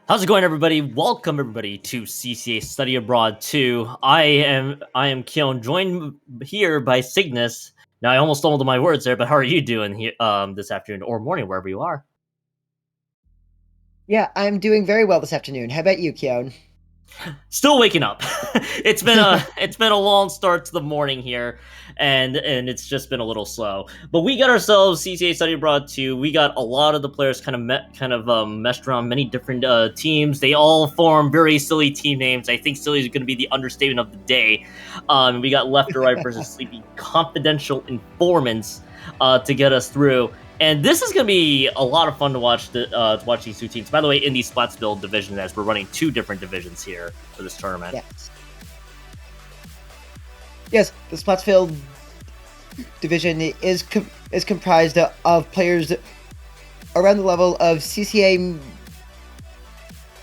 How's it going, everybody? Welcome, everybody, to CCA Study Abroad 2. I am Keon, joined here by Cygnus. Now, I almost stumbled on my words there, but how are you doing here this afternoon or morning, wherever you are? Yeah, I'm doing very well this afternoon. How about you, Keon? Still waking up. it's been a long start to the morning here, and it's just been a little slow. But we got ourselves CCA Study Abroad 2. We got a lot of the players meshed around many different teams. They all form very silly team names. I think silly is going to be the understatement of the day. We got Left or Right versus Sleepy Confidential Informants to get us through. And this is going to be a lot of fun to watch these two teams. By the way, in the Splatsville division, as we're running two different divisions here for this tournament. Yes. Yes, the Splatsville division is comprised of players around the level of CCA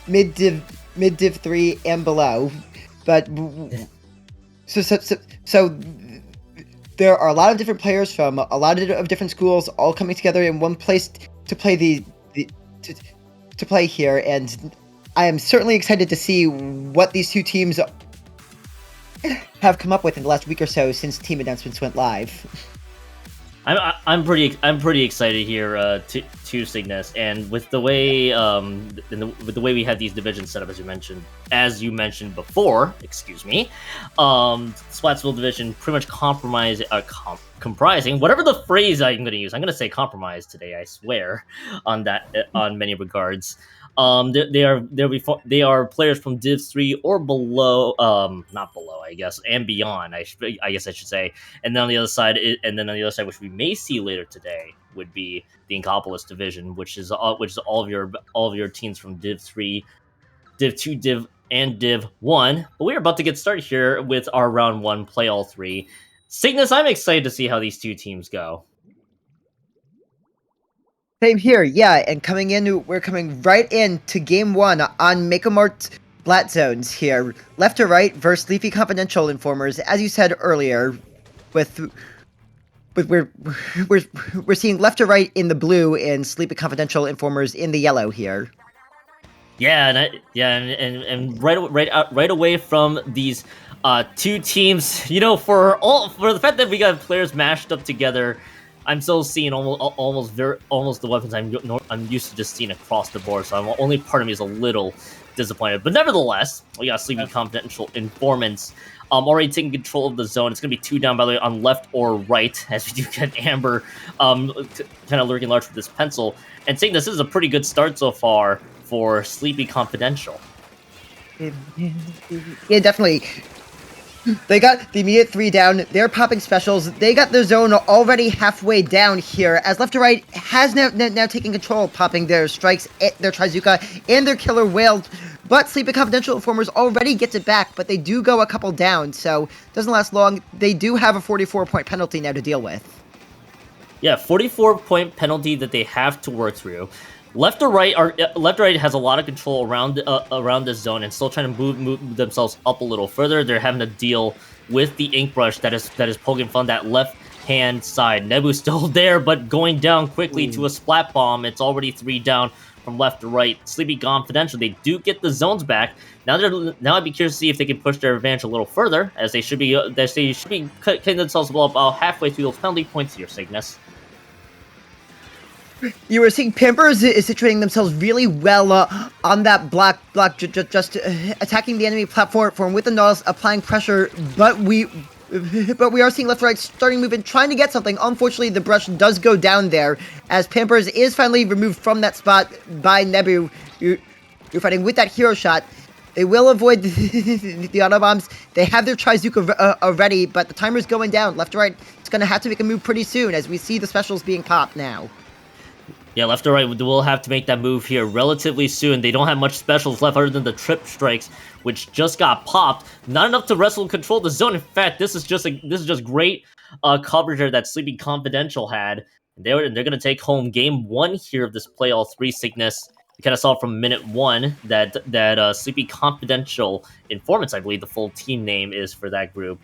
mid div 3 and below. But so there are a lot of different players from a lot of different schools all coming together in one place to play to play here, and I am certainly excited to see what these two teams have come up with in the last week or so since team announcements went live. I'm pretty excited here to Cygnus, and with the way with the way we had these divisions set up, as you mentioned before, excuse me, Splatsville division pretty much comprising whatever the phrase I'm going to use. I'm going to say compromise today. I swear on that on many regards. They are players from Div 3 or below, not below, I guess, and beyond. I guess I should say. And then on the other side, which we may see later today, would be the Inkopolis division, which is all of your teams from Div 3, Div 2, and Div 1. But we're about to get started here with our round 1 play all 3. Cygnus, I'm excited to see how these two teams go. Same here, yeah, and we're coming right into game 1 on Makomart Flat Zones here. Left to right versus Leafy Confidential Informers, as you said earlier, we're seeing left to right in the blue and Sleepy Confidential Informers in the yellow here. Yeah, and right away from these two teams, for the fact that we got players mashed up together, I'm still seeing almost the weapons I'm used to just seeing across the board. So only part of me is a little disappointed, but nevertheless, we got Sleepy Confidential Informants already taking control of the zone. It's going to be 2 down, by the way, on left or right, as we do get Amber kind of lurking large with this pencil. And saying this is a pretty good start so far for Sleepy Confidential. Yeah, definitely. They got the immediate 3 down. They're popping specials. They got their zone already halfway down here, as left to right has now taken control, popping their strikes, their Trizuka, and their Killer Whale. But Sleepy Confidential Informers already gets it back, but they do go a couple down, so doesn't last long. They do have a 44-point penalty now to deal with. Yeah, 44-point penalty that they have to work through. Left or right has a lot of control around this zone and still trying to move themselves up a little further. They're having to deal with the ink brush that is poking fun that left hand side. Nebu's still there, but going down quickly to a splat bomb. It's already 3 down from left to right. Sleepy Confidential, they do get the zones back. Now I'd be curious to see if they can push their advantage a little further, as they should be cutting themselves about halfway through those penalty points here, Cygnus. You were seeing Pampers is situating themselves really well on that block, just attacking the enemy platform with the Nautilus, applying pressure, but we are seeing left to right starting movement, trying to get something. Unfortunately, the brush does go down there, as Pampers is finally removed from that spot by Nebu. You're fighting with that hero shot. They will avoid the auto bombs. They have their Trizuka already, but the timer's going down. Left to right, it's going to have to make a move pretty soon, as we see the specials being popped now. Yeah, left or right, we'll have to make that move here relatively soon. They don't have much specials left other than the trip strikes, which just got popped. Not enough to wrestle and control the zone. In fact, this is just great coverage there that Sleepy Confidential had. They're going to take home game 1 here of this play all 3 Cygnus. We kind of saw from minute 1 that Sleepy Confidential Informants, I believe the full team name is for that group,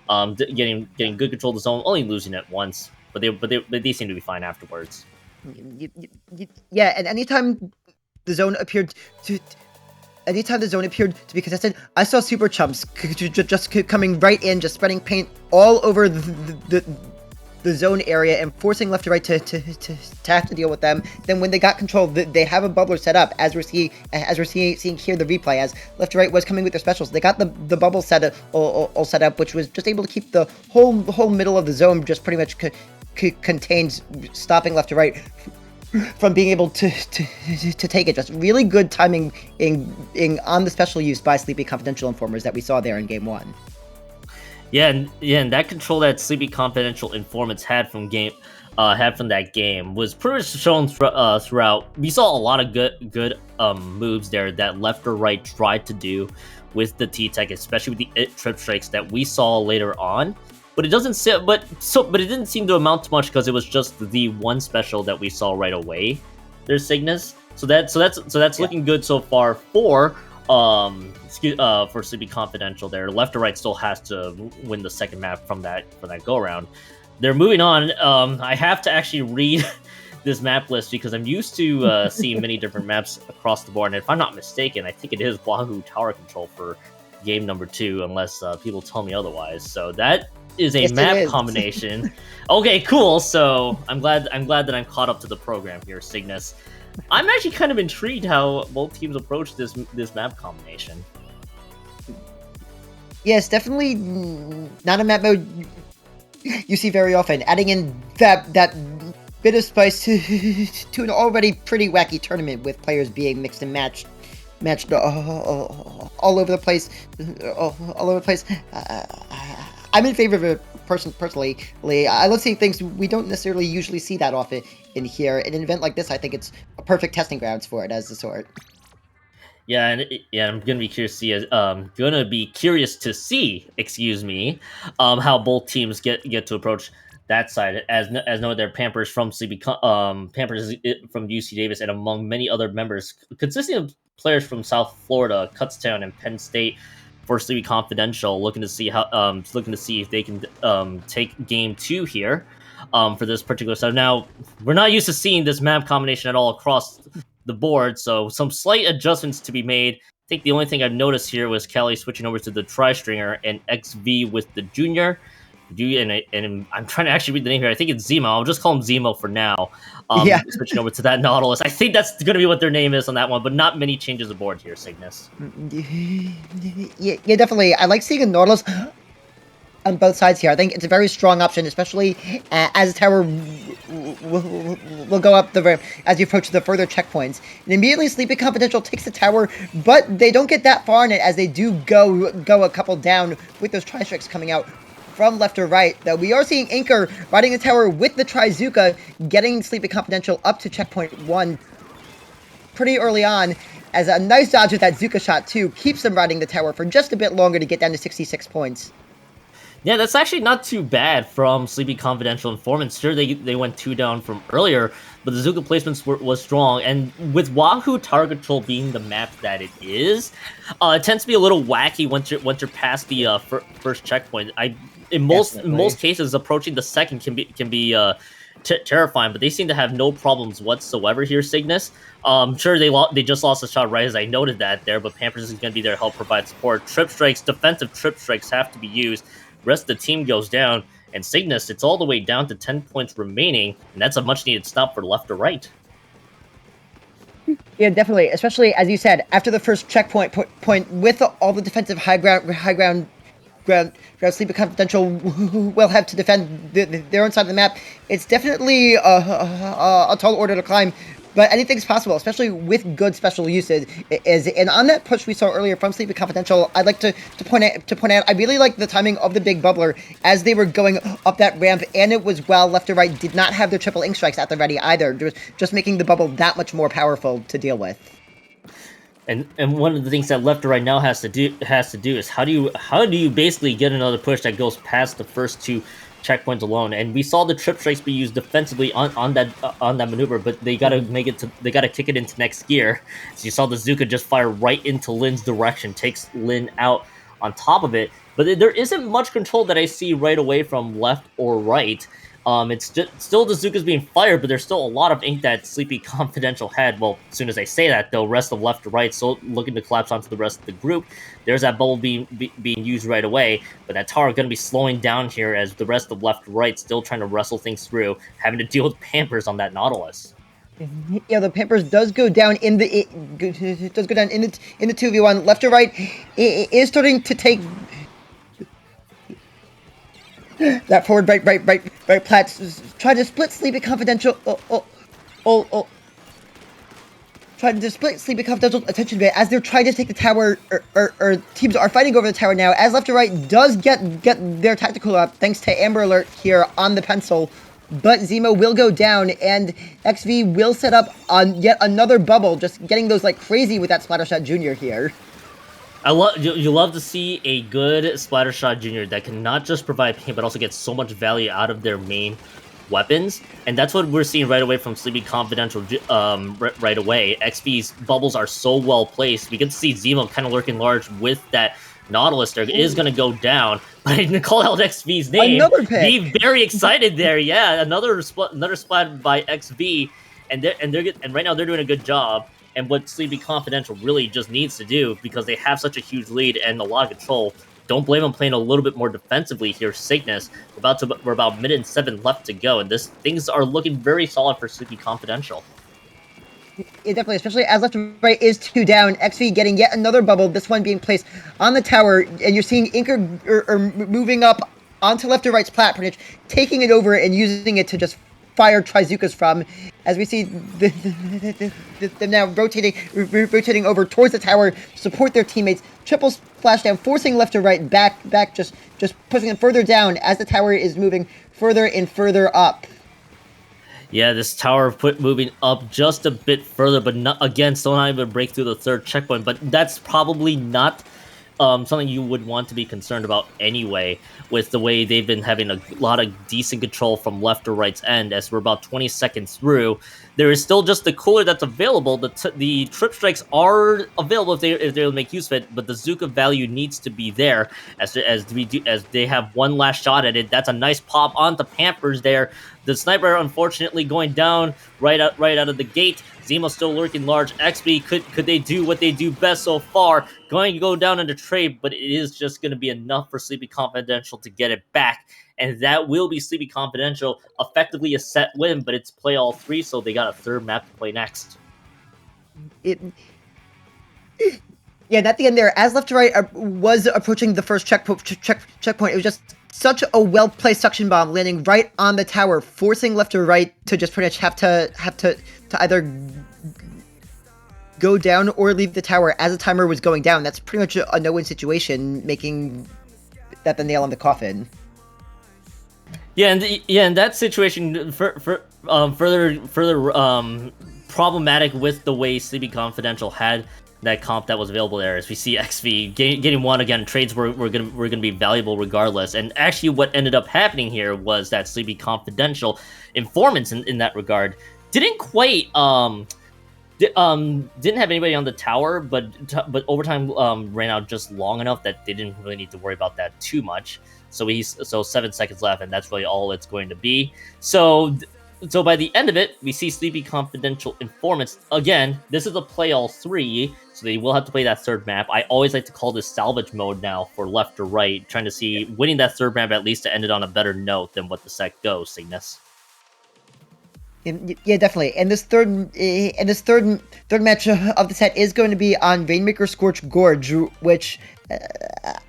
getting good control of the zone, only losing it once, but they seem to be fine afterwards. Yeah, and anytime the zone appeared anytime the zone appeared to be contested, I saw Super Chumps just coming right in, just spreading paint all over the zone area and forcing left to right to have to deal with them. Then when they got control, they have a bubbler set up, as we're seeing here the replay, as left to right was coming with their specials. They got the bubble set all set up, which was just able to keep the whole middle of the zone just pretty much contained, stopping left to right from being able to take it. Just really good timing on the special use by Sleepy Confidential Informers that we saw there in Game 1. Yeah, and that control that Sleepy Confidential Informants had from that game was pretty much shown throughout. We saw a lot of good moves there that left or right tried to do with the T-Tech, especially with the It Trip Strikes that we saw later on. But it didn't seem to amount to much because it was just the one special that we saw right away. There's Cygnus, so that's looking good so far for Sleepy Confidential. There, left or right still has to win the second map from that go around. They're moving on. I have to actually read this map list because I'm used to seeing many different maps across the board. And if I'm not mistaken, I think it is Wahoo Tower Control for game number 2, unless people tell me otherwise. So that is a map combination. Okay, cool. So I'm glad that I'm caught up to the program here, Cygnus. I'm actually kind of intrigued how both teams approach this map combination. Yes, definitely not a map mode you see very often. Adding in that bit of spice to an already pretty wacky tournament with players being mixed and matched all over the place. I'm in favor of it personally. I love seeing things we don't necessarily usually see that often in here. In an event like this, I think it's a perfect testing grounds for it as the sort. Yeah, I'm gonna be curious to see, excuse me, how both teams get to approach that side. As noted, there, Pampers from Pampers from UC Davis, and among many other members, consisting of players from South Florida, Kutztown, and Penn State, for Sleepy Confidential, looking to see if they can take game 2 here for this particular set. Now, we're not used to seeing this map combination at all across the board, so some slight adjustments to be made. I think the only thing I've noticed here was Kelly switching over to the Tri-Stringer and XV with the Junior. And I'm trying to actually read the name here. I think it's Zemo. I'll just call him Zemo for now. Switching over to that Nautilus. I think that's going to be what their name is on that one, but not many changes aboard here, Cygnus. Yeah, definitely. I like seeing a Nautilus on both sides here. I think it's a very strong option, especially as the tower will go up the ramp as you approach the further checkpoints. And immediately Sleepy Confidential takes the tower, but they don't get that far in it as they do go a couple down with those Tri-Strikes coming out from left or right. Though we are seeing Anchor riding the tower with the Trizuka, getting Sleepy Confidential up to checkpoint 1 pretty early on, as a nice dodge with that Zuka shot too keeps them riding the tower for just a bit longer to get down to 66 points. Yeah, that's actually not too bad from Sleepy Confidential Informants. Sure, they went 2 down from earlier, but the Zuka placements was strong. And with Wahoo Tower Control being the map that it is, it tends to be a little wacky once you're past the first checkpoint. In most cases, approaching the second can be terrifying, but they seem to have no problems whatsoever here, Cygnus. Sure, they just lost a shot right as I noted that there, but Pampers is going to be there to help provide support. Defensive trip strikes have to be used. Rest of the team goes down, and Cygnus, it's all the way down to 10 points remaining, and that's a much-needed stop for left or right. Yeah, definitely. Especially, as you said, after the first checkpoint point with all the defensive high ground Sleepy Confidential will have to defend their own side of the map. It's definitely a tall order to climb, but anything's possible, especially with good special usage. And on that push we saw earlier from Sleepy Confidential, I'd like to point out, I really like the timing of the big bubbler as they were going up that ramp, and it was well left or right, did not have their triple ink strikes at the ready either, just making the bubble that much more powerful to deal with. And one of the things that left or right now has to do is how do you basically get another push that goes past the first 2 checkpoints alone? And we saw the trip strikes be used defensively on that maneuver, but they gotta kick it into next gear. So you saw the Zuka just fire right into Lin's direction, takes Lin out on top of it. But there isn't much control that I see right away from left or right. It's just still the Zuka's being fired, but there's still a lot of ink that Sleepy Confidential had. Well, as soon as I say that, though, rest of left to right still looking to collapse onto the rest of the group. There's that bubble being used right away, but that tower going to be slowing down here as the rest of left to right still trying to wrestle things through, having to deal with Pampers on that Nautilus. Yeah, the Pampers does go down in the it does go down in the 2v1. Left to right it is starting to take that forward right plats. Try to split Sleepy Confidential. Trying to split Sleepy Confidential attention a bit as they're trying to take the tower, or teams are fighting over the tower now. As left to right does get their tactical up thanks to Amber Alert here on the pencil. But Zemo will go down, and XV will set up on yet another bubble, just getting those like crazy with that Splattershot Junior here. You love to see a good Splattershot Junior that can not just provide pain, but also get so much value out of their main weapons, and that's what we're seeing right away from Sleepy Confidential. Right away, XV's bubbles are so well placed. We get to see Zemo kind of lurking large with that Nautilus there. Is going to go down, but I call out XV's name. Another pick. Be very excited there. Yeah, another splat by XV, and right now they're doing a good job. And what Sleepy Confidential really just needs to do, because they have such a huge lead and a lot of control. Don't blame them playing a little bit more defensively here. Cygnus, we're about minute and 7 left to go, and things are looking very solid for Sleepy Confidential. Yeah, definitely, especially as left to right is 2 down. XV getting yet another bubble, this one being placed on the tower, and you're seeing Inker moving up onto left to right's platform, taking it over and using it to just fire Trizukas from, as we see them now rotating over towards the tower to support their teammates. Triple splash down, forcing left to right, back, just pushing them further down as the tower is moving further and further up. Yeah, this tower moving up just a bit further, but still not even break through the third checkpoint. But that's probably not something you would want to be concerned about anyway, with the way they've been having a lot of decent control from left to right's end. As we're about 20 seconds through, there is still just the cooler that's available. The trip strikes are available if they'll make use of it, but the Zuka value needs to be there as they have one last shot at it. That's a nice pop onto Pampers there. The sniper unfortunately going down right out of the gate. Zemo still lurking large. XP, could they do what they do best so far? Going to go down into trade, but it is just going to be enough for Sleepy Confidential to get it back. And that will be Sleepy Confidential, effectively a set win, but it's play all 3, so they got a third map to play next. Yeah, and at the end there, as left to right was approaching the first checkpoint, it was just such a well-placed suction bomb landing right on the tower, forcing left to right to just pretty much have to either go down or leave the tower as the timer was going down. That's pretty much a no-win situation, making that the nail on the coffin. Yeah, and in that situation, further problematic with the way Sleepy Confidential had that comp that was available there, as we see XV getting one again. Trades were gonna be valuable regardless. And actually, what ended up happening here was that Sleepy Confidential informants in that regard didn't quite didn't have anybody on the tower, but overtime ran out just long enough that they didn't really need to worry about that too much. So 7 seconds left, and that's really all it's going to be. So by the end of it, we see Sleepy Confidential informants. Again, this is a play all 3, so they will have to play that third map. I always like to call this salvage mode now for left or right, trying to see winning that third map at least to end it on a better note than what the set goes, Cygnus. Yeah, definitely. And this third match of the set is going to be on Rainmaker Scorch Gorge, which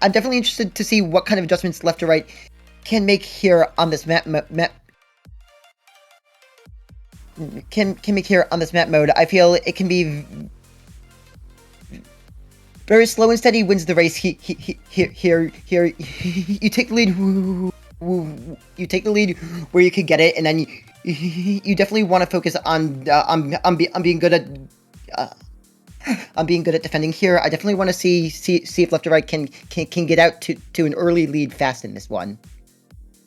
I'm definitely interested to see what kind of adjustments left to right can make here on this map can make here on this map mode. I feel it can be very slow and steady wins the race. Here you take the lead. You take the lead where you could get it, and then you definitely want to focus on being good at defending here. I definitely want to see if left or right can get out to an early lead fast in this one.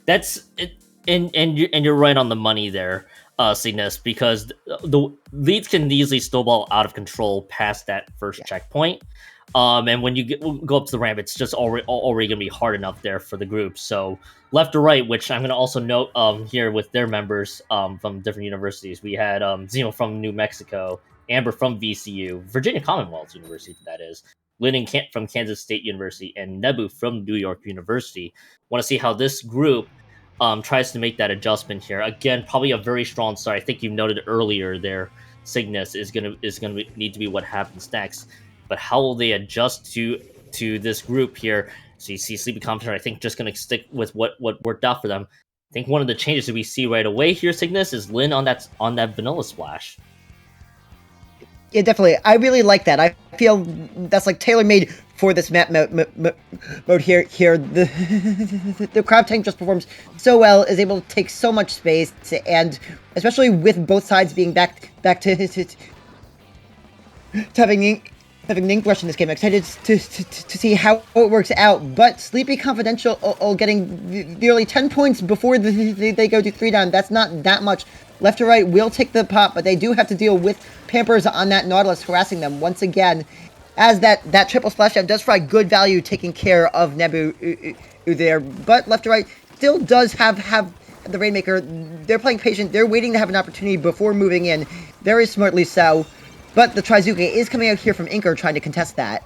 That's it, and you're right on the money there, Cygnus, because the leads can easily snowball out of control past that first checkpoint. And when you go up to the ramp, it's just already going to be hard enough there for the group. So left to right, which I'm going to also note here with their members from different universities. We had Zeno from New Mexico, Amber from VCU, Virginia Commonwealth University, that is, Lynn from Kansas State University, and Nebu from New York University. Want to see how this group tries to make that adjustment here. Again, probably a very strong start. I think you noted earlier there, Cygnus is gonna need to be what happens next. But how will they adjust to this group here? So you see Sleepy Competitor, I think, just going to stick with what worked out for them. I think one of the changes that we see right away here, Cygnus, is Lynn on that Vanilla Splash. Yeah, definitely. I really like that. I feel that's like tailor-made for this map mode here. The Crab Tank just performs so well, is able to take so much space, and especially with both sides being back to having Ink Rush in this game. I'm excited to see how it works out. But Sleepy Confidential getting nearly 10 points before they go to 3 down. That's not that much. Left to right will take the pot, but they do have to deal with Pampers on that Nautilus harassing them once again. As that triple splashdown does provide good value taking care of Nebu there. But left to right still does have the Rainmaker. They're playing patient. They're waiting to have an opportunity before moving in. Very smartly so. But the Trizuka is coming out here from Inker trying to contest that.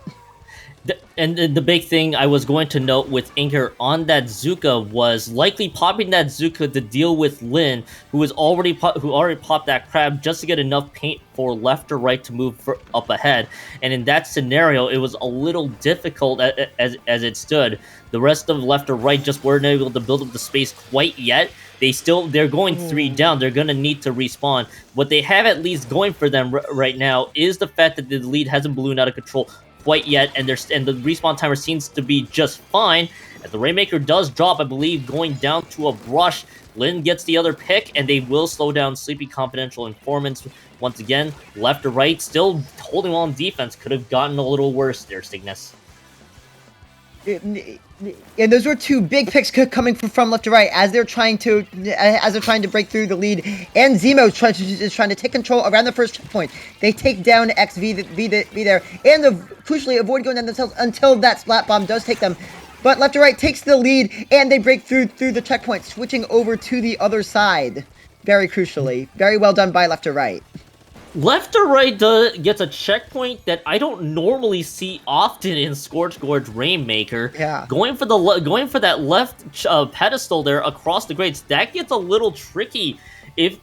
And the big thing I was going to note with Inker on that Zuka was likely popping that Zuka to deal with Lin, who already popped that crab just to get enough paint for left or right to move up ahead. And in that scenario, it was a little difficult as it stood. The rest of left or right just weren't able to build up the space quite yet. They're going 3 down. They're going to need to respawn. What they have at least going for them right now is the fact that the lead hasn't ballooned out of control quite yet, and the respawn timer seems to be just fine. As the Rainmaker does drop, I believe, going down to a brush. Lin gets the other pick, and they will slow down Sleepy Confidential Informants once again. Left to right, still holding well on defense. Could have gotten a little worse there, Cygnus. And those were 2 big picks coming from left to right as they're trying to break through the lead. And Zemo is trying to take control around the first checkpoint. They take down XV there, and crucially avoid going down themselves until that splat bomb does take them. But left to right takes the lead, and they break through the checkpoint, switching over to the other side. Very crucially, very well done by left to right. Left to right gets a checkpoint that I don't normally see often in Scorch Gorge Rainmaker. Yeah. Going for that left pedestal there across the grades, that gets a little tricky if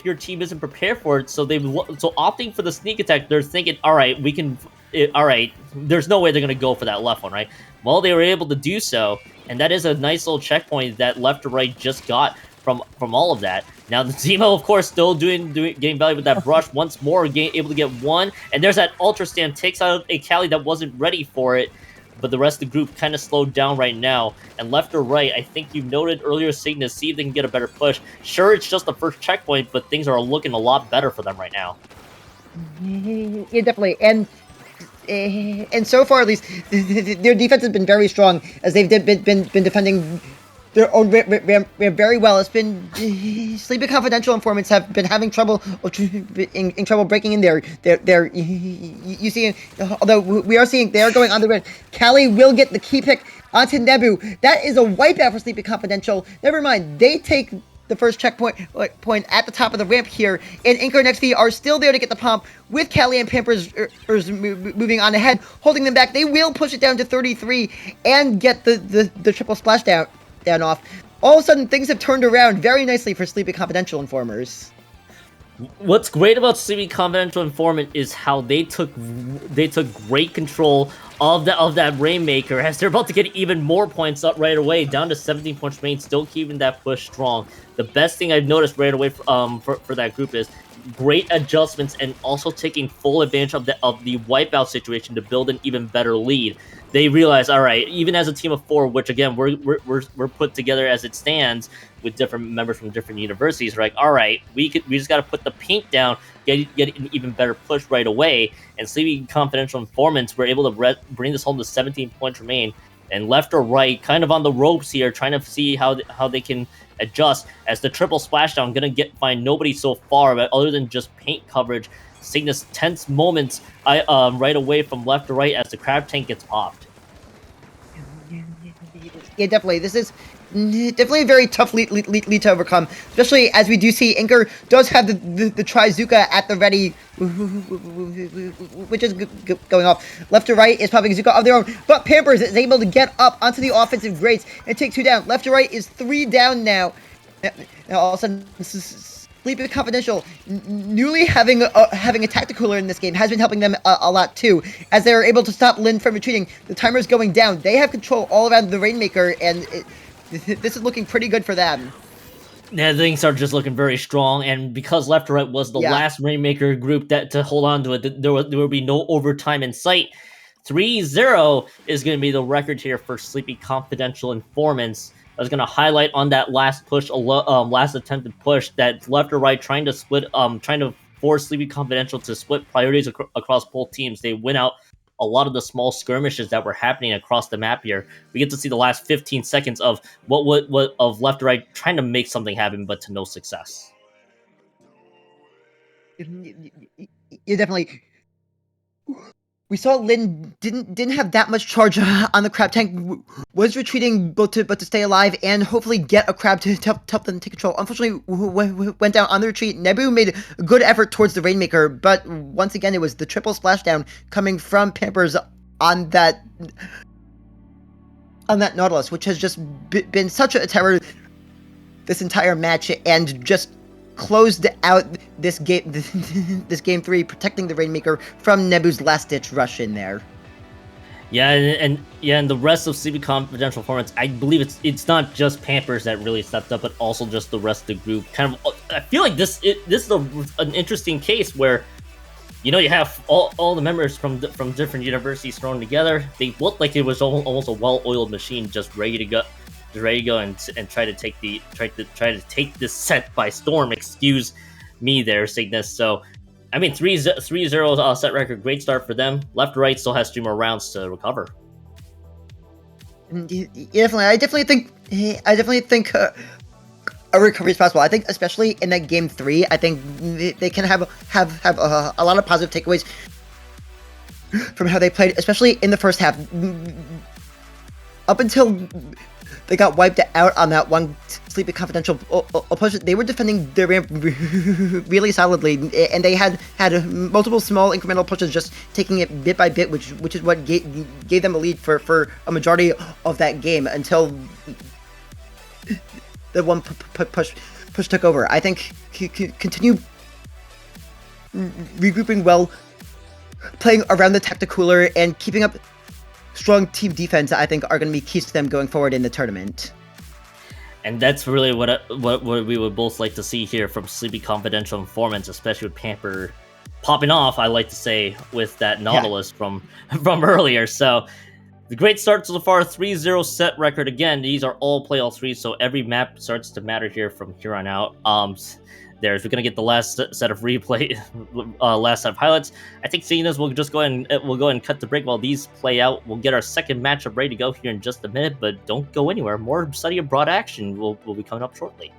your team isn't prepared for it. So opting for the sneak attack, they're thinking, all right, there's no way they're gonna go for that left one, right? Well, they were able to do so, and that is a nice little checkpoint that left to right just got from all of that. Now the Zemo, of course, still getting value with that brush once more, able to get 1, and there's that Ultra Stand, takes out a Cali that wasn't ready for it, but the rest of the group kind of slowed down right now. And left or right, I think you noted earlier, Cygnus, see if they can get a better push. Sure, it's just the first checkpoint, but things are looking a lot better for them right now. Yeah, definitely, and so far at least, their defense has been very strong as they've been defending their own ramp very well. It's been Sleepy Confidential Informants have been having trouble in trouble breaking in there. You see, although we are seeing they are going on the ramp. Callie will get the key pick onto Nebu. That is a wipeout for Sleepy Confidential. Never mind, they take the first checkpoint at the top of the ramp here, and Inker and XV are still there to get the pump with Callie and Pampers moving on ahead, holding them back. They will push it down to 33 and get the triple splashdown off. All of a sudden, things have turned around very nicely for Sleepy Confidential Informers. What's great about Sleepy Confidential Informant is how they took great control of that Rainmaker as they're about to get even more points up right away, down to 17 points remain, still keeping that push strong. The best thing I've noticed right away for that group is great adjustments and also taking full advantage of the wipeout situation to build an even better lead. They realize, all right, even as a team of 4, which again we're put together as it stands with different members from different universities, we're like, all right, we just got to put the paint down, get an even better push right away. And Sleepy Confidential Informants were able to bring this home to 17 points remain. And left or right, kind of on the ropes here, trying to see how they can adjust as the triple splashdown find nobody so far, but other than just paint coverage. Cygnus tense moments right away from left to right as the crab tank gets popped. Yeah, definitely. This is definitely a very tough lead to overcome, especially as we do see Inker does have the Trizuka at the ready, which is going off. Left to right is popping Zuka of their own, but Pampers is able to get up onto the offensive grates and take 2 down. Left to right is 3 down now. Now all of a sudden, Sleepy Confidential, newly having a tacticooler in this game, has been helping them a lot too, as they are able to stop Lin from retreating. The timer is going down. They have control all around the Rainmaker, and this is looking pretty good for them. Yeah, things are just looking very strong, and because left to right was the last Rainmaker group that to hold on to it, there will be no overtime in sight. 3-0 is going to be the record here for Sleepy Confidential Informants. I was going to highlight on that last push, last attempted push, that left or right trying to split, trying to force Sleepy Confidential to split priorities across both teams. They win out a lot of the small skirmishes that were happening across the map here. We get to see the last 15 seconds of what of left or right trying to make something happen, but to no success. You definitely. We saw Lin didn't have that much charge on the crab tank, was retreating but to stay alive and hopefully get a crab to help them take control. Unfortunately, went down on the retreat. Nebu made a good effort towards the Rainmaker, but once again, it was the triple splashdown coming from Pampers on that Nautilus, which has just been such a terror this entire match, and just closed out this game, this game 3, protecting the Rainmaker from Nebu's last-ditch rush in there. Yeah, and the rest of CB Confidential Performance, I believe it's not just Pampers that really stepped up, but also just the rest of the group. Kind of, I feel like this is an interesting case where, you know, you have all the members from different universities thrown together. They looked like it was almost a well-oiled machine, just ready to go. And try to take this set by storm. Excuse me there, Cygnus. So, I mean, 3-0 set record, great start for them. Left right still has 3 more rounds to recover. I definitely think a recovery is possible. I think especially in that game 3, I think they can have a lot of positive takeaways from how they played, especially in the first half. Up until they got wiped out on that one Sleepy Confidential push, they were defending their ramp really solidly, and they had multiple small incremental pushes, just taking it bit by bit, which is what gave them a lead for a majority of that game until the one push took over. I think continue regrouping well, playing around the tacticooler, and keeping up strong team defense, I think, are going to be keys to them going forward in the tournament. And that's really what we would both like to see here from Sleepy Confidential Informants, especially with Pamper popping off, I like to say, with that Nautilus from earlier. So, the great start so far, 3-0 set record. Again, these are all play all 3, so every map starts to matter here from here on out. We're going to get the last set of replay, last set of highlights. I think seeing this, we'll just go ahead and cut the break while these play out. We'll get our second matchup ready to go here in just a minute, but don't go anywhere. More study abroad action will be coming up shortly.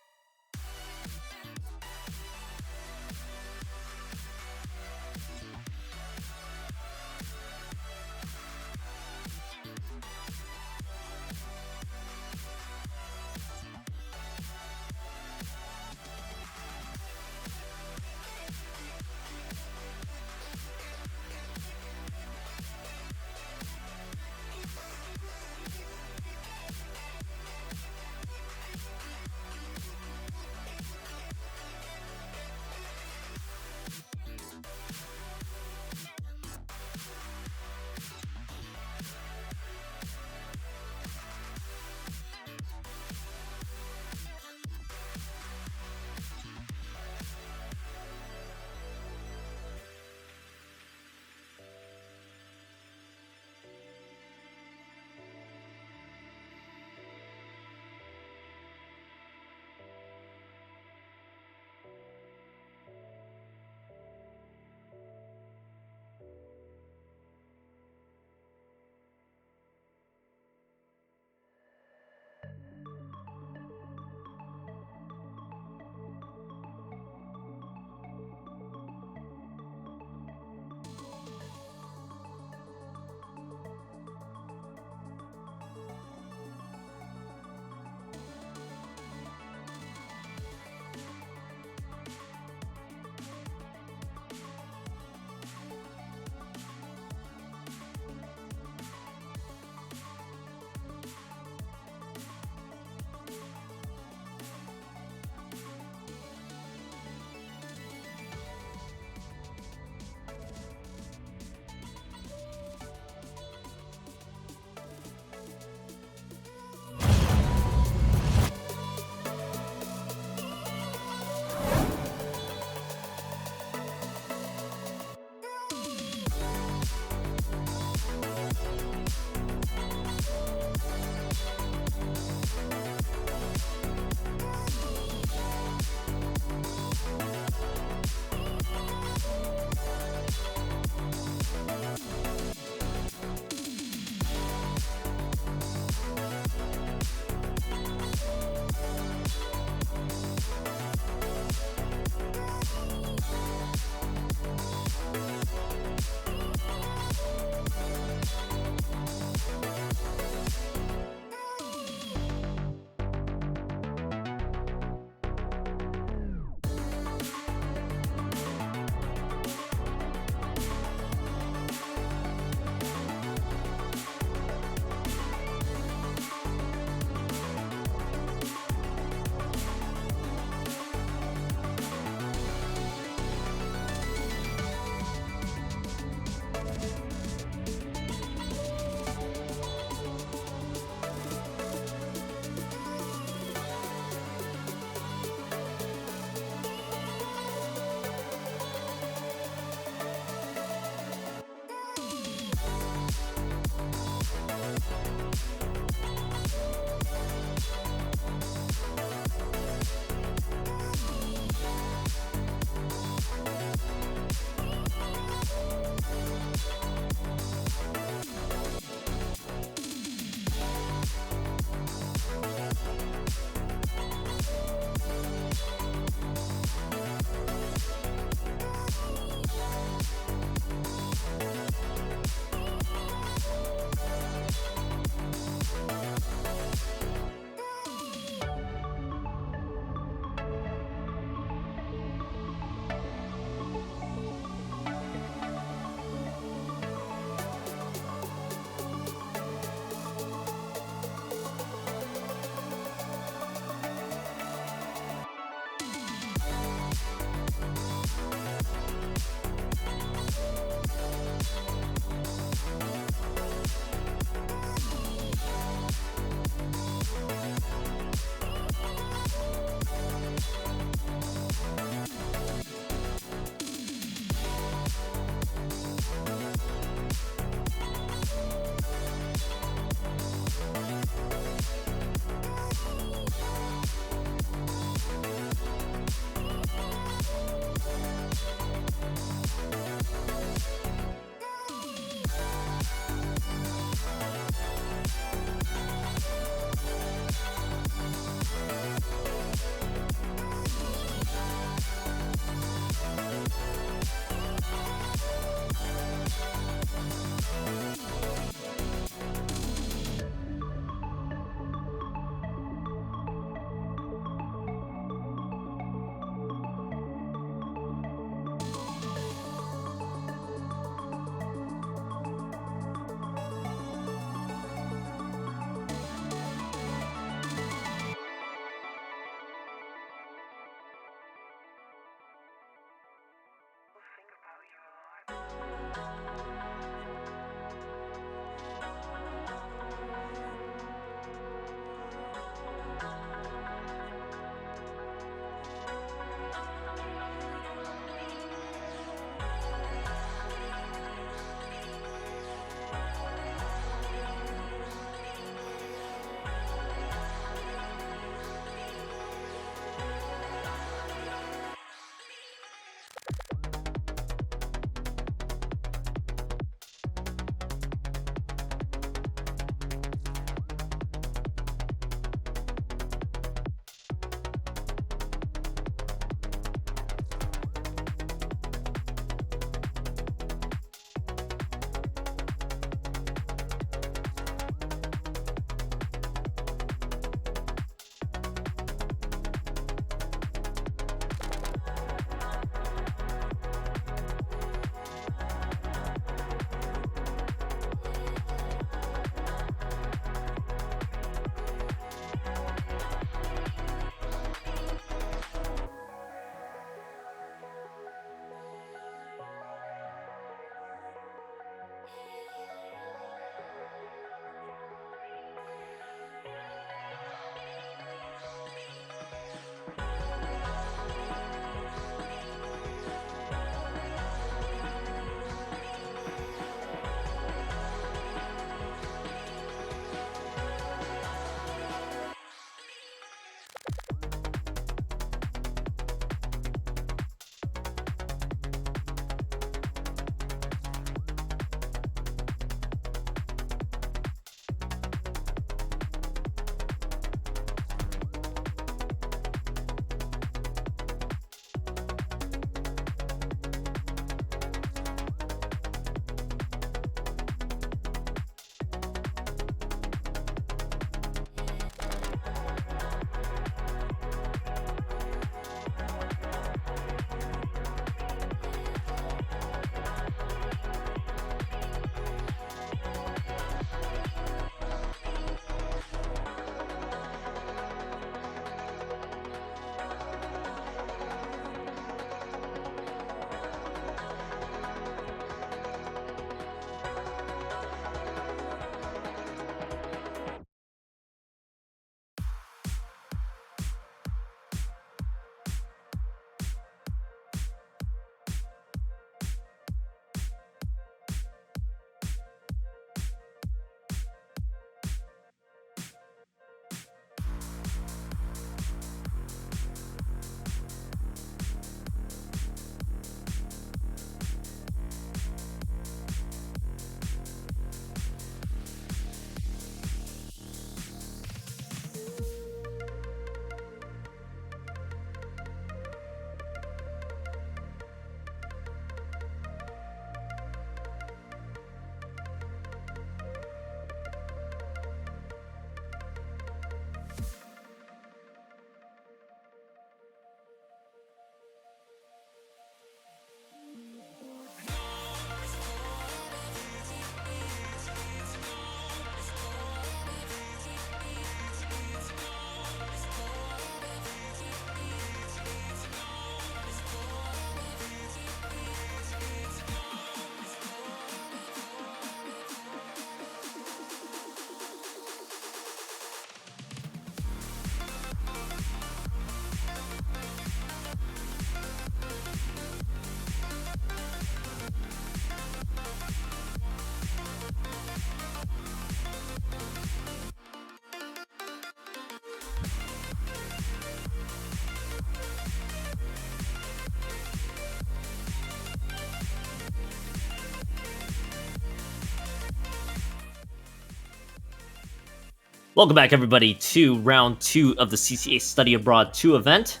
Welcome back, everybody, to round 2 of the CCA Study Abroad 2 event.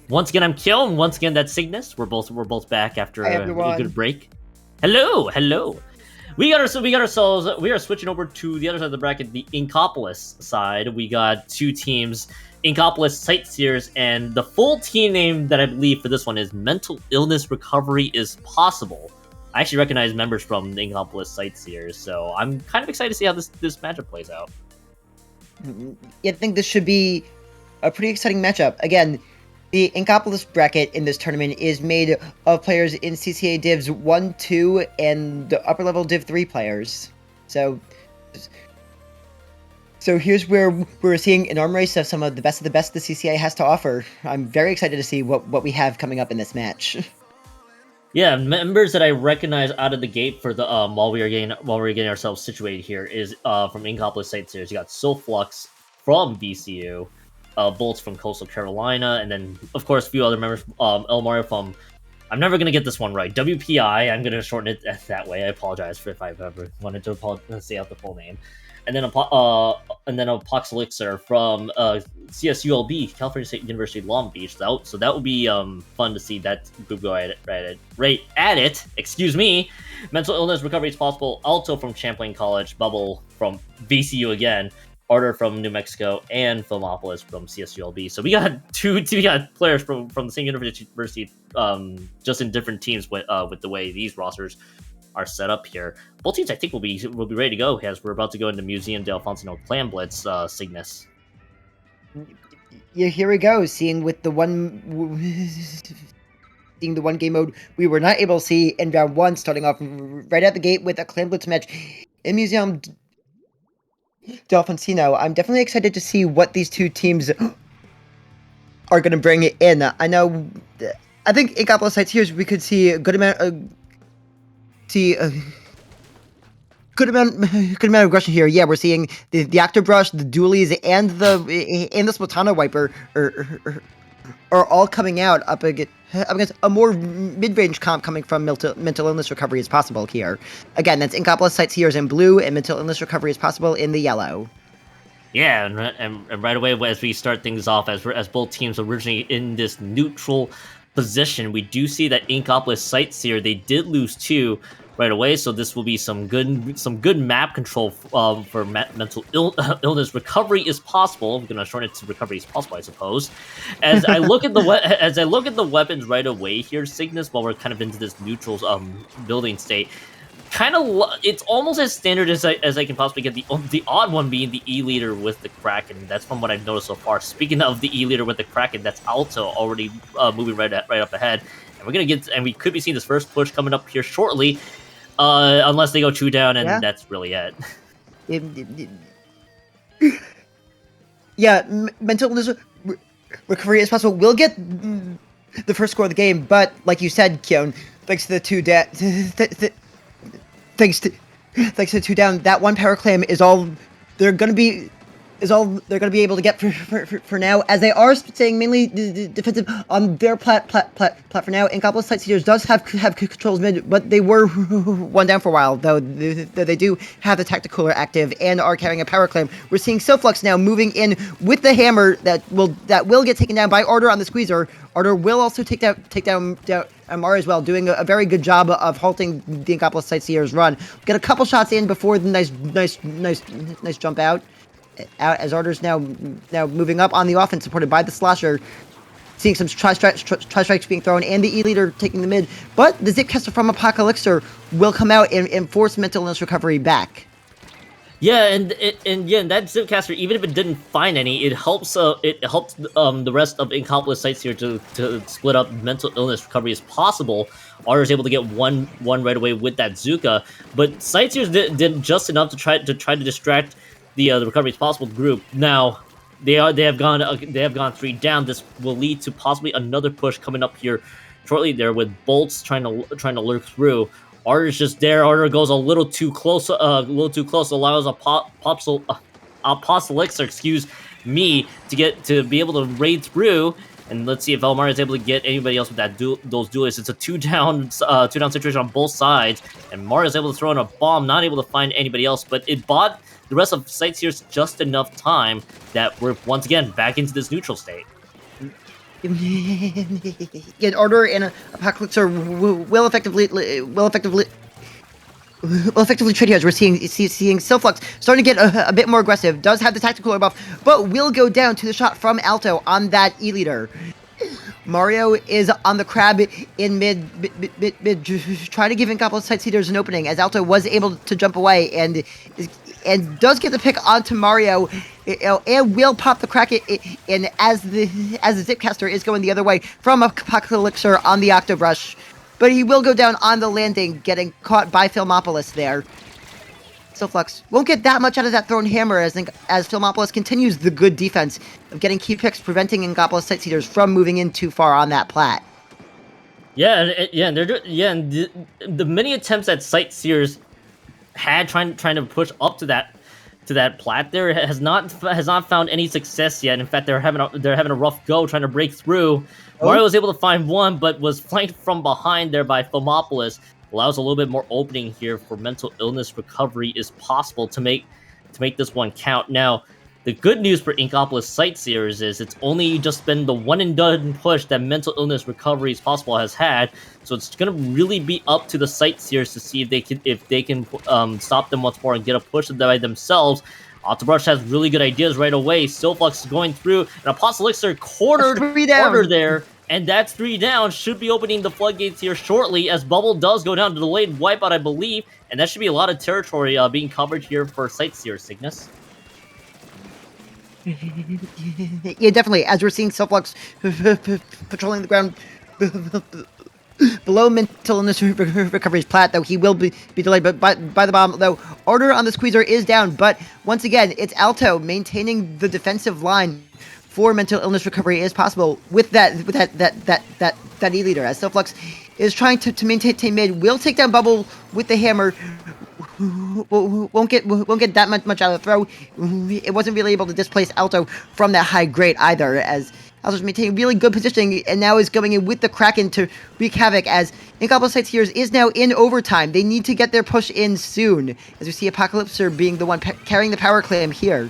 Once again, I'm Kill, and once again, that's Cygnus. We're both back after Hi, a everyone. good break. Hello. We are switching over to the other side of the bracket, the Inkopolis side. We got two teams, Inkopolis Sightseers, and the full team name that I believe for this one is Mental Illness Recovery is Possible. I actually recognize members from the Inkopolis Sightseers, so I'm kind of excited to see how this matchup plays out. I think this should be a pretty exciting matchup. Again, the Inkopolis bracket in this tournament is made of players in CCA Divs 1, 2, and the upper level Div 3 players. So here's where we're seeing an arm race of some of the best the CCA has to offer. I'm very excited to see what we have coming up in this match. Yeah, members that I recognize out of the gate for the while we were getting ourselves situated here is from Inkopolis Sightseers. You got Soulflux from VCU, Bolts from Coastal Carolina, and then of course a few other members. El Mario from, I'm never gonna get this one right, WPI. I'm gonna shorten it that way. I apologize if I've ever wanted to say out the full name. And then Apoxelixer from CSULB, California State University, Long Beach. So that will be fun to see that group go right at it. Excuse me. Mental Illness Recovery is Possible. Alto from Champlain College, Bubble from VCU again, Arter from New Mexico, and Filmopolis from CSULB. So we got we got players from the same university, just in different teams with the way these rosters are set up here. Both teams, I think, will be ready to go as we're about to go into Museum de Alfonsino Clan Blitz, Cygnus. Yeah, here we go. Seeing the one game mode we were not able to see in round 1, starting off right at the gate with a Clan Blitz match in Museum de Alfonsino. I'm definitely excited to see what these two teams are going to bring in. I think Inkopolis Sightseers, we could see a good amount of good amount of aggression here. Yeah, we're seeing the Octobrush, the Dualies, and the Splatana Wiper are all coming out up against a more mid-range comp coming from Mental Illness Recovery is Possible here. Again, that's Inkopolis Sightseers in blue, and Mental Illness Recovery is Possible in the yellow. Yeah, and right away as we start things off, as both teams originally in this neutral position, we do see that Inkopolis Sightseer, they did lose 2 right away, so this will be some good map control for mental illness. Recovery is possible. I'm gonna shorten it to Recovery is Possible, I suppose. As I look at the weapons right away here, Cygnus, while we're kind of into this neutral building state, it's almost as standard as I can possibly get. The odd one being the E-Leader with the Kraken. That's from what I've noticed so far. Speaking of the E-Leader with the Kraken, that's Alto already moving right up ahead, and we could be seeing this first push coming up here shortly, unless they go 2 down, and that's really it. Mental Illness Recovery is Possible. We'll get the first score of the game, but like you said, Kyon, thanks to the 2 Thanks to 2 down, that 1 power clam is all they're gonna be able to get for now, as they are staying mainly defensive on their plat for now. Inkopolis Sightseers does have controls mid, but they were 1 down for a while, though they do have the Tacticooler active and are carrying a power clam. We're seeing Soulflux now moving in with the hammer that will get taken down by Arter on the squeezer. Arter will also take down Amar as well, doing a very good job of halting the Inkopolis Sightseers run. Get a couple shots in before the nice jump out as Arter's now moving up on the offense, supported by the Slasher. Seeing some tri-strikes being thrown, and the E-Leader taking the mid. But the Zipcaster from Apoxelixer will come out and force Mental Illness Recovery back. Yeah, and that Zipcaster, even if it didn't find any, it helps the rest of Inkopolis Sightseer to split up. Mental Illness Recovery is Possible. Arter is able to get one right away with that Zuka, but Sightseers did just enough to try to distract the Recovery is Possible group. Now they have gone 3 down. This will lead to possibly another push coming up here shortly there, with Bolts trying to lurk through. Arter's just there. Arter goes a little too close. Allows Apoxelixer, excuse me, to be able to raid through. And let's see if Elmar is able to get anybody else with those duelists. It's a 2 down situation on both sides, and Mario is able to throw in a bomb, not able to find anybody else. But it bought the rest of Sightseers just enough time that we're once again back into this neutral state. In order, and Apocalypse will effectively trade here, as we're seeing Silflux starting to get a bit more aggressive. Does have the tactical buff, but will go down to the shot from Alto on that E-leader. Mario is on the crab in mid, trying to give Incomplete Sightseers an opening, as Alto was able to jump away and does get the pick onto Mario, and will pop the crack in as the Zipcaster is going the other way from Apocalypse on the Octobrush. But he will go down on the landing, getting caught by Filmopolis there. Silflux won't get that much out of that thrown hammer as Filmopolis continues the good defense of getting key picks, preventing Incomplete Sightseers from moving in too far on that plat. And the many attempts that Sightseers had trying to push up to that plat there has not found any success yet. In fact, they're having a rough go trying to break through. Mario was able to find one, but was flanked from behind there by Filmopolis. Allows a little bit more opening here for mental illness recovery is possible to make this one count. Now, the good news for Inkopolis Sightseers is it's only just been the one and done push that mental illness recovery is possible has had. So it's gonna really be up to the Sightseers to see if they can stop them once more and get a push by themselves. Octobrush has really good ideas right away. Silflux is going through, and Apostolixer cornered there. And that's 3 down, should be opening the floodgates here shortly, as Bubble does go down to delayed wipeout, I believe. And that should be a lot of territory being covered here for Sightseer, Cygnus. Yeah, definitely. As we're seeing Silflux patrolling the ground below mental illness recovery's plat, though he will be delayed by the bomb, though order on the squeezer is down. But once again, it's Alto maintaining the defensive line for mental illness recovery is possible with that E-leader, as Silflux is trying to maintain mid, will take down Bubble with the hammer. Won't get that much out of the throw. It wasn't really able to displace Alto from that high grade either, as Alto's maintaining really good positioning and now is going in with the Kraken to wreak havoc, as Incomplete Sightseers is now in overtime. They need to get their push in soon, as we see Apocalypser being the one carrying the power clam here.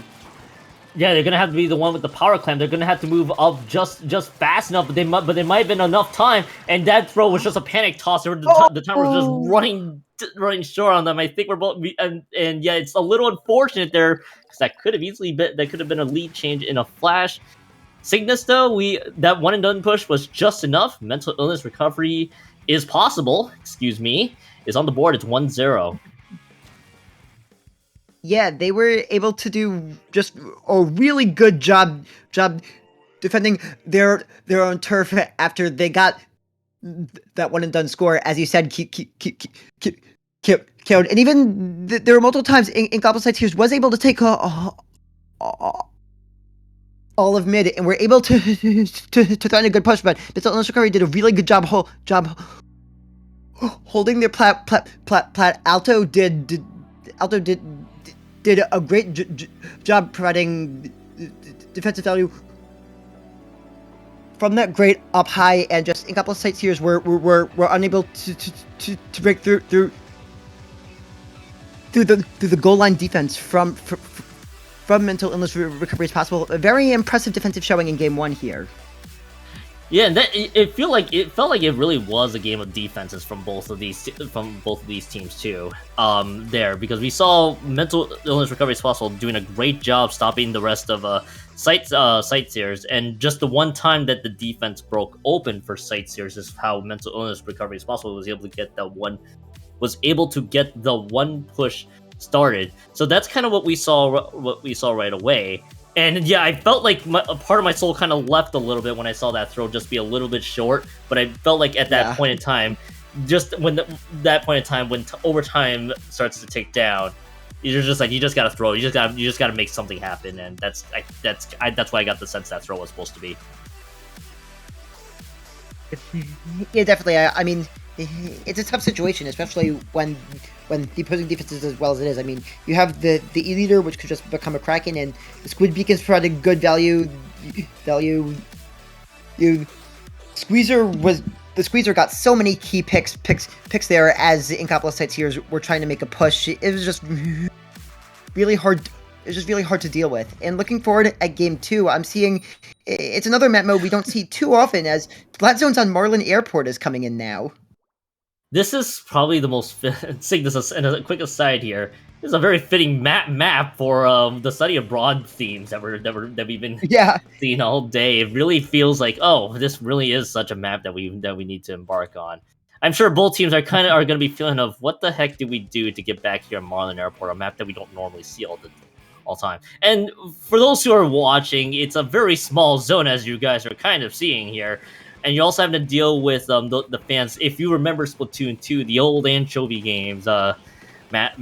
Yeah, they're gonna have to be the one with the power clamp. They're gonna have to move up just fast enough, but there might have been enough time. And that throw was just a panic toss. The timer was just running short on them. I think we're both and yeah, it's a little unfortunate there because that could have been a lead change in a flash. Cygnus though, that one and done push was just enough. Mental illness recovery is possible. Is on the board. It's 1-0. Yeah, they were able to do just a really good job defending their own turf after they got that one and done score, as you said, killed. And even there were multiple times Incomplete Sightseers was able to take all of mid and were able to throw in a good push, but Mental Illness Recovery did a really good job holding their plat. Alto did a great job providing defensive value from that great up high, and just Incomplete Sightseers were unable to break through the goal line defense from Mental Illness Recovery is possible. A very impressive defensive showing in Game 1 here. Yeah, and it felt like it really was a game of defenses from both of these teams too. There, because we saw Mental Illness Recovery is possible doing a great job stopping the rest of Sightseers, and just the one time that the defense broke open for Sightseers is how Mental Illness Recovery is possible was able to get the one push started. So that's kind of what we saw right away. And yeah, I felt like a part of my soul kind of left a little bit when I saw that throw just be a little bit short. But I felt like at that point in time, just when when overtime starts to tick down, you're just like, you just gotta throw, you just gotta make something happen, and that's why I got the sense that throw was supposed to be. Yeah, definitely. I mean, it's a tough situation, especially when the opposing defense is as well as it is. I mean, you have the E-leader, which could just become a Kraken, and the Squid Beacon's provided good value. The Squeezer got so many key picks there as the Incomplete Sightseers were trying to make a push. It was just really hard. It's just really hard to deal with. And looking forward at game 2, I'm seeing it's another map mode we don't see too often, as Flat Zones on Marlin Airport is coming in now. This is probably the most Cygnus, and a quick aside here. This is a very fitting map for the study abroad themes that we've been seeing all day. It really feels like, oh, this really is such a map that we need to embark on. I'm sure both teams are going to be feeling of what the heck did we do to get back here at Marlin Airport, a map that we don't normally see all time. And for those who are watching, it's a very small zone, as you guys are kind of seeing here. And you're also having to deal with the fans. If you remember Splatoon 2, the old anchovy games, map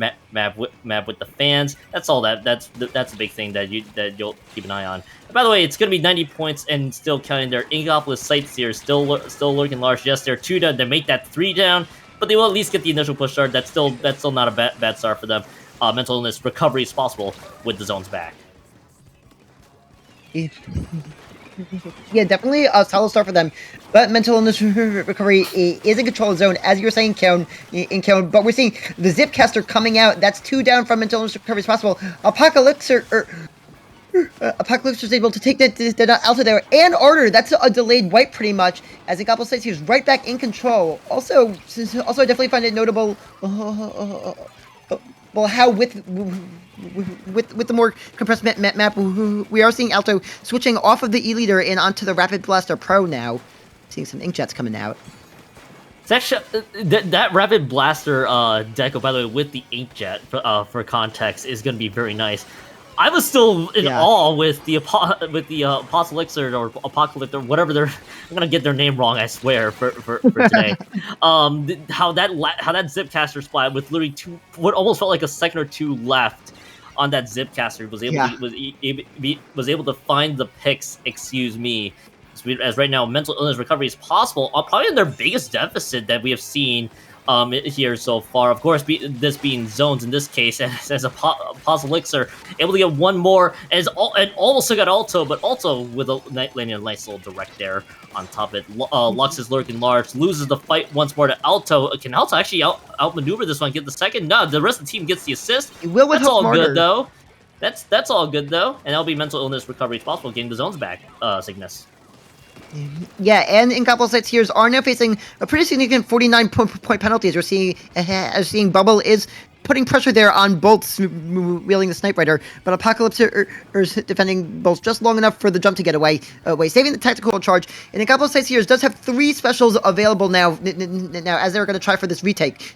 with the fans. That's all that's a big thing that you'll keep an eye on. And by the way, it's gonna be 90 points and still counting. Their Ingopolis sites here still lurking large. Yes, they're 2 down. They make that 3 down, but they will at least get the initial push start. That's still not a bad start for them. Mental illness recovery is possible with the zones back. Yeah, definitely a solid start for them. But mental illness recovery is in control of the zone, as you were saying, Keon. But we're seeing the Zipcaster coming out. That's 2 down from mental illness recovery is possible. Apocalypse was able to take that Alta there. And Order, that's a delayed wipe pretty much, as Ingopolis states he was right back in control. Also, I definitely find it notable well, how with the more compressed map, we are seeing Alto switching off of the E-Leader and onto the Rapid Blaster Pro now. Seeing some inkjets coming out. It's actually that Rapid Blaster deco, by the way, with the inkjet for context, is going to be very nice. I was still in awe with the Apostolixer or Apocalypse or whatever I'm gonna get their name wrong, I swear, for today. How that Zipcaster splat with literally what almost felt like a second or 2 left on that Zipcaster was able to find the picks. Excuse me, as right now mental illness recovery is possible. Probably their biggest deficit that we have seen here so far. Of course, this being zones in this case, as a Apostolixer able to get 1 more, and also got Alto, but also with landing a nice little direct there on top of it. Lux is lurking large, loses the fight once more to Alto. Can Alto actually outmaneuver this one, get the second? No, the rest of the team gets the assist. That's all good though. That's all good though, and that'll be mental illness recovery possible, getting the zones back. Cygnus. Yeah, and Ingopolis sites here are now facing a pretty significant 49-point penalty, as we're seeing Bubble is putting pressure there on Bolts wielding the Snipe Rider, but Apocalypse is defending Bolts just long enough for the jump to get away, saving the tactical charge. And Ingopolis sites here does have 3 specials available now as they're going to try for this retake.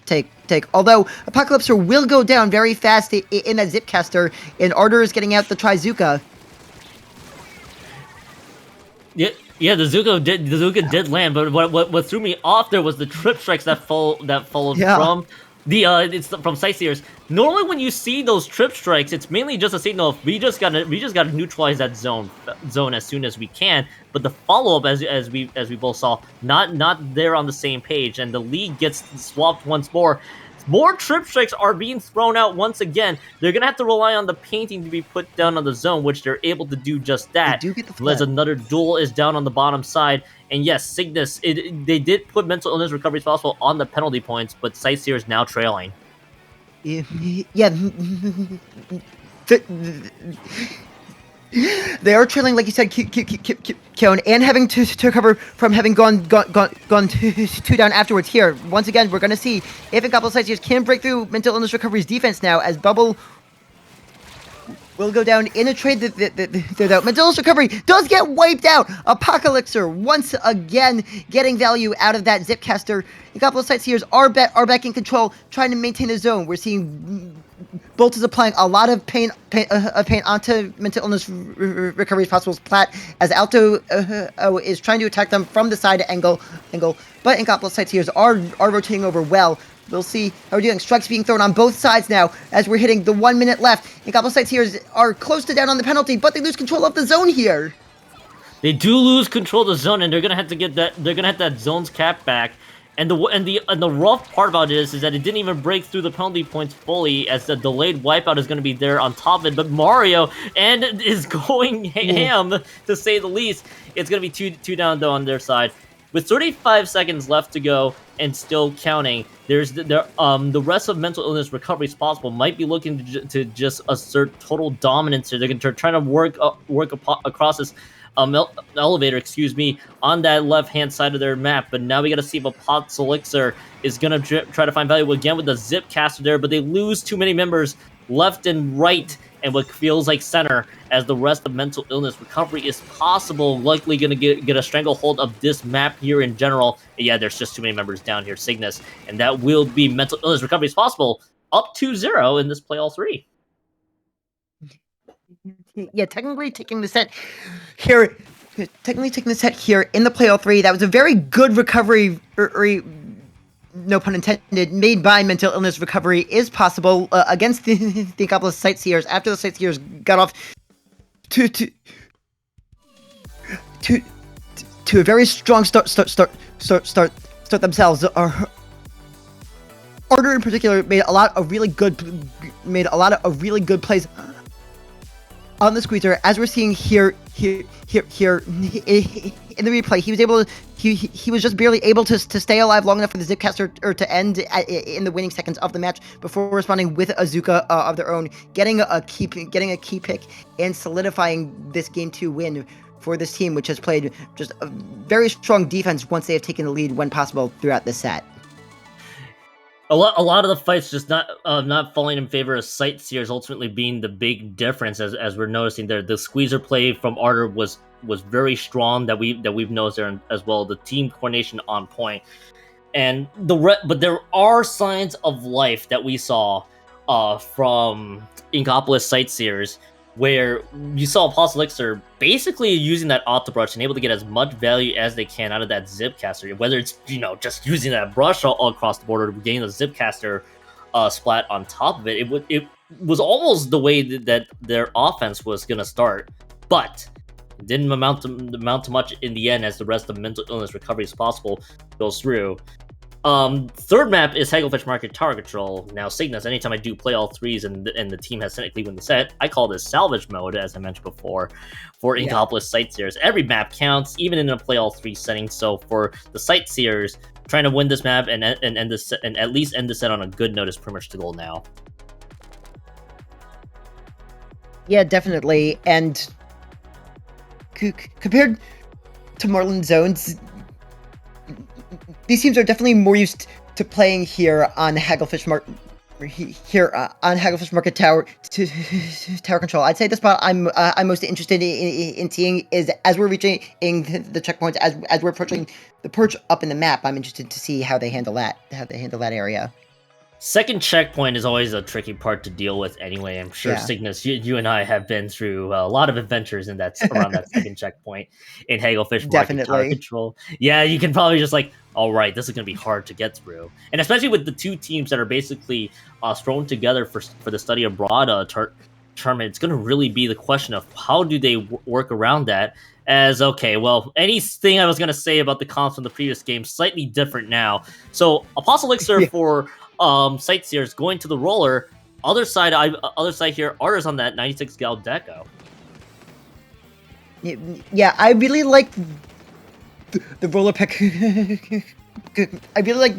Although Apocalypse will go down very fast in that Zipcaster, and Ardor is getting out the Trizuka. Yeah, the Zuka did land, but what threw me off there was the trip strikes that followed from it's from Sightseers. Normally, when you see those trip strikes, it's mainly just a signal of we just gotta neutralize that zone as soon as we can. But the follow up, as we both saw, not there on the same page, and the lead gets swapped once more. More trip strikes are being thrown out once again. They're going to have to rely on the painting to be put down on the zone, which they're able to do just that. As another duel is down on the bottom side. And yes, Cygnus, they did put mental illness recovery as possible on the penalty points, but Sightseer is now trailing. Yeah. They are trailing, like you said, Keon, and having to recover from having gone 2 down afterwards. Here, once again, we're going to see if Ingopolis Sightseers can break through mental illness recovery's defense now, as Bubble will go down in a trade that mental illness recovery does get wiped out. Apocalypser once again getting value out of that Zipcaster. Ingopolis Sightseers are back in control, trying to maintain the zone. We're seeing Bolt is applying a lot of paint onto mental illness recovery's possible plat, as Alto is trying to attack them from the side angle. But Ingopolis Sightseers are rotating over well. We'll see how we're doing. Strikes being thrown on both sides now as we're hitting the 1 minute left. Ingopolis Sightseers are close to down on the penalty, but they lose control of the zone here. They do lose control of the zone, and they're gonna have to get that. They're gonna have that zone's cap back. And the rough part about it is that it didn't even break through the penalty points fully, as the delayed wipeout is going to be there on top of it. But Mario is going ham, to say the least. It's going to be two down though on their side. with 35 seconds left to go and still counting, the rest of mental illness recovery is possible. Might be looking to just assert total dominance here. They're going to try to work across this elevator, on that left-hand side of their map. But now we got to see if Apoth's Elixir is going to try to find value again with the zip caster there, but they lose too many members left and right and what feels like center, as the rest of mental illness recovery is possible, likely going to get a stranglehold of this map here in general. And yeah, there's just too many members down here, Cygnus, and that will be mental illness recovery is possible up 2-0 in this play all 3. Yeah, technically taking the set here in the play all 3, that was a very good recovery, no pun intended, made by mental illness recovery is possible against the Inkopolis Sightseers after the Sightseers got off to a very strong start themselves. Order in particular made a lot of really good plays on the squeezer, as we're seeing here in the replay. He was just barely able to stay alive long enough for the Zipcaster to end in the winning seconds of the match before responding with a Zuka of their own, getting a key pick and solidifying this game 2 win for this team, which has played just a very strong defense once they have taken the lead when possible throughout the set. A lot of the fights just not falling in favor of Sightseers, ultimately being the big difference, as we're noticing there. The squeezer play from Ardor was very strong, that we've noticed there as well. The team coordination on point, and but there are signs of life that we saw from Inkopolis Sightseers, where you saw Apoth's Elixir basically using that Octobrush and able to get as much value as they can out of that Zipcaster, whether it's just using that brush all across the board or getting the Zipcaster splat on top of it. It was almost the way that their offense was going to start, but it didn't amount to much in the end, as the rest of mental illness recovery as possible goes through. Third map is Hagglefish Market Tower Control. Now, Cygnus, anytime I do play all 3s and the team has technically won the set, I call this salvage mode, as I mentioned before, for Inkopolis Sightseers. Every map counts, even in a play all 3 setting. So for the Sightseers, trying to win this map and at least end the set on a good note is pretty much the goal now. Yeah, definitely. And compared to Marlin Zones, these teams are definitely more used to playing here on Hagglefish Market Tower Control. I'd say the spot I'm most interested in seeing is, as we're reaching the checkpoints, as we're approaching the perch up in the map. I'm interested to see how they handle that area. Second checkpoint is always a tricky part to deal with anyway. I'm sure, Cygnus, you and I have been through a lot of adventures in around that second checkpoint in Hagglefish Market Tower Control. Yeah, you can probably just all right, this is going to be hard to get through. And especially with the two teams that are basically thrown together for the study abroad tournament, it's going to really be the question of how do they work around that. Anything I was going to say about the comps from the previous game, slightly different now. So, Apoth's Elixir for Sightseers going to the roller. Other side here, Ardor's on that 96 Gal Deco. Yeah, I really like the roller pick. I really like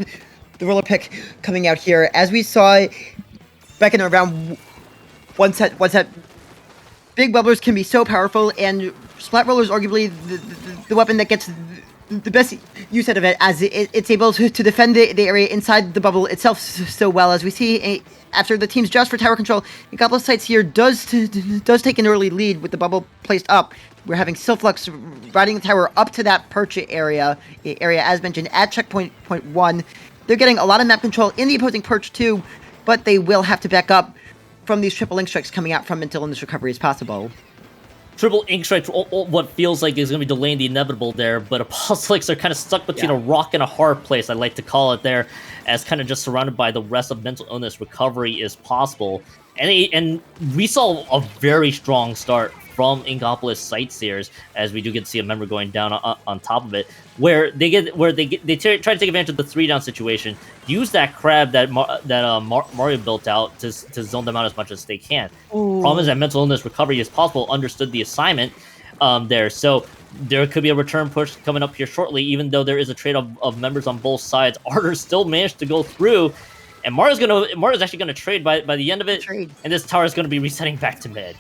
the roller pick coming out here, as we saw back in around one set. Big bubblers can be so powerful, and splat roller is arguably the weapon that gets the best use out of it, as it's able to defend the area inside the bubble itself so well. As we see after the team's just for tower control, Inkopolis Sights here does take an early lead with the bubble placed up. We're having Silflux riding the tower up to that perch area as mentioned at checkpoint point 1. They're getting a lot of map control in the opposing perch too, but they will have to back up from these triple link strikes coming out from until this recovery is possible. Triple ink strike, what feels like is going to be delaying the inevitable there, but Apoth's Elixir are kind of stuck between a rock and a hard place, I like to call it there, as kind of just surrounded by the rest of mental illness recovery is possible. And we saw a very strong start from Inkopolis Sightseers, as we do get to see a member going down on top of it, where they try to take advantage of the 3-down situation, use that crab that Mario built out to zone them out as much as they can. Ooh. Problem is that mental illness recovery is possible, understood the assignment there. So there could be a return push coming up here shortly, even though there is a trade of members on both sides. Arter still managed to go through, and Mario's actually gonna trade by the end of it, Trade. and this tower is gonna be resetting back to mid.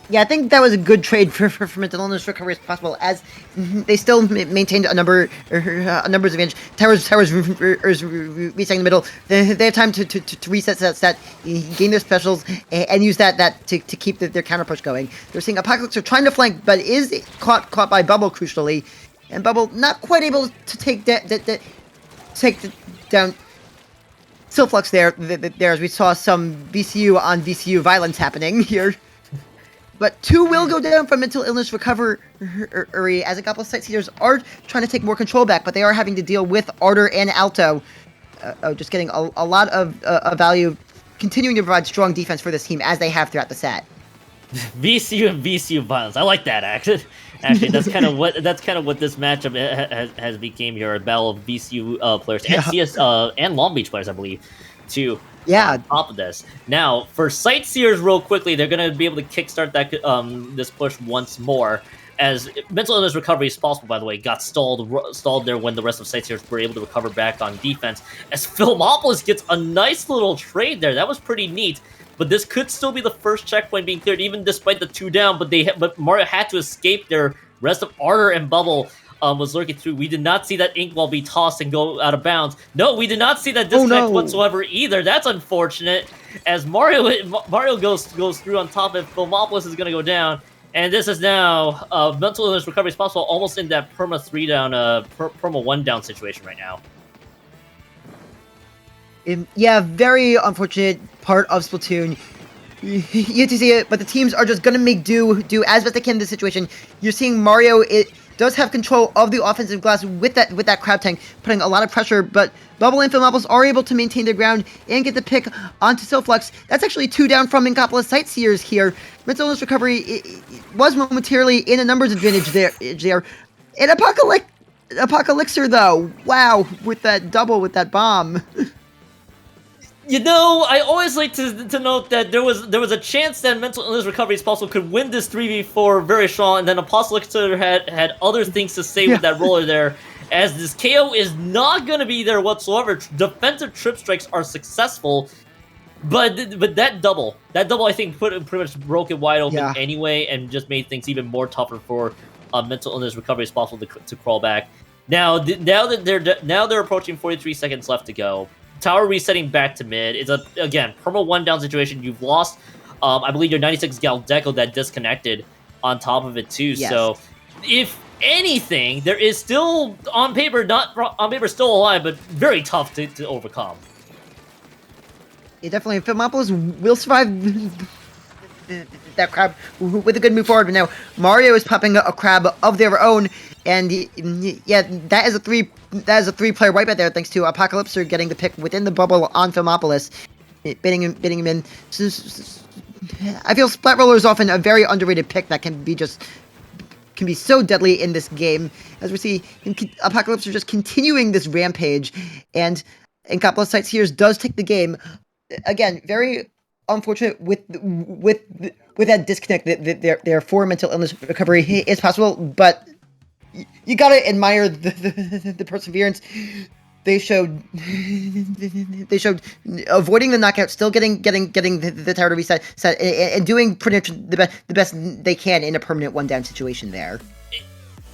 Yeah, I think that was a good trade for mental illness recovery as possible, as they still maintained a numbers advantage. Towers resetting the middle. They have time to reset that, gain their specials, and use that to keep their counter push going. They're seeing Apocalypse are trying to flank, but is caught by Bubble crucially, and Bubble not quite able to take down Silflux there, as we saw some VCU on VCU violence happening here. But 2 will go down from mental illness recovery, as a couple of Sightseers are trying to take more control back, but they are having to deal with Arter and Alto. Just getting a lot of value, continuing to provide strong defense for this team, as they have throughout the set. VCU and VCU violence. I like that, actually. That's kind of what this matchup has became here. A battle of VCU players and CS and Long Beach players, I believe, too. Yeah. On top of this, now for Sightseers, real quickly, they're going to be able to kickstart that this push once more. As mental illness recovery is possible, by the way, got stalled there when the rest of Sightseers were able to recover back on defense. As Filmopolis gets a nice little trade there, that was pretty neat. But this could still be the first checkpoint being cleared, even despite the 2 down. But Mario had to escape there. Rest of Arter and Bubble was lurking through. We did not see that ink ball be tossed and go out of bounds. No, we did not see that disconnect whatsoever either. That's unfortunate. As Mario goes through on top of it, Filmopolis is going to go down. And this is now mental illness recovery is possible, almost in that perma 3 down, perma 1 down situation right now. Yeah, very unfortunate part of Splatoon. You hate to see it, but the teams are just gonna make do as best they can in this situation. You're seeing Mario does have control of the offensive glass with that crab tank, putting a lot of pressure, but Bubble and Filmopolis are able to maintain their ground and get the pick onto Silflux. That's actually 2 down from Inkopolis Sightseers here. Mental illness recovery was momentarily in a numbers advantage there. And Apocalypser though, wow, with that double with that bomb. You know, I always like to note that there was a chance that mental illness recovery is possible could win this 3v4 very strong, and then Apocalypser had other things to say with that roller there, as this KO is not going to be there whatsoever. Defensive trip strikes are successful, but that double I think pretty much broke it wide open anyway, and just made things even more tougher for mental illness recovery is possible to crawl back. Now that they're approaching 43 seconds left to go. Tower resetting back to mid. It's again perma 1 down situation. You've lost, I believe, your 96 Galdeco that disconnected on top of it too. Yes. So, if anything, there is still on paper still alive, but very tough to overcome. Yeah, definitely. Filmopolis will survive that crab with a good move forward. But now Mario is popping a crab of their own, and yeah, that is a 3-player wipeout there, thanks to Apocalypser getting the pick within the bubble on Filmopolis, bidding him in. So, I feel Splat Roller is often a very underrated pick that can be so deadly in this game, as we see Apocalypser just continuing this rampage, and Inkopolis Sightseers does take the game. Again, very unfortunate with that disconnect that their for mental illness recovery is possible, but you gotta admire the perseverance they showed. They showed avoiding the knockout, still getting the tower to reset, and doing pretty much the best they can in a permanent 1 down situation there.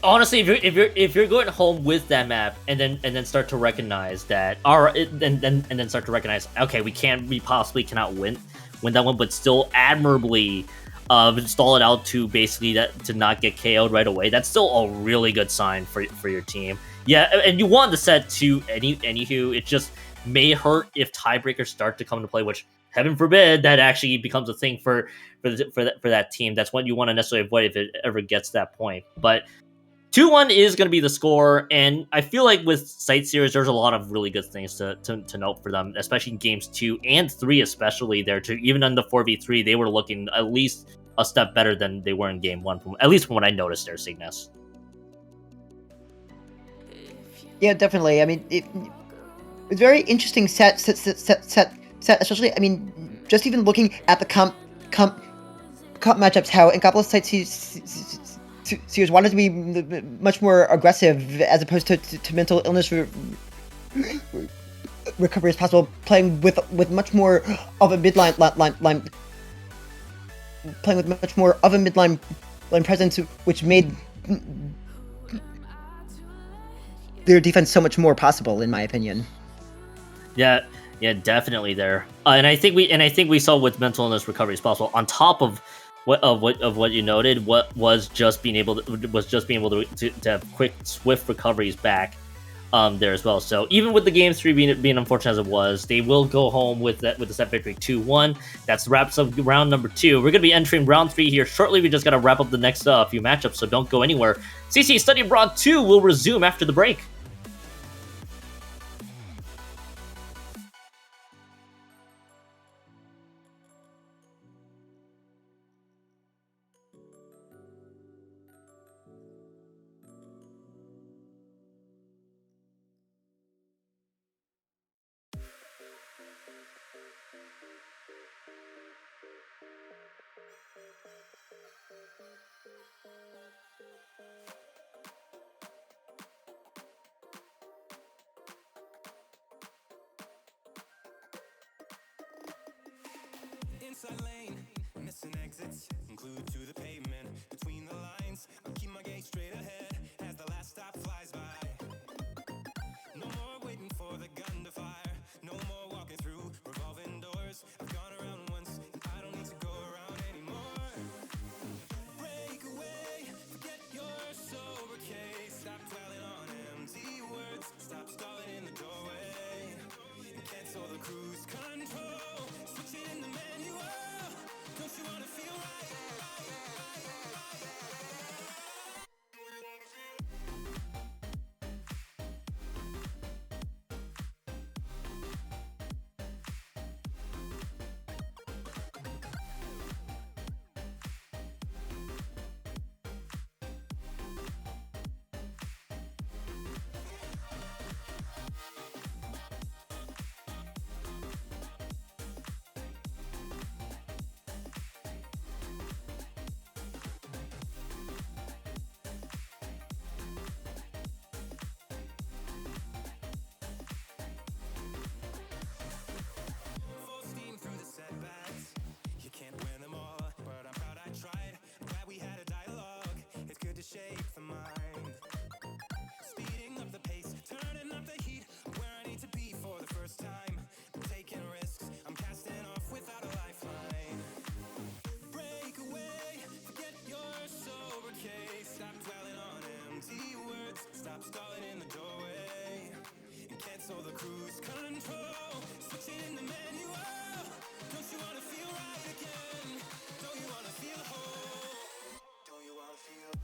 Honestly, if you're going home with that map and then start to recognize that, and then start to recognize, okay, we possibly cannot win that one, but still admirably install it out to basically to not get KO'd right away. That's still a really good sign for your team. Yeah, and you want the set to anywho. It just may hurt if tiebreakers start to come into play, which heaven forbid that actually becomes a thing for that team. That's what you want to necessarily avoid if it ever gets to that point. But 2-1 is going to be the score, and I feel like with Sightseers, there's a lot of really good things to note for them, especially in games 2 and 3 especially there too. Even on the 4v3, they were looking at least a step better than they were in game 1, at least from what I noticed there, Cygnus. Yeah, definitely. I mean, it's very interesting set, especially, I mean, just even looking at the comp matchups, how Inkopolis Sears wanted to be much more aggressive as opposed to mental illness recovery as possible, playing with much more of a midline line, playing with much more of a midline line presence, which made their defense so much more possible, in my opinion. Yeah, yeah, definitely there. And I think we saw with mental illness recovery as possible. On top of what you noted, what was just being able to have quick, swift recoveries back there as well. So even with the game three being unfortunate as it was, they will go home with the set victory 2-1. That's wraps up round number 2. We're gonna be entering round 3 here shortly. We just gotta wrap up the next few matchups, so don't go anywhere. CCA Study Abroad 2 will resume after the break. Inside lane, missing exits, glued to the pavement. Between the lines, I'll keep my gaze straight ahead as the last stop flies by. No more waiting for the gun to fire. No more walking through revolving doors. I've gone around once, and I don't need to go around anymore. Break away, forget your sober case. Stop dwelling on empty words. Stop stalling in the doorway. And cancel the cruise control. Switch it in the manual. Don't you wanna feel right? Full steam through the setbacks. You can't win them all, but I'm proud I tried. I'm glad we had a dialogue. It's good to shake the mind. Speeding up the pace, turning up the heat. I'm where I need to be for the first time. I'm taking risks, I'm casting off without a lifeline. Break away, forget your sober case. Stop dwelling on empty words. Stop stalling in the doorway. And cancel the cruise control. Switch it in the manual. Don't you wanna feel right again? Don't you wanna feel whole? Don't you wanna feel?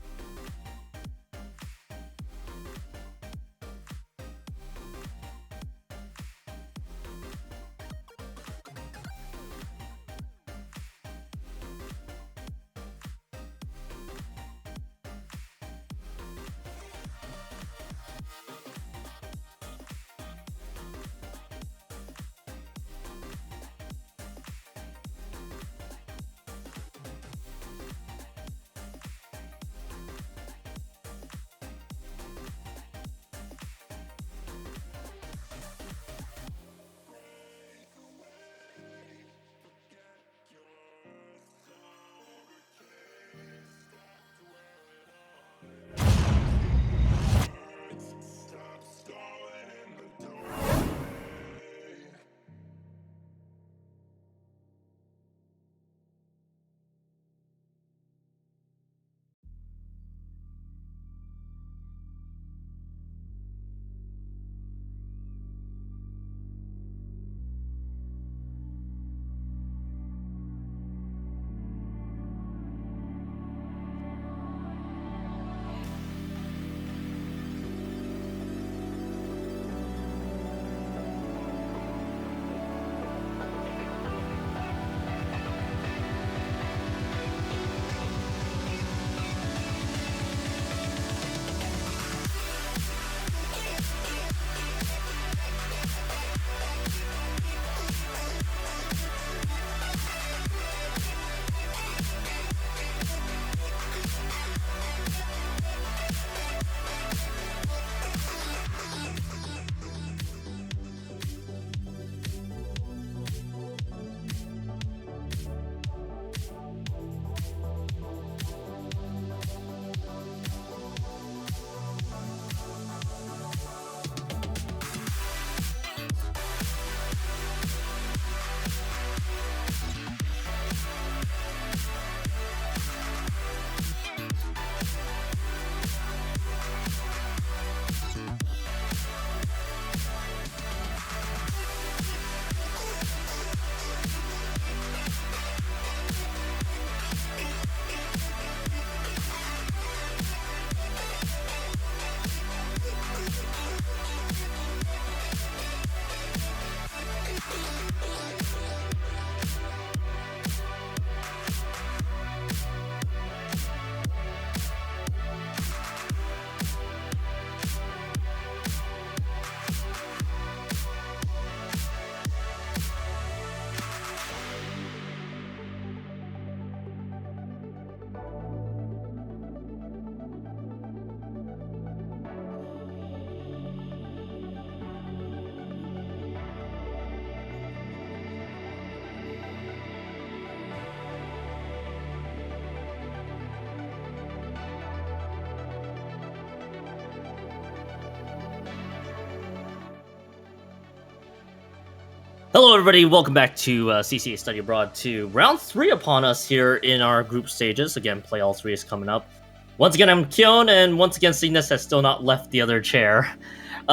Hello, everybody. Welcome back to CCA Study Abroad 2. Round 3 upon us here in our group stages. Again, play all 3 is coming up. Once again, I'm Kyon, and once again, Cygnus has still not left the other chair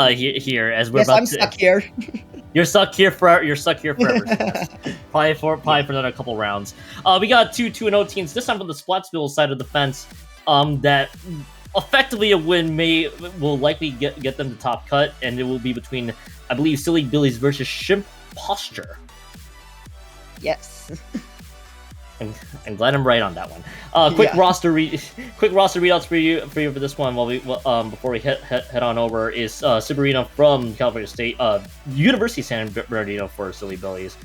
here as we're about I'm stuck here. You're stuck here forever, Cygnus. probably for another couple rounds. We got two 2-0 teams, this time from the Splatsville side of the fence, that effectively a win will likely get them the top cut, and it will be between, I believe, Silly Billies versus Shimp Posture. Yes. I'm glad I'm right on that one. Quick roster readouts for you for this one. Before we head on over is Sabrina from California State, University of San Bernardino for Silly Billies,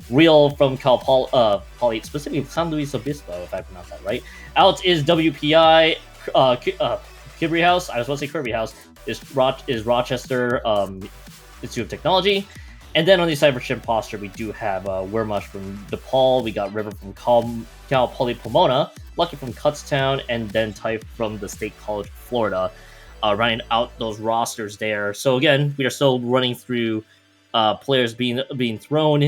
Real from Cal Poly, specifically San Luis Obispo, if I pronounce that right. Alex is WPI. Kirby House, I was about to say Kirby House, is Rochester Institute of Technology. And then on the side for Shimp Posture, we do have Weirmush from DePaul, we got River from Cal Poly Pomona, Lucky from Kutztown, and then Type from the State College of Florida, running out those rosters there. So again, we are still running through players being thrown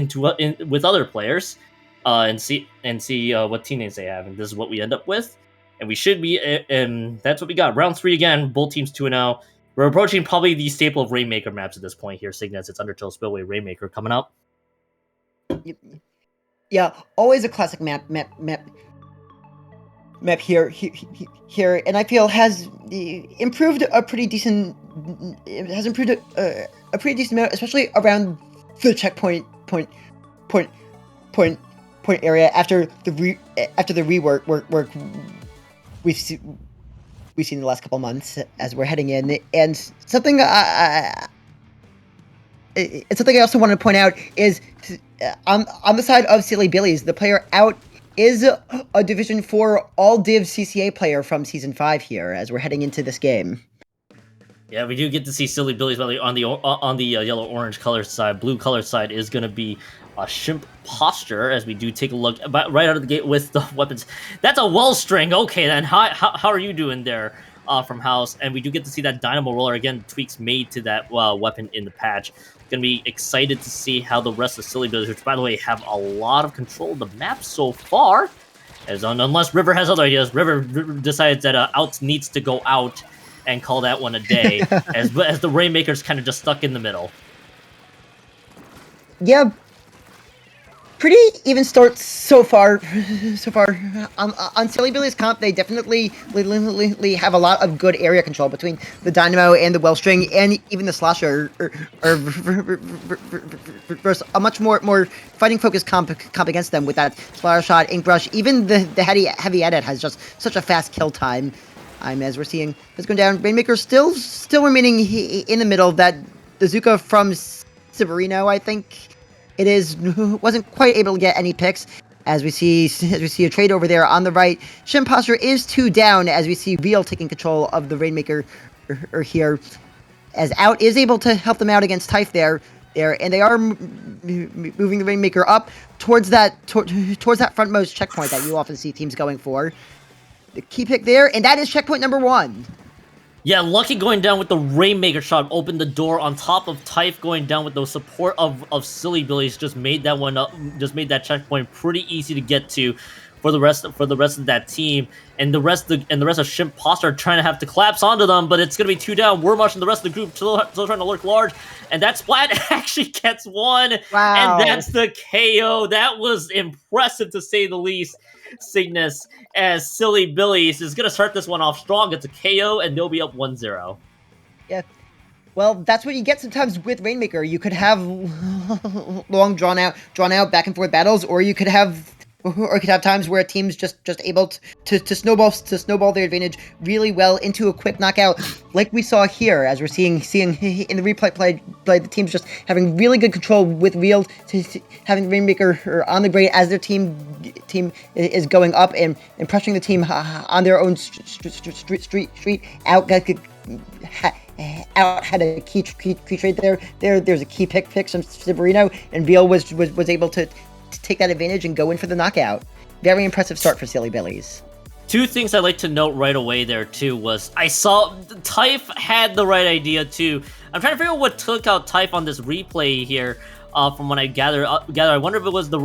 with other players, and see what team names they have, and this is what we end up with. And we should be, and that's what we got. Round 3 again, both teams 2-0. We're approaching probably the staple of Rainmaker maps at this point here, Cygnus. It's Undertale Spillway Rainmaker coming up. Yeah, always a classic map here, and I feel has improved a pretty decent. It has improved a pretty decent amount, especially around the checkpoint point area after the rework we've seen in the last couple months as we're heading in. And something it's something I also want to point out is on the side of Silly Billies, the player out is a Division 4 all-div CCA player from Season 5 here as we're heading into this game. Yeah, we do get to see Silly Billies on the yellow-orange color side. Blue color side is going to be Shimp Posture, as we do take a look right out of the gate with the weapons. That's a well string. Okay, then how are you doing there from House? And we do get to see that Dynamo Roller again, tweaks made to that weapon in the patch. Gonna be excited to see how the rest of Silly Billies, which by the way have a lot of control of the map so far, unless River has other ideas. River decides that Out needs to go out and call that one a day, as the Rainmaker's kind of just stuck in the middle. Yeah. Pretty even start so far. On Silly Billy's comp, they definitely have a lot of good area control between the Dynamo and the Wellstring, and even the Slasher versus a much more fighting focused comp against them with that Splatter Shot, Ink Brush. Even the heavy edit has just such a fast kill time. As we're seeing this going down, Rainmaker still remaining in the middle. That the Zuka from Severino, I think it is, wasn't quite able to get any picks. As we see a trade over there on the right. Shimp Posture is 2 down as we see Real taking control of the Rainmaker here. As Out is able to help them out against Typh there, and they are moving the Rainmaker up towards that frontmost checkpoint that you often see teams going for. The key pick there, and that is checkpoint number 1. Yeah, Lucky going down with the Rainmaker shot opened the door on top of Typh going down with the support of Silly Billies, just made that one up, just made that checkpoint pretty easy to get to for the rest of that team, and the rest of Shimp Posture are trying to have to collapse onto them, but it's gonna be 2 down. Weirmush and the rest of the group still trying to lurk large, and that Splat actually gets 1, wow. And that's the KO. That was impressive to say the least. Cygnus, as Silly Billies is going to start this one off strong. It's a KO, and they'll be up 1-0. Yeah. Well, that's what you get sometimes with Rainmaker. You could have long, drawn out back and forth battles, or you could have times where a team's just able to snowball their advantage really well into a quick knockout, like we saw here, as we're seeing in the replay play the teams just having really good control with Real having Rainmaker on the grade as their team is going up and pressuring the team on their own street. Out had a key trade there. There's a key pick from Severino, and Real was able to take that advantage and go in for the knockout. Very impressive start for Silly Billies. 2 things I'd like to note right away there too was I saw Typh had the right idea too. I'm trying to figure out what took out Typh on this replay here. from what I gather. I wonder if it was the.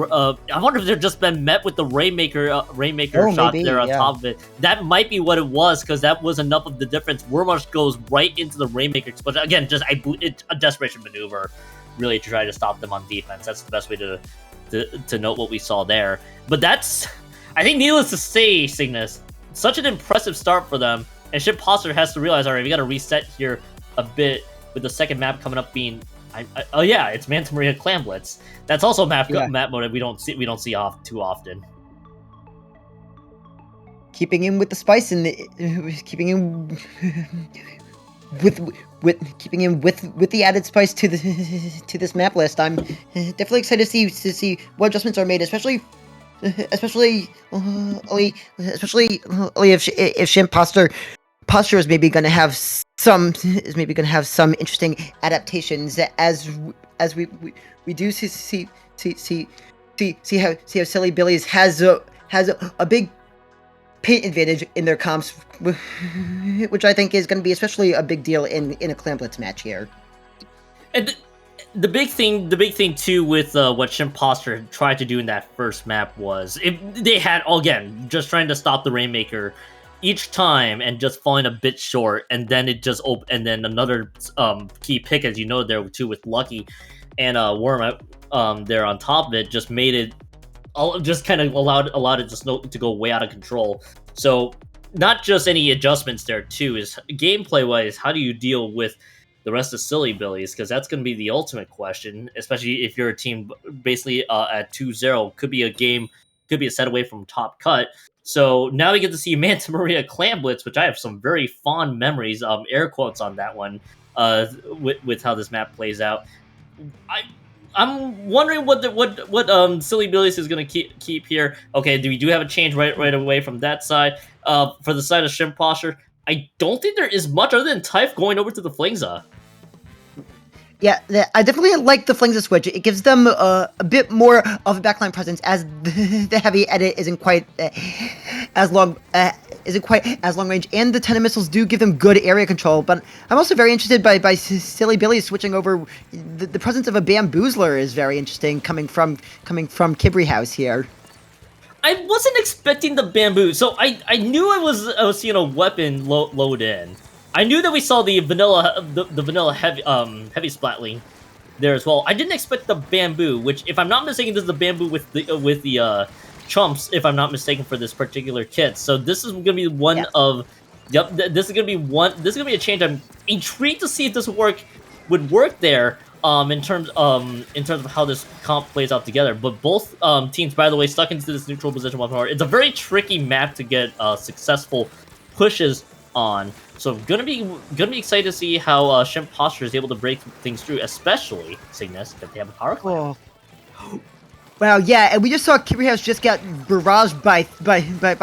I wonder if they've just been met with the Rainmaker shot maybe, there on yeah. top of it. That might be what it was, because that was enough of the difference. Wormush goes right into the Rainmaker explosion again. Just it's a desperation maneuver, really, to try to stop them on defense. That's the best way to note what we saw there. But that's, I think, needless to say, Cygnus, such an impressive start for them. And Shipposture has to realize, all right, we got to reset here a bit, with the second map coming up being, oh yeah, it's Manta Maria Clam Blitz. That's also a map mode we don't see off too often. Keeping in with the spice and keeping in with the added spice to this map list. I'm definitely excited to see what adjustments are made, especially if Shimp posture is maybe going to have some interesting adaptations as we do see how Silly Billy's has a big paint advantage in their comps, which I think is going to be especially a big deal in a Clam Blitz match here. And the big thing too with what Shimp Posture tried to do in that first map was they had, again, just trying to stop the Rainmaker each time and just falling a bit short, and then it just and then another key pick, as you know, there too, with Lucky and Worm there on top of it, just made it just kind of allowed it to go way out of control. So not just any adjustments there too, is gameplay wise, how do you deal with the rest of Silly Billies? Because that's going to be the ultimate question, especially if you're a team basically at 2-0, could be a set away from top cut. So now we get to see Manta Maria Clam Blitz, which I have some very fond memories, air quotes on that one, with how this map plays out. I'm wondering what Silly Billies is going to keep here. Okay, we do have a change right away from that side. For the side of Shimp Posture, I don't think there is much other than Typh going over to the Flingza. Yeah, I definitely like the Flingza switch. It gives them a bit more of a backline presence, as the heavy edit isn't quite as long range, and the Tenet missiles do give them good area control. But I'm also very interested by Silly Billy switching over. The presence of a Bamboozler is very interesting coming from Kibri House here. I wasn't expecting the bamboo, so I knew I was seeing a weapon load in. I knew that we saw the vanilla heavy splatling there as well. I didn't expect the bamboo, which, if I'm not mistaken, this is the bamboo with the chumps, if I'm not mistaken, for this particular kit. So this is gonna be one of, this is gonna be a change. I'm intrigued to see if this would work there. In terms of how this comp plays out together. But both teams, by the way, stuck into this neutral position once more. It's a very tricky map to get successful pushes on. So gonna be excited to see how Shimp Posture is able to break things through, especially Cygnus, that they have a power clamp. Wow, yeah, and we just saw Kibri House just get barraged by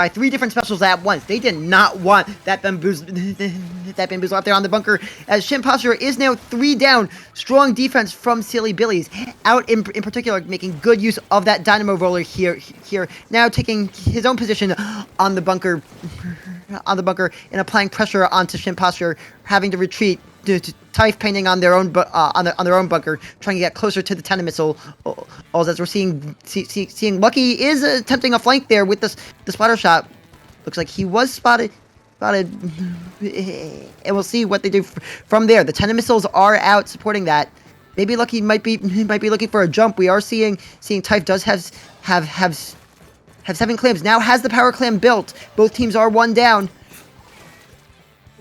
3 different specials at once. They did not want that bamboozle out there on the bunker, as Shimp Posture is now 3 down. Strong defense from Silly Billies, out in particular, making good use of that Dynamo Roller here, now taking his own position on the bunker, and applying pressure onto Shimp Posture, having to retreat. Typh painting on their own bunker, trying to get closer to the Tenet missile. As we're seeing Lucky is attempting a flank there with the splatter shot. Looks like he was spotted, and we'll see what they do from there. The Tenet missiles are out supporting that. Maybe Lucky might be looking for a jump. We are seeing Typh does have 7 clams, now has the power clam built. Both teams are 1 down.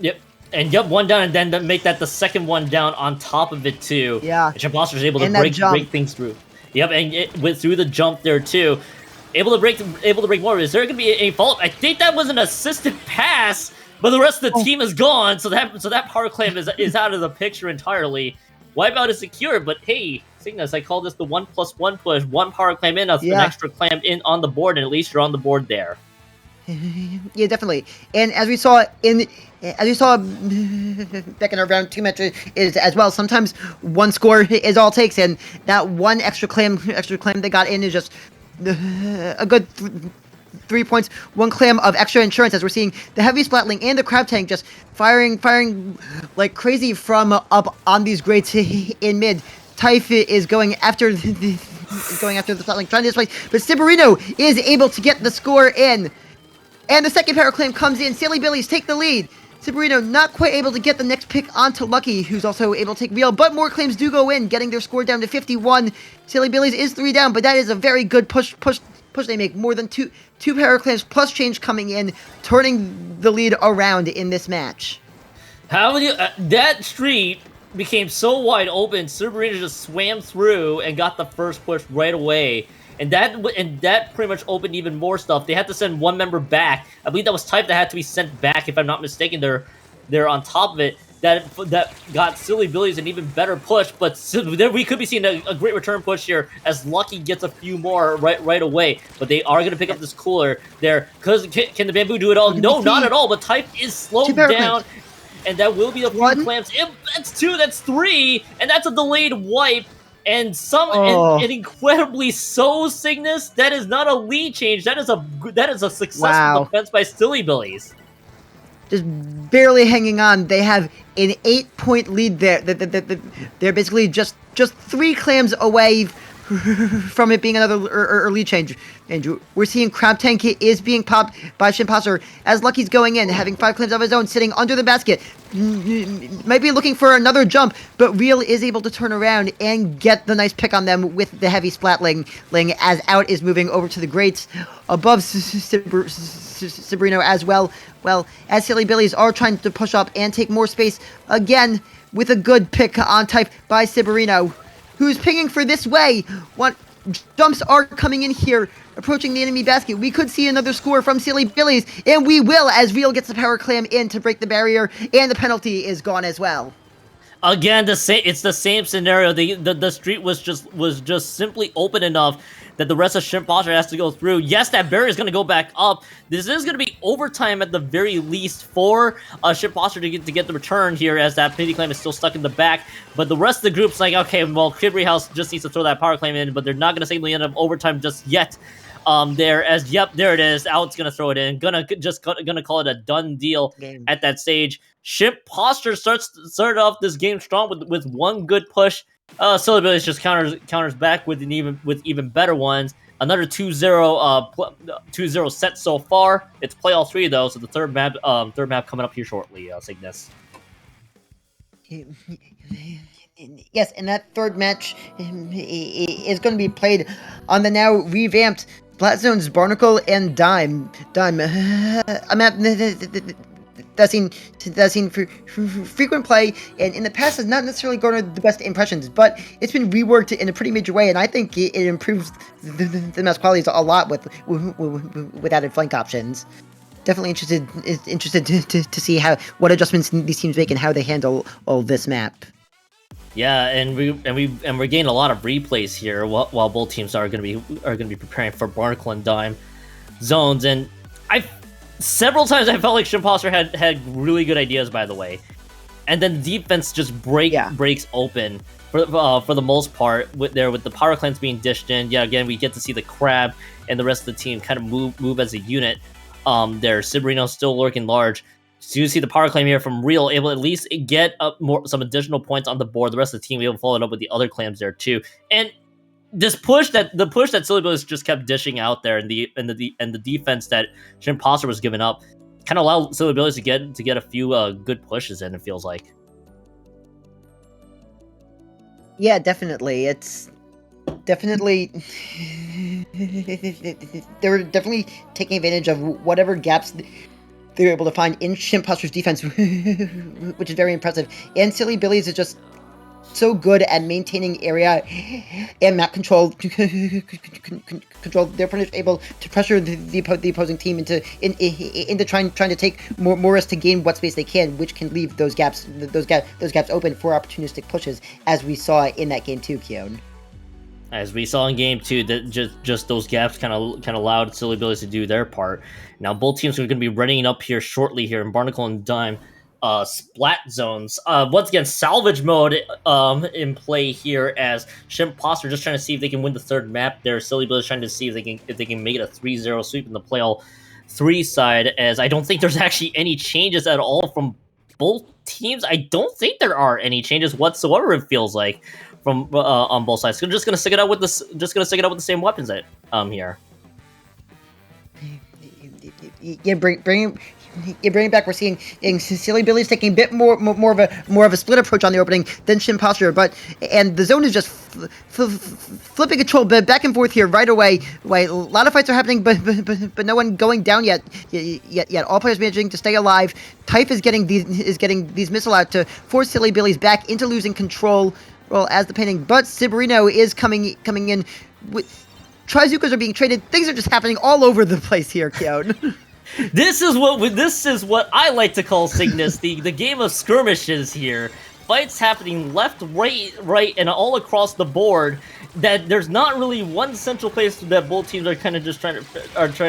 Yep. And 1 down, and then to make that the second 1 down on top of it too. Yeah. And Shimp Posture is able to break things through. Yep, and through the jump there too, able to break more. Is there going to be a fault? I think that was an assisted pass, but the rest of the team is gone. So that power clamp is out of the picture entirely. Wipeout is secure, but hey, Cygnus, I call this the 1+1 push. 1 power clamp in, an extra clamp in on the board, and at least you're on the board there. Yeah, definitely. And as we saw back in our round 2 match is as well, sometimes 1 score is all it takes, and that 1 extra clam they got in is just a good 3 points. 1 clam of extra insurance, as we're seeing the heavy splatling and the crab tank just firing like crazy from up on these grates in mid. Typh is going after the splat lane, trying to displace, but Ciberino is able to get the score in. And the second power claim comes in. Silly Billies take the lead. Ciberino not quite able to get the next pick onto Lucky, who's also able to take Real, but more claims do go in, getting their score down to 51. Silly Billies is 3 down, but that is a very good push they make. More than two power claims plus change coming in, turning the lead around in this match. How would you... that street became so wide open, Ciberino just swam through and got the first push right away. And that pretty much opened even more stuff. They had to send one member back. I believe that was Type that had to be sent back, if I'm not mistaken. They're on top of it. That got Silly Billies an even better push, but we could be seeing a great return push here as Lucky gets a few more right away. But they are going to pick up this cooler there. Because can the Bamboo do it all? No, not at all. But Type is slowed down. And that will be a few clamps. That's 2, that's 3, and that's a delayed wipe. And and incredibly so, Cygnus, that is not a lead change. That is a successful defense by Silly Billies. Just barely hanging on. They have an 8-point lead there. They're basically just 3 clams away from it being another early change. Andrew, we're seeing Crab Tank is being popped by Shimposter as Lucky's going in, having 5 claims of his own, sitting under the basket. Might be looking for another jump, but Real is able to turn around and get the nice pick on them with the heavy splatling as Out is moving over to the grates above Ciberino as well. Well, as Silly Billies are trying to push up and take more space again with a good pick on Type by Ciberino, who's pinging for this way. What jumps are coming in here, approaching the enemy basket. We could see another score from Silly Billies, and we will as Real gets the power clam in to break the barrier, and the penalty is gone as well. Again, it's the same scenario. The street was just simply open enough that the rest of Shimposter has to go through. Yes, that barrier is going to go back up. This is going to be overtime at the very least for Shimposter to get the return here, as that pity claim is still stuck in the back. But the rest of the group's like, okay, well, Kibri House just needs to throw that power claim in, but they're not going to safely end up overtime just yet. There it is. Out's gonna throw it in. Gonna call it a done deal at that stage. Shimposter started off this game strong with one good push. Silly Billies just counters back with even better ones. Another 2-0 set so far. It's play all 3 though, so the third map coming up here shortly. Cygnus. Yes, and that third match is going to be played on the now revamped Flat Zones Barnacle and Dime. A map that's seen frequent play, and in the past has not necessarily garnered the best impressions, but it's been reworked in a pretty major way, and I think it improves the map's qualities a lot with added flank options. Definitely interested to see what adjustments these teams make and how they handle all this map. Yeah, and we're getting a lot of replays here while both teams are gonna be preparing for Barnacle and Dime zones, and several times I felt like Shimposter had really good ideas, by the way, and then the defense just breaks open for the most part with the power clans being dished in. Yeah, again we get to see the Crab and the rest of the team kind of move as a unit. There, Ciberino still lurking large. So you see the power claim here from Real, able to at least get up some additional points on the board. The rest of the team able to follow it up with the other claims there too. And the push that Silly Billies just kept dishing out there, and the defense that Shimposter was giving up, kind of allowed Silly Billies to get a few good pushes in. It feels like. Yeah, definitely. It's definitely they're definitely taking advantage of whatever gaps they're able to find in Shimposter's defense, which is very impressive. And Silly Billies is just so good at maintaining area and map control. They're pretty much able to pressure the opposing team into trying to take more risks to gain what space they can, which can leave those gaps open for opportunistic pushes, as we saw in that game too, Keon. As we saw in game 2, that just those gaps kind of allowed Silly Billies to do their part. Now both teams are going to be running up here shortly here in Barnacle and Dime splat zones. Once again, salvage mode in play here, as Shimposter just trying to see if they can win the third map there. Silly Billies trying to see if they can make it a 3-0 sweep in the play all 3 side, as I don't think there's actually any changes at all from both teams. I don't think there are any changes whatsoever, it feels like, from on both sides. So just gonna stick it out with this. Just gonna stick it out with the same weapons that here. Yeah, bring it back. We're seeing Silly Billy's taking a bit more of a split approach on the opening than Shin Posture, and the zone is just flipping control back and forth here right away. A lot of fights are happening, but no one going down yet. All players managing to stay alive. Typh is getting these missiles out to force Silly Billy's back into losing control. Well, as the painting, but Ciberino is coming in with. Trizukas are being traded. Things are just happening all over the place here, Keon. This is what I like to call Cygnus, the game of skirmishes here. Fights happening left, right, and all across the board. That there's not really one central place that both teams are kind of just trying to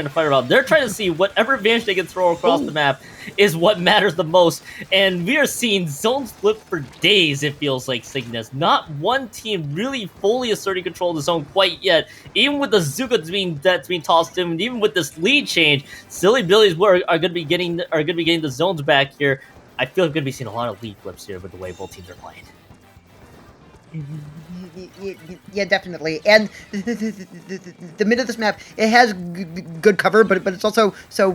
fight around. They're trying to see whatever advantage they can throw across the map is what matters the most. And we are seeing zones flip for days. It feels like Cygnus. Not one team really fully asserting control of the zone quite yet. Even with the Zuka that's being tossed in, and even with this lead change, Silly Billies are going to be getting the zones back here. I feel like we're going to be seeing a lot of lead flips here with the way both teams are playing. Yeah, definitely. And the mid of this map, it has good cover, but it's also so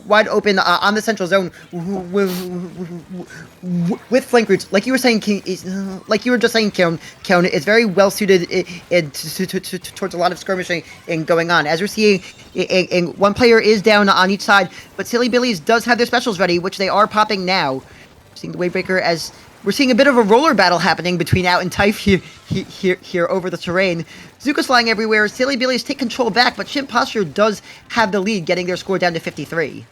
wide open on the central zone with flank routes. Like you were saying, like you were just saying, Keon, it's very well suited towards a lot of skirmishing and going on. As we're seeing, and one player is down on each side, but Silly Billies does have their specials ready, which they are popping now. Seeing the Wavebreaker as we're seeing a bit of a roller battle happening between Out and Typh here over the terrain. Zuka's flying everywhere. Silly Billies take control back, but Shin Posture does have the lead, getting their score down to 53.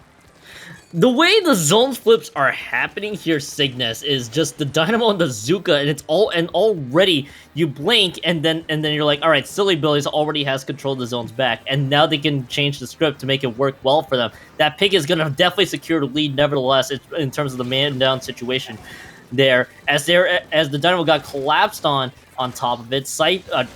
The way the zone flips are happening here, Cygnus, is just the Dynamo and the Zuka, and already you blink, and then you're like, all right, Silly Billies already has control of the zones back, and now they can change the script to make it work well for them. That pick is gonna definitely secure the lead, nevertheless, in terms of the man down situation. There, as the Dynamo got collapsed on top of it,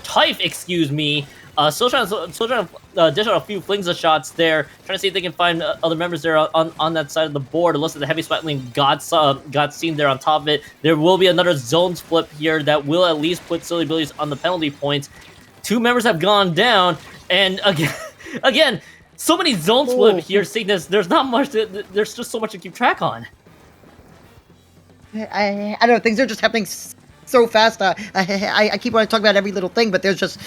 Typh, excuse me, still trying to dish out a few flings of shots there, trying to see if they can find other members there on that side of the board. It looks like the heavy splatling got seen there on top of it. There will be another zones flip here that will at least put Silly Billies on the penalty points. 2 members have gone down, and again, so many zones flip here, Cygnus. There's not much. There's just so much to keep track on. I don't know, things are just happening so fast. I keep wanting to talk about every little thing, but there's just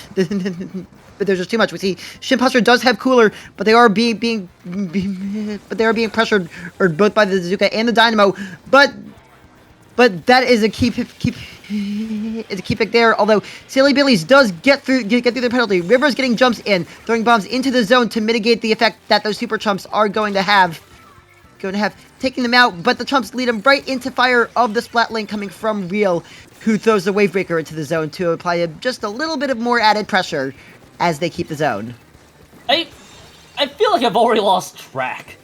too much. We see Shin Posture does have cooler, but they are being pressured both by the Zuka and the Dynamo. But that is a key pick there. Although Silly Billies does get through the penalty. River's getting jumps in, throwing bombs into the zone to mitigate the effect that those super chumps are going to have, taking them out, but the chumps lead them right into fire of the splat link coming from Real, who throws the Wavebreaker into the zone to apply just a little bit of more added pressure as they keep the zone. I feel like I've already lost track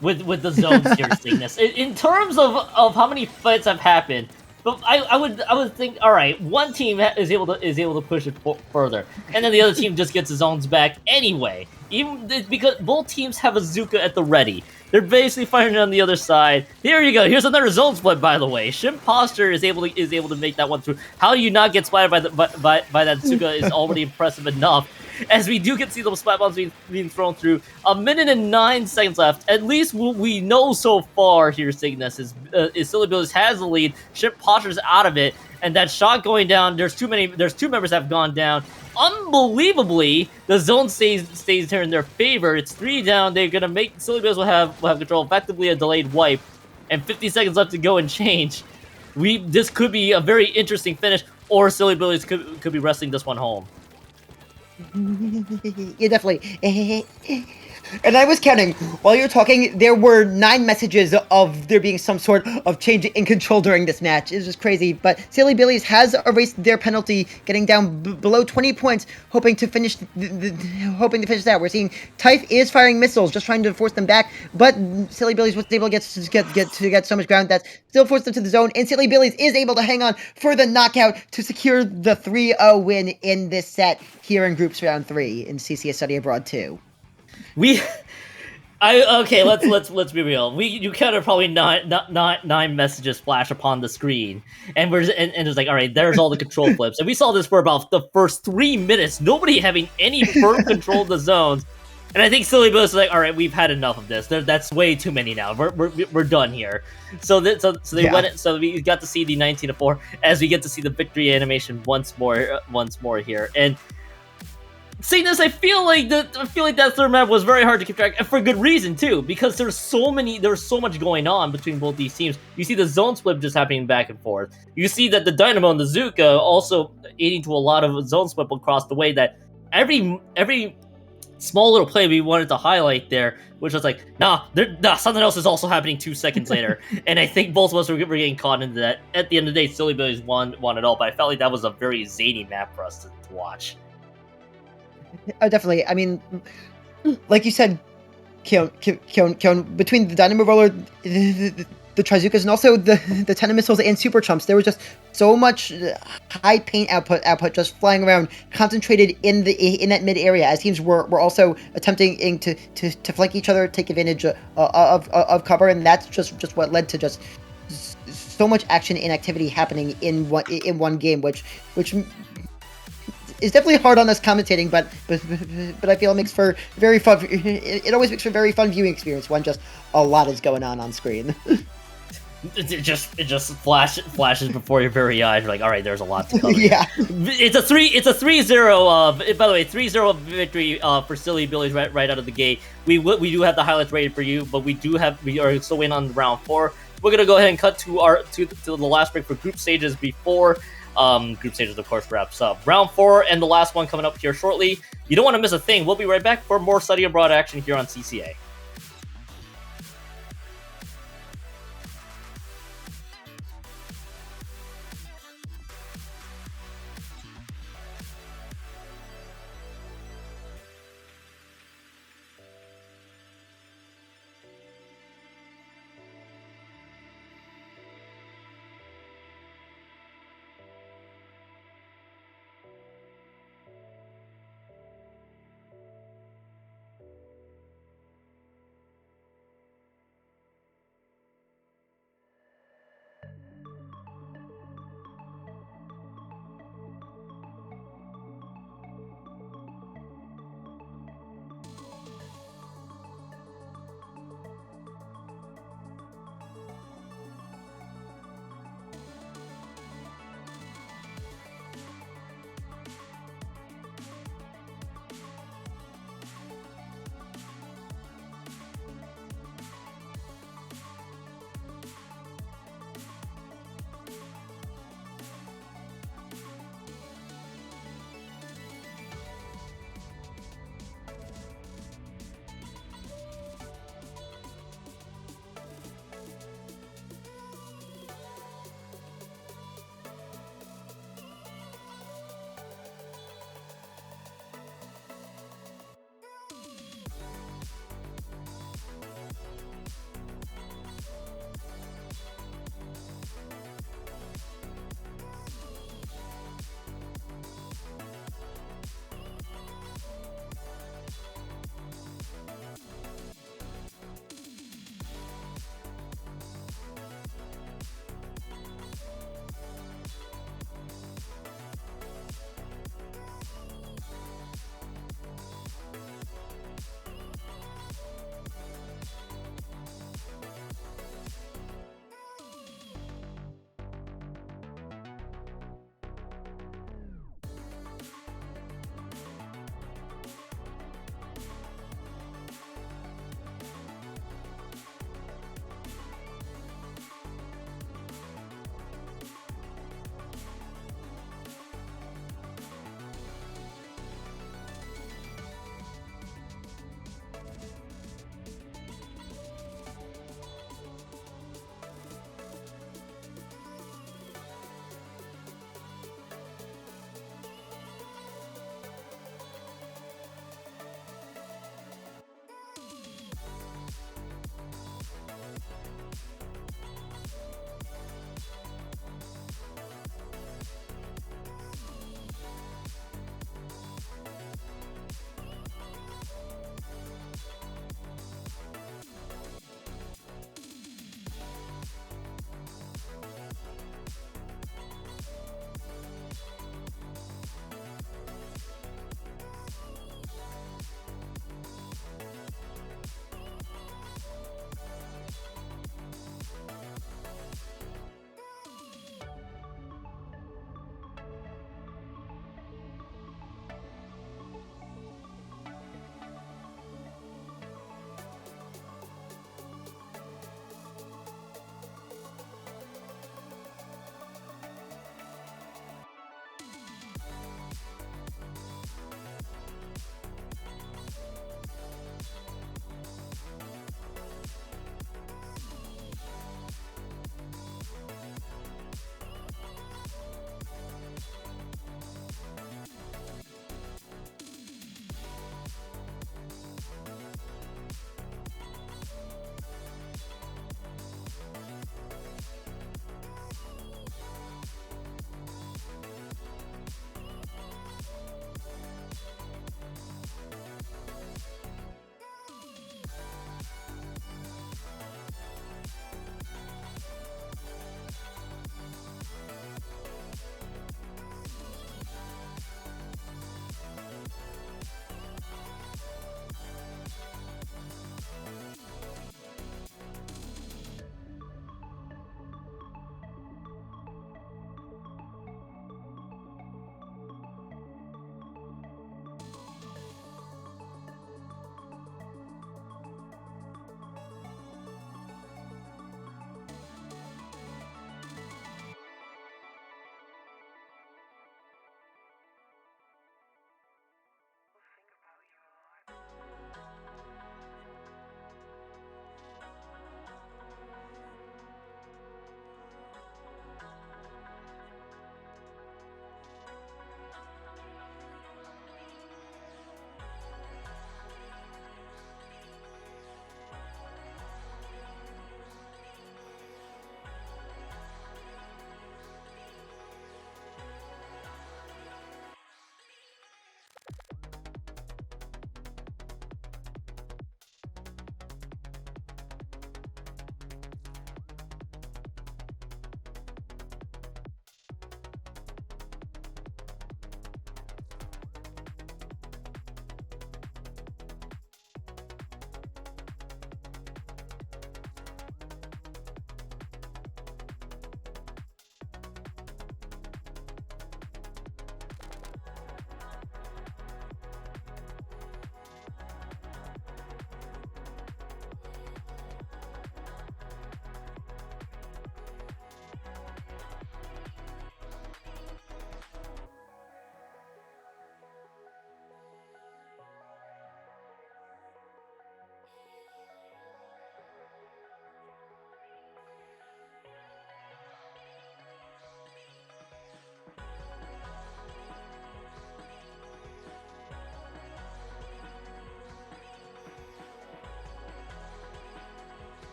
with the zones here, Cygnus. In terms of how many fights have happened, but I would think, all right, one team is able to push it further, and then the other team just gets the zones back anyway. Even because both teams have a Zuka at the ready. They're basically firing on the other side. Here you go. Here's another zone split, by the way. Shin Posture is able to make that one through. How do you not get splattered by that Zuka is already impressive enough. As we do get to see those splat bombs being thrown through. 1 minute and 9 seconds left. At least what we know so far here, Cygnus, is Silly Billies has the lead. Shin Posture's out of it. And that shot going down, there's 2 members have gone down. Unbelievably, the zone stays here in their favor. It's 3 down. They're gonna make Silly Billies will have control. Effectively a delayed wipe, and 50 seconds left to go and change. This could be a very interesting finish, or Silly Billies could be wrestling this one home. Yeah, definitely. And I was counting. While you were talking, there were 9 messages of there being some sort of change in control during this match. It was just crazy. But Silly Billies has erased their penalty, getting down below 20 points, hoping to finish that. We're seeing Typh is firing missiles, just trying to force them back. But Silly Billies was able to get so much ground that still forced them to the zone. And Silly Billies is able to hang on for the knockout to secure the 3-0 win in this set here in Groups Round 3 in CCA Study Abroad 2. Okay, let's be real. You kind of probably nine messages flash upon the screen, and and it's like, all right, there's all the control flips, and we saw this for about the first 3 minutes. Nobody having any firm control of the zones, and I think Silly Bills is like, all right, we've had enough of this. That's way too many now. We're done here. So they Yeah. went. So we got to see the 19-4 as we get to see the victory animation once more here, and. Seeing this, I feel like that third map was very hard to keep track, and for good reason too, because there's so much going on between both these teams. You see the zone split just happening back and forth. You see that the Dynamo and the Zuka also aiding to a lot of zone split across the way. That every small little play we wanted to highlight there, which was like, nah, something else is also happening 2 seconds later. And I think both of us were getting caught into that. At the end of the day, Silly Billies won it all, but I felt like that was a very zany map for us to watch. Definitely. I mean, like you said, Kion, between the Dynamo Roller, the Trizukas, and also the Tenna Missiles and Super Chumps, there was just so much high paint output just flying around, concentrated in that mid area, as teams were also attempting to flank each other, take advantage of cover, and that's just what led to just so much action and activity happening in one game, which is definitely hard on us commentating, but I feel it makes for very fun. It always makes for a very fun viewing experience when just a lot is going on screen. It just flashes before your very eyes. You're like, all right, there's a lot to cover. Yeah. It's a 3-0. By the way, 3-0 victory for Silly Billies right out of the gate. We do have the highlights rated for you, but we are still in on round 4. We're gonna go ahead and cut to the last break for group stages before group stages, of course, wraps up. Round 4 and the last one coming up here shortly. You don't want to miss a thing. We'll be right back for more Study Abroad action here on CCA.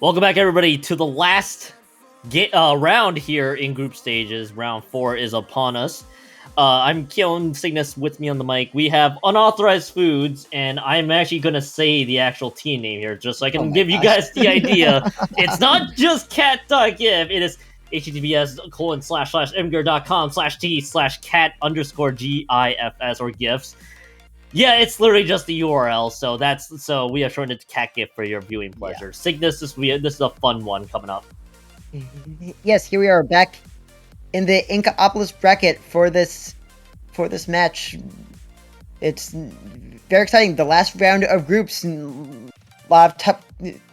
Welcome back, everybody, to the last round here in group stages. Round 4 is upon us. I'm Keon Cygnus. With me on the mic, we have Unauthorized Foods, and I'm actually going to say the actual team name here, just so I can give you guys the idea. It's not just cat.gif, it is https://mgr.com/t/cat_GIFS or GIFs. Yeah, it's literally just the URL, so we have shortened it to cat GIF for your viewing pleasure. Cygnus, this is a fun one coming up. Yes, here we are back in the Inkaopolis bracket for this match. It's very exciting. The last round of groups, a lot of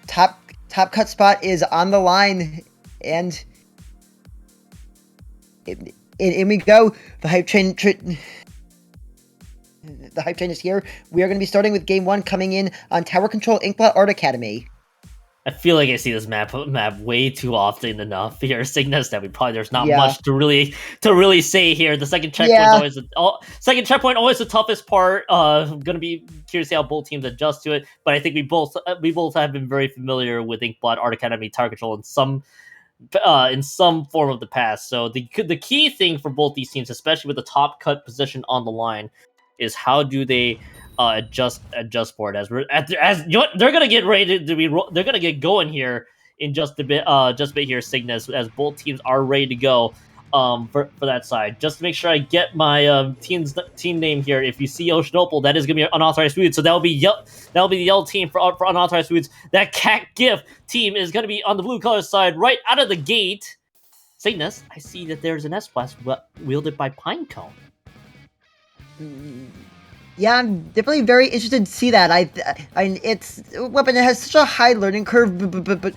top cut spot is on the line, and in we go. The hype train is here. We are going to be starting with game 1 coming in on Tower Control Inkblot Art Academy. I feel like I see this map way too often enough here, Cygnus, that there's not Yeah. much to really say here. The second checkpoint always the toughest part. I'm gonna be curious to see how both teams adjust to it, but I think we both have been very familiar with Inkblot Art Academy Tower Control in some form of the past. So the key thing for both these teams, especially with the top cut position on the line, is how do they adjust for it. As you know what, they're gonna get ready to be. They're gonna get going here in just a bit here, Cygnus, as both teams are ready to go for that side. Just to make sure I get my team name here. If you see Oceanopal, that is gonna be Unauthorized Foods. So that'll be the yellow team for Unauthorized Foods. That cat GIF team is gonna be on the blue color side right out of the gate. Cygnus, I see that there's an S-Blast wielded by Pinecone. Yeah, I'm definitely very interested to see that. It's a weapon that has such a high learning curve, but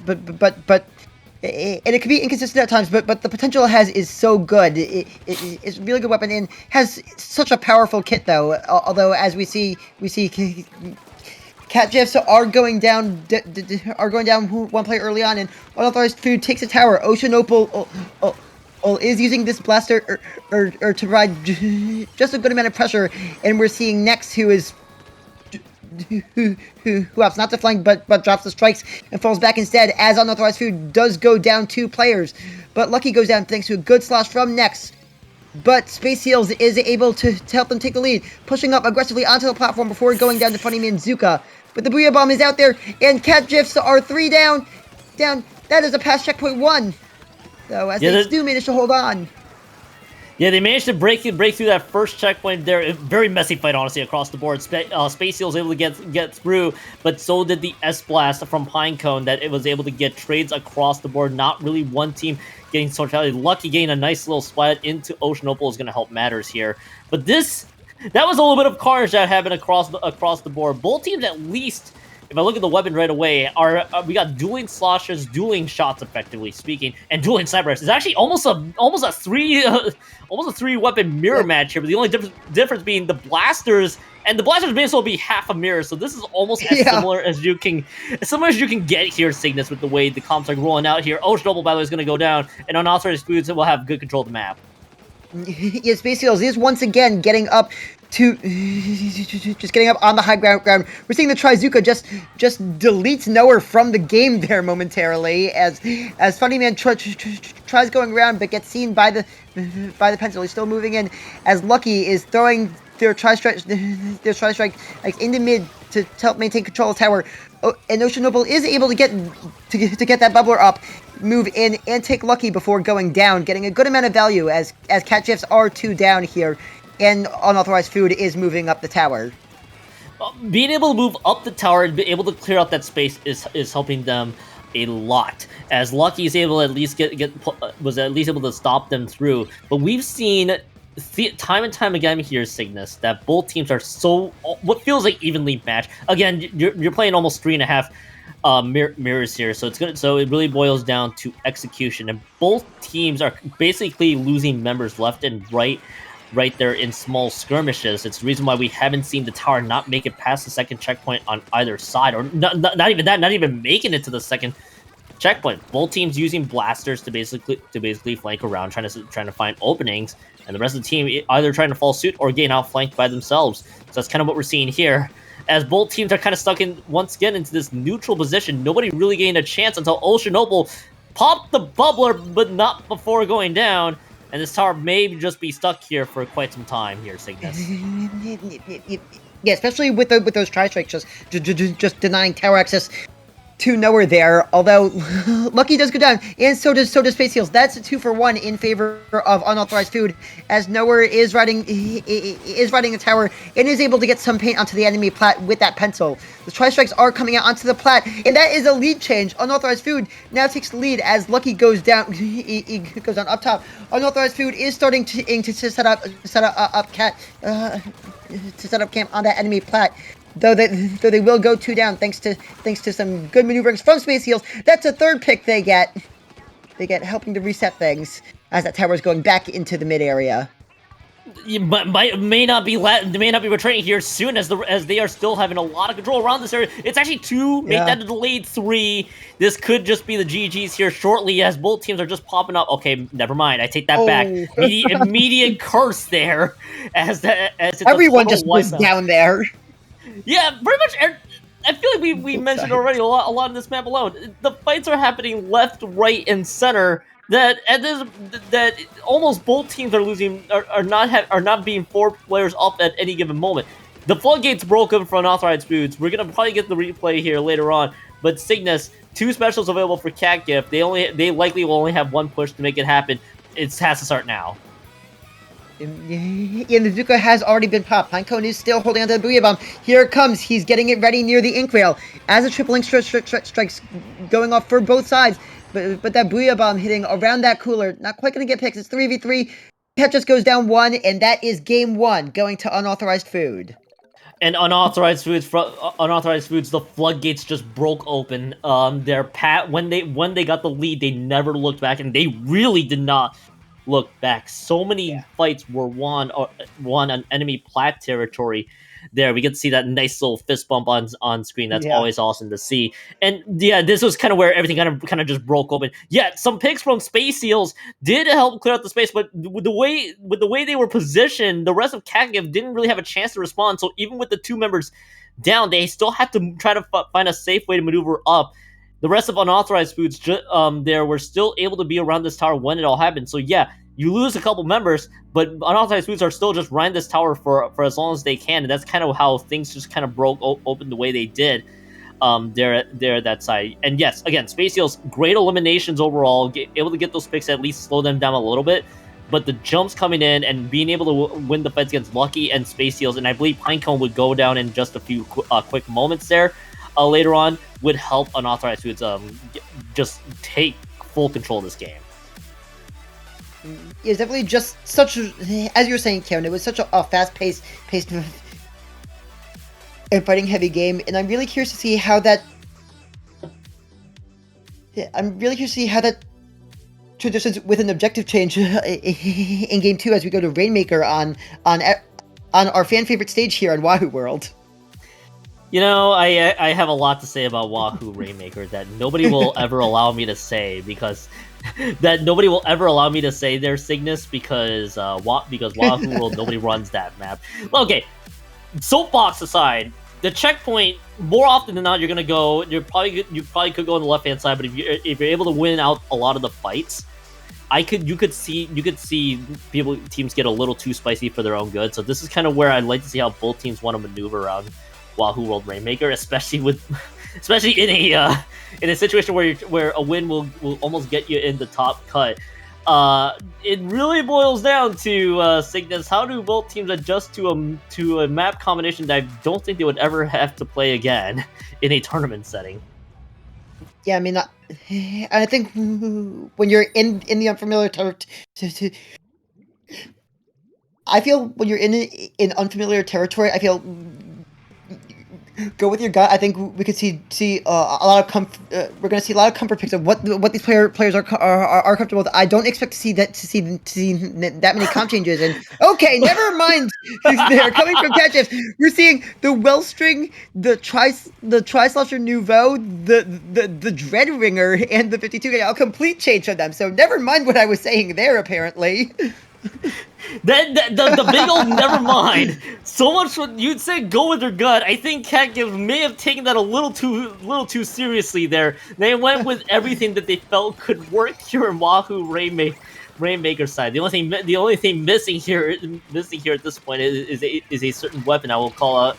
and it can be inconsistent at times. But the potential it has is so good. It's a really good weapon and has such a powerful kit, though. Although as we see cat GIFs are going down. One play early on, and Unauthorized Food takes a tower. Ocean Opal is using this blaster to provide just a good amount of pressure, and we're seeing Nex, who opts not to flank but drops the strikes and falls back instead, as Unauthorized Food does go down 2 players, but Lucky goes down thanks to a good slash from Nex. But Space Heels is able to help them take the lead, pushing up aggressively onto the platform before going down to Funny Man Zuka. But the Booyah Bomb is out there, and cat GIFs are 3 down. That is a past checkpoint 1. So as they do manage to hold on. Yeah, they managed to break through that first checkpoint there. A very messy fight, honestly, across the board. Space Seal was able to get through, but so did the S-Blast from Pinecone, that it was able to get trades across the board. Not really one team getting totality. Lucky getting a nice little splat into Ocean Opal is going to help matters here. But that was a little bit of carnage that happened across the board. Both teams, at least, if I look at the weapon right away, we got dueling sloshes, dueling shots, effectively speaking, and dueling cyber. It's actually almost a three weapon mirror match here. But the only difference being the blasters may as well be half a mirror. So this is almost as similar as you can get here, Cygnus, with the way the comps are rolling out here. Ocean Opal, by the way, is going to go down, and Unauthorized Foods will have good control of the map. Yes, Space Heels is once again getting up on the high ground. We're seeing the Trizuka just deletes Nowhere from the game there momentarily, as Funny Man tries going around but gets seen by the pencil. He's still moving in, as Lucky is throwing their tri-strike like into mid to help maintain control of tower. And Ocean Opal is able to get that bubbler up, move in, and take Lucky before going down, getting a good amount of value as cat GIFs are 2 down here, and Unauthorized Food is moving up the tower. Being able to move up the tower and be able to clear out that space is helping them a lot, as Lucky is able to at least was at least able to stop them through. But we've seen time and time again here, Cygnus, that both teams are what feels like evenly matched. Again, you're playing almost 3.5 mirrors here, so it really boils down to execution, and both teams are basically losing members left and right there in small skirmishes. It's the reason why we haven't seen the tower not make it past the second checkpoint on either side, or not even that, not even making it to the second checkpoint. Both teams using blasters to basically flank around, trying to find openings, and the rest of the team either trying to fall suit or getting outflanked by themselves. So that's kind of what we're seeing here. as both teams are kind of stuck in once again into this neutral position. Nobody really gained a chance until Ocean Opal popped the bubbler, but not before going down. And this tower may just be stuck here for quite some time here, Cygnus. Yeah, especially with those tri-strikes just denying tower access to nowhere there. Although Lucky does go down, and so does Space Heels. That's a 2-for-1 in favor of unauthorized food, as Nowhere is riding a tower and is able to get some paint onto the enemy plat with that pencil. The tri-strikes are coming out onto the plat, and that is a lead change. Unauthorized food now takes the lead as Lucky goes down. He goes down up top. Unauthorized food is starting to set up camp on that enemy plat. Though they will go 2 down thanks to some good maneuverings from Space Heels. That's a 3rd pick they get. They get helping to reset things as that tower is going back into the mid area. You may not be returning here soon as they are still having a lot of control around this area. It's actually 2, make that a delayed 3. This could just be the GGs here shortly as both teams are just popping up. Okay, never mind. I take that back. Immediate curse there as it's everyone just was down there. Yeah, pretty much. I feel like we mentioned already a lot in this map alone. The fights are happening left, right, and center. That almost both teams are losing, are not being 4 players up at any given moment. The floodgates broken for unauthorized foods. We're gonna probably get the replay here later on. But Cygnus, 2 specials available for Cat Gift. They likely will only have 1 push to make it happen. It has to start now. And the Zuka has already been popped. Pinecone is still holding on to the Booyah Bomb. Here it comes. He's getting it ready near the Ink Rail. As the triple Ink strikes going off for both sides. But that Booyah Bomb hitting around that cooler. Not quite going to get picks. It's 3v3. Pet just goes down 1. And that is game 1 going to unauthorized food. And unauthorized foods, the floodgates just broke open. When they got the lead, they never looked back, and they really did not look back. So many fights were won on enemy plat territory. There, we get to see that nice little fist bump on screen. That's always awesome to see. And yeah, this was kind of where everything kind of just broke open. Yeah, some picks from Space Seals did help clear out the space, but with the way they were positioned, the rest of Kagav didn't really have a chance to respond. So even with the 2 members down, they still had to try to find a safe way to maneuver up. The rest of unauthorized foods there were still able to be around this tower when it all happened. So yeah, you lose a couple members, but unauthorized foods are still just riding this tower for as long as they can, and that's kind of how things just kind of broke open the way they did there at that side. And yes, again, Space Seals, great eliminations overall, able to get those picks, at least slow them down a little bit. But the jumps coming in and being able to win the fights against Lucky and Space Seals, and I believe Pinecone would go down in just a few quick moments there later on, would help unauthorized foods just take full control of this game. It was definitely just such a, as you were saying, Karen, it was such a fast-paced and fighting-heavy game, and I'm really curious to see how that transitions with an objective change in Game 2 as we go to Rainmaker on our fan-favorite stage here on Wahoo World. You know, I have a lot to say about Wahoo Rainmaker that nobody will ever allow me to say because their Cygnus because Wahoo World, nobody runs that map. Well, okay, soapbox aside, the checkpoint, more often than not, you probably could go on the left hand side, but if you're able to win out a lot of the fights, you could see teams get a little too spicy for their own good. So this is kind of where I'd like to see how both teams want to maneuver around Wahoo World Rainmaker, especially in a situation where a win will almost get you in the top cut. It really boils down to Cygnus. How do both teams adjust to a map combination that I don't think they would ever have to play again in a tournament setting? Yeah, I mean, I think when you're in the unfamiliar I feel when you're in unfamiliar territory, I feel go with your gut. I think we could see a lot of comfort. We're going to see a lot of comfort picks of what these players are comfortable with. I don't expect to see that many comp changes. And okay, never mind. They're coming from catch-ups. We're seeing the Wellstring, the Tri-Slasher Nouveau, the Dread Ringer, and the 52K. A complete change from them. So never mind what I was saying there. Apparently. The big old never mind. So much what you'd say go with their gut. I think Catgive may have taken that a little too seriously there. They went with everything that they felt could work here in Wahoo Rainmaker's side. The only thing missing here at this point is a certain weapon. I will call out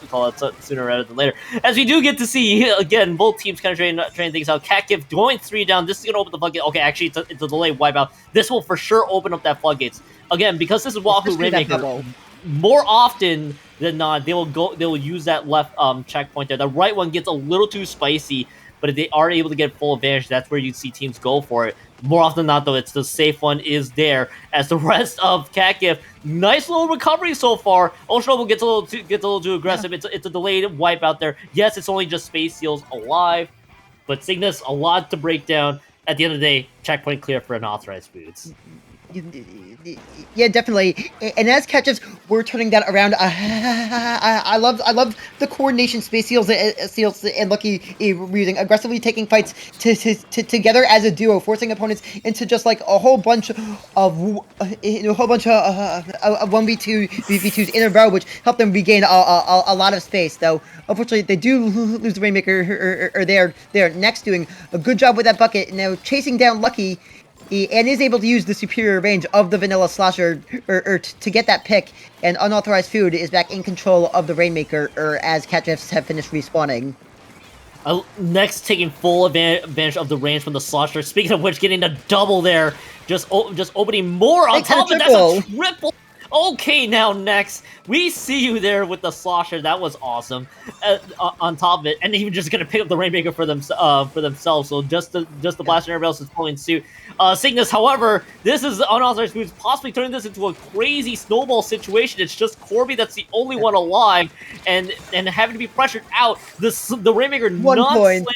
sooner rather than later. As we do get to see again, both teams kind of trying things out. Catgive going 3 down. This is gonna open the floodgate. Okay, actually it's a delayed wipeout. This will for sure open up that floodgates. Again, because this is Wahoo Rainmaker. More often than not, they will use that left checkpoint there. The right one gets a little too spicy, but if they are able to get full advantage, that's where you see teams go for it. More often than not, though, it's the safe one is there. As the rest of Catgive, nice little recovery so far. Oceanoble gets a little too aggressive. It's a delayed wipe out there. Yes, it's only just Space Seals alive, but Cygnus a lot to break down. At the end of the day, checkpoint clear for unauthorized foods. Yeah, definitely. And as catches, we're turning that around. I love the coordination Space Seals and Lucky using aggressively taking fights together as a duo, forcing opponents into just like a whole bunch of 1v2 v2s in a row, which helped them regain a lot of space. Though unfortunately, they do lose the Rainmaker. Or they're next doing a good job with that bucket. Now chasing down Lucky. And is able to use the superior range of the Vanilla Slosher to get that pick, and Unauthorized Food is back in control of the Rainmaker as Catgifs have finished respawning. Next, taking full advantage of the range from the Slosher. Speaking of which, getting a double there, just opening more on top of it. That's a triple. Okay, now next, we see you there with the Slosher. That was awesome. On top of it, and even just gonna pick up the Rainmaker for themselves. So just the Blaster and everybody else is pulling suit. Cygnus, however, this is Unauthorized Foods possibly turning this into a crazy snowball situation. It's just Corby that's the only one alive, and having to be pressured out. The Rainmaker 1 point.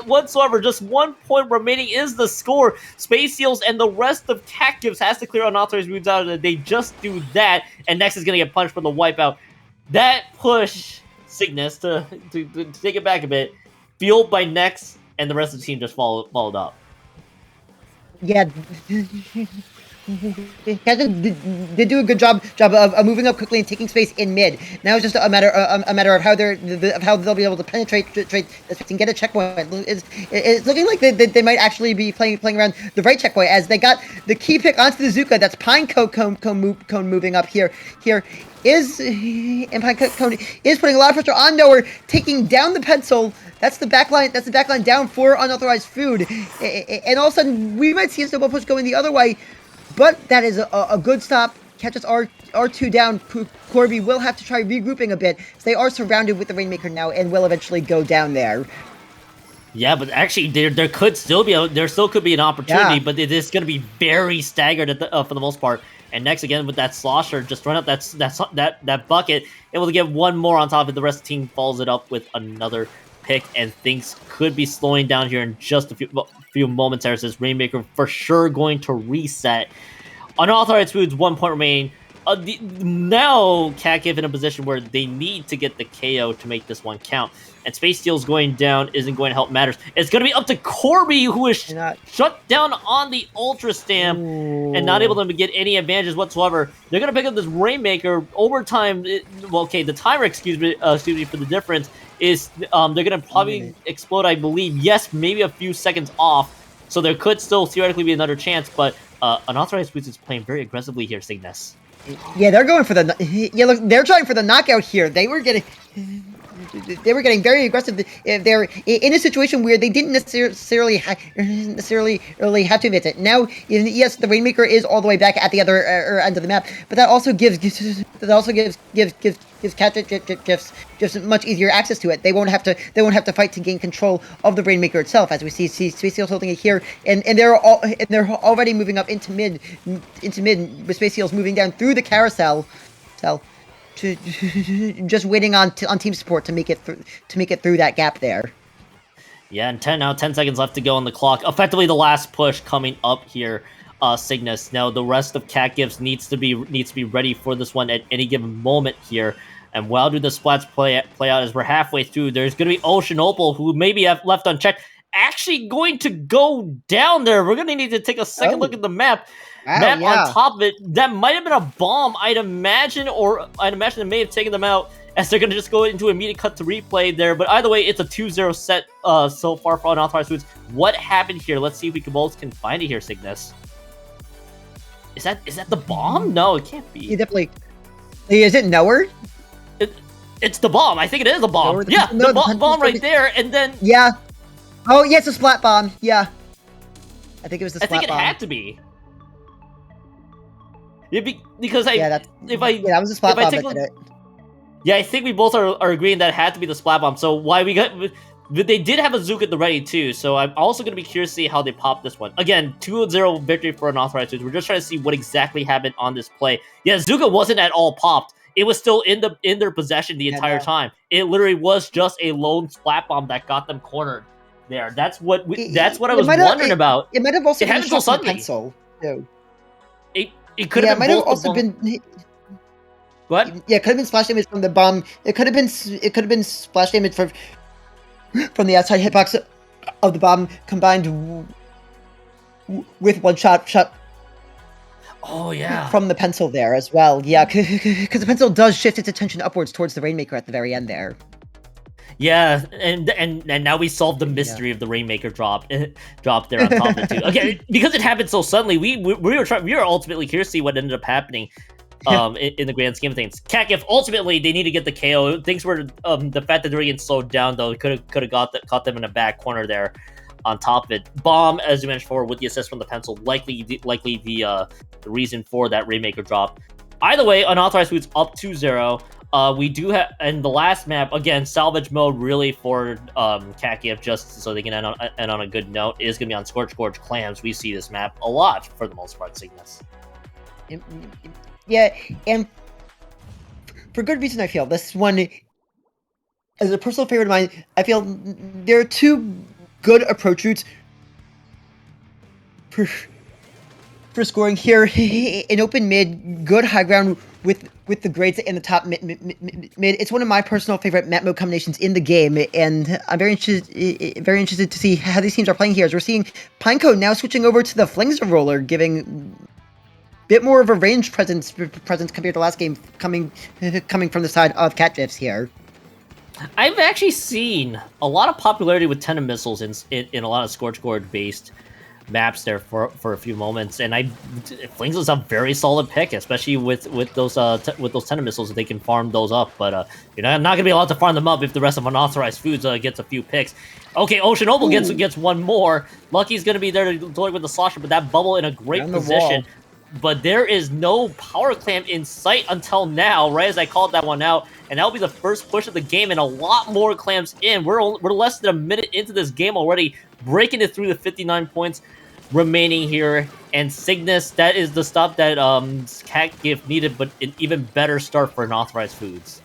Whatsoever. Just 1 point remaining is the score. Space Seals and the rest of Catgives has to clear Unauthorized Foods out of it. They just do that, and next is going to get punched for the wipeout. That push Cygnus to take it back a bit, fueled by Nex, and the rest of the team just followed up. Yeah, they do a good job of moving up quickly and taking space in mid. Now it's just a matter of how they'll be able to penetrate and get a checkpoint. It's looking like they might actually be playing around the right checkpoint, as they got the key pick onto the Zuka. That's Pine Cone moving up here. And Pine Cone is putting a lot of pressure on Nowhere, taking down the pencil. That's the backline. That's the backline down for Unauthorized Food. And all of a sudden, we might see a snowball push going the other way. But that is a good stop. Catches are 2 down. Corby will have to try regrouping a bit. So they are surrounded with the Rainmaker now and will eventually go down there. Yeah, but actually, there still could be an opportunity, but it is going to be very staggered for the most part. And next, again, with that Slosher, just run up that bucket, able to get one more on top of it. The rest of the team follows it up with another pick, and things could be slowing down here in just a few moments. As this Rainmaker for sure going to reset. Unauthorized Foods, 1 point remaining. Now Catgive in a position where they need to get the KO to make this one count. And Space Steel's going down isn't going to help matters. It's going to be up to Corby, who is shut down on the Ultra Stamp and not able to get any advantages whatsoever. They're going to pick up this Rainmaker. Overtime, the timer, excuse me, for the difference is they're going to probably explode, I believe. Yes, maybe a few seconds off. So there could still theoretically be another chance, but Unauthorized Foods is playing very aggressively here, Cygnus. Yeah, they're going for look, they're trying for the knockout here. They were getting very aggressive. They're in a situation where they didn't necessarily have to admit it. Now, yes, the Rainmaker is all the way back at the other end of the map, but that also gives Catgifs just much easier access to it. They won't have to fight to gain control of the Rainmaker itself, as we see Space Seals holding it here, and they're already moving up into mid, with Space Seals moving down through the carousel. To just waiting on team support to make it through that gap there. Yeah, and 10 seconds left to go on the clock. Effectively, the last push coming up here, Cygnus. Now the rest of Catgives needs to be ready for this one at any given moment here. And while do the splats play out as we're halfway through, there's going to be Ocean Opal, who maybe have left unchecked. actually going to go down there. We're going to need to take a second look at the map. Wow, yeah. On top of it, that might have been a bomb, I'd imagine they may have taken them out as they're going to just go into immediate cut to replay there. But either way, it's a 2-0 set so far for Unauthorized Foods. What happened here? Let's see if we can find it here, Cygnus. Is that the bomb? No, it can't be. He definitely... Is it nowhere? It's the bomb. I think it is the bomb. Yeah, the bomb right there, and then... Yeah. Oh, yeah, it's a splat bomb. Yeah. I think it was the splat bomb. I think it had to be. Yeah, because that was a splat bomb that did it. Yeah, I think we both are agreeing that it had to be the splat bomb. So why we got... They did have a Zook at the ready, too, so I'm also going to be curious to see how they pop this one. Again, 2-0 victory for Unauthorized Foods. We're just trying to see what exactly happened on this play. Yeah, Zuka wasn't at all popped. It was still in their possession the entire time. It literally was just a lone splat bomb that got them cornered there. That's what I was wondering about. It might have also been shot from the pencil, too. It could have been both also been... What? Yeah, it could have been splash damage from the bomb. It could have been splash damage from the outside hitbox of the bomb combined with one shot. Oh yeah. From the pencil there as well. Yeah, because the pencil does shift its attention upwards towards the Rainmaker at the very end there. Yeah, and now we solved the mystery of the Rainmaker drop there on top of it too. Okay, because it happened so suddenly, we were ultimately curious to see what ended up happening. In the grand scheme of things, Kakif ultimately they need to get the KO. Things were the fact that they were getting slowed down though could have caught them in a back corner there. On top of it, bomb as you mentioned before with the assist from the pencil, likely the reason for that Rainmaker drop. Either way, Unauthorized Foods up 2-0. We do have in the last map again salvage mode really for Kakif just so they can end on a good note is going to be on Scorch Gorge Clams. We see this map a lot for the most part, Cygnus. Yeah, and for good reason, I feel. This one is a personal favorite of mine. I feel there are two good approach routes for scoring here. In open mid, good high ground with the grades in the top mid. It's one of my personal favorite map mode combinations in the game, and I'm very interested to see how these teams are playing here. As we're seeing Pineco now switching over to the Flings Roller, giving bit more of a range presence compared to last game, coming from the side of Catgifs here. I've actually seen a lot of popularity with Tendon Missiles in a lot of Scorch Gorge based maps there for a few moments, and Flings is a very solid pick, especially with those Tendon Missiles. If they can farm those up, but you're not gonna be allowed to farm them up if the rest of Unauthorized Foods gets a few picks. Okay, Ocean Opal gets one more. Lucky's gonna be there to deliver with the slosher, but that bubble in a great position. But there is no power clamp in sight until now, right as I called that one out. And that'll be the first push of the game, and a lot more clamps in. We're less than a minute into this game already, breaking it through the 59 points remaining here. And Cygnus, that is the stop that Catgift needed, but an even better start for Unauthorized Foods.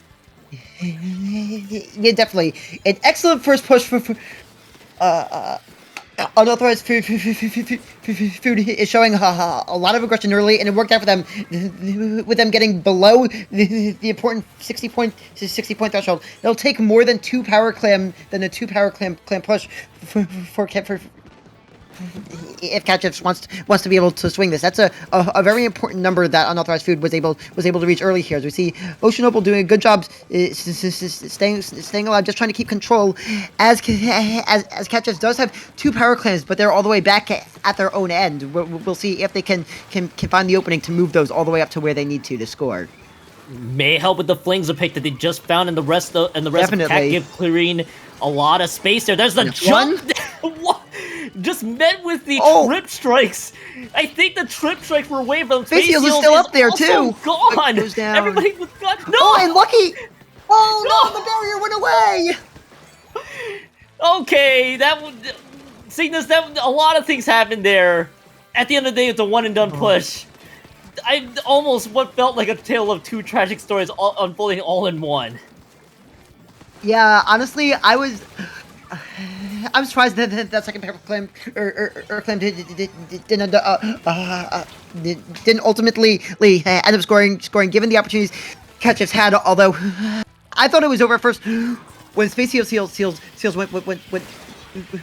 Yeah, definitely. An excellent first push for Unauthorized Food is showing a lot of aggression early, and it worked out for them, with them getting below the important 60 point threshold. It'll take more than two power clam push for if Catgifs wants to be able to swing this. That's a very important number that Unauthorized Food was able to reach early here. As we see Ocean Opal doing a good job staying alive, just trying to keep control, as Catgifs does have two power clams, but they're all the way back at their own end. We'll see if they can find the opening to move those all the way up to where they need to score. May help with the Flings a pick that they just found, and the rest of Catgift clearing a lot of space there. There's the jump. Just met with the trip strikes. I think the trip strikes were away from Face Heals is still up there too. Gone. Everybody was gone. No. Oh, and Lucky. Oh no, the barrier went away. Okay, Cygnus. A lot of things happened there. At the end of the day, it's a one and done push. I almost what felt like a tale of two tragic stories unfolding all in one. Yeah, honestly, I'm surprised that second power clam clam didn't ultimately end up scoring given the opportunities Catgifs had. Although I thought it was over at first when Space Seals went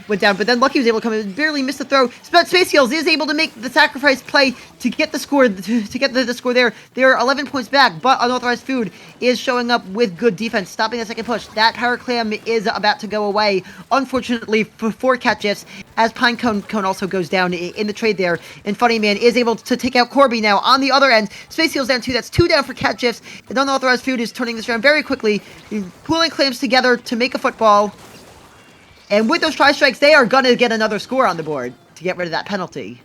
went down, but then Lucky was able to come in, barely missed the throw. But Space Heels is able to make the sacrifice play to get the score, to get the score there. They're 11 points back, but Unauthorized Food is showing up with good defense, stopping the second push. That Power Clam is about to go away, unfortunately, for Cat Gifs, as Pinecone also goes down in the trade there. And Funny Man is able to take out Corby now on the other end. Space Heels down 2, that's 2 down for Cat Gifs. And Unauthorized Food is turning this around very quickly, pulling clams together to make a football. And with those tri-strikes, they are going to get another score on the board to get rid of that penalty.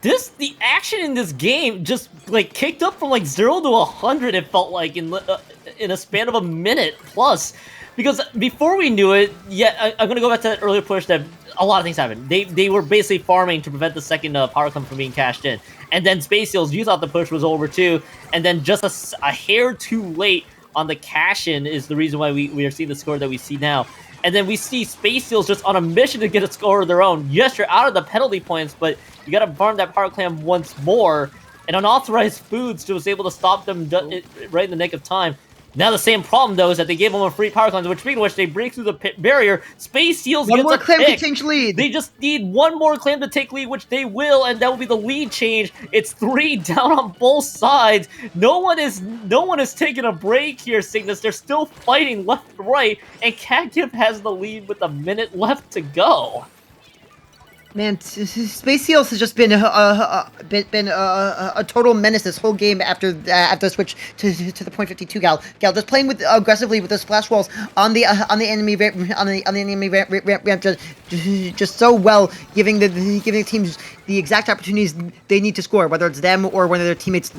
The action in this game just, like, kicked up from, like, 0 to 100, it felt like, in a span of a minute plus. Because before we knew it, I'm going to go back to that earlier push that a lot of things happened. They were basically farming to prevent the second power clam from being cashed in. And then Space Heels, you thought the push was over too. And then just a hair too late on the cash-in is the reason why we are seeing the score that we see now. And then we see Space Heels just on a mission to get a score of their own. Yes, you're out of the penalty points, but you gotta farm that Power Clam once more. And Unauthorized Foods was able to stop them right in the nick of time. Now the same problem, though, is that they gave them a free Power Clam, which, speaking of which, they break through the barrier. Space Heels One gets more a clam pick. to change lead. They just need one more clam to take lead, which they will, and that will be the lead change. It's 3 down on both sides. No one is taking a break here, Cygnus. They're still fighting left and right, and Catgift has the lead with a minute left to go. Man, Space Heels has just been a total menace this whole game after the switch to the point 52 gal just playing with aggressively with the splash walls on the enemy ramp just so well, giving the teams the exact opportunities they need to score, whether it's them or one of their teammates.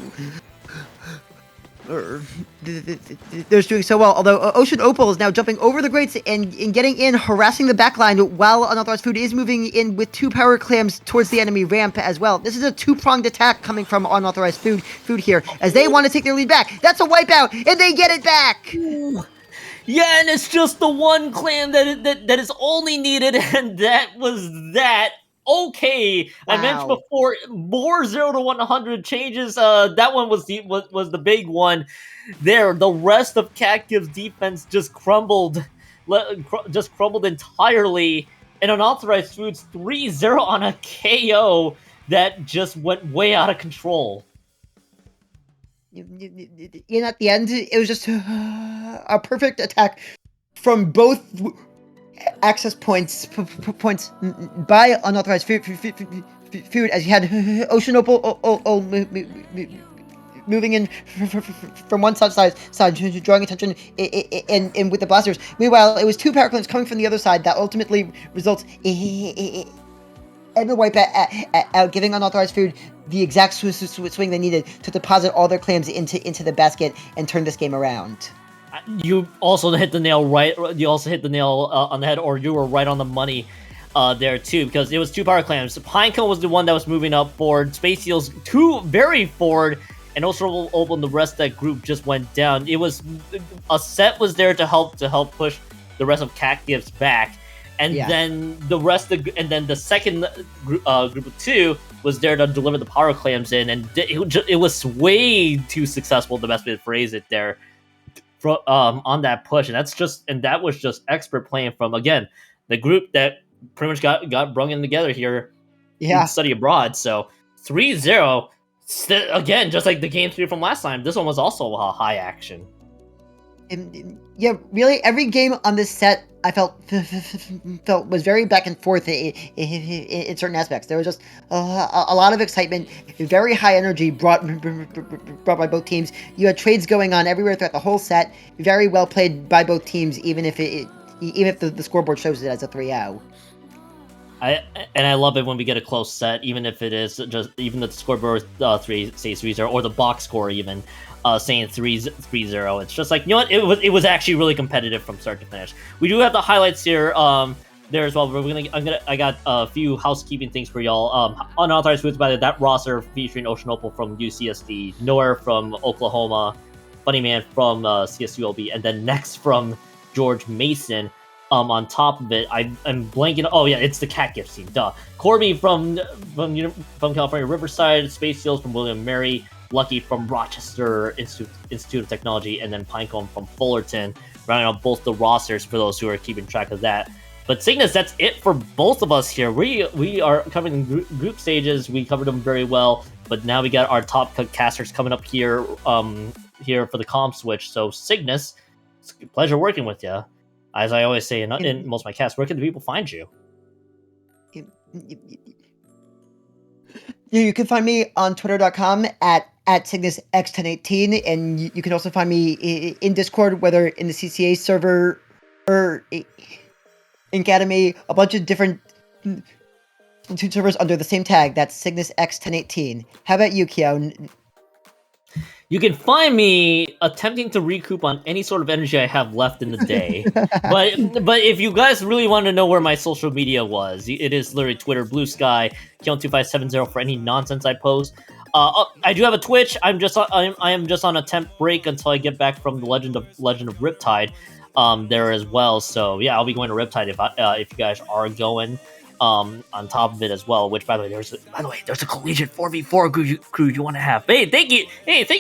They're doing so well, although Ocean Opal is now jumping over the grates and getting in, harassing the backline, while Unauthorized Food is moving in with 2 power clams towards the enemy ramp as well. This is a 2-pronged attack coming from Unauthorized Food here, as they want to take their lead back. That's a wipeout, and they get it back! Ooh. Yeah, and it's just the one clam that is only needed, and that was that. Okay, Wow. I mentioned before, more 0 to 100 changes. That one was the big one. There, the rest of Catgift's defense just crumbled entirely. And Unauthorized Foods 3-0 on a KO that just went way out of control. And at the end, it was just a perfect attack from both access points by Unauthorized Food, as you had Ocean Opal moving in from one side, drawing attention in with the blasters. Meanwhile, it was 2 power clams coming from the other side that ultimately results in a wipe out, giving Unauthorized Food the exact swing they needed to deposit all their clams into the basket and turn this game around. You also hit the nail right. You also hit the nail on the head, or you were right on the money there too, because it was 2 power clams. Pinecone was the one that was moving up forward. Space Heels 2 very forward, and also Opal and the rest of that group just went down. It was a set was there to help push the rest of Catgift's back, and then the second group of 2 was there to deliver the power clams in, and it was way too successful. The best way to phrase it there. On that push, and that was just expert playing from, again, the group that pretty much got brung in together here in study abroad. So 3-0, again, just like the game 3 from last time, this one was also a high action. Yeah, really, every game on this set I felt was very back and forth in certain aspects. There was just a lot of excitement, very high energy brought by both teams. You had trades going on everywhere throughout the whole set. Very well played by both teams, even if the scoreboard shows it as a 3-0. I love it when we get a close set, even if it is just the scoreboard says 3-0, or the box score even saying 3-0. It's just like, you know what? It was actually really competitive from start to finish. We do have the highlights here there as well. I got a few housekeeping things for y'all. Unauthorized Foods, by that roster featuring Ocean Opal from UCSD, Noah from Oklahoma, Funny Man from CSULB, and then next from George Mason. On top of it, I'm blanking. Oh yeah, it's the Catgift team. Duh. Corby from California Riverside, Space Heels from William Mary, Lucky from Rochester Institute of Technology, and then Pinecone from Fullerton, rounding out both the rosters for those who are keeping track of that. But Cygnus, that's it for both of us here. We are covering group stages. We covered them very well, but now we got our top casters coming up here. Here for the comp switch. So Cygnus, it's a pleasure working with you. As I always say in most of my casts, where can the people find you? You can find me on twitter.com at CygnusX1018, and you can also find me in Discord, whether in the CCA server or in Academy, a bunch of different Splatoon servers under the same tag. That's CygnusX1018. How about you, Kyo? You can find me attempting to recoup on any sort of energy I have left in the day. but if you guys really want to know where my social media was, it is literally Twitter, Blue Sky, Kion2570 for any nonsense I post. I do have a Twitch. I am just on a temp break until I get back from the Legend of Riptide there as well. So yeah, I'll be going to Riptide if you guys are going. On top of it as well, which by the way, there's a collegiate 4v4 crew you want to have. Hey, thank you,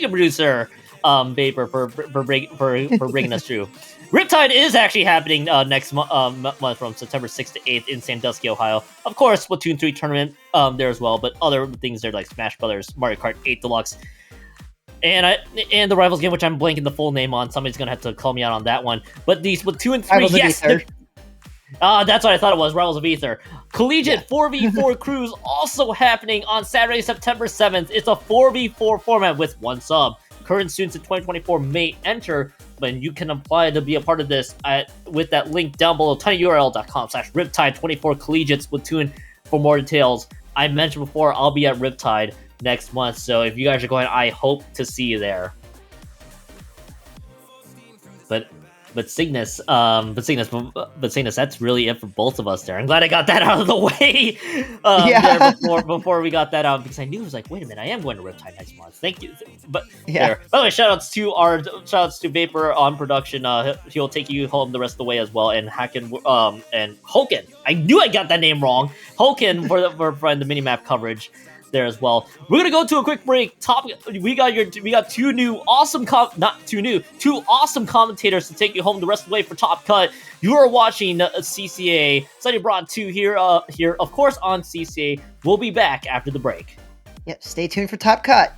producer, Vapor for bringing us through. Riptide is actually happening next month from September 6th to 8th in Sandusky, Ohio. Of course, Splatoon 3 tournament there as well, but other things there like Smash Brothers, Mario Kart 8 Deluxe, and the Rivals game, which I'm blanking the full name on. Somebody's gonna have to call me out on that one. But these Splatoon and 3, yes. That's what I thought it was, Rivals of Ether. Collegiate 4v4 crews also happening on Saturday, September 7th. It's a 4v4 format with one sub. Current students in 2024 may enter, but you can apply to be a part of this with that link down below, tinyurl.com/Riptide24 Collegiate Splatoon for more details. I mentioned before, I'll be at Riptide next month, so if you guys are going, I hope to see you there. But Cygnus, that's really it for both of us there. I'm glad I got that out of the way there before we got that out, because I knew it was like, wait a minute, I am going to Riptide next month. Thank you. But there. By the way, shoutouts to Vapor on production. He'll take you home the rest of the way as well, and Hacken and Hoken. I knew I got that name wrong. Hoken for the minimap coverage there as well. We're gonna go to a quick break. We got two awesome commentators to take you home the rest of the way for Top Cut. You are watching CCA Sunny Broad 2 here of course on CCA. We'll be back after the break. Yep, stay tuned for Top Cut.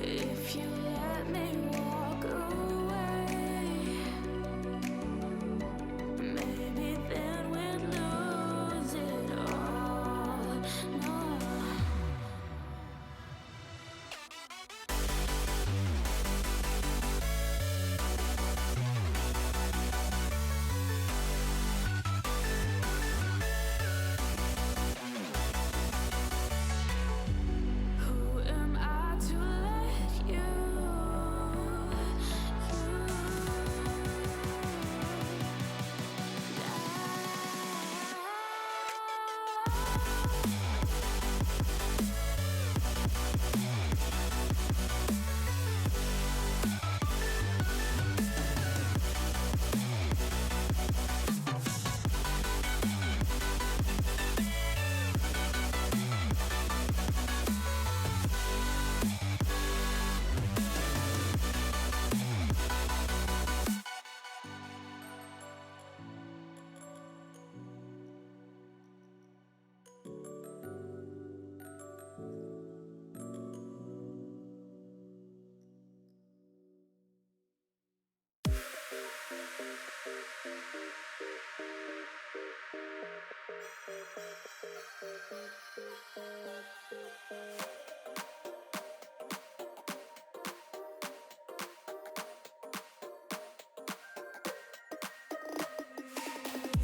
If you let me walk away, maybe then we'd lose it all. No. Who am I to let you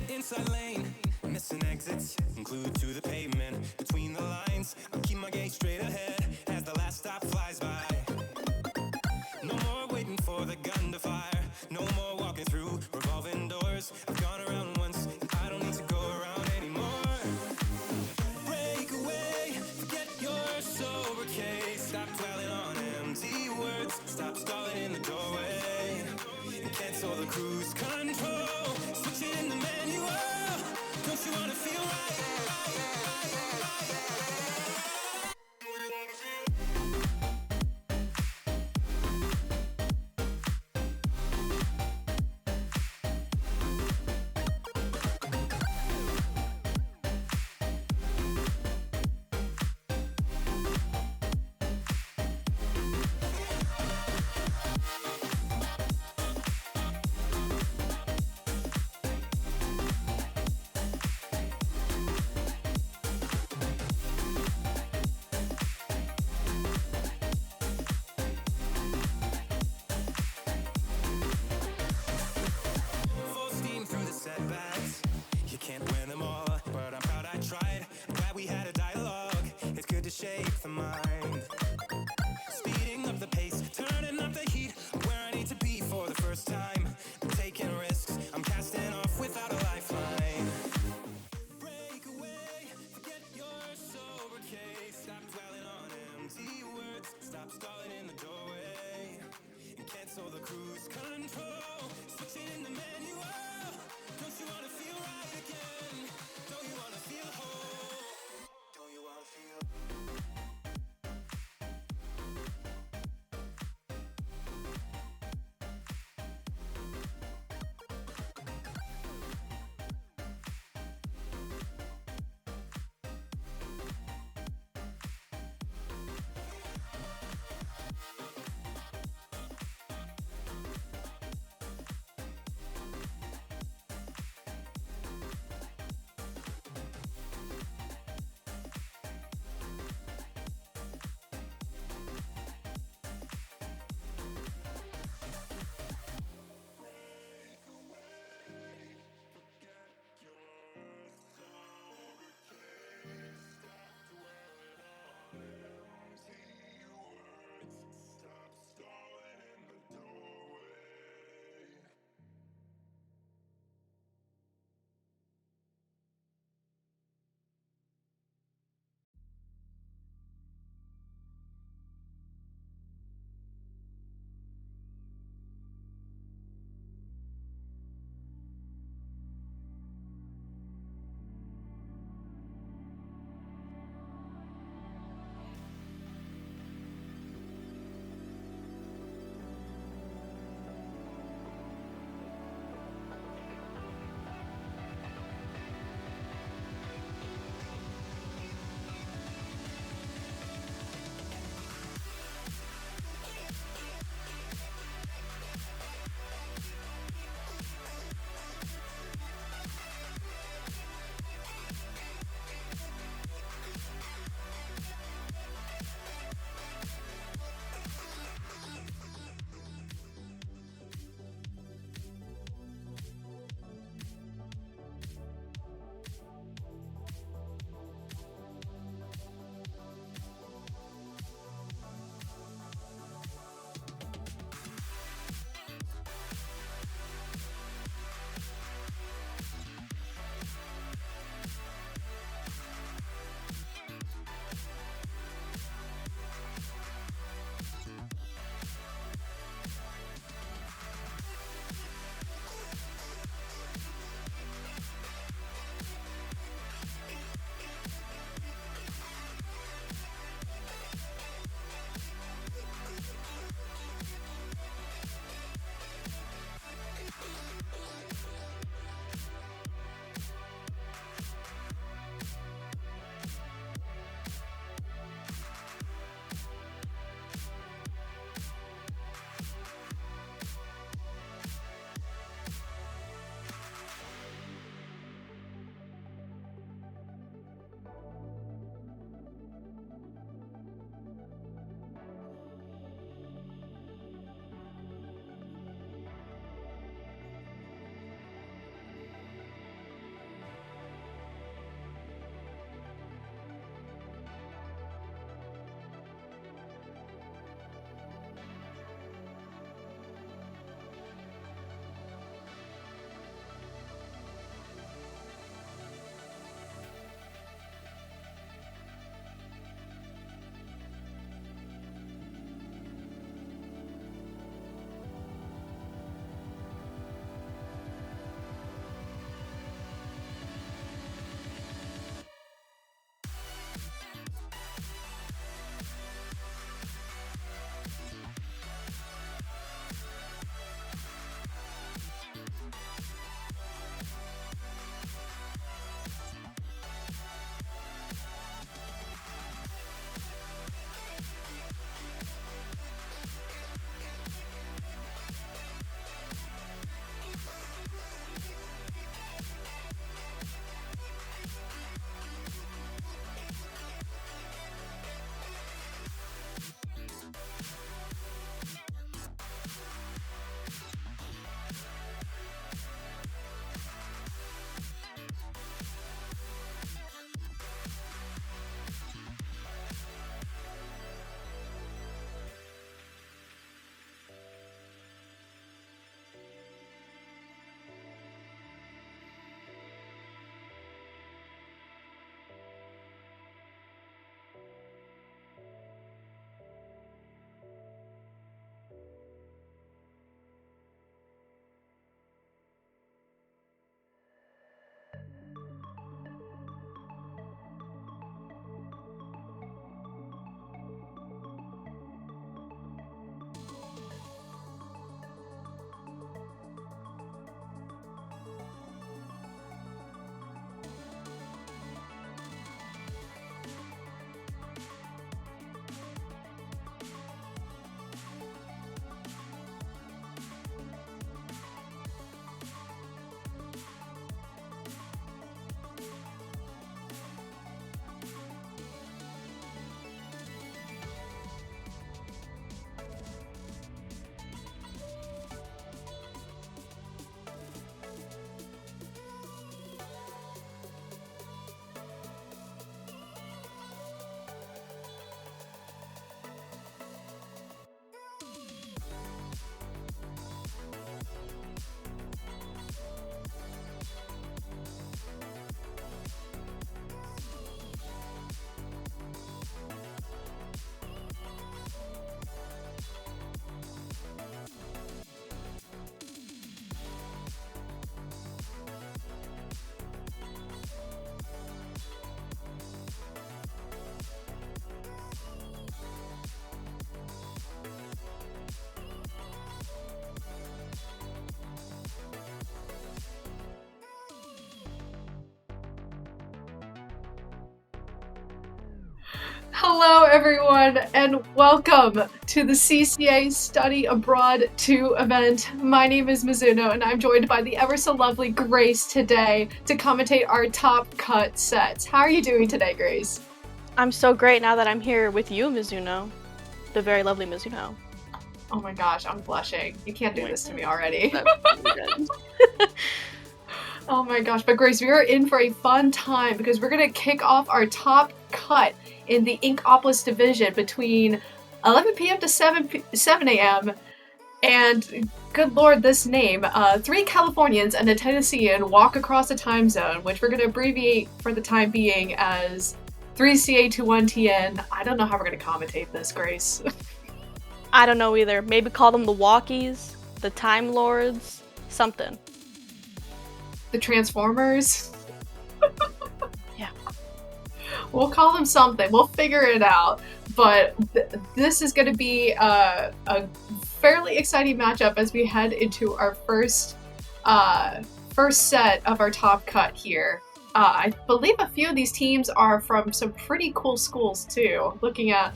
Inside lane, missing exits, glued to the pavement. Between the lines, I'll keep my gaze straight ahead as the last stop flies by. No more waiting for the gun to fire. No more walking through revolving doors. I've gone around once, and I don't need to go around anymore. Break away, forget your sober case. Stop dwelling on empty words. Stop stalling in the doorway. And cancel the cruise control. Switch it in the manual. Don't you wanna feel right? Full steam through the setbacks. You can't win them all, but I'm proud I tried. I'm glad we had a dialogue. It's good to shake the mind. Speeding up the pace, turning up the heat. Where I need to be for the first time. I'm taking risks. I'm casting off without a lifeline. Break away, forget your sober case. Stop dwelling on empty words. Stop stalling in the doorway. And cancel the cruise control. Switch it in the manual. Don't you wanna feel right again? Don't you wanna feel whole? Don't you Hello, everyone, and welcome to the CCA Study Abroad 2 event. My name is Mizuno, and I'm joined by the ever so lovely Grace today to commentate our top cut sets. How are you doing today, Grace? I'm so great now that I'm here with you, Mizuno. The very lovely Mizuno. Oh my gosh, I'm blushing. You can't do this to me already. Oh my gosh, but Grace, we are in for a fun time because we're going to kick off our top cut in the Inkopolis division between 11 p.m. to 7 a.m. And good lord, this name. 3 Californians and a Tennessean walk across the time zone, which we're going to abbreviate for the time being as 3CA21TN. I don't know how we're going to commentate this, Grace. I don't know either. Maybe call them the Walkies, the Time Lords, something. The Transformers. Yeah. We'll call them something. We'll figure it out. But this is going to be a fairly exciting matchup as we head into our first set of our top cut here. I believe a few of these teams are from some pretty cool schools too. Looking at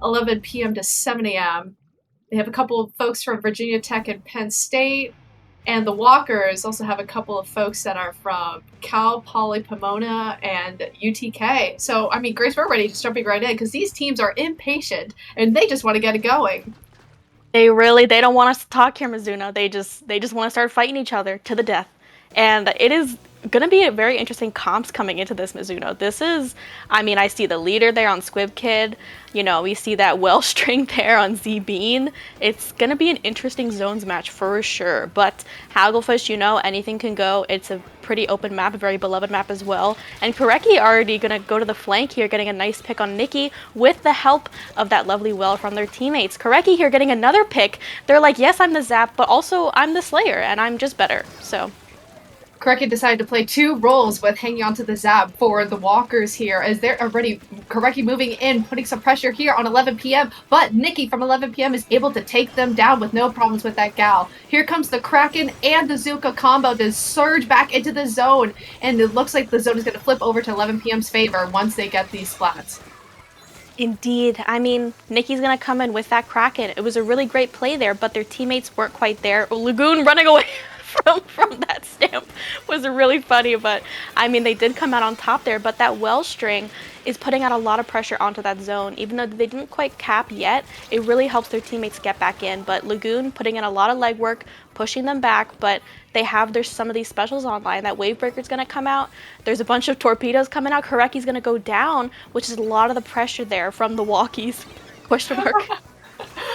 11 p.m. to 7 a.m. They have a couple of folks from Virginia Tech and Penn State. And the Walkers also have a couple of folks that are from Cal Poly Pomona and UTK. So, I mean, Grace, we're ready to jumping right in because these teams are impatient and they just want to get it going. They don't want us to talk here, Mizuno. They just want to start fighting each other to the death. And it is gonna be a very interesting comps coming into this, Mizuno. This is, I mean, I see the leader there on Squib Kid. You know, we see that well string there on Z Bean. It's gonna be an interesting zones match for sure. But Hagglefish, you know, anything can go. It's a pretty open map, a very beloved map as well. And Koreki already gonna go to the flank here, getting a nice pick on Nikki with the help of that lovely well from their teammates. Koreki here getting another pick. They're like, yes, I'm the Zap, but also I'm the Slayer, and I'm just better. So. Koreki decided to play 2 roles with hanging onto the Zap for the Walkers here as they're already Koreki moving in, putting some pressure here on 11 p.m. But Nikki from 11 p.m. is able to take them down with no problems with that gal. Here comes the Kraken and the Zuka combo to surge back into the zone. And it looks like the zone is going to flip over to 11 p.m.'s favor once they get these splats. Indeed. I mean, Nikki's going to come in with that Kraken. It was a really great play there, but their teammates weren't quite there. Lagoon running away from that stamp was really funny, but I mean, they did come out on top there, but that well string is putting out a lot of pressure onto that zone. Even though they didn't quite cap yet, it really helps their teammates get back in. But Lagoon putting in a lot of legwork, pushing them back, but they have some of these specials online. That Wavebreaker's going to come out. There's a bunch of torpedoes coming out. Koreki's going to go down, which is a lot of the pressure there from the Walkies. Question mark.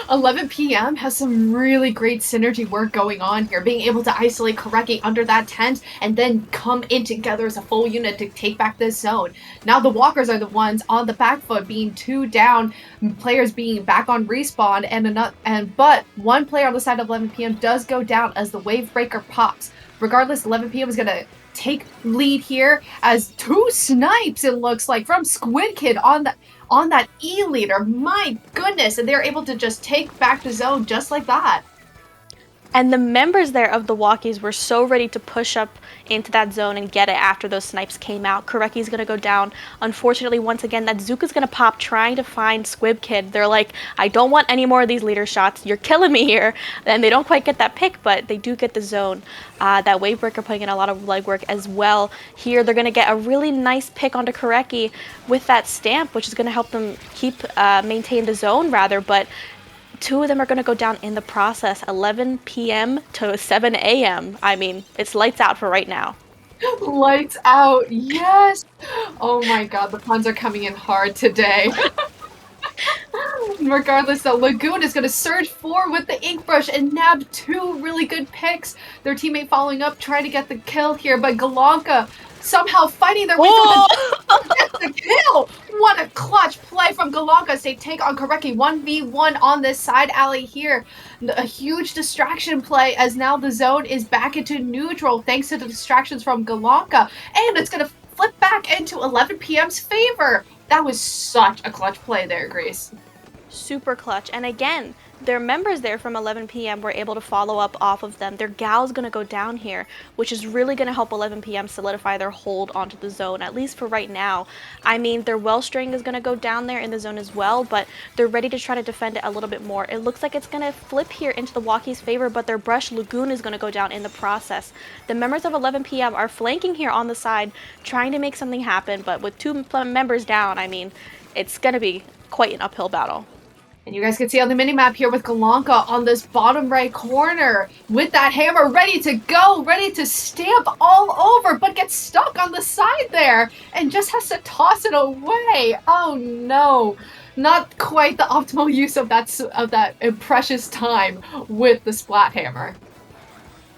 11 p.m. has some really great synergy work going on here, being able to isolate Koreki under that tent and then come in together as a full unit to take back this zone. Now the Walkers are the ones on the back foot, being 2 down, players being back on respawn, but one player on the side of 11 p.m. does go down as the Wavebreaker pops. Regardless, 11 p.m. is going to take lead here as 2 snipes, it looks like, from Squid Kid on that E-leader. My goodness, and they're able to just take back the zone just like that. And the members there of the Walkies were so ready to push up into that zone and get it after those snipes came out. Koreki's going to go down. Unfortunately, once again, that Zuka's going to pop trying to find Squib Kid. They're like, I don't want any more of these leader shots. You're killing me here. And they don't quite get that pick, but they do get the zone. That Wavebreaker putting in a lot of legwork as well. Here, they're going to get a really nice pick onto Koreki with that stamp, which is going to help them maintain the zone, rather. But 2 of them are going to go down in the process, 11 p.m. to 7 a.m. I mean, it's lights out for right now. Lights out, yes! Oh my god, the puns are coming in hard today. Regardless, though, Lagoon is going to surge forward with the ink brush and nab 2 really good picks. Their teammate following up, trying to get the kill here, but Galanka somehow fighting their way through the kill. What a clutch play from Galanka as they take on Koreki 1v1 on this side alley here. A huge distraction play as now the zone is back into neutral thanks to the distractions from Galanka, and it's going to flip back into 11 p.m.'s favor. That was such a clutch play there, Grace. super clutch. And again, their members there from 11 p.m. were able to follow up off of them. Their gal's going to go down here, which is really going to help 11 p.m. solidify their hold onto the zone, at least for right now. I mean, their wellstring is going to go down there in the zone as well, but they're ready to try to defend it a little bit more. It looks like it's going to flip here into the Walkies' favor, but their Brush Lagoon is going to go down in the process. The members of 11 p.m. are flanking here on the side, trying to make something happen, but with 2 members down, I mean, it's going to be quite an uphill battle. And you guys can see on the minimap here with Galanka on this bottom right corner with that hammer ready to go, ready to stamp all over, but gets stuck on the side there and just has to toss it away. Oh no, not quite the optimal use of that precious time with the splat hammer.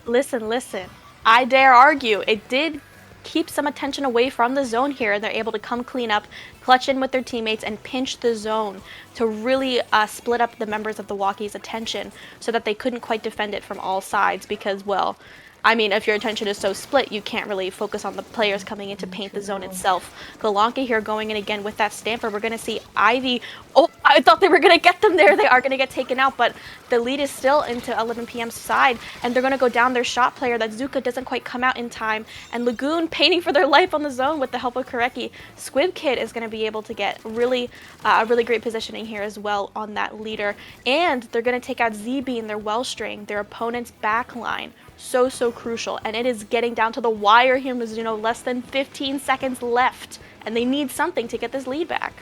Listen. I dare argue it did keep some attention away from the zone here, and they're able to come clean up, clutch in with their teammates, and pinch the zone to really split up the members of the Walkies' attention so that they couldn't quite defend it from all sides because, well, I mean, if your attention is so split, you can't really focus on the players coming in to paint the zone itself. Galanka here going in again with that stamper. We're going to see Ivy. Oh, I thought they were going to get them there. They are going to get taken out, but the lead is still into 11 p.m.'s side, and they're going to go down their shot player. That Zuka doesn't quite come out in time, and Lagoon painting for their life on the zone with the help of Koreki. Squib Kid is going to be able to get really a really great positioning here as well on that leader, and they're going to take out Z-Beam, their Wellstring, their opponent's backline. So crucial, and it is getting down to the wire here, Mizuno. Less than 15 seconds left, and they need something to get this lead back.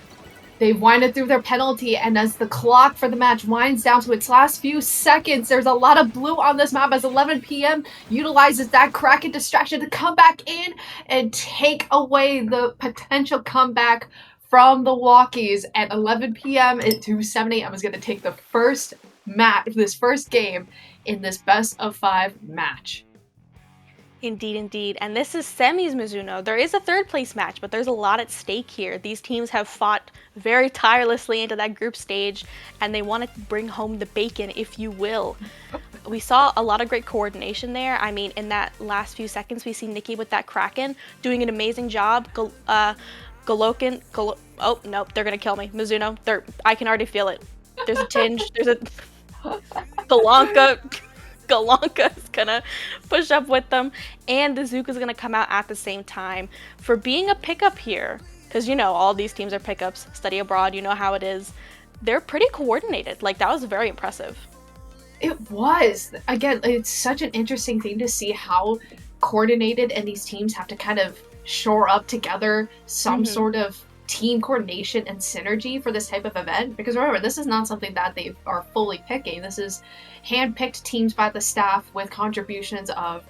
They've winded through their penalty, and as the clock for the match winds down to its last few seconds, there's a lot of blue on this map as 11 p.m. utilizes that Kraken distraction to come back in and take away the potential comeback from the Walkies at 11 p.m. to 7 a.m. is going to take the first match, this first game in this best of 5 match. Indeed. And this is semis, Mizuno. There is a third place match, but there's a lot at stake here. These teams have fought very tirelessly into that group stage, and they want to bring home the bacon, if you will. We saw a lot of great coordination there. I mean, in that last few seconds, we see Nikki with that Kraken doing an amazing job. Oh, nope, they're going to kill me. Mizuno, I can already feel it. There's a tinge. There's a... Galanka's gonna push up with them, and the Zuka's gonna come out at the same time for being a pickup here, because you know all these teams are pickups. Study abroad, you know how it is. They're pretty coordinated. Like, that was very impressive. It was. Again, it's such an interesting thing to see how coordinated, and these teams have to kind of shore up together some sort of team coordination and synergy for this type of event, because remember, this is not something that they are fully picking. This is hand-picked teams by the staff with contributions of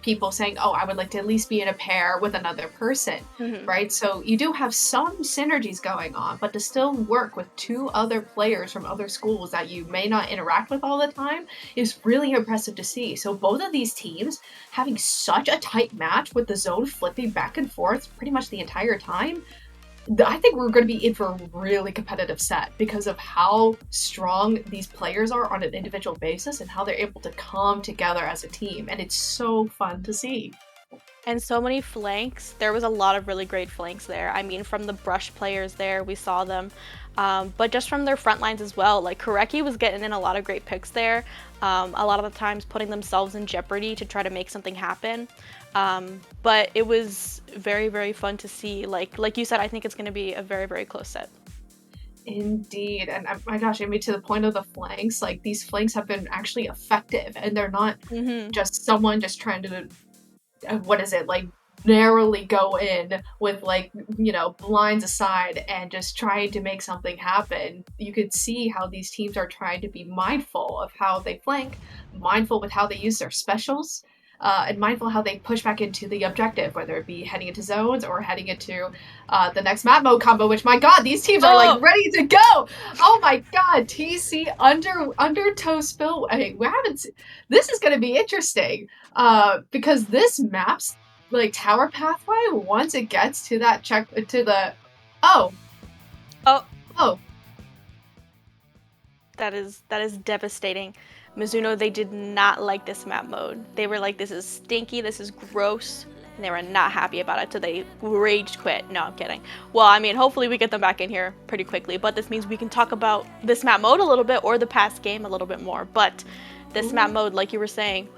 people saying, oh, I would like to at least be in a pair with another person, right? So you do have some synergies going on, but to still work with 2 other players from other schools that you may not interact with all the time is really impressive to see. So both of these teams having such a tight match with the zone flipping back and forth pretty much the entire time, I think we're going to be in for a really competitive set because of how strong these players are on an individual basis and how they're able to come together as a team. And it's so fun to see. And so many flanks. There was a lot of really great flanks there. I mean, from the Brush players there, we saw them. But just from their front lines as well. Like, Koreki was getting in a lot of great picks there. A lot of the times putting themselves in jeopardy to try to make something happen. But it was very fun to see. Like you said, I think it's going to be a very close set. Indeed. And my gosh, I mean, to the point of the flanks, like, these flanks have been actually effective, and they're not just someone just trying to, narrowly go in with, like, you know, blinds aside and just trying to make something happen. You could see how these teams are trying to be mindful of how they flank, mindful with how they use their specials, and mindful how they push back into the objective, whether it be heading into zones or heading into the next map mode combo, which, my god, these teams are like ready to go. Oh my god, TC under toe spill. I mean, we haven't seen, this is going to be interesting because this map's like tower pathway, once it gets to that that is devastating. Mizuno, they did not like this map mode. They were like, this is stinky, this is gross. and they were not happy about it, so they rage quit. No, I'm kidding. Well, I mean, hopefully we get them back in here pretty quickly, but this means we can talk about this map mode a little bit, or the past game a little bit more. But this map mode, like you were saying,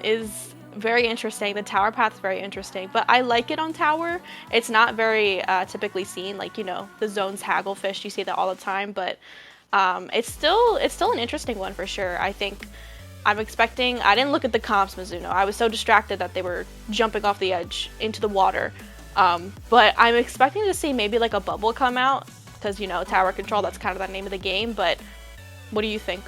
is very interesting. The tower path is very interesting, but I like it on tower. It's not very typically seen, like, you know, the zones hagglefish. You see that all the time, but it's still an interesting one for sure. I think I'm expecting. I didn't look at the comps, Mizuno. I was so distracted that they were jumping off the edge into the water. But I'm expecting to see maybe like a bubble come out because, you know, tower control. That's kind of the name of the game. But what do you think?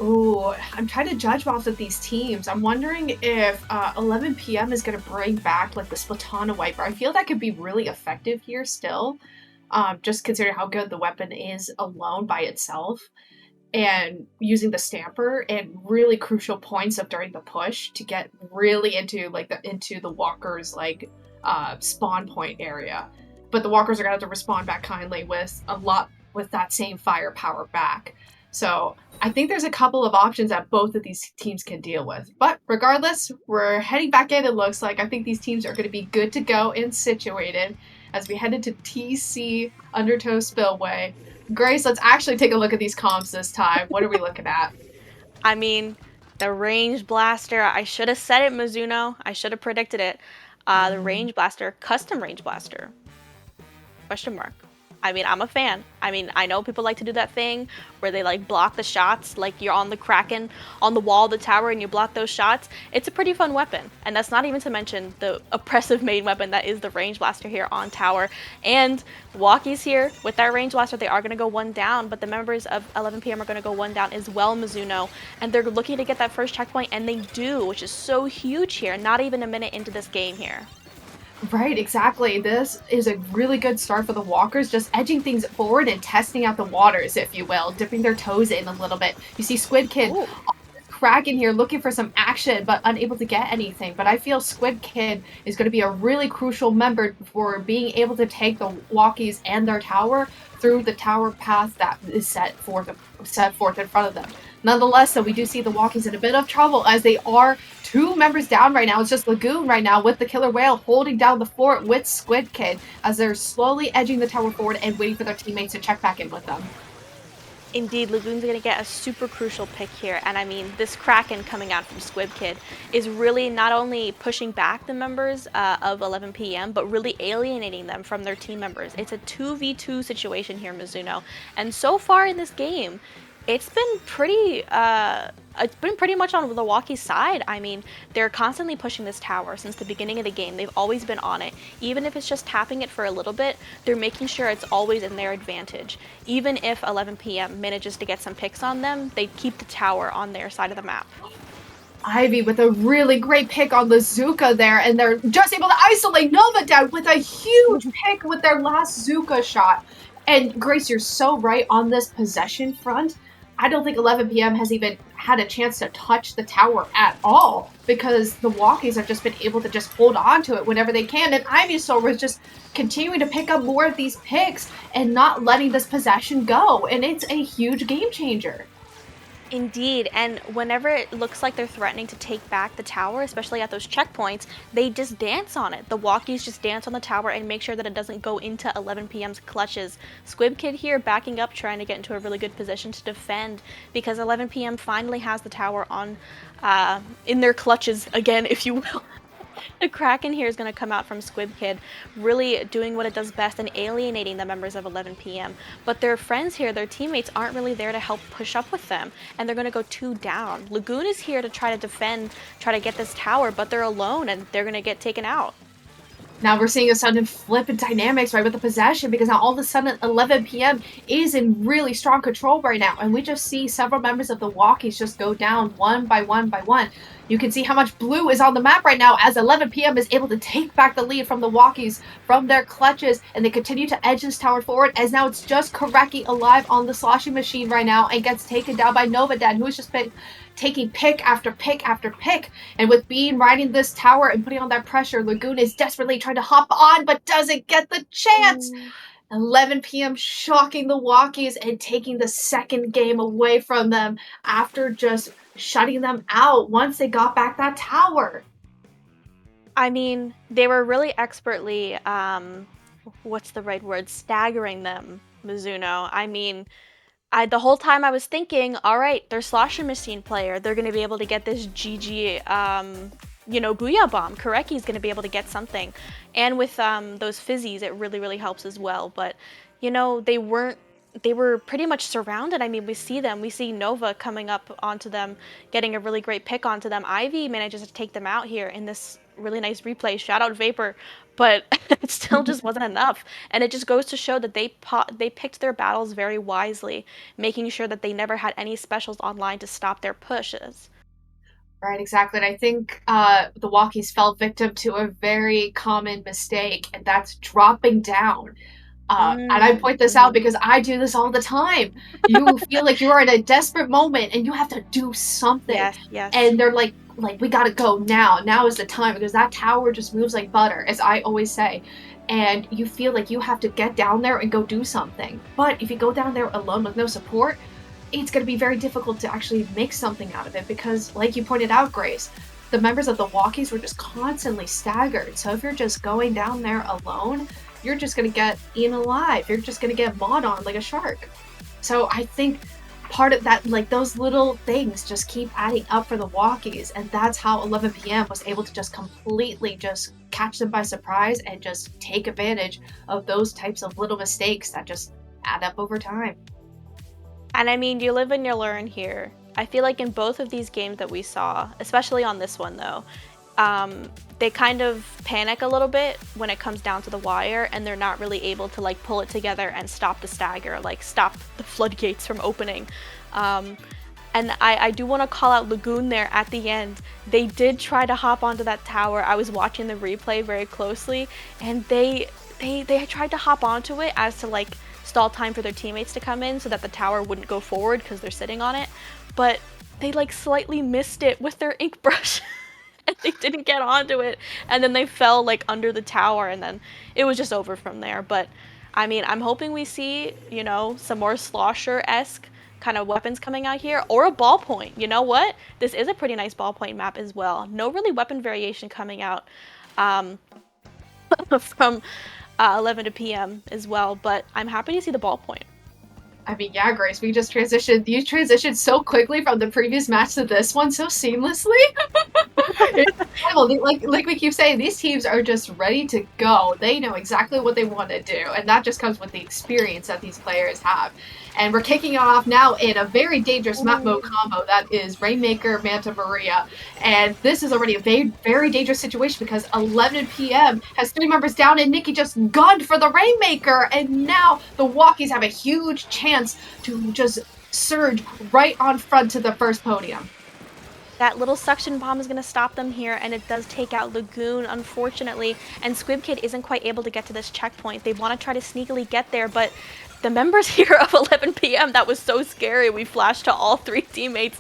Ooh, I'm trying to judge off of these teams. I'm wondering if 11 p.m. is going to bring back like the Splatana wiper. I feel that could be really effective here still, just considering how good the weapon is alone by itself, and using the stamper and really crucial points of during the push to get really into the walkers like spawn point area. But the walkers are gonna have to respond back kindly with that same firepower back. So I think there's a couple of options that both of these teams can deal with. But regardless, we're heading back in, it looks like. I think these teams are going to be good to go and situated as we head into TC Undertow Spillway. Grace, let's actually take a look at these comps this time. What are we looking at? I mean, the range blaster. I should have said it, Mizuno. I should have predicted it. The range blaster, custom range blaster. Question mark. I mean, I'm a fan. I mean, I know people like to do that thing where they like block the shots, like you're on the Kraken on the wall of the tower and you block those shots. It's a pretty fun weapon. And that's not even to mention the oppressive main weapon that is the range blaster here on tower. And Walkies here with that range blaster, they are going to go one down, but the members of 11 p.m. are going to go one down as well, Mizuno. And they're looking to get that first checkpoint, and they do, which is so huge here, not even a minute into this game here. Right, exactly. This is a really good start for the walkers, just edging things forward and testing out the waters, if you will, dipping their toes in a little bit. You see Squid Kid Kraken here looking for some action, but unable to get anything. But I feel Squid Kid is going to be a really crucial member for being able to take the walkies and their tower through the tower path that is set forth in front of them. Nonetheless, though, we do see the walkies in a bit of trouble as they are 2 members down right now. It's just Lagoon right now with the killer whale holding down the fort with Squid Kid as they're slowly edging the tower forward and waiting for their teammates to check back in with them. Indeed, Lagoon's going to get a super crucial pick here. And I mean, this Kraken coming out from Squid Kid is really not only pushing back the members of 11 p.m., but really alienating them from their team members. It's a 2v2 situation here, Mizuno. And so far in this game, it's been pretty much on the walkie side. I mean, they're constantly pushing this tower since the beginning of the game. They've always been on it. Even if it's just tapping it for a little bit, they're making sure it's always in their advantage. Even if 11 p.m. manages to get some picks on them, they keep the tower on their side of the map. Ivy with a really great pick on the Zuka there, and they're just able to isolate Nova down with a huge pick with their last Zuka shot. And Grace, you're so right on this possession front. I don't think 11 p.m. has even had a chance to touch the tower at all because the walkies have just been able to just hold on to it whenever they can. And Ivysaur was just continuing to pick up more of these picks and not letting this possession go. And it's a huge game changer. Indeed, and whenever it looks like they're threatening to take back the tower, especially at those checkpoints, they just dance on it. The walkies just dance on the tower and make sure that it doesn't go into 11 p.m.'s clutches. Squid Kid here backing up, trying to get into a really good position to defend because 11 p.m. finally has the tower on in their clutches again, if you will. The Kraken here is going to come out from Squid Kid, really doing what it does best and alienating the members of 11 p.m. But their friends here, their teammates, aren't really there to help push up with them, and they're going to go 2 down. Lagoon is here to try to defend, try to get this tower, but they're alone, and they're going to get taken out. Now we're seeing a sudden flip in dynamics, right, with the possession, because now all of a sudden 11 p.m. is in really strong control right now, and we just see several members of the walkies just go down one by one by one. You can see how much blue is on the map right now as 11 p.m. is able to take back the lead from the walkies from their clutches, and they continue to edge this tower forward as now it's just Kareki alive on the sloshing machine right now and gets taken down by Novadan, who has just been taking pick after pick after pick. And with Bean riding this tower and putting on that pressure, Lagoon is desperately trying to hop on but doesn't get the chance. 11 p.m. shocking the walkies and taking the second game away from them after just shutting them out once they got back that tower. I mean, they were really expertly, what's the right word? Staggering them, Mizuno. I mean, the whole time I was thinking, all right, they're Slosher Machine player. They're going to be able to get this GG, Booyah Bomb. Koreki's going to be able to get something. And with those fizzies, it really, really helps as well. But, they were pretty much surrounded. I mean, we see them. We see Nova coming up onto them, getting a really great pick onto them. Ivy manages to take them out here in this really nice replay. Shout out Vapor. But it still just wasn't enough. And it just goes to show that they picked their battles very wisely, making sure that they never had any specials online to stop their pushes. Right, exactly. And I think the Walkies fell victim to a very common mistake, and that's dropping down. And I point this out because I do this all the time. You feel like you are in a desperate moment and you have to do something. Yes, yes. And they're like we gotta go now. Now is the time because that tower just moves like butter, as I always say. And you feel like you have to get down there and go do something. But if you go down there alone with no support, it's going to be very difficult to actually make something out of it because, like you pointed out, Grace, the members of the Walkies were just constantly staggered. So if you're just going down there alone, you're just going to get eaten alive. You're just going to get mauled on like a shark. So I think part of that, like those little things just keep adding up for the Walkies. And that's how 11 p.m. was able to just completely just catch them by surprise and just take advantage of those types of little mistakes that just add up over time. And I mean, you live and you learn here. I feel like in both of these games that we saw, especially on this one though, they kind of panic a little bit when it comes down to the wire, and they're not really able to like pull it together and stop the stagger, like stop the floodgates from opening. And I do want to call out Lagoon there at the end. They did try to hop onto that tower. I was watching the replay very closely, and they tried to hop onto it as to like stall time for their teammates to come in so that the tower wouldn't go forward because they're sitting on it. But they like slightly missed it with their ink brush. And they didn't get onto it, and then they fell like under the tower, and then it was just over from there. But I mean, I'm hoping we see, some more Slosher-esque kind of weapons coming out here, or a ballpoint. You know what? This is a pretty nice ballpoint map as well. No really weapon variation coming out from 11 to PM as well, but I'm happy to see the ballpoint. I mean, yeah, Grace, you transitioned so quickly from the previous match to this one so seamlessly. It's incredible. Like we keep saying, these teams are just ready to go. They know exactly what they want to do, and that just comes with the experience that these players have. And we're kicking off now in a very dangerous map mode combo that is Rainmaker, Manta Maria. And this is already a very, very dangerous situation because 11 p.m. has 3 members down and Nikki just gunned for the Rainmaker. And now the Walkies have a huge chance to just surge right on front to the first podium. That little suction bomb is going to stop them here, and it does take out Lagoon, unfortunately. And Squib Kid isn't quite able to get to this checkpoint. They want to try to sneakily get there, but the members here of 11 p.m., that was so scary. We flashed to all 3 teammates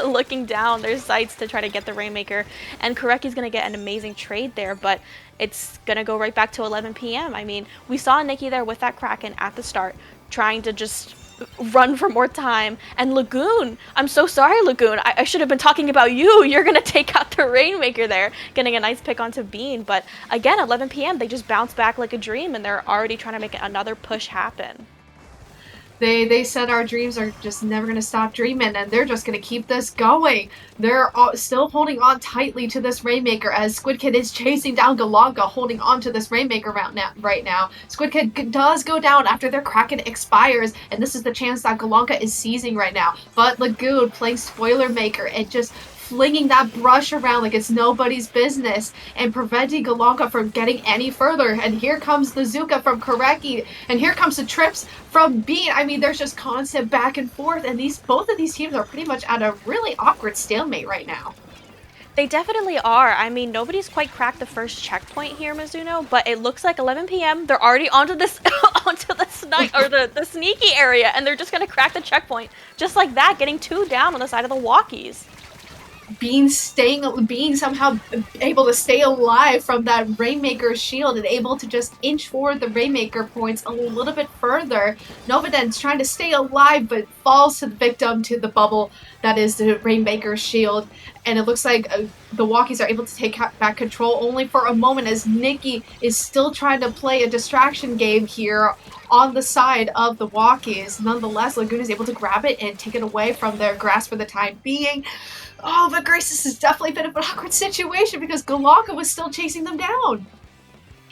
looking down their sights to try to get the Rainmaker. And Koreki's going to get an amazing trade there, but it's going to go right back to 11 p.m. I mean, we saw Nikki there with that Kraken at the start, trying to just run for more time. And Lagoon, I'm so sorry, Lagoon. I should have been talking about you. You're going to take out the Rainmaker there, getting a nice pick onto Bean. But again, 11 p.m., they just bounce back like a dream, and they're already trying to make another push happen. They said our dreams are just never going to stop dreaming, and they're just going to keep this going. They're still holding on tightly to this Rainmaker as Squid Kid is chasing down Galanka, holding on to this Rainmaker right now. Squid Kid does go down after their Kraken expires, and this is the chance that Galanka is seizing right now. But Lagoon playing Spoiler Maker and just flinging that brush around like it's nobody's business and preventing Galanka from getting any further. And here comes the Zuka from Koreki, and here comes the trips from Bean. I mean, there's just constant back and forth, and both of these teams are pretty much at a really awkward stalemate right now. They definitely are. I mean, nobody's quite cracked the first checkpoint here, Mizuno, but it looks like 11 p.m. They're already onto this onto the sneaky area, and they're just gonna crack the checkpoint just like that, getting 2 down on the side of the Walkies. being somehow able to stay alive from that Rainmaker shield and able to just inch forward the Rainmaker points a little bit further. Novaden's trying to stay alive but falls to the victim to the bubble that is the Rainmaker shield. And it looks like the Walkies are able to take back control only for a moment as Nikki is still trying to play a distraction game here on the side of the Walkies. Nonetheless, Lagoon is able to grab it and take it away from their grasp for the time being. Oh, but Grace, this has definitely been an awkward situation because Galanka was still chasing them down.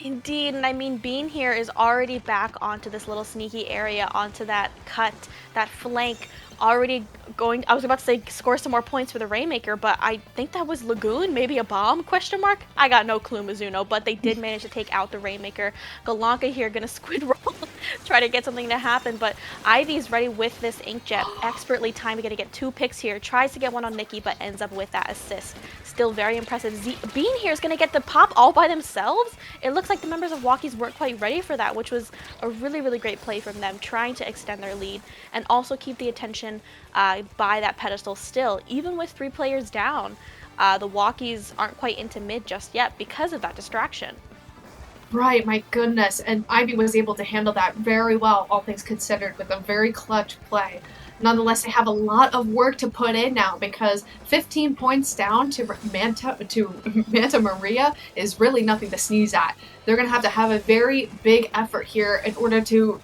Indeed, and I mean, Bean here is already back onto this little sneaky area, onto that cut, that flank, already going, I was about to say score some more points for the Rainmaker, but I think that was Lagoon, maybe a bomb, question mark? I got no clue, Mizuno, but they did manage to take out the Rainmaker. Galanka here gonna squid roll, try to get something to happen, but Ivy's ready with this Inkjet, expertly timed to get 2 picks here, tries to get one on Nikki, but ends up with that assist. Still very impressive. Bean here is gonna get the pop all by themselves. It looks like the members of Walkies weren't quite ready for that, which was a really, really great play from them, trying to extend their lead and also keep the attention by that pedestal still. Even with 3 players down, the Walkies aren't quite into mid just yet because of that distraction. Right, my goodness. And Ivy was able to handle that very well, all things considered, with a very clutch play. Nonetheless, they have a lot of work to put in now because 15 points down to Manta Maria is really nothing to sneeze at. They're going to have a very big effort here in order to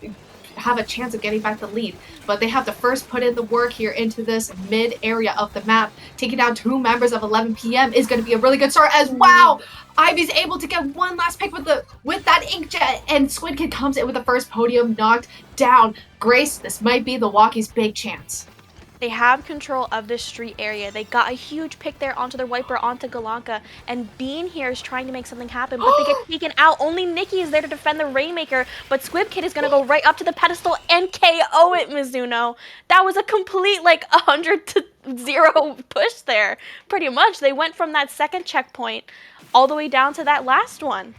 have a chance of getting back the lead. But they have to first put in the work here into this mid area of the map. Taking down 2 members of 11 PM is going to be a really good start as wow! Ivy's able to get one last pick with that Inkjet, and Squid Kid comes in with the first podium knocked down. Grace, this might be the Walkies' big chance. They have control of this street area. They got a huge pick there onto their wiper, onto Galanka, and Bean here is trying to make something happen, but they get taken out. Only Nikki is there to defend the Rainmaker, but Squib Kid is going to go right up to the pedestal and KO it, Mizuno. That was a complete, 100-0 push there, pretty much. They went from that second checkpoint all the way down to that last one.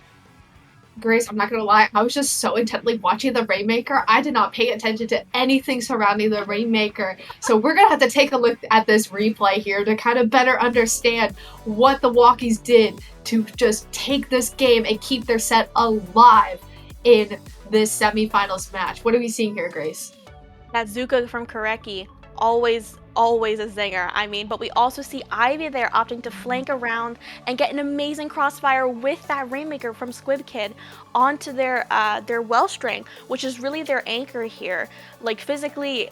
Grace, I'm not gonna lie, I was just so intently watching the Rainmaker, I did not pay attention to anything surrounding the Rainmaker. So we're gonna have to take a look at this replay here to kind of better understand what the Walkies did to just take this game and keep their set alive in this semifinals match. What are we seeing here, Grace? That Zuka from Koreki, always a zinger. I mean, but we also see Ivy there opting to flank around and get an amazing crossfire with that Rainmaker from Squib Kid onto their Wellstring, which is really their anchor here. Like physically,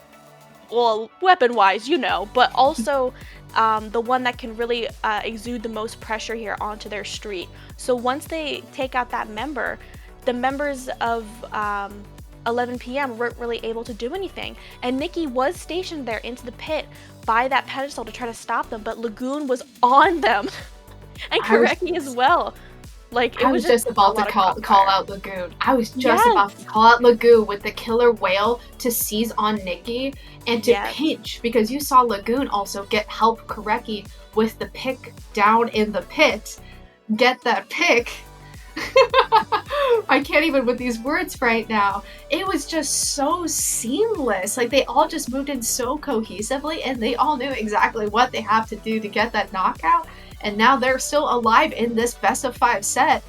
well, weapon-wise, but also the one that can really exude the most pressure here onto their street. So once they take out that member, the members of 11 PM weren't really able to do anything. And Nikki was stationed there into the pit by that pedestal to try to stop them, but Lagoon was on them. And Koreki as well. I was just about to call out Lagoon. I was just about to call out Lagoon with the killer whale to seize on Nikki and to pinch, because you saw Lagoon also get help Koreki with the pick down in the pit. Get that pick. I can't even with these words right now. It was just so seamless. Like, they all just moved in so cohesively and they all knew exactly what they have to do to get that knockout. And now they're still alive in this best of 5 set.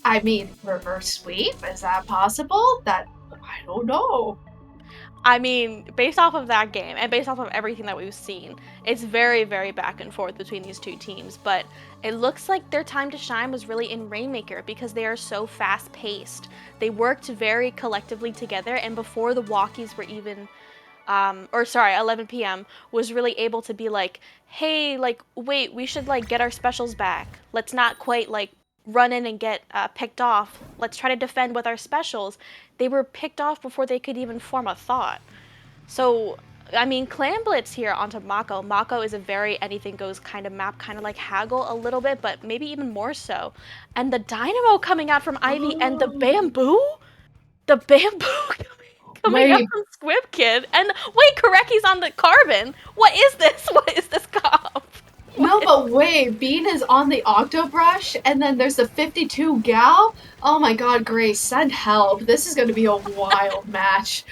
I mean, reverse sweep? Is that possible? I don't know. I mean, based off of that game and based off of everything that we've seen, it's very, very back and forth between these two teams. But it looks like their time to shine was really in Rainmaker because they are so fast-paced. They worked very collectively together, and before the Walkies were even, 11 PM was really able to be like, hey, wait, we should, get our specials back. Let's not quite, run in and get picked off. Let's try to defend with our specials. They were picked off before they could even form a thought. So, I mean, Clan Blitz here onto Mako. Mako is a very anything goes kind of map, kind of like Haggle a little bit, but maybe even more so. And the Dynamo coming out from Ivy and the Bamboo? The Bamboo coming out from Squib Kid. And wait, Koreki's on the Carbon. What is this? What is this comp? No, but wait, Bean is on the Octobrush, and then there's the 52 Gal? Oh my god, Grace, send help. This is going to be a wild match.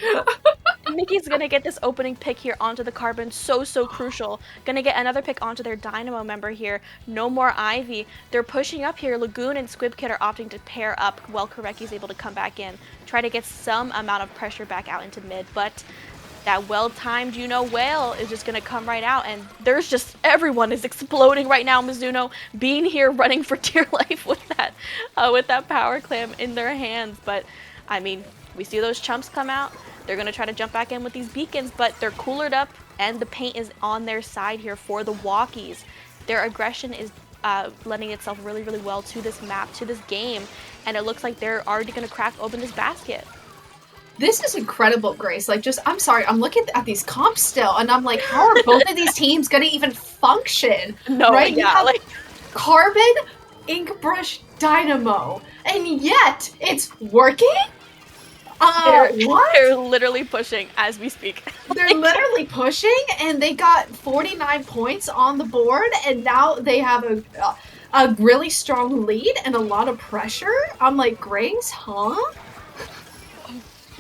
Nikki's gonna get this opening pick here onto the Carbon, so crucial. Gonna get another pick onto their Dynamo member here. No more Ivy. They're pushing up here. Lagoon and Squib Kid are opting to pair up while Koreki's able to come back in. Try to get some amount of pressure back out into mid, but that well-timed, whale is just gonna come right out, and there's just everyone is exploding right now. Mizuno being here, running for dear life with that power clam in their hands. But I mean, we see those chumps come out. They're gonna try to jump back in with these beacons, but they're coolered up, and the paint is on their side here for the walkies. Their aggression is lending itself really well to this map, to this game, and it looks like they're already gonna crack open this basket. This is incredible, Grace. Like, I'm sorry, I'm looking at these comps still, and I'm like, how are both of these teams gonna even function? No, right? yeah, You have like Carbon, Inkbrush, Dynamo, and yet it's working? What? They're literally pushing as we speak. They're literally pushing, and they got 49 points on the board, and now they have a really strong lead and a lot of pressure. I'm like, Grace, huh?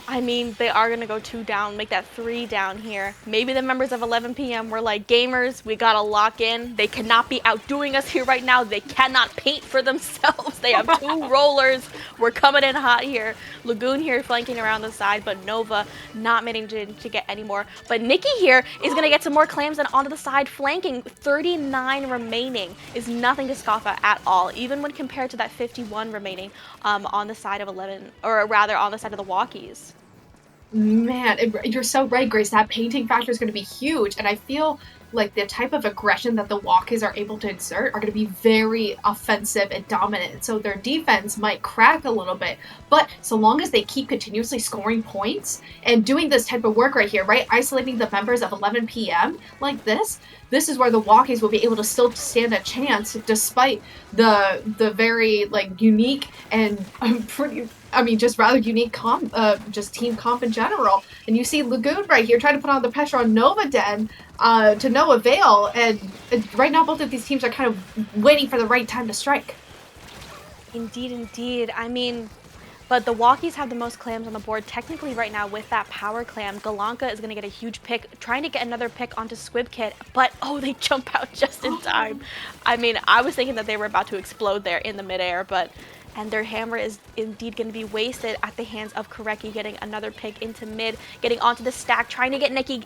I mean, they are going to go 2 down, make that 3 down here. Maybe the members of 11 p.m. were like, gamers, we got to lock in. They cannot be outdoing us here right now. They cannot paint for themselves. They have 2 rollers. We're coming in hot here. Lagoon here flanking around the side, but Nova not managing to get any more. But Nikki here is going to get some more clams and onto the side flanking. 39 remaining is nothing to scoff at all, even when compared to that 51 remaining on the side of 11, or rather on the side of the walkies. Man, you're so right, Grace. That painting factor is going to be huge, and I feel like the type of aggression that the Walkies are able to exert are going to be very offensive and dominant. So their defense might crack a little bit, but so long as they keep continuously scoring points and doing this type of work right here, right, isolating the members of 11 p.m. like this is where the Walkies will be able to still stand a chance despite the very like unique and just rather unique comp, just team comp in general. And you see Lagoon right here trying to put on the pressure on Nova Den to no avail. And right now, both of these teams are kind of waiting for the right time to strike. Indeed. I mean, but the Walkies have the most clams on the board. Technically, right now, with that power clam, Galanka is going to get a huge pick, trying to get another pick onto Squib Kid, but they jump out just in time. I mean, I was thinking that they were about to explode there in the midair, and their hammer is indeed going to be wasted at the hands of Koreki, getting another pick into mid, getting onto the stack, trying to get Nikki,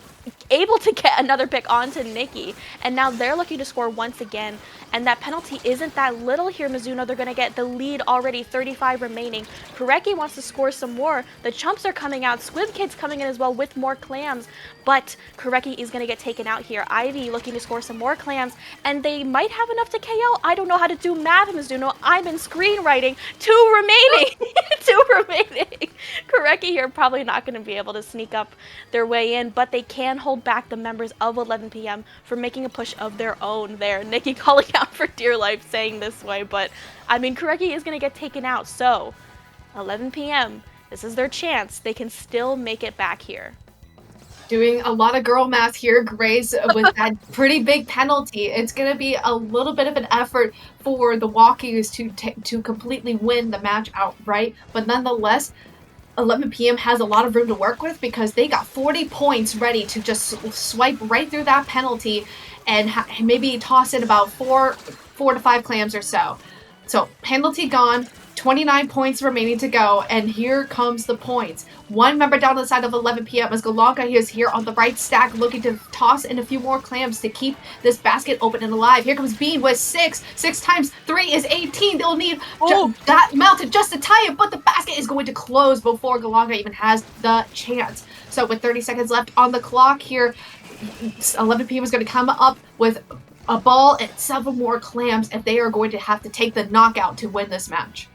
able to get another pick onto Nikki. And now they're looking to score once again. And that penalty isn't that little here, Mizuno. They're going to get the lead already, 35 remaining. Koreki wants to score some more. The chumps are coming out. Squib Kid's coming in as well with more clams. But Koreki is going to get taken out here. Ivy looking to score some more clams. And they might have enough to KO. I don't know how to do math, Mizuno. I'm in screenwriting. 2 remaining. 2 remaining. Koreki here probably not going to be able to sneak up their way in, but they can hold back the members of 11 p.m. for making a push of their own there. Nikki calling out for dear life saying this way, but I mean, Koreki is going to get taken out, so 11 p.m., this is their chance. They can still make it back here. Doing a lot of girl math here, Grace, with that pretty big penalty. It's going to be a little bit of an effort for the Walkies to completely win the match outright, but nonetheless, 11 p.m. has a lot of room to work with because they got 40 points ready to just swipe right through that penalty and maybe toss in about 4 to 5 clams or so. So penalty gone, 29 points remaining to go, and here comes the points. 1 member down the side of 11 p.m. as Galanka is here on the right stack looking to toss in a few more clams to keep this basket open and alive. Here comes Bean with 6. 6 times 3 is 18. They'll need that amount just to tie it, but the basket is going to close before Galanka even has the chance. So with 30 seconds left on the clock here, 11 p.m. is going to come up with a ball and several more clams if they are going to have to take the knockout to win this match.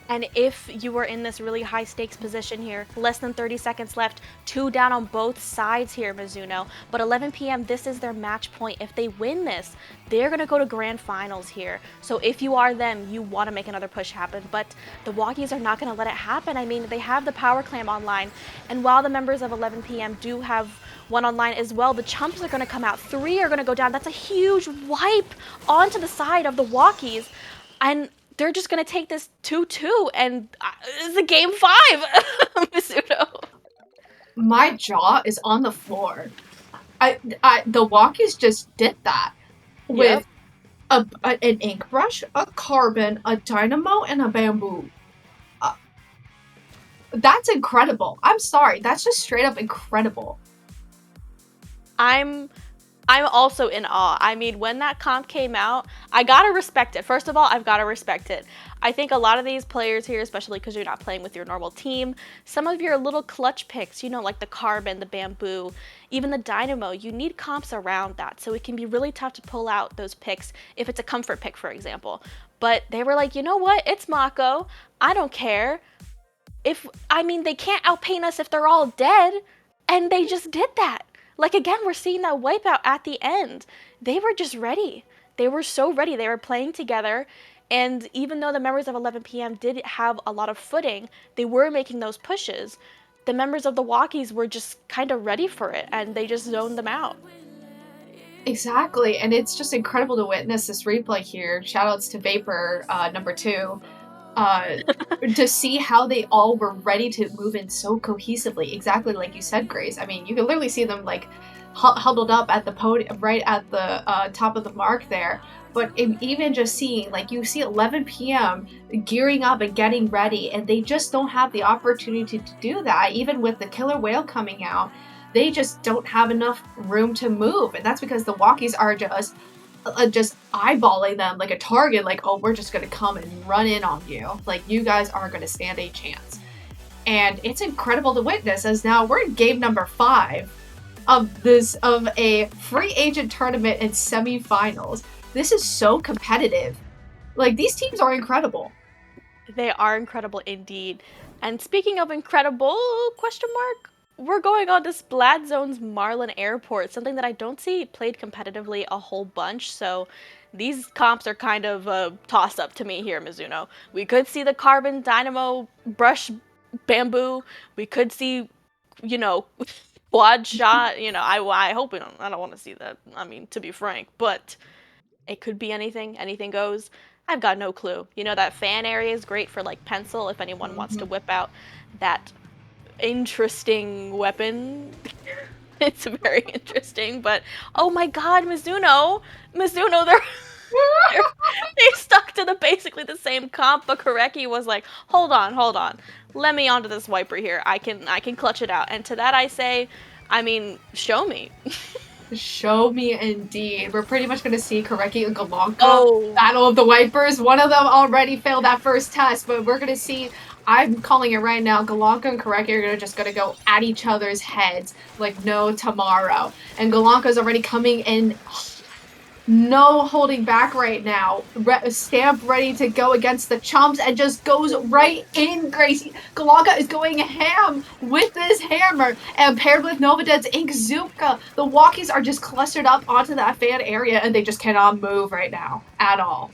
And if you were in this really high stakes position here, less than 30 seconds left, 2 down on both sides here, Mizuno. But 11 p.m., this is their match point. If they win this, they're going to go to grand finals here. So if you are them, you want to make another push happen. But the Walkies are not going to let it happen. I mean, they have the power clam online. And while the members of 11 p.m. do have one online as well, the chumps are going to come out. 3 are going to go down. That's a huge wipe onto the side of the Walkies. And they're just going to take this 2-2, and it's a game 5, Mizuno. My jaw is on the floor. The Walkies just did that Yep. with an ink brush, a carbon, a dynamo, and a bamboo. Uh, that's incredible. I'm sorry, that's just straight up incredible. I'm I'm also in awe. I mean, when that comp came out, I gotta respect it. First of all, I've gotta respect it. I think a lot of these players here, especially because you're not playing with your normal team, some of your little clutch picks, like the carbon, the bamboo, even the dynamo, you need comps around that. So it can be really tough to pull out those picks if it's a comfort pick, for example. But they were like, you know what? It's Mako. I don't care. They can't outpaint us if they're all dead. And they just did that. Like, again, we're seeing that wipeout at the end. They were just ready. They were so ready. They were playing together. And even though the members of 11 p.m. did have a lot of footing, they were making those pushes. The members of the Walkies were just kind of ready for it, and they just zoned them out. Exactly, and it's just incredible to witness this replay here. Shoutouts to Vapor number 2. To see how they all were ready to move in so cohesively, exactly like you said, Grace. I mean, you can literally see them like huddled up at the podium, right at the top of the mark there. But even just seeing, like, you see 11 p.m. gearing up and getting ready, and they just don't have the opportunity to do that. Even with the killer whale coming out, they just don't have enough room to move, and that's because the walkies are just eyeballing them like a target, like, oh, we're just gonna come and run in on you. Like, you guys aren't gonna stand a chance. And it's incredible to witness, as now we're in game number 5 of a free agent tournament and semifinals. This is so competitive. Like, these teams are incredible. They are incredible indeed. And speaking of incredible, question mark, we're going on to Splat Zone's Marlin Airport, something that I don't see played competitively a whole bunch, so these comps are kind of a toss-up to me here, Mizuno. We could see the Carbon Dynamo Brush Bamboo. We could see, quad shot. I hope we don't. I don't want to see that. I mean, to be frank, but it could be anything. Anything goes. I've got no clue. That fan area is great for like pencil if anyone wants to whip out that interesting weapon. It's very interesting, but oh my god, Mizuno, they stuck to basically the same comp, but Koreki was like, hold on, let me onto this wiper here. I can clutch it out, and to that I say, show me. Show me indeed. We're pretty much going to see Koreki and Galanka Oh. battle of the Wipers. One of them already failed that first test, but we're going to see, I'm calling it right now, Galanka and Koreki are just going to go at each other's heads like no tomorrow. And Galanka's already coming in, no holding back right now. Stamp ready to go against the chumps and just goes right in, Gracie. Galanka is going ham with this hammer, and paired with Novadead's Inkzuka, the walkies are just clustered up onto that fan area, and they just cannot move right now at all.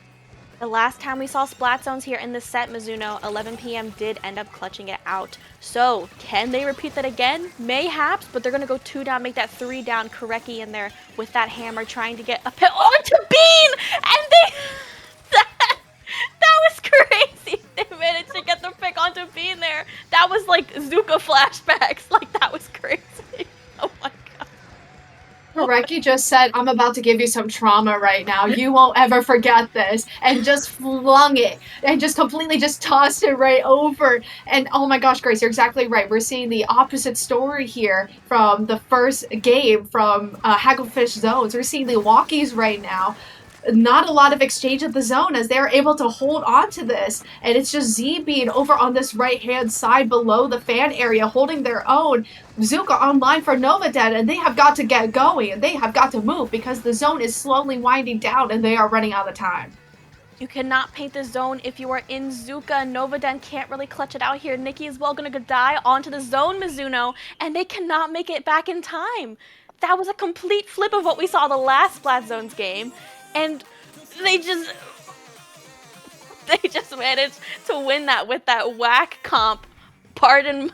The last time we saw Splat Zones here in the set, Mizuno, 11 p.m. did end up clutching it out. So, can they repeat that again? Mayhaps, but they're going to go 2 down, make that 3 down. Koreki in there with that hammer trying to get a pill onto Bean! And they... that was crazy! They managed to get the pick onto Bean there. That was like Zuka flashbacks. Like, that was crazy. Oh my god. Koreki just said, I'm about to give you some trauma right now. You won't ever forget this. And just flung it. And just completely just tossed it right over. And oh my gosh, Grace, you're exactly right. We're seeing the opposite story here from the first game from Hagglefish Zones. We're seeing the walkies right now. Not a lot of exchange at the zone as they're able to hold on to this. And it's just Z being over on this right-hand side below the fan area holding their own. Zuka online for Novadead, and they have got to get going, and they have got to move because the zone is slowly winding down and they are running out of time. You cannot paint the zone if you are in Zuka. Novaden can't really clutch it out here. Nikki is well gonna die onto the zone, Mizuno, and they cannot make it back in time. That was a complete flip of what we saw the last Splat Zones game, and they just managed to win that with that whack comp. Pardon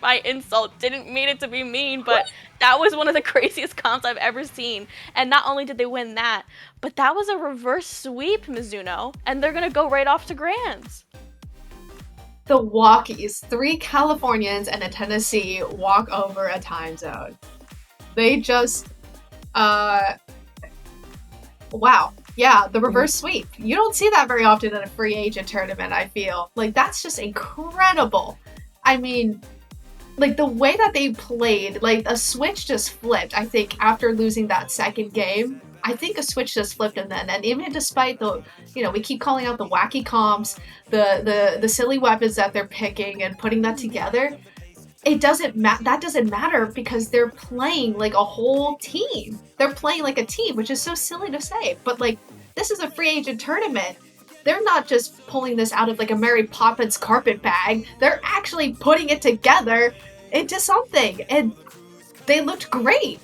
my insult. Didn't mean it to be mean, but that was one of the craziest comps I've ever seen. And not only did they win that, but that was a reverse sweep, Mizuno, and they're gonna go right off to Grands. The walkies, 3 Californians and a Tennessee walk over a time zone. They just, wow. Yeah, the reverse sweep. You don't see that very often in a free agent tournament, I feel. Like, that's just incredible. I mean, like, the way that they played, like, a switch just flipped, I think, after losing that second game. I think a switch just flipped in then. And even despite the, we keep calling out the wacky comps, the silly weapons that they're picking and putting that together, that doesn't matter because they're playing like a whole team. They're playing like a team, which is so silly to say, but like this is a free agent tournament. They're not just pulling this out of like a Mary Poppins carpet bag. They're actually putting it together into something, and they looked great.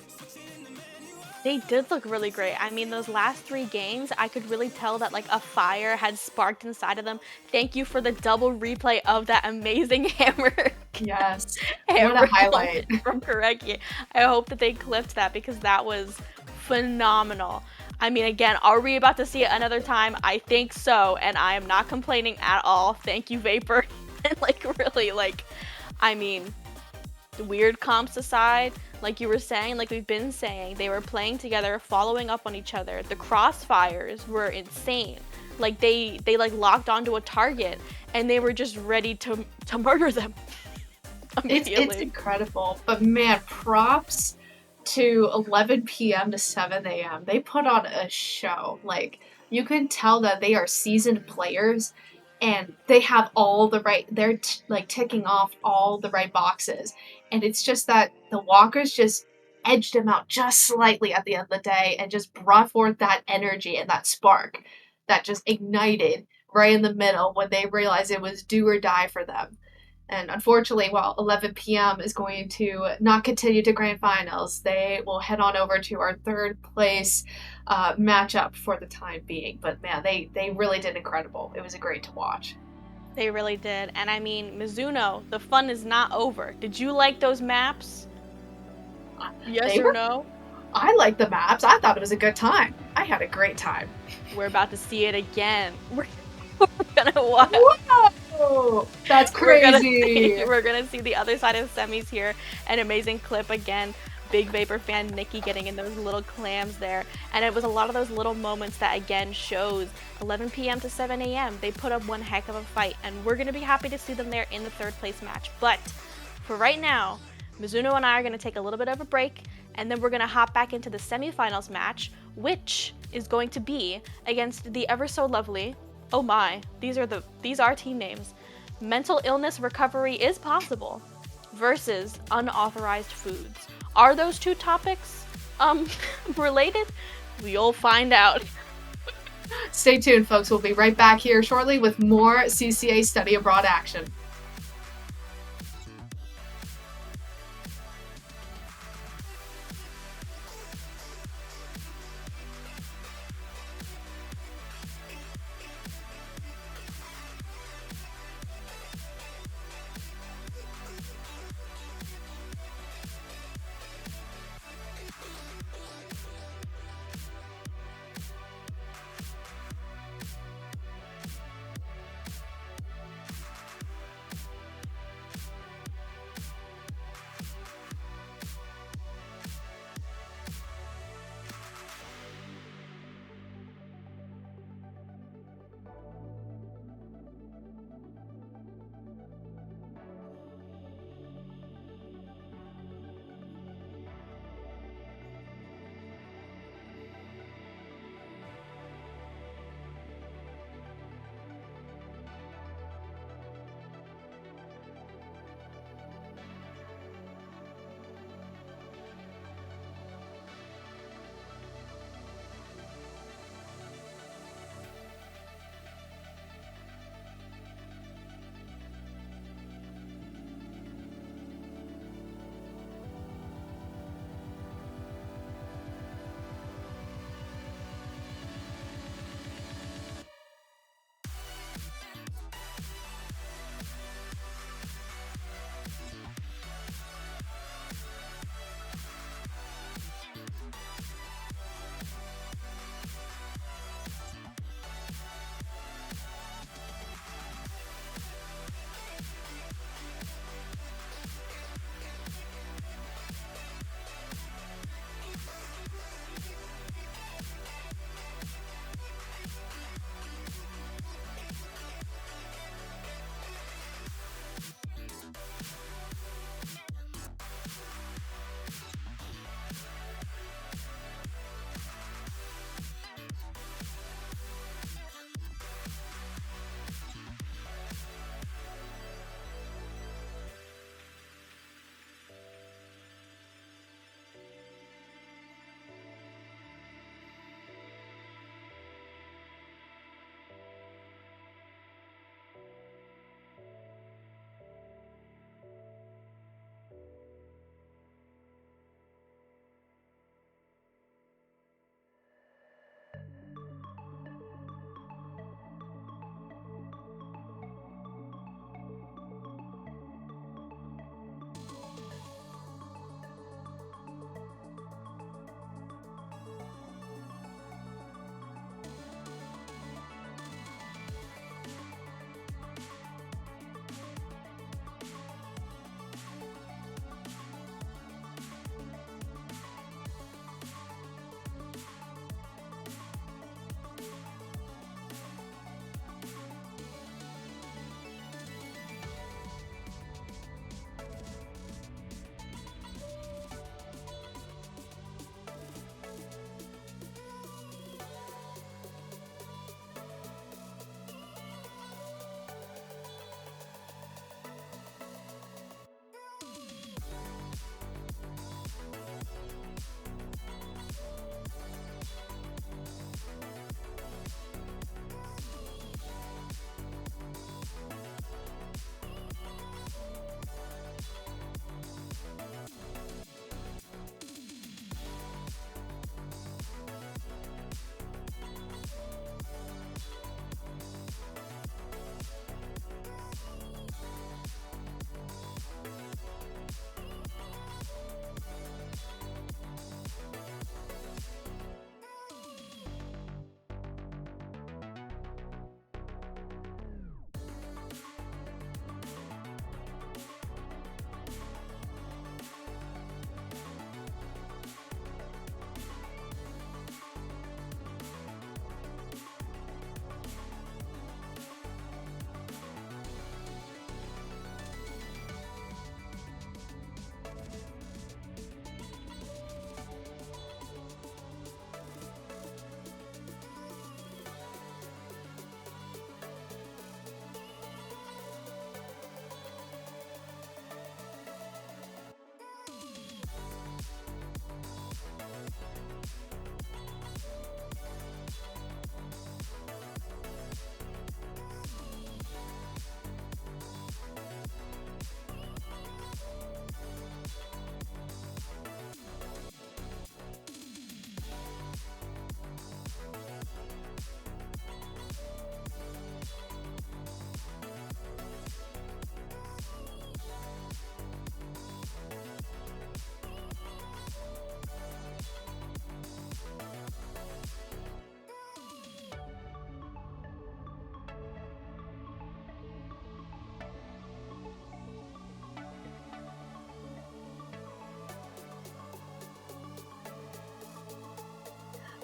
They did look really great. I mean, those last 3 games, I could really tell that like a fire had sparked inside of them. Thank you for the double replay of that amazing hammer. Yes, hammer what a highlight. moment from Koreki. I hope that they clipped that because that was phenomenal. I mean, again, are we about to see it another time? I think so, and I am not complaining at all. Thank you, Vapor. And like really, like, I mean, weird comps aside, like you were saying, like we've been saying, they were playing together, following up on each other. The crossfires were insane. Like they like locked onto a target and they were just ready to murder them immediately. It's incredible, but man, props to 11 p.m. to 7 a.m. They put on a show. Like you can tell that they are seasoned players and they have all the right, they're like ticking off all the right boxes. And it's just that the walkers just edged them out just slightly at the end of the day and just brought forth that energy and that spark that just ignited right in the middle when they realized it was do or die for them. And unfortunately, while 11 p.m. is going to not continue to grand finals, they will head on over to our third place matchup for the time being. But man, they really did incredible. It was great to watch. They really did. And I mean, Mizuno, the fun is not over. Did you like those maps? Yes or no? I liked the maps. I thought it was a good time. I had a great time. We're about to see it again. We're gonna watch. Whoa! That's crazy. We're gonna see the other side of semis here. An amazing clip again. Big Vapor fan Nikki getting in those little clams there. And it was a lot of those little moments that again shows 11 p.m. to 7 a.m. They put up one heck of a fight, and we're gonna be happy to see them there in the third place match. But for right now, Mizuno and I are gonna take a little bit of a break, and then we're gonna hop back into the semifinals match, which is going to be against the ever so lovely, oh my, these are team names, Mental Illness Recovery is Possible versus Unauthorized Foods. Are those two topics related? We'll find out. Stay tuned, folks. We'll be right back here shortly with more CCA Study Abroad action.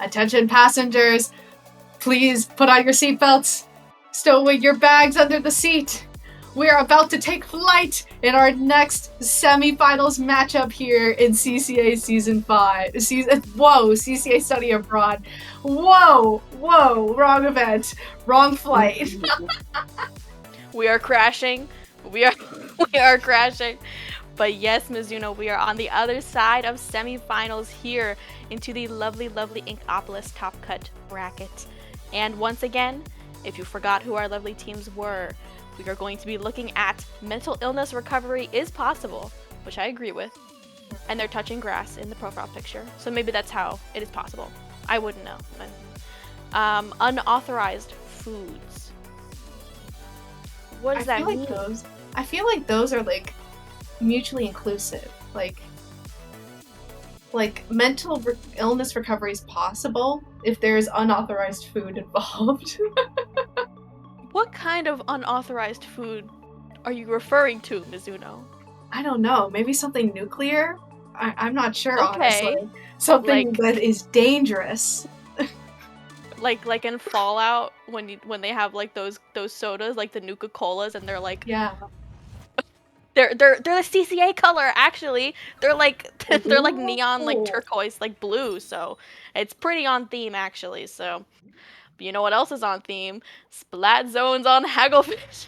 Attention passengers, please put on your seatbelts, stow away your bags under the seat. We are about to take flight in our next semifinals matchup here in CCA Season 5. CCA Study Abroad. Whoa, wrong event, wrong flight. We are crashing. We are crashing. But yes, Mizuno, we are on the other side of semifinals here into the lovely, lovely Inkopolis Top Cut bracket. And once again, if you forgot who our lovely teams were, we are going to be looking at mental illness recovery is possible, which I agree with. And they're touching grass in the profile picture, so maybe that's how it is possible. I wouldn't know. But, unauthorized foods. What does that mean? I feel like those are like mutually inclusive. Like mental illness recovery is possible if there's unauthorized food involved. What kind of unauthorized food are you referring to, Mizuno? I don't know. Maybe something nuclear? I'm not sure, Okay. honestly. Something that is dangerous. Like in Fallout when they have like those sodas, like the Nuka-Colas, and they're like they're the CCA color actually. They're like they're like neon, like turquoise, like blue, so it's pretty on theme actually. So you know what else is on theme? Splat zones on Hagglefish.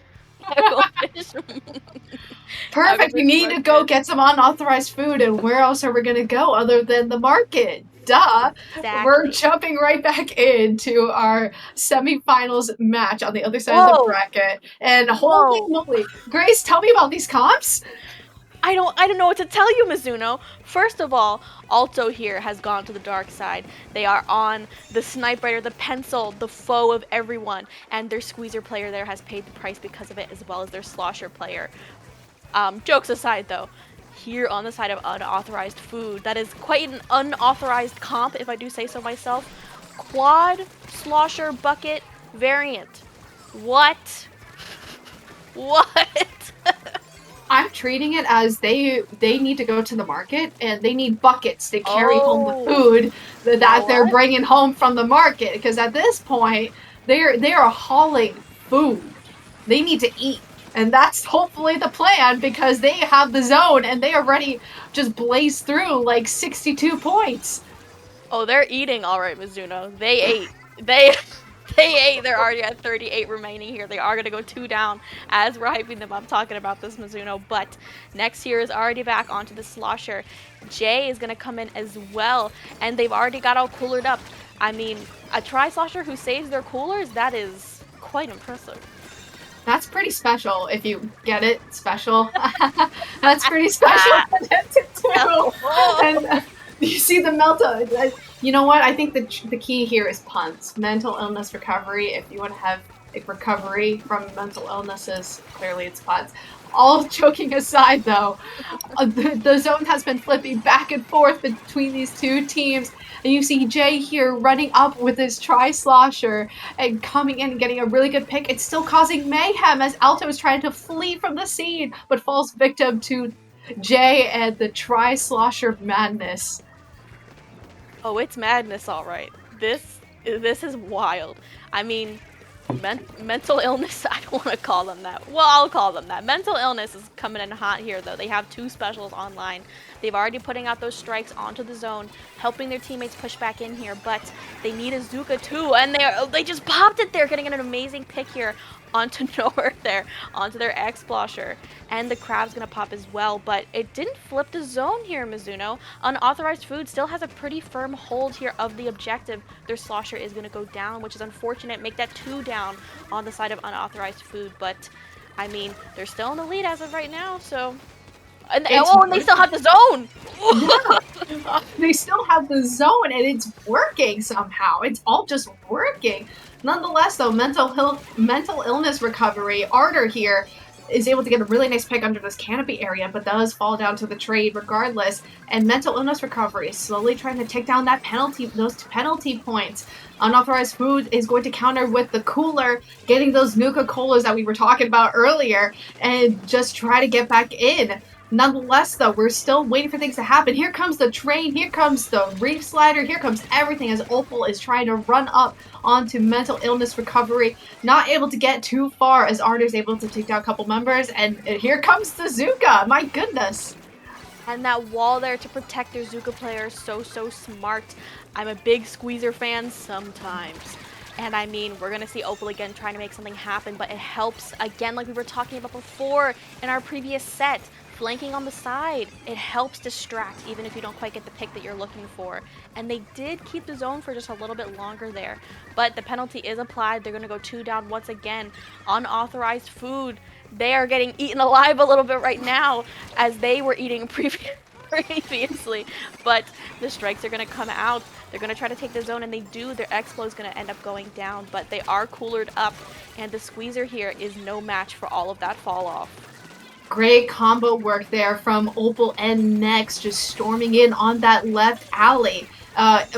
Perfect. We need to go get some unauthorized food, and where else are we gonna go other than the market? Duh. Exactly. We're jumping right back into our semifinals match on the other side of the bracket. And holy moly, Grace, tell me about these comps. I don't know what to tell you, Mizuno. First of all, Alto here has gone to the dark side. They are on the Snipe Rider, the pencil, the foe of everyone, and their Squeezer player there has paid the price because of it, as well as their Slosher player. Jokes aside, though, here on the side of unauthorized food, that is quite an unauthorized comp, if I do say so myself. Quad Slosher bucket variant. What? What? I'm treating it as they need to go to the market and they need buckets to carry home the food that they're bringing home from the market, because at this point they are hauling food. They need to eat, and that's hopefully the plan, because they have the zone and they already just blaze through like 62 points. Oh, they're eating all right, Mizuno. They ate. They ate. They're already at 38 remaining here. They are going to go 2 down as we're hyping them up talking about this, Mizuno. But next here is already back onto the Slosher. Jay is going to come in as well, and they've already got all coolered up. I mean, a Tri-Slosher who saves their coolers, that is quite impressive. That's pretty special, if you get it. Special. That's pretty special too. And you see the melta. You know what? I think the key here is puns. Mental illness recovery. If you want to have a recovery from mental illnesses, clearly it's puns. All joking aside, though, the zone has been flipping back and forth between these two teams. And you see Jay here running up with his Tri-Slosher and coming in and getting a really good pick. It's still causing mayhem as Alto is trying to flee from the scene, but falls victim to Jay and the Tri-Slosher madness. Oh, it's madness, all right. This is wild. I mean, mental illness, I don't want to call them that. Well, I'll call them that. Mental illness is coming in hot here, though. They have 2 specials online. They've already putting out those strikes onto the zone, helping their teammates push back in here, but they need a Zuka too, and they just popped it there, getting an amazing pick here onto Nord there, onto their X-Blosher. And the Crab's gonna pop as well, but it didn't flip the zone here, Mizuno. Unauthorized food still has a pretty firm hold here of the objective. Their Slosher is gonna go down, which is unfortunate. Make that 2 down on the side of unauthorized food, but I mean, they're still in the lead as of right now, so... And they still have the zone! Yeah. They still have the zone, and it's working somehow. It's all just working. Nonetheless, though, mental illness recovery, Ardor here is able to get a really nice pick under this canopy area, but does fall down to the trade regardless. And mental illness recovery is slowly trying to take down those penalty points. Unauthorized food is going to counter with the cooler, getting those Nuka-Colas that we were talking about earlier, and just try to get back in. Nonetheless, though, we're still waiting for things to happen. Here comes the train, here comes the reef slider, here comes everything as Opal is trying to run up onto mental illness recovery. Not able to get too far as Arter's able to take down a couple members, and here comes the Zuka. My goodness. And that wall there to protect their Zuka player is so smart. I'm a big Squeezer fan sometimes. And I mean, we're going to see Opal again trying to make something happen, but it helps, again, like we were talking about before in our previous set, flanking on the side. It helps distract, even if you don't quite get the pick that you're looking for. And they did keep the zone for just a little bit longer there. But the penalty is applied. They're going to go 2 down once again. Unauthorized food. They are getting eaten alive a little bit right now, as they were eating previously. But the strikes are going to come out. They're going to try to take the zone, and they do. Their Explo is going to end up going down, but they are coolered up, and the Squeezer here is no match for all of that fall off. Great combo work there from Opal and Nex, just storming in on that left alley.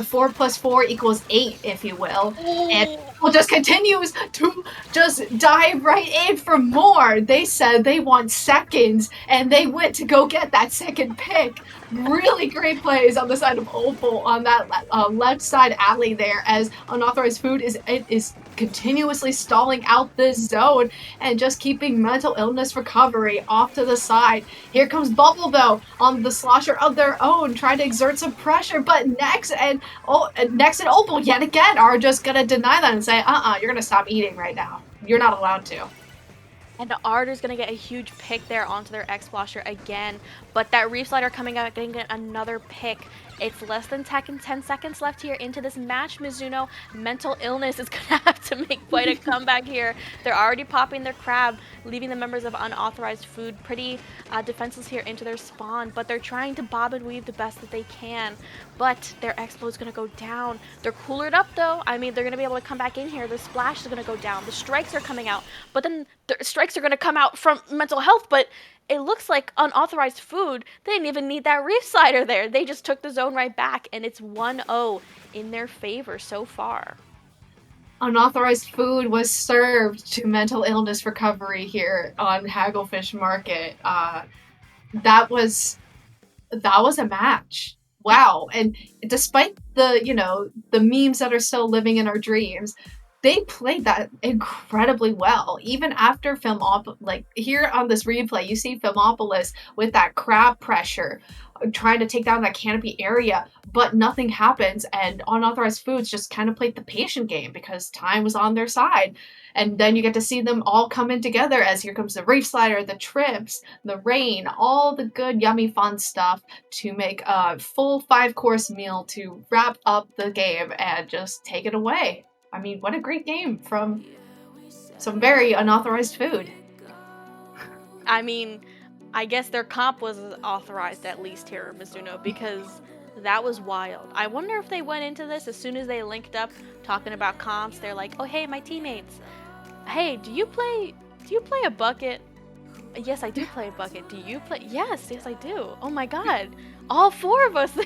4 plus 4 equals 8, if you will. And Opal just continues to just dive right in for more. They said they want seconds, and they went to go get that second pick. Really great plays on the side of Opal on that left side alley there, as unauthorized food is continuously stalling out this zone and just keeping mental illness recovery off to the side. Here comes Bubble, though, on the slosher of their own, trying to exert some pressure, but Nex and Opal yet again are just gonna deny that and say, you're gonna stop eating right now. You're not allowed to. And Arter's going to get a huge pick there onto their X-Splasher again. But that Reef Slider coming out, getting another pick. It's less than 10 seconds left here into this match, Mizuno. Mental illness is going to have to make quite a comeback here. They're already popping their crab, leaving the members of unauthorized food pretty defenseless here into their spawn. But they're trying to bob and weave the best that they can. But their Expo is going to go down. They're coolered up, though. I mean, they're going to be able to come back in here. The Splash is going to go down. The strikes are coming out. But then the strikes are going to come out from mental health, but it looks like unauthorized food. They didn't even need that Reef Slider there. They just took the zone right back, and it's 1-0 in their favor so far. Unauthorized food was served to mental illness recovery here on Hagglefish Market. That was a match. Wow. And despite the memes that are still living in our dreams, they played that incredibly well. Even after like here on this replay, you see Filmopolis with that crab pressure, trying to take down that canopy area, but nothing happens, and unauthorized foods just kind of played the patient game because time was on their side. And then you get to see them all come in together as here comes the Reef Slider, the Trips, the Rain, all the good, yummy, fun stuff to make a full 5-course meal to wrap up the game and just take it away. I mean, what a great game from some very unauthorized food. I mean, I guess their comp was authorized at least here, Mizuno, because that was wild. I wonder if they went into this as soon as they linked up talking about comps. They're like, oh, hey, my teammates. Hey, do you play a bucket? Yes, I do play a bucket. Do you play? Yes, I do. Oh my god. All 4 of us.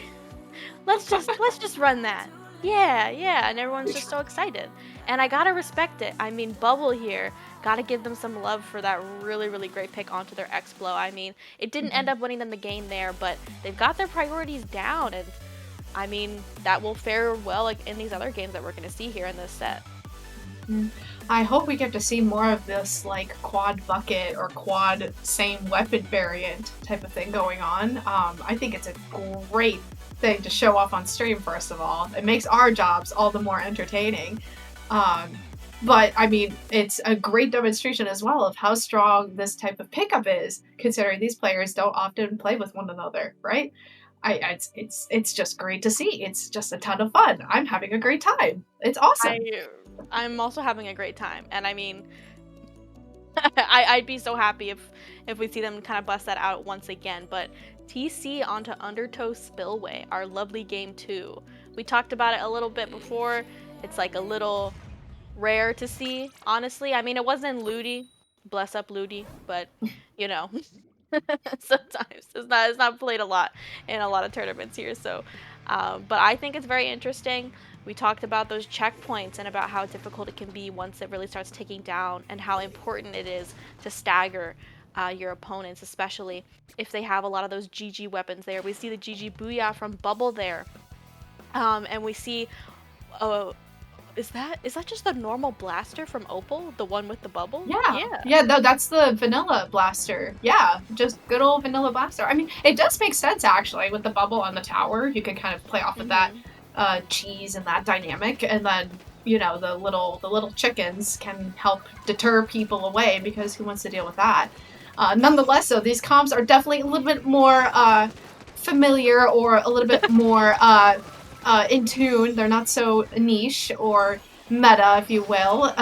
let's just run that. Yeah, and everyone's just so excited. And I gotta respect it. I mean, Bubble here, gotta give them some love for that really, really great pick onto their X-Blow. I mean, it didn't end up winning them the game there, but they've got their priorities down, and I mean, that will fare well like in these other games that we're gonna see here in this set. I hope we get to see more of this like quad bucket or quad same weapon variant type of thing going on. I think it's a great thing to show off on stream, first of all. It makes our jobs all the more entertaining. But I mean, it's a great demonstration as well of how strong this type of pickup is, considering these players don't often play with one another, right? It's just great to see. It's just a ton of fun. I'm having a great time. It's awesome. I'm also having a great time, and I mean, I'd be so happy if we see them kind of bust that out once again. But TC onto Undertow Spillway, our lovely game 2. We talked about it a little bit before. It's like a little rare to see, honestly. I mean, it wasn't Ludi, bless up Ludi, but you know, sometimes it's not played a lot in a lot of tournaments here. So, but I think it's very interesting. We talked about those checkpoints and about how difficult it can be once it really starts ticking down, and how important it is to stagger your opponents, especially if they have a lot of those GG weapons there. We see the GG Booyah from Bubble there. And we see, is that just the normal blaster from Opal, the one with the bubble? Yeah, no, that's the vanilla blaster. Yeah, just good old vanilla blaster. I mean, it does make sense actually with the bubble on the tower. You could kind of play off of that cheese and that dynamic, and then the little chickens can help deter people away because who wants to deal with that? Nonetheless, though, these comps are definitely a little bit more familiar or a little bit more in tune. They're not so niche or meta, if you will.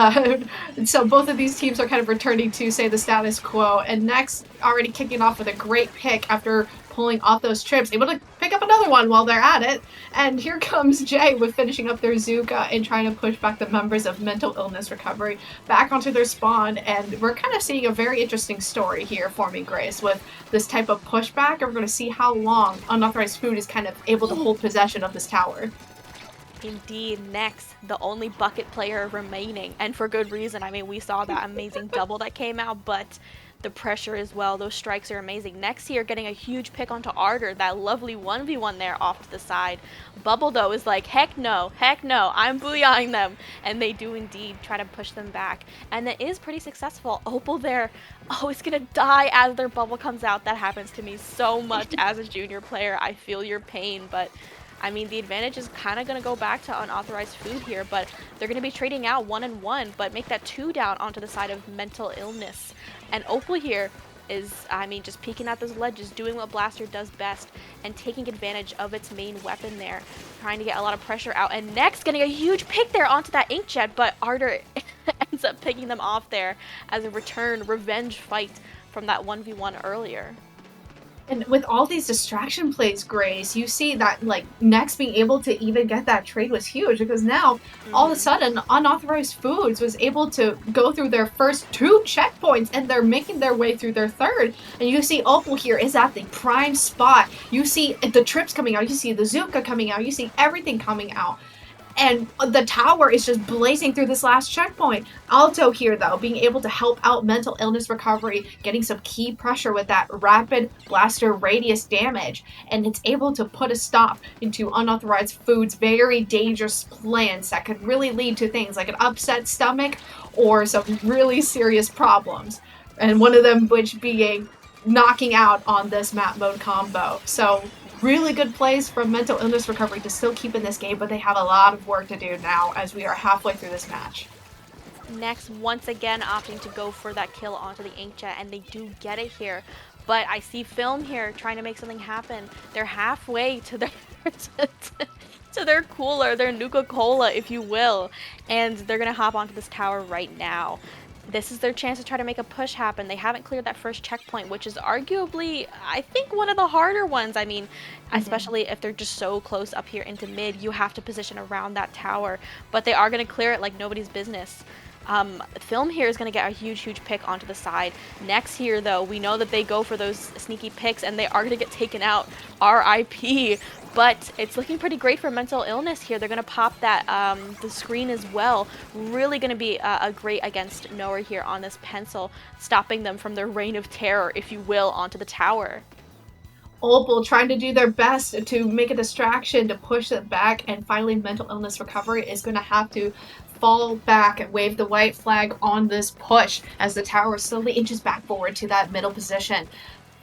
So both of these teams are kind of returning to, say, the status quo. And next, already kicking off with a great pick after pulling off those trips, able to pick up another one while they're at it. And here comes Jay with finishing up their Zuka and trying to push back the members of Mental Illness Recovery back onto their spawn. And we're kind of seeing a very interesting story here forming, Grace, with this type of pushback. And we're going to see how long Unauthorized Food is kind of able to hold possession of this tower. Indeed, next, the only bucket player remaining, and for good reason. I mean, we saw that amazing double that came out, but the pressure as well, those strikes are amazing. Next here, getting a huge pick onto Ardor, that lovely 1v1 there off to the side. Bubble, though, is like, heck no, I'm booyahing them, and they do indeed try to push them back, and it is pretty successful. Opal there, oh, it's gonna die as their bubble comes out. That happens to me so much as a junior player. I feel your pain, but I mean, the advantage is kind of going to go back to Unauthorized Food here, but they're going to be trading out 1 and 1, but make that 2 down onto the side of Mental Illness. And Opal here is, I mean, just peeking at those ledges, doing what Blaster does best, and taking advantage of its main weapon there, trying to get a lot of pressure out. And next, getting a huge pick there onto that Inkjet, but Ardor ends up picking them off there as a return revenge fight from that 1v1 earlier. And with all these distraction plays, Grace, you see that, like, Next being able to even get that trade was huge, because now, all of a sudden, Unauthorized Foods was able to go through their first 2 checkpoints, and they're making their way through their third. And you see Opal here is at the prime spot. You see the trips coming out, you see the Zuka coming out, you see everything coming out. And the tower is just blazing through this last checkpoint. Alto here, though, being able to help out Mental Illness Recovery, getting some key pressure with that rapid blaster radius damage. And it's able to put a stop into Unauthorized Food's very dangerous plans that could really lead to things like an upset stomach or some really serious problems. And one of them which being knocking out on this map mode combo. So really good plays from Mental Illness Recovery to still keep in this game, but they have a lot of work to do now as we are halfway through this match. Next, once again, opting to go for that kill onto the Inkjet, and they do get it here. But I see Film here trying to make something happen. They're halfway to their to their cooler, their Nuka-Cola, if you will, and they're gonna hop onto this tower right now. This is their chance to try to make a push happen. They haven't cleared that first checkpoint, which is arguably, I think, one of the harder ones. I mean, especially if they're just so close up here into mid, you have to position around that tower. But they are going to clear it like nobody's business. Film here is going to get a huge pick onto the side. Next here, though, we know that they go for those sneaky picks, and they are going to get taken out. RIP. But it's looking pretty great for Mental Illness here. They're going to pop that the screen as well. Really going to be a great against Noah here on this pencil, stopping them from their reign of terror, if you will, onto the tower. Opal trying to do their best to make a distraction to push it back, and finally Mental Illness Recovery is going to have to fall back and wave the white flag on this push as the tower slowly inches back forward to that middle position.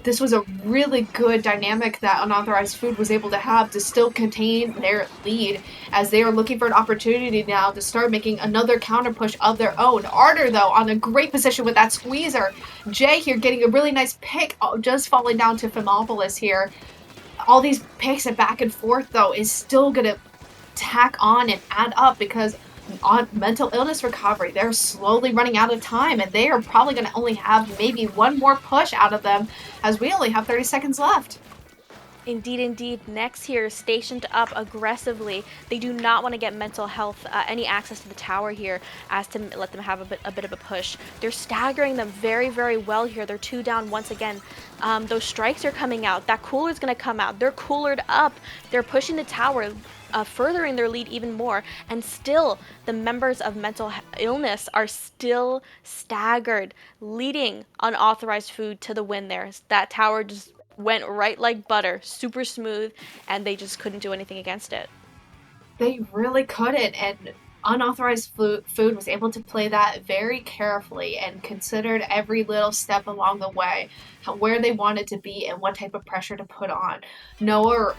This was a really good dynamic that Unauthorized Food was able to have to still contain their lead as they are looking for an opportunity now to start making another counter push of their own. Ardor, though, on a great position with that squeezer. Jay here getting a really nice pick, just falling down to Phimopolis here. All these picks and back and forth, though, is still going to tack on and add up because on Mental Illness Recovery, they're slowly running out of time, and they are probably going to only have maybe one more push out of them as we only have 30 seconds left. Indeed, indeed. Next here, stationed up aggressively. They do not want to get mental health, any access to the tower here, as to let them have a bit of a push. They're staggering them very, very well here. They're 2 down once again. Those strikes are coming out. That cooler's going to come out. They're coolered up. They're pushing the tower, furthering their lead even more. And still, the members of mental illness are still staggered, leading unauthorized food to the win there. That tower just went right like butter, super smooth, and they just couldn't do anything against it. They really couldn't, and unauthorized food was able to play that very carefully and considered every little step along the way, where they wanted to be and what type of pressure to put on. Noah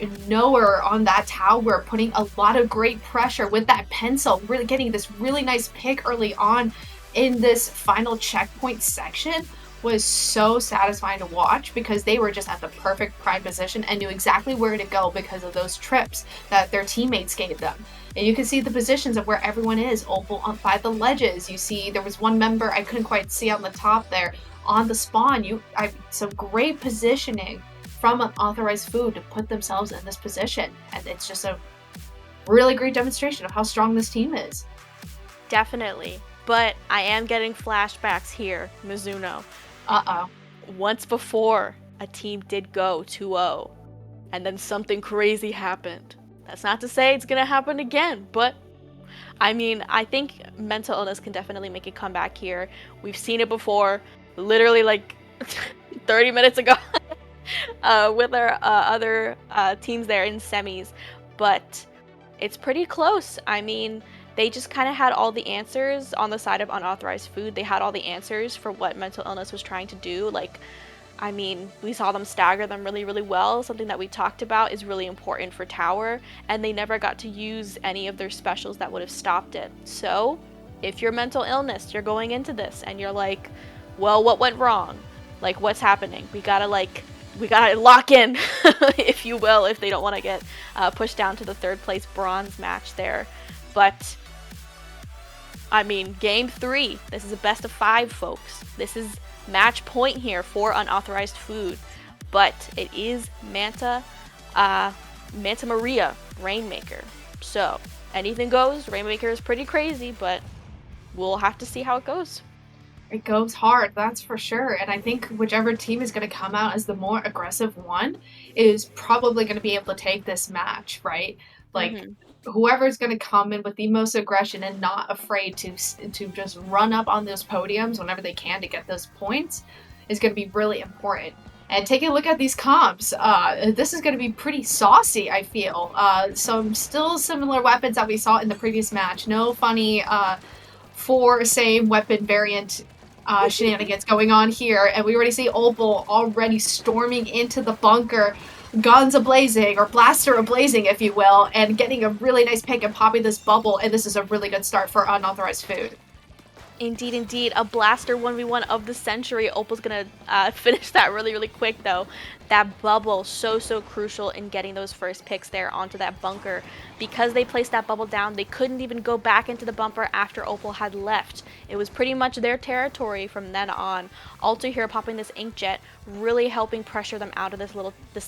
on that tower putting a lot of great pressure with that pencil, really getting this really nice pick early on in this final checkpoint section was so satisfying to watch because they were just at the perfect prime position and knew exactly where to go because of those trips that their teammates gave them. And you can see the positions of where everyone is. Opal by the ledges. You see there was one member I couldn't quite see on the top there on the spawn. Some great positioning from unauthorized food to put themselves in this position, and it's just a really great demonstration of how strong this team is. Definitely. But I am getting flashbacks here, Mizuno. Uh-oh. Once before, a team did go 2-0, and then something crazy happened. That's not to say it's gonna happen again, but I mean, I think mental illness can definitely make a comeback here. We've seen it before, literally like 30 minutes ago, with our other teams there in semis, but it's pretty close. I mean, they just kind of had all the answers on the side of unauthorized food. They had all the answers for what mental illness was trying to do. Like, I mean, we saw them stagger them really, really well. Something that we talked about is really important for tower, and they never got to use any of their specials that would have stopped it. So, if you're mental illness, you're going into this and you're like, well, what went wrong? Like, what's happening? We gotta lock in, if you will, if they don't want to get pushed down to the 3rd place bronze match there. But I mean, game 3, this is a best of 5, folks. This is match point here for unauthorized food, but it is Manta Maria Rainmaker. So anything goes. Rainmaker is pretty crazy, but we'll have to see how it goes. It goes hard, that's for sure. And I think whichever team is going to come out as the more aggressive one is probably going to be able to take this match, right? Like, whoever's going to come in with the most aggression and not afraid to just run up on those podiums whenever they can to get those points is going to be really important. And taking a look at these comps, this is going to be pretty saucy, I feel. Some still similar weapons that we saw in the previous match. No funny 4 same weapon variant shenanigans going on here. And we already see Opal already storming into the bunker, guns a-blazing, or blaster a-blazing, if you will, and getting a really nice pick and popping this bubble, and this is a really good start for unauthorized food. Indeed, indeed. A blaster 1v1 of the century. Opal's gonna finish that really, really quick, though. That bubble, so crucial in getting those first picks there onto that bunker. Because they placed that bubble down, they couldn't even go back into the bumper after Opal had left. It was pretty much their territory from then on. Alto here popping this inkjet, really helping pressure them out of this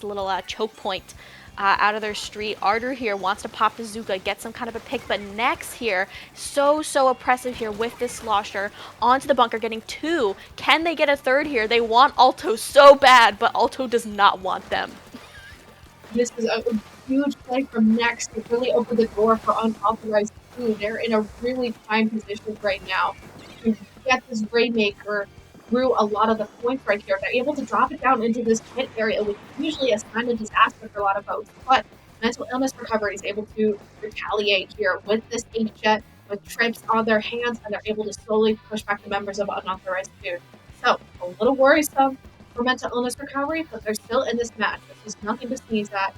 little choke point. Out of their street. Ardor here wants to pop the Zuka, get some kind of a pick, but Nex here, so oppressive here with this slosher onto the bunker, getting 2. Can they get a 3rd here? They want Alto so bad, but Alto does not want them. This is a huge play from Nex to really open the door for unauthorized food. They're in a really prime position right now to get this Rainmaker through a lot of the points right here. They're able to drop it down into this pit area, which is usually a sign of disaster for a lot of folks. But mental illness recovery is able to retaliate here with this inkjet, with trips on their hands, and they're able to slowly push back the members of unauthorized food. So, a little worrisome for mental illness recovery, but they're still in this match. This is nothing to sneeze at.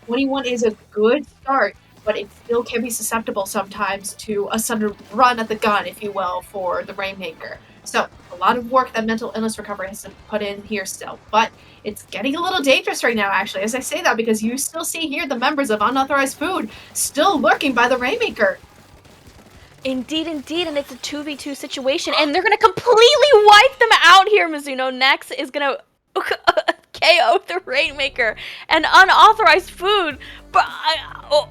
21 is a good start, but it still can be susceptible sometimes to a sudden run at the gun, if you will, for the Rainmaker. So, a lot of work that mental illness recovery has to put in here still. But it's getting a little dangerous right now, actually, as I say that, because you still see here the members of unauthorized food still lurking by the Rainmaker. Indeed, indeed, and it's a 2v2 situation, and they're going to completely wipe them out here, Mizuno. Nex is going to KO'd the Rainmaker and unauthorized food. But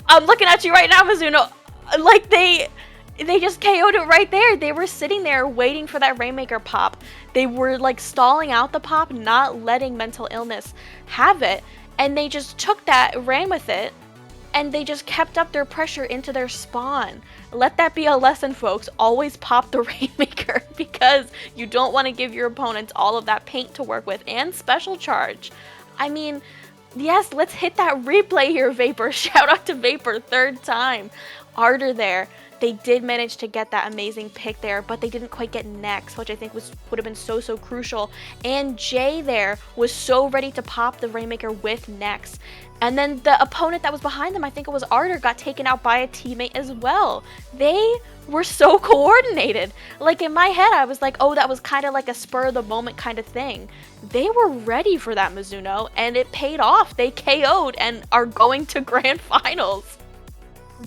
I'm looking at you right now, Mizuno. Like they just KO'd it right there. They were sitting there waiting for that Rainmaker pop. They were like stalling out the pop, not letting mental illness have it. And they just took that, ran with it, and they just kept up their pressure into their spawn. Let that be a lesson, folks. Always pop the Rainmaker because you don't want to give your opponents all of that paint to work with and special charge. I mean, yes, let's hit that replay here, Vapor. Shout out to Vapor, third time. Ardor there. They did manage to get that amazing pick there, but they didn't quite get next, which I think would have been so crucial. And Jay there was so ready to pop the Rainmaker with next. And then the opponent that was behind them, I think it was Ardor, got taken out by a teammate as well. They were so coordinated. Like in my head, I was like, oh, that was kind of like a spur of the moment kind of thing. They were ready for that, Mizuno, and it paid off. They KO'd and are going to grand finals.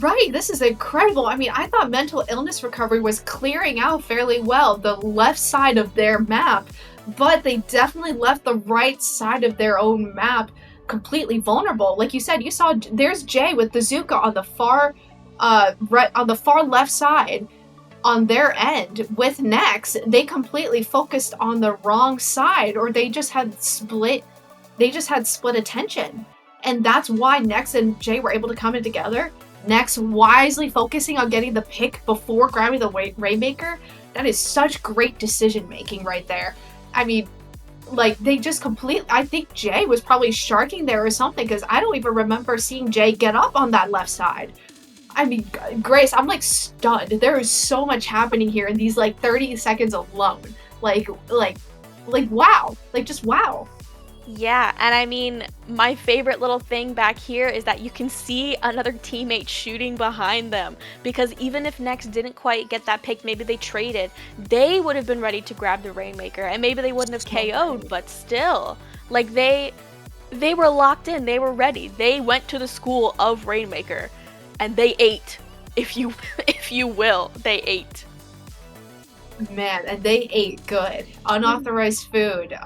Right, this is incredible. I mean, I thought mental illness recovery was clearing out fairly well the left side of their map, but they definitely left the right side of their own map completely vulnerable. Like you said, you saw there's Jay with the Zuka on the far right on the far left side on their end with Nex. They completely focused on the wrong side, or they just had split attention. And that's why Nex and Jay were able to come in together. Next, wisely focusing on getting the pick before grabbing the Rainmaker. That is such great decision making right there. I mean, like, they just I think Jay was probably sharking there or something, because I don't even remember seeing Jay get up on that left side. I mean, Grace, I'm like stunned. There is so much happening here in these like 30 seconds alone. Like wow. Like, just wow. Yeah, and I mean, my favorite little thing back here is that you can see another teammate shooting behind them, because even if Nex didn't quite get that pick, maybe they traded, they would have been ready to grab the Rainmaker, and maybe they wouldn't have KO'd, but still, like, they were locked in, they were ready, they went to the school of Rainmaker, and they ate, if you will, they ate. Man, and they ate good. Unauthorized food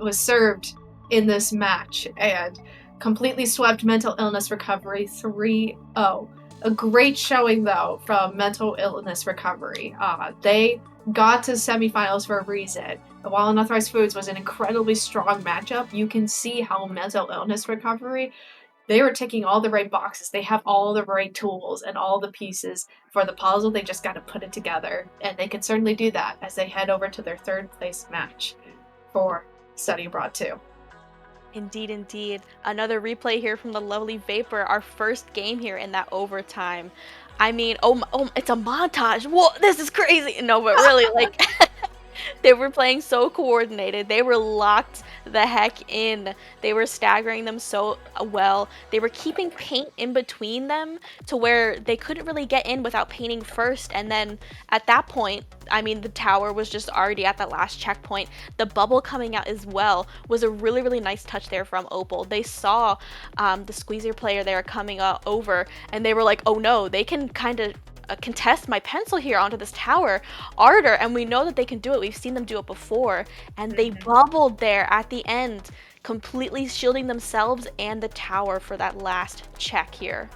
was served in this match and completely swept mental illness recovery 3-0. A great showing though from mental illness recovery. They got to semifinals for a reason. While Unauthorized Foods was an incredibly strong matchup, you can see how mental illness recovery, they were ticking all the right boxes. They have all the right tools and all the pieces for the puzzle. They just got to put it together, and they can certainly do that as they head over to their third place match for Study Abroad 2. Indeed, indeed. Another replay here from the lovely Vapor, our first game here in that overtime. I mean, oh, it's a montage. Whoa, this is crazy. No, but really, like, they were playing so coordinated. They were locked the heck in. They were staggering them so well. They were keeping paint in between them to where they couldn't really get in without painting first. And then at that point, I mean, the tower was just already at that last checkpoint. The bubble coming out as well was a really, really nice touch there from Opal. They saw the squeezer player there coming over, and they were like, oh no, they can kind of contest my pencil here onto this tower, Ardor, and we know that they can do it. We've seen them do it before, and they bubbled there at the end, completely shielding themselves and the tower for that last check here.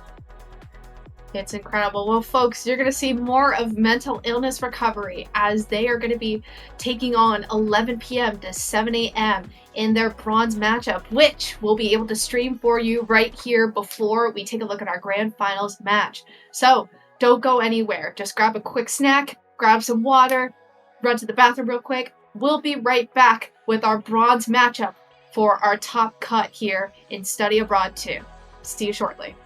It's incredible. Well, folks, you're going to see more of mental illness recovery as they are going to be taking on 11 p.m. to 7 a.m. in their bronze matchup, which we'll be able to stream for you right here before we take a look at our grand finals match. So don't go anywhere. Just grab a quick snack, grab some water, run to the bathroom real quick. We'll be right back with our bronze matchup for our top cut here in Study Abroad 2. See you shortly.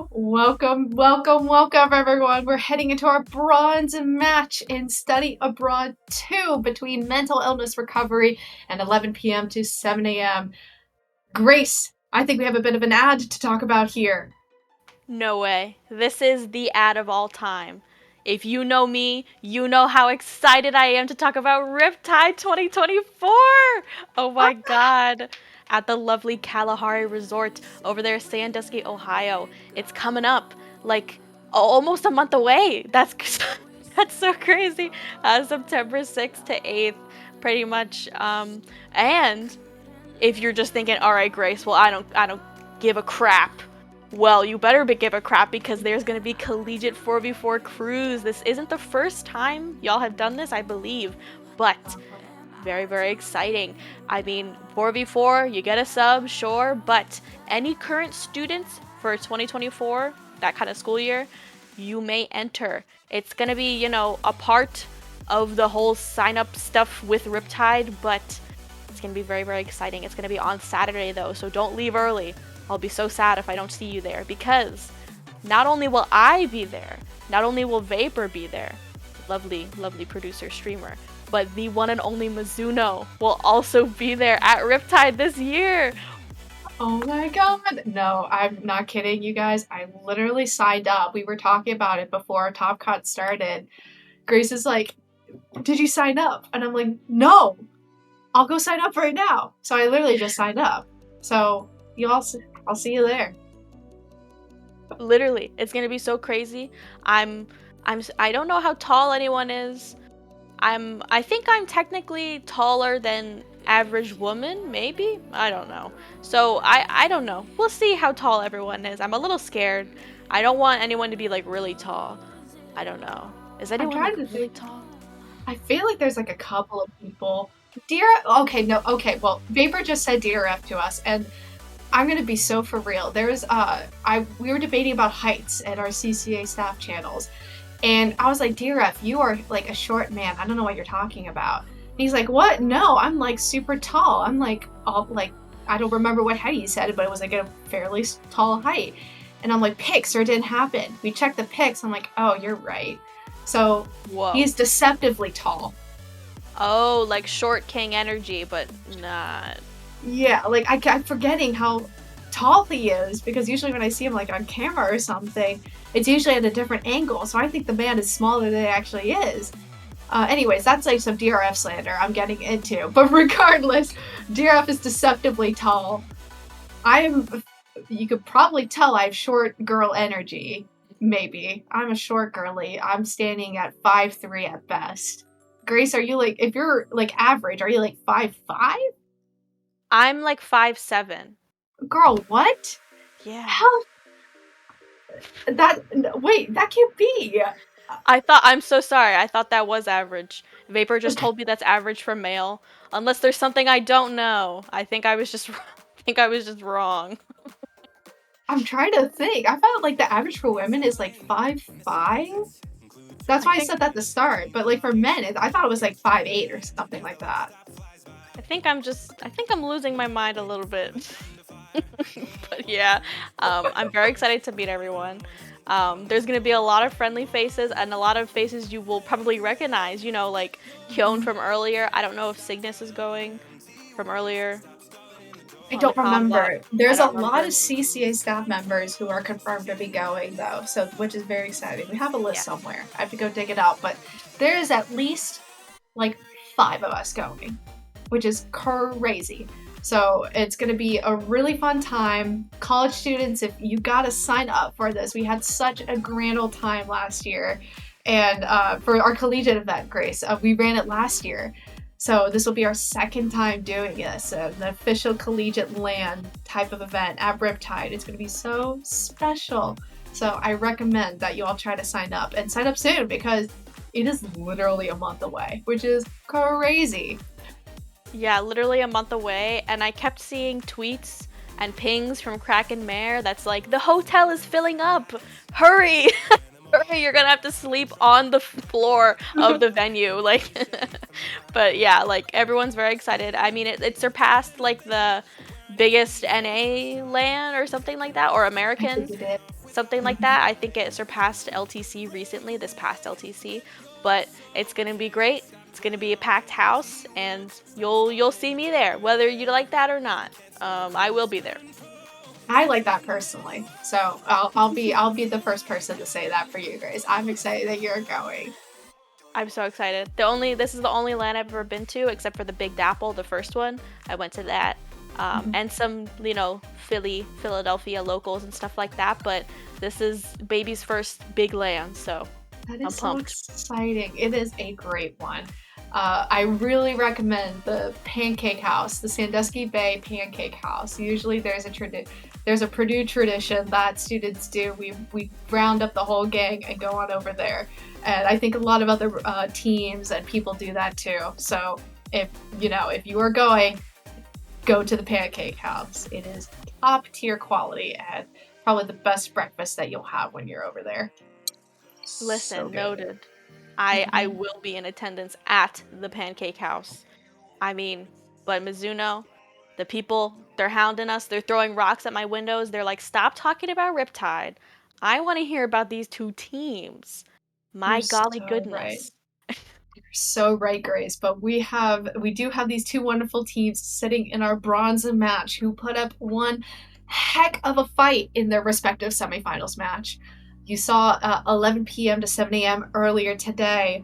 Welcome, welcome, welcome, everyone. We're heading into our bronze match in Study Abroad 2 between Mental Illness Recovery and 11 p.m. to 7 a.m. Grace, I think we have a bit of an ad to talk about here. No way. This is the ad of all time. If you know me, you know how excited I am to talk about Riptide 2024. Oh my god. At the lovely Kalahari Resort over there in Sandusky, Ohio. It's coming up like almost a month away. That's that's so crazy. September 6th to 8th pretty much and if you're just thinking, all right, Grace, well, I don't give a crap. Well, you better give a crap because there's going to be collegiate 4v4 crews. This isn't the first time y'all have done this, I believe, but very, very exciting. I mean, 4v4, you get a sub, sure, but any current students for 2024, that kind of school year, you may enter. It's going to be, a part of the whole sign up stuff with Riptide, but it's going to be very, very exciting. It's going to be on Saturday, though, so don't leave early. I'll be so sad if I don't see you there, because not only will I be there, not only will Vapor be there, lovely, lovely producer, streamer, but the one and only Mizuno will also be there at Riptide this year. Oh my god. No, I'm not kidding, you guys. I literally signed up. We were talking about it before Top Cut started. Grace is like, did you sign up? And I'm like, no, I'll go sign up right now. So I literally just signed up. So I'll see you there. Literally, it's gonna be so crazy. I don't know how tall anyone is. I think I'm technically taller than average woman, maybe? I don't know. So I don't know. We'll see how tall everyone is. I'm a little scared. I don't want anyone to be like really tall. I don't know. Is anyone trying like, to really think. tall? I feel like there's like a couple of people. Well, Vapor just said DRF to us, and I'm gonna be so for real. We were debating about heights at our CCA staff channels, and I was like, DRF, you are like a short man. I don't know what you're talking about. And he's like, what? No, I'm like super tall. I'm like, I don't remember what height he said, but it was like a fairly tall height. And I'm like, pics, or it didn't happen. We checked the pics. I'm like, oh, you're right. So Whoa. he's deceptively tall. Oh, like short king energy, but not. Yeah, like I'm forgetting how tall he is, because usually when I see him like on camera or something, it's usually at a different angle. So I think the man is smaller than he actually is. Anyways, that's like some DRF slander I'm getting into. But regardless, DRF is deceptively tall. You could probably tell I have short girl energy. Maybe. I'm a short girly. I'm standing at 5'3" at best. Grace, are you like, if you're like average, are you like 5'5"? I'm like 5'7". Girl, what? Yeah. How? Wait, that can't be. I'm so sorry. I thought that was average. Vapor just told me that's average for male. Unless there's something I don't know. I think I was just wrong. I'm trying to think. I found like the average for women is like 5'5". That's why I said that at the start. But like for men, I thought it was like 5'8" or something like that. I think I'm losing my mind a little bit. But yeah, I'm very excited to meet everyone. There's gonna be a lot of friendly faces and a lot of faces you will probably recognize. Like Hyun from earlier. I don't know if Cygnus is going from earlier. I don't remember. There's a lot of remember. CCA staff members who are confirmed to be going though, so which is very exciting. We have a list somewhere. I have to go dig it out, but there is at least like 5 of us going, which is crazy. So it's going to be a really fun time. College students, if you got to sign up for this, we had such a grand old time last year. And for our collegiate event, Grace, we ran it last year. So this will be our second time doing this, an official collegiate LAN type of event at Riptide. It's going to be so special. So I recommend that you all try to sign up, and sign up soon, because it is literally a month away, which is crazy. Yeah, literally a month away, and I kept seeing tweets and pings from Kraken Mare that's like, the hotel is filling up! Hurry! Hurry, you're gonna have to sleep on the floor of the venue. Like, but yeah, like everyone's very excited. I mean, it surpassed like the biggest NA LAN or something like that, or I American, think it is. something like that. I think it surpassed LTC recently, this past LTC, but it's gonna be great. It's gonna be a packed house, and you'll see me there, whether you like that or not. I will be there. I like that personally, so I'll be the first person to say that for you, Grace. I'm excited that you're going. I'm so excited. This is the only LAN I've ever been to, except for the Big Dapple, the first one. I went to that, and some Philadelphia locals and stuff like that. But this is baby's first big LAN, so That I'm is so pumped. exciting. It is a great one. I really recommend the Pancake House, the Sandusky Bay Pancake House. Usually there's a Purdue tradition that students do. We round up the whole gang and go on over there. And I think a lot of other teams and people do that too. So if you are going, go to the Pancake House. It is top tier quality and probably the best breakfast that you'll have when you're over there. Listen, So good. noted. I will be in attendance at the Pancake House. I mean, but Mizuno, the people, they're hounding us. They're throwing rocks at my windows. They're like, stop talking about Riptide. I want to hear about these two teams. My You're golly so right. goodness. You're so right, Grace. But we do have these two wonderful teams sitting in our bronze match who put up one heck of a fight in their respective semifinals match. You saw 11 p.m. to 7 a.m. earlier today.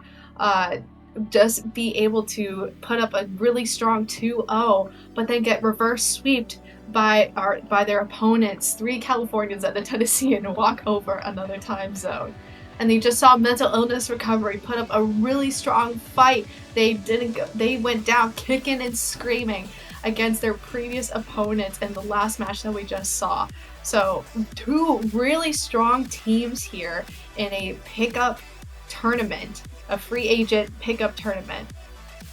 Just be able to put up a really strong 2-0, but then get reverse swept by their opponents, 3 Californians and a Tennessean, walk over another time zone. And you just saw Mental Illness Recovery put up a really strong fight. They went down kicking and screaming against their previous opponents in the last match that we just saw. So 2 really strong teams here in a pickup tournament, a free agent pickup tournament.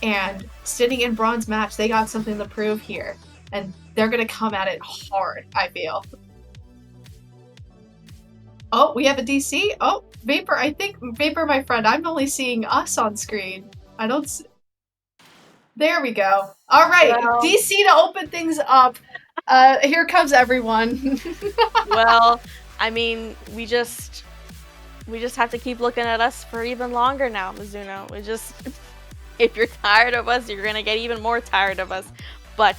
And sitting in bronze match, they got something to prove here. And they're gonna come at it hard, I feel. Oh, we have a DC? Oh, Vapor, I think, Vapor, my friend, I'm only seeing us on screen. I don't s- There we go. All right, Well- DC to open things up. Here comes everyone. Well, I mean, we just have to keep looking at us for even longer now, Mizuno. If you're tired of us, you're gonna get even more tired of us. But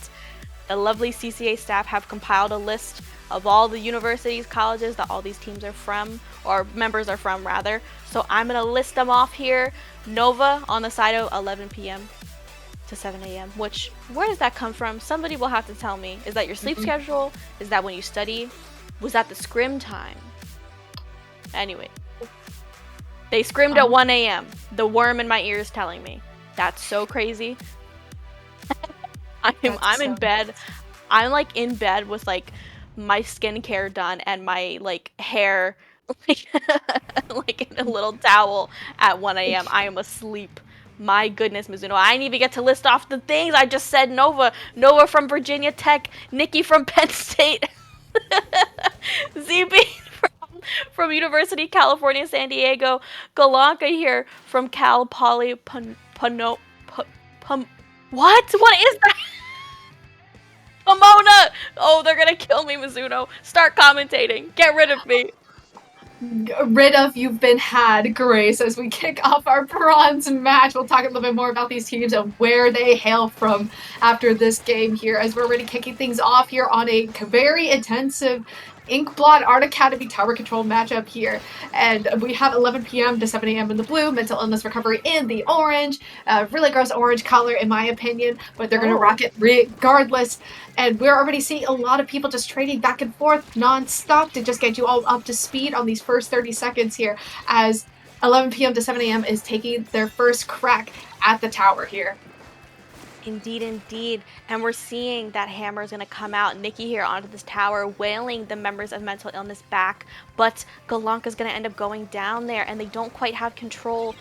the lovely CCA staff have compiled a list of all the universities, colleges that all these teams are from, or members are from rather. So I'm gonna list them off here. Nova on the side of 11 p.m. to 7 a.m. Where does that come from? Somebody will have to tell me. Is that your sleep schedule? Is that when you study? Was that the scrim time? Anyway, they scrimmed at 1 a.m. The worm in my ear is telling me. That's so crazy. I'm in bed. I'm like in bed with like my skincare done and my like hair like in a little towel at 1 a.m. I am asleep. My goodness, Mizuno. I didn't even get to list off the things. I just said Nova. Nova from Virginia Tech. Nikki from Penn State. ZB from University of California, San Diego. Galanka here from Cal Poly What? What is that? Pomona! Oh, they're gonna kill me, Mizuno. Start commentating. Get rid of me. Rid of you've been had, Grace, as we kick off our bronze match. We'll talk a little bit more about these teams and where they hail from after this game here, as we're already kicking things off here on a very intensive Inkblot Art Academy Tower Control matchup here. And we have 11 p.m. to 7 a.m. in the blue, Mental Illness Recovery in the orange. Really gross orange color, in my opinion, but they're going to rock it regardless. And we're already seeing a lot of people just trading back and forth non-stop to just get you all up to speed on these first 30 seconds here, as 11 p.m. to 7 a.m. is taking their first crack at the tower here. Indeed, indeed. And we're seeing that Hammer is going to come out, Nikki here onto this tower, wailing the members of Mental Illness back. But Galanka's going to end up going down there, and they don't quite have control.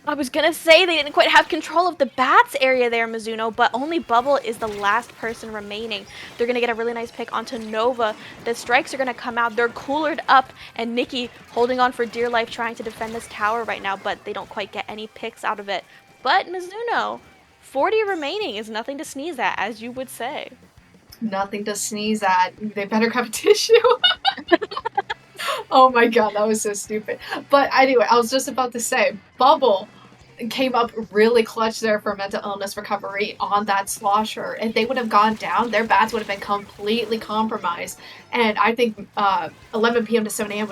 I was going to say they didn't quite have control of the bats area there, Mizuno, but only Bubble is the last person remaining. They're going to get a really nice pick onto Nova. The strikes are going to come out. They're coolered up, and Nikki holding on for dear life trying to defend this tower right now, but they don't quite get any picks out of it. But Mizuno, 40 remaining is nothing to sneeze at, as you would say. Nothing to sneeze at. They better grab a tissue. Oh my god, that was so stupid. But anyway, I was just about to say, Bubble came up really clutch there for mental illness recovery on that slosher. If they would have gone down, their bats would have been completely compromised. And I think 11 p.m. to 7 a.m.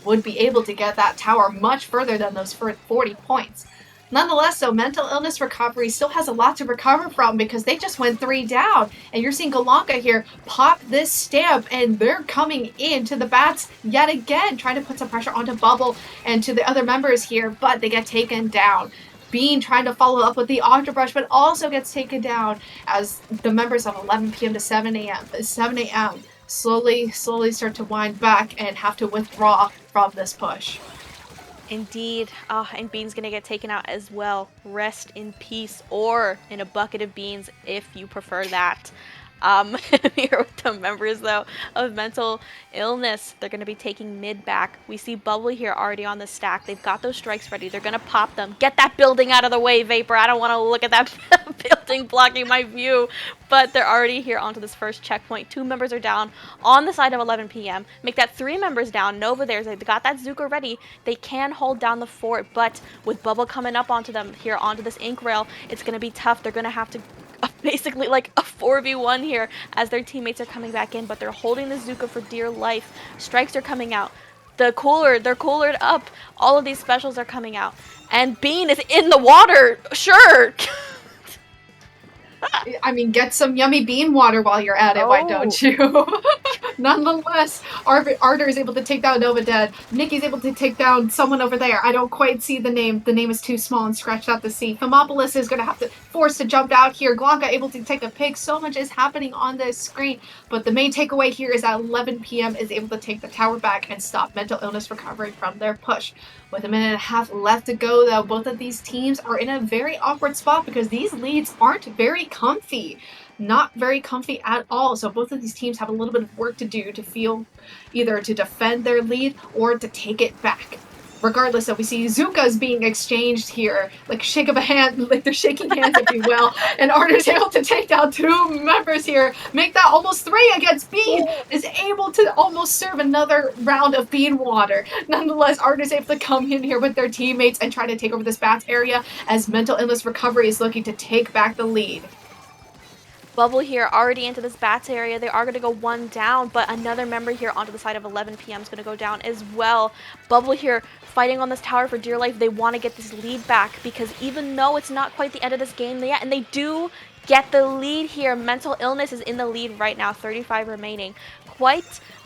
would be able to get that tower much further than those 40 points. Nonetheless, though, mental illness recovery still has a lot to recover from because they just went 3 down. And you're seeing Galanka here pop this stamp, and they're coming into the bats yet again, trying to put some pressure onto Bubble and to the other members here, but they get taken down. Bean trying to follow up with the Octobrush, but also gets taken down as the members of 11 p.m. to 7 a.m. slowly start to wind back and have to withdraw from this push. Indeed. And Bean's gonna get taken out as well. Rest in peace, or in a bucket of beans if you prefer that. Here with the members, though, of mental illness, they're going to be taking mid back. We see Bubble here already on the stack. They've got those strikes ready. They're going to pop them. Get that building out of the way, Vapor. I don't want to look at that building blocking my view. But they're already here onto this first checkpoint. 2 members are down on the side of 11 p.m. Make that 3 members down. Nova there. They've got that Zuko ready. They can hold down the fort, but with Bubble coming up onto them here onto this ink rail, it's going to be tough. They're going to have to basically like a 4v1 here as their teammates are coming back in, but they're holding the Zuko for dear life. Strikes are coming out. They're coolered up. All of these specials are coming out. And Bean is in the water. Sure. I mean, get some yummy bean water while you're at it, why don't you? Nonetheless, Arter is able to take down Nova Dead. Nikki's able to take down someone over there. I don't quite see the name. The name is too small and scratched out the C. Thermopolis is going to have to force to jump out here. Glonka able to take a pick. So much is happening on this screen. But the main takeaway here is that 11 p.m. is able to take the tower back and stop mental illness recovery from their push. With a minute and a half left to go, though, both of these teams are in a very awkward spot because these leads aren't very comfy. Not very comfy at all. So both of these teams have a little bit of work to do to feel either to defend their lead or to take it back. Regardless, though, we see Zuka's being exchanged here, like shake of a hand, like they're shaking hands, if you will. And Arter's able to take down 2 members here, make that almost 3 against Bean, is able to almost serve another round of bean water. Nonetheless, Arter's able to come in here with their teammates and try to take over this bats area as mental illness recovery is looking to take back the lead. Bubble here already into this bats area. They are going to go 1 down, but another member here onto the side of 11 p.m. is going to go down as well. Bubble here fighting on this tower for dear life. They want to get this lead back because even though it's not quite the end of this game yet, and they do get the lead here, mental illness is in the lead right now, 35 remaining. A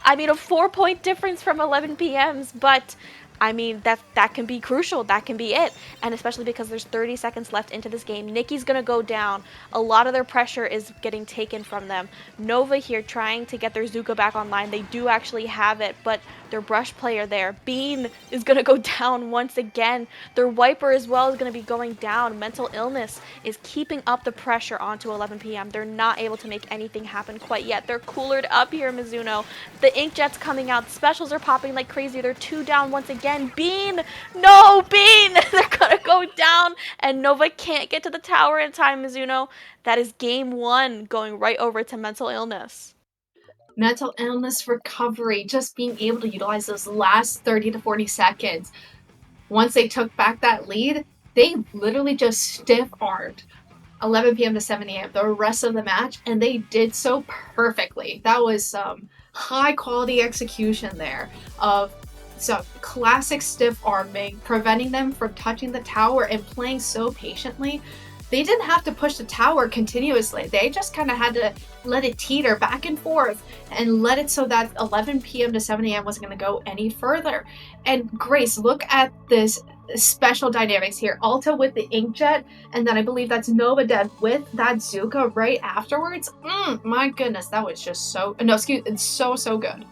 4-point difference from 11 p.m.'s, but I mean, that can be crucial. That can be it. And especially because there's 30 seconds left into this game. Nikki's going to go down. A lot of their pressure is getting taken from them. Nova here trying to get their Zuko back online. They do actually have it, but their brush player there, Bean, is going to go down once again. Their wiper as well is going to be going down. Mental illness is keeping up the pressure onto 11 p.m. They're not able to make anything happen quite yet. They're coolered up here, Mizuno. The inkjet's coming out. Specials are popping like crazy. They're 2 down once again. Bean! No, Bean! They're gonna go down, and Nova can't get to the tower in time, Mizuno. That is game 1, going right over to mental illness. Mental illness recovery, just being able to utilize those last 30 to 40 seconds. Once they took back that lead, they literally just stiff-armed 11 p.m. to 7 a.m. the rest of the match, and they did so perfectly. That was some high-quality execution there of some classic stiff arming, preventing them from touching the tower and playing so patiently. They didn't have to push the tower continuously. They just kind of had to let it teeter back and forth and let it so that 11 p.m. to 7 a.m. wasn't going to go any further. And Grace, look at this special dynamics here. Alta with the inkjet, and then I believe that's Nova Dead with that Zuka right afterwards. My goodness, that was just so good.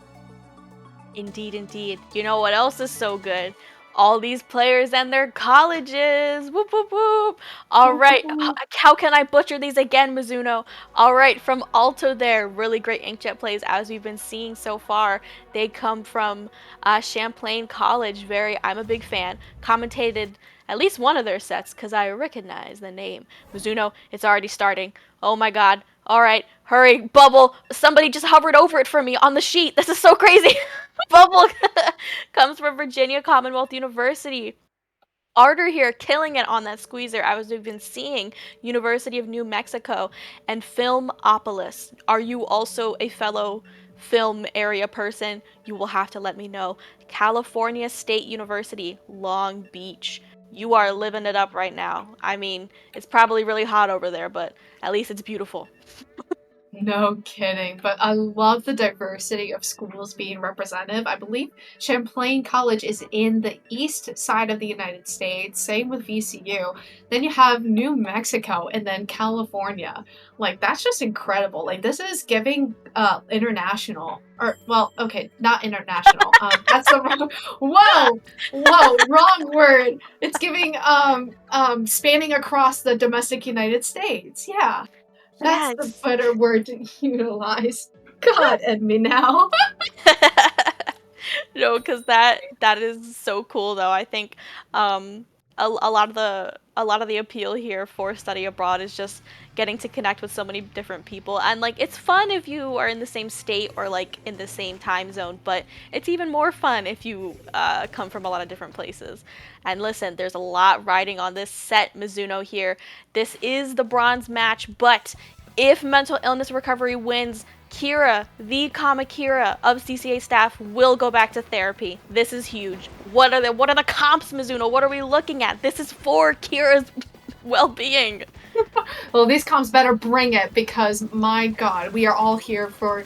Indeed, indeed. You know what else is so good? All these players and their colleges. Whoop, whoop, whoop. All right. How can I butcher these again, Mizuno? All right. From Alto there. Really great inkjet plays as we've been seeing so far. They come from Champlain College. I'm a big fan. Commentated at least one of their sets because I recognize the name. Mizuno, it's already starting. Oh my god. All right, hurry, Bubble. Somebody just hovered over it for me on the sheet. This is so crazy. Bubble comes from Virginia Commonwealth University. Arter here killing it on that squeezer, as we've been seeing. University of New Mexico and Filmopolis. Are you also a fellow film area person? You will have to let me know. California State University, Long Beach. You are living it up right now. I mean, it's probably really hot over there, but at least it's beautiful. No kidding, but I love the diversity of schools being represented. I believe Champlain College is in the east side of the United States, same with VCU. Then you have New Mexico and then California. Like, that's just incredible. Like, this is giving international, or, well, okay, not international. That's the wrong, wrong word. It's giving, spanning across the domestic United States. Yeah. That's the Yes. better word to utilize. God, and me now. No, because that is so cool though. I think um, a lot of the appeal here for study abroad is just getting to connect with so many different people, and like it's fun if you are in the same state or like in the same time zone, but it's even more fun if you come from a lot of different places. And listen, there's a lot riding on this set, Mizuno here. This is the bronze match, but if mental illness recovery wins, Kira, the Kamakira of CCA staff, will go back to therapy. This is huge. What are the comps, Mizuno? What are we looking at? This is for Kira's well-being. Well, these comps better bring it because my God, we are all here for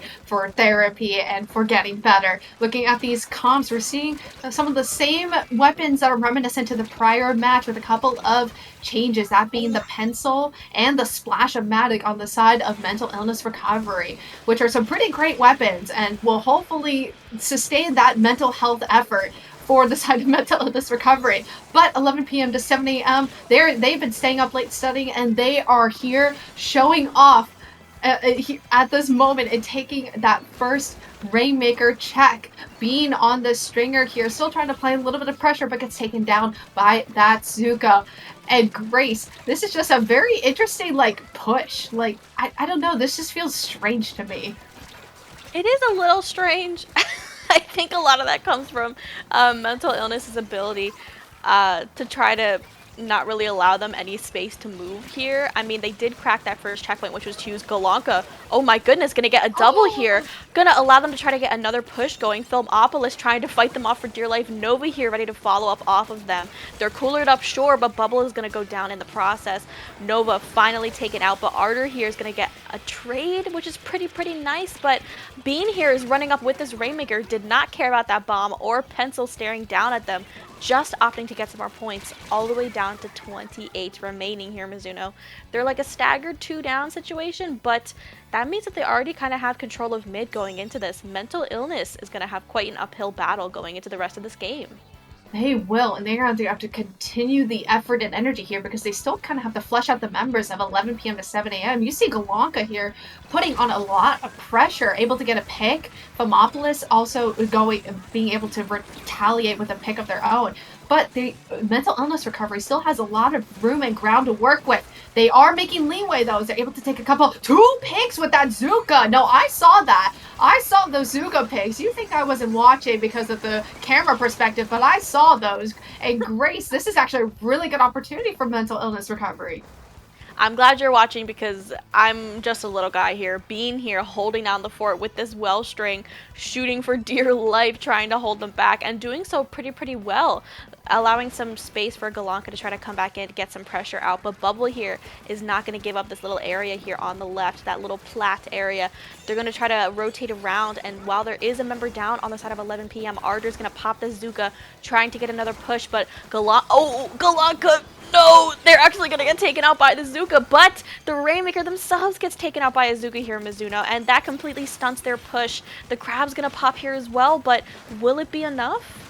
therapy and for getting better. Looking at these comps, we're seeing some of the same weapons that are reminiscent to the prior match with a couple of changes. That being the pencil and the splash-o-matic on the side of mental illness recovery, which are some pretty great weapons and will hopefully sustain that mental health effort for the side of mental illness recovery. But 11 p.m. to 7 a.m., they've been staying up late studying, and they are here showing off at this moment and taking that first Rainmaker check. Being on the stringer here, still trying to apply a little bit of pressure, but gets taken down by that Zuko. And Grace, this is just a very interesting, like, push. Like, I don't know, this just feels strange to me. It is a little strange. I think a lot of that comes from mental illness's ability to try to not really allow them any space to move here. I mean, they did crack that first checkpoint, which was to use Galanka. Oh my goodness, gonna get a double here. Gonna allow them to try to get another push going. Filmopolis trying to fight them off for dear life. Nova here ready to follow up off of them. They're coolered up, sure, but Bubble is gonna go down in the process. Nova finally taken out, but Arter here is gonna get a trade, which is pretty nice, but Bean here is running up with this Rainmaker, did not care about that bomb or pencil staring down at them, just opting to get some more points, all the way down to 28 remaining here, Mizuno. They're like a staggered 2 down situation, but that means that they already kind of have control of mid going into this. Mental illness is going to have quite an uphill battle going into the rest of this game. They will, and they're going to have to continue the effort and energy here because they still kind of have to flesh out the members of 11 p.m. to 7 a.m. You see Galanka here putting on a lot of pressure, able to get a pick. Filmopolis also being able to retaliate with a pick of their own. But the mental illness recovery still has a lot of room and ground to work with. They are making leeway, though, as they're able to take two picks with that Zuka. No, I saw that. I saw those Zuka picks. You think I wasn't watching because of the camera perspective, but I saw those. And Grace, this is actually a really good opportunity for mental illness recovery. I'm glad you're watching because I'm just a little guy here, being here, holding down the fort with this well string, shooting for dear life, trying to hold them back, and doing so pretty well, allowing some space for Galanka to try to come back in to get some pressure out. But Bubble here is not going to give up this little area here on the left, that little plat area. They're going to try to rotate around, and while there is a member down on the side of 11 p.m., Arter's going to pop the Zuka, trying to get another push, but Galanka! No, they're actually going to get taken out by the Zuka, but the Rainmaker themselves gets taken out by a Zuka here, Mizuno, and that completely stunts their push. The Crab's going to pop here as well, but will it be enough?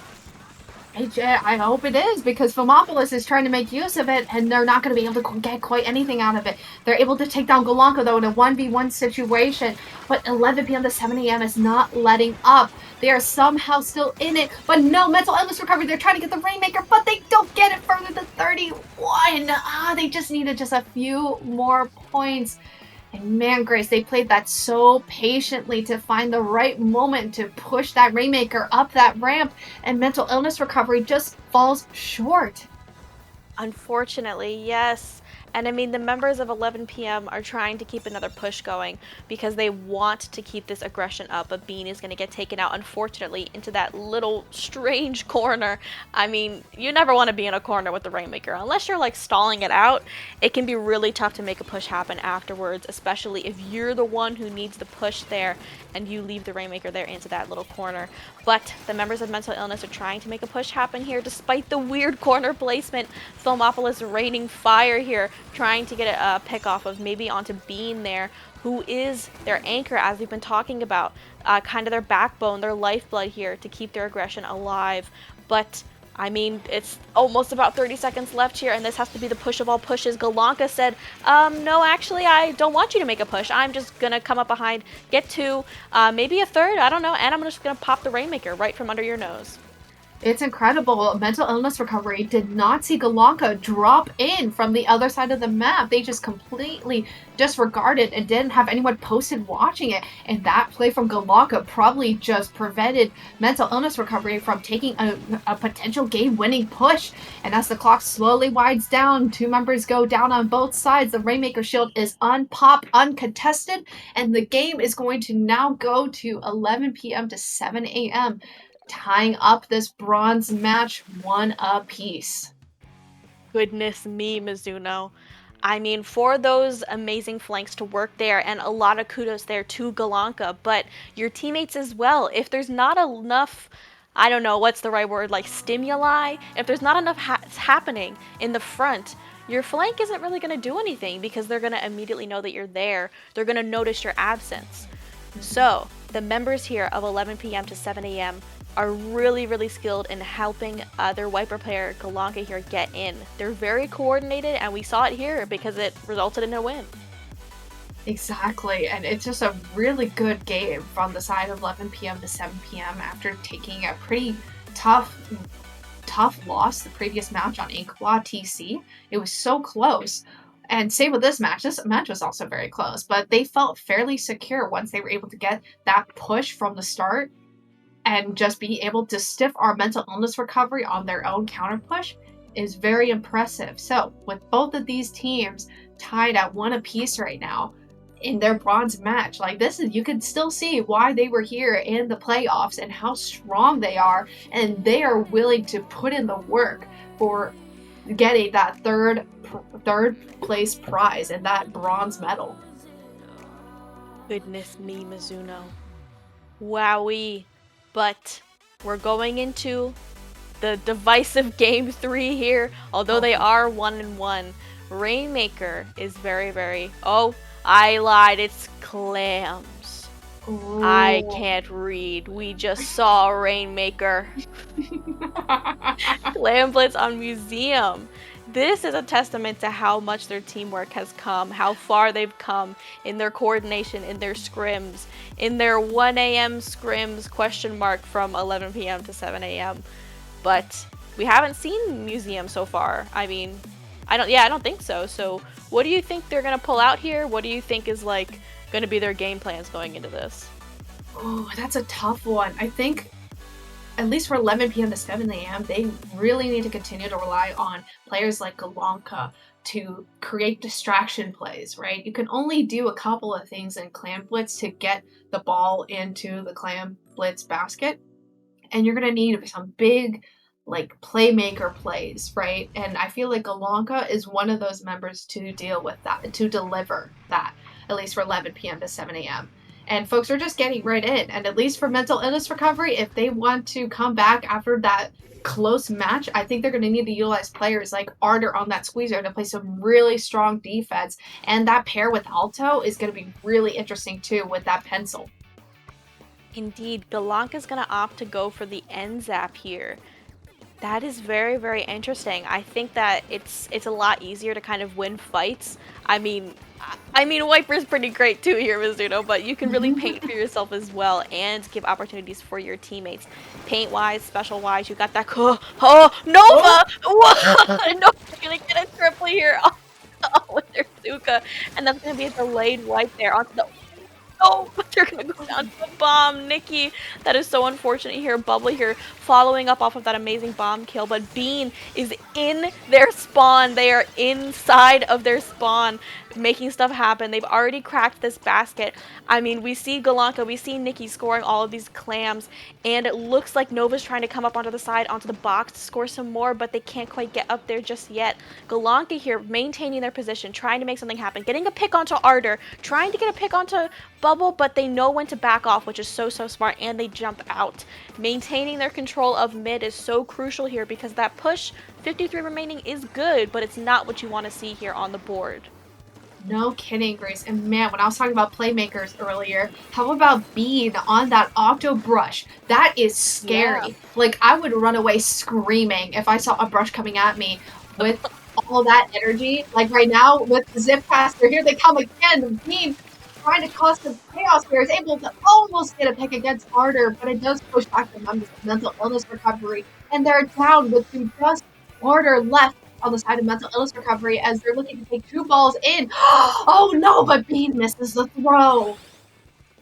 I hope it is, because Filmopolis is trying to make use of it, and they're not going to be able to get quite anything out of it. They're able to take down Galanka, though, in a 1v1 situation, but 11 p.m. to 7 a.m. is not letting up. They are somehow still in it, but no, mental illness recovery. They're trying to get the Rainmaker, but they don't get it further than 31. They just needed just a few more points. And man, Grace, they played that so patiently to find the right moment to push that Rainmaker up that ramp, and Mental Illness Recovery just falls short. Unfortunately, yes. And I mean, the members of 11 p.m. are trying to keep another push going because they want to keep this aggression up. But Bean is going to get taken out, unfortunately, into that little strange corner. I mean, you never want to be in a corner with the Rainmaker. Unless you're like stalling it out, it can be really tough to make a push happen afterwards, especially if you're the one who needs the push there and you leave the Rainmaker there into that little corner. But the members of Mental Illness are trying to make a push happen here despite the weird corner placement. Filmopolis raining fire here, trying to get a pick off of maybe onto Bean there, who is their anchor, as we've been talking about, kind of their backbone, their lifeblood here to keep their aggression alive. But I mean, it's almost about 30 seconds left here, and this has to be the push of all pushes. Galanka said, no, actually, I don't want you to make a push. I'm just going to come up behind, get two, maybe a third, I don't know, and I'm just going to pop the Rainmaker right from under your nose. It's incredible. Mental Illness Recovery did not see Galanka drop in from the other side of the map. They just completely disregarded and didn't have anyone posted watching it. And that play from Galanka probably just prevented Mental Illness Recovery from taking a potential game-winning push. And as the clock slowly winds down, two members go down on both sides. The Rainmaker shield is unpopped, uncontested, and the game is going to now go to 11 p.m. to 7 a.m., tying up this bronze match 1 apiece. Goodness me, Mizuno. I mean, for those amazing flanks to work there, and a lot of kudos there to Galanka, but your teammates as well. If there's not enough, I don't know what's the right word, like stimuli, if there's not enough happening in the front, your flank isn't really going to do anything because they're going to immediately know that you're there. They're going to notice your absence. So, the members here of 11 p.m. to 7 a.m. are really, really skilled in helping their Wiper player, Galanka, here get in. They're very coordinated, and we saw it here because it resulted in a win. Exactly, and it's just a really good game from the side of 11 p.m. to 7 p.m. after taking a pretty tough loss the previous match on Inkwa TC. It was so close. And same with this match. This match was also very close, but they felt fairly secure once they were able to get that push from the start and just be able to stiff our Mental Illness Recovery on their own counter push is very impressive. So with both of these teams tied at 1 apiece right now in their bronze match, like this is, you can still see why they were here in the playoffs and how strong they are, and they are willing to put in the work for getting that third place prize and that bronze medal. Goodness me, Mizuno. Wowee. But we're going into the divisive game 3 here. Although they are 1-1, Rainmaker is very, very... Oh, I lied. It's Clams. Ooh. I can't read. We just saw Rainmaker. Clam Blitz on Museum. This is a testament to how much their teamwork has come, how far they've come in their coordination, in their scrims, in their 1 a.m. scrims, question mark, from 11 p.m. to 7 a.m. But we haven't seen Museum so far. I mean, I don't think so. So what do you think they're going to pull out here? What do you think is like going to be their game plans going into this? Oh, that's a tough one. I think at least for 11 p.m. to 7 a.m., they really need to continue to rely on players like Galanka to create distraction plays, right? You can only do a couple of things in Clam Blitz to get the ball into the Clam Blitz basket, and you're going to need some big, like, playmaker plays, right? And I feel like Galanka is one of those members to deal with that, to deliver that, at least for 11 p.m. to 7 a.m. And folks are just getting right in. And at least for Mental Illness Recovery, if they want to come back after that close match, I think they're going to need to utilize players like Ardor on that squeezer to play some really strong defense. And that pair with Alto is going to be really interesting too with that pencil. Indeed, Galanka's going to opt to go for the end zap here. That is very, very interesting. I think that it's a lot easier to kind of win fights. I mean, Wiper's pretty great too here, Mizuno, but you can really paint for yourself as well and give opportunities for your teammates. Paint-wise, special-wise, you got that... Oh, Nova! What? Nova's gonna get a triple here. Oh, Zuka, and that's gonna be a delayed wipe there onto the. Oh, but they're gonna go down to a bomb. Nikki, that is so unfortunate here. Bubble here, following up off of that amazing bomb kill. But Bean is in their spawn. They are inside of their spawn, making stuff happen. They've already cracked this basket. I mean, we see Galanka, we see Nikki scoring all of these clams, and it looks like Nova's trying to come up onto the side, onto the box to score some more, but they can't quite get up there just yet. Galanka here maintaining their position, trying to make something happen, getting a pick onto Ardor, trying to get a pick onto Bubble, but they know when to back off, which is so smart, and they jump out. Maintaining their control of mid is so crucial here because that push, 53 remaining, is good, but it's not what you want to see here on the board. No kidding, Grace. And man, when I was talking about playmakers earlier, how about Bean on that Octo Brush? That is scary. Yeah. Like, I would run away screaming if I saw a brush coming at me with all that energy. Like right now with the Zipcaster, here they come again. Bean trying to cause some chaos here is able to almost get a pick against Ardor, but it does push back the mental illness recovery. And they're down with just Ardor left on the side of mental illness recovery as they're looking to take 2 balls in. Oh no, but Bean misses the throw.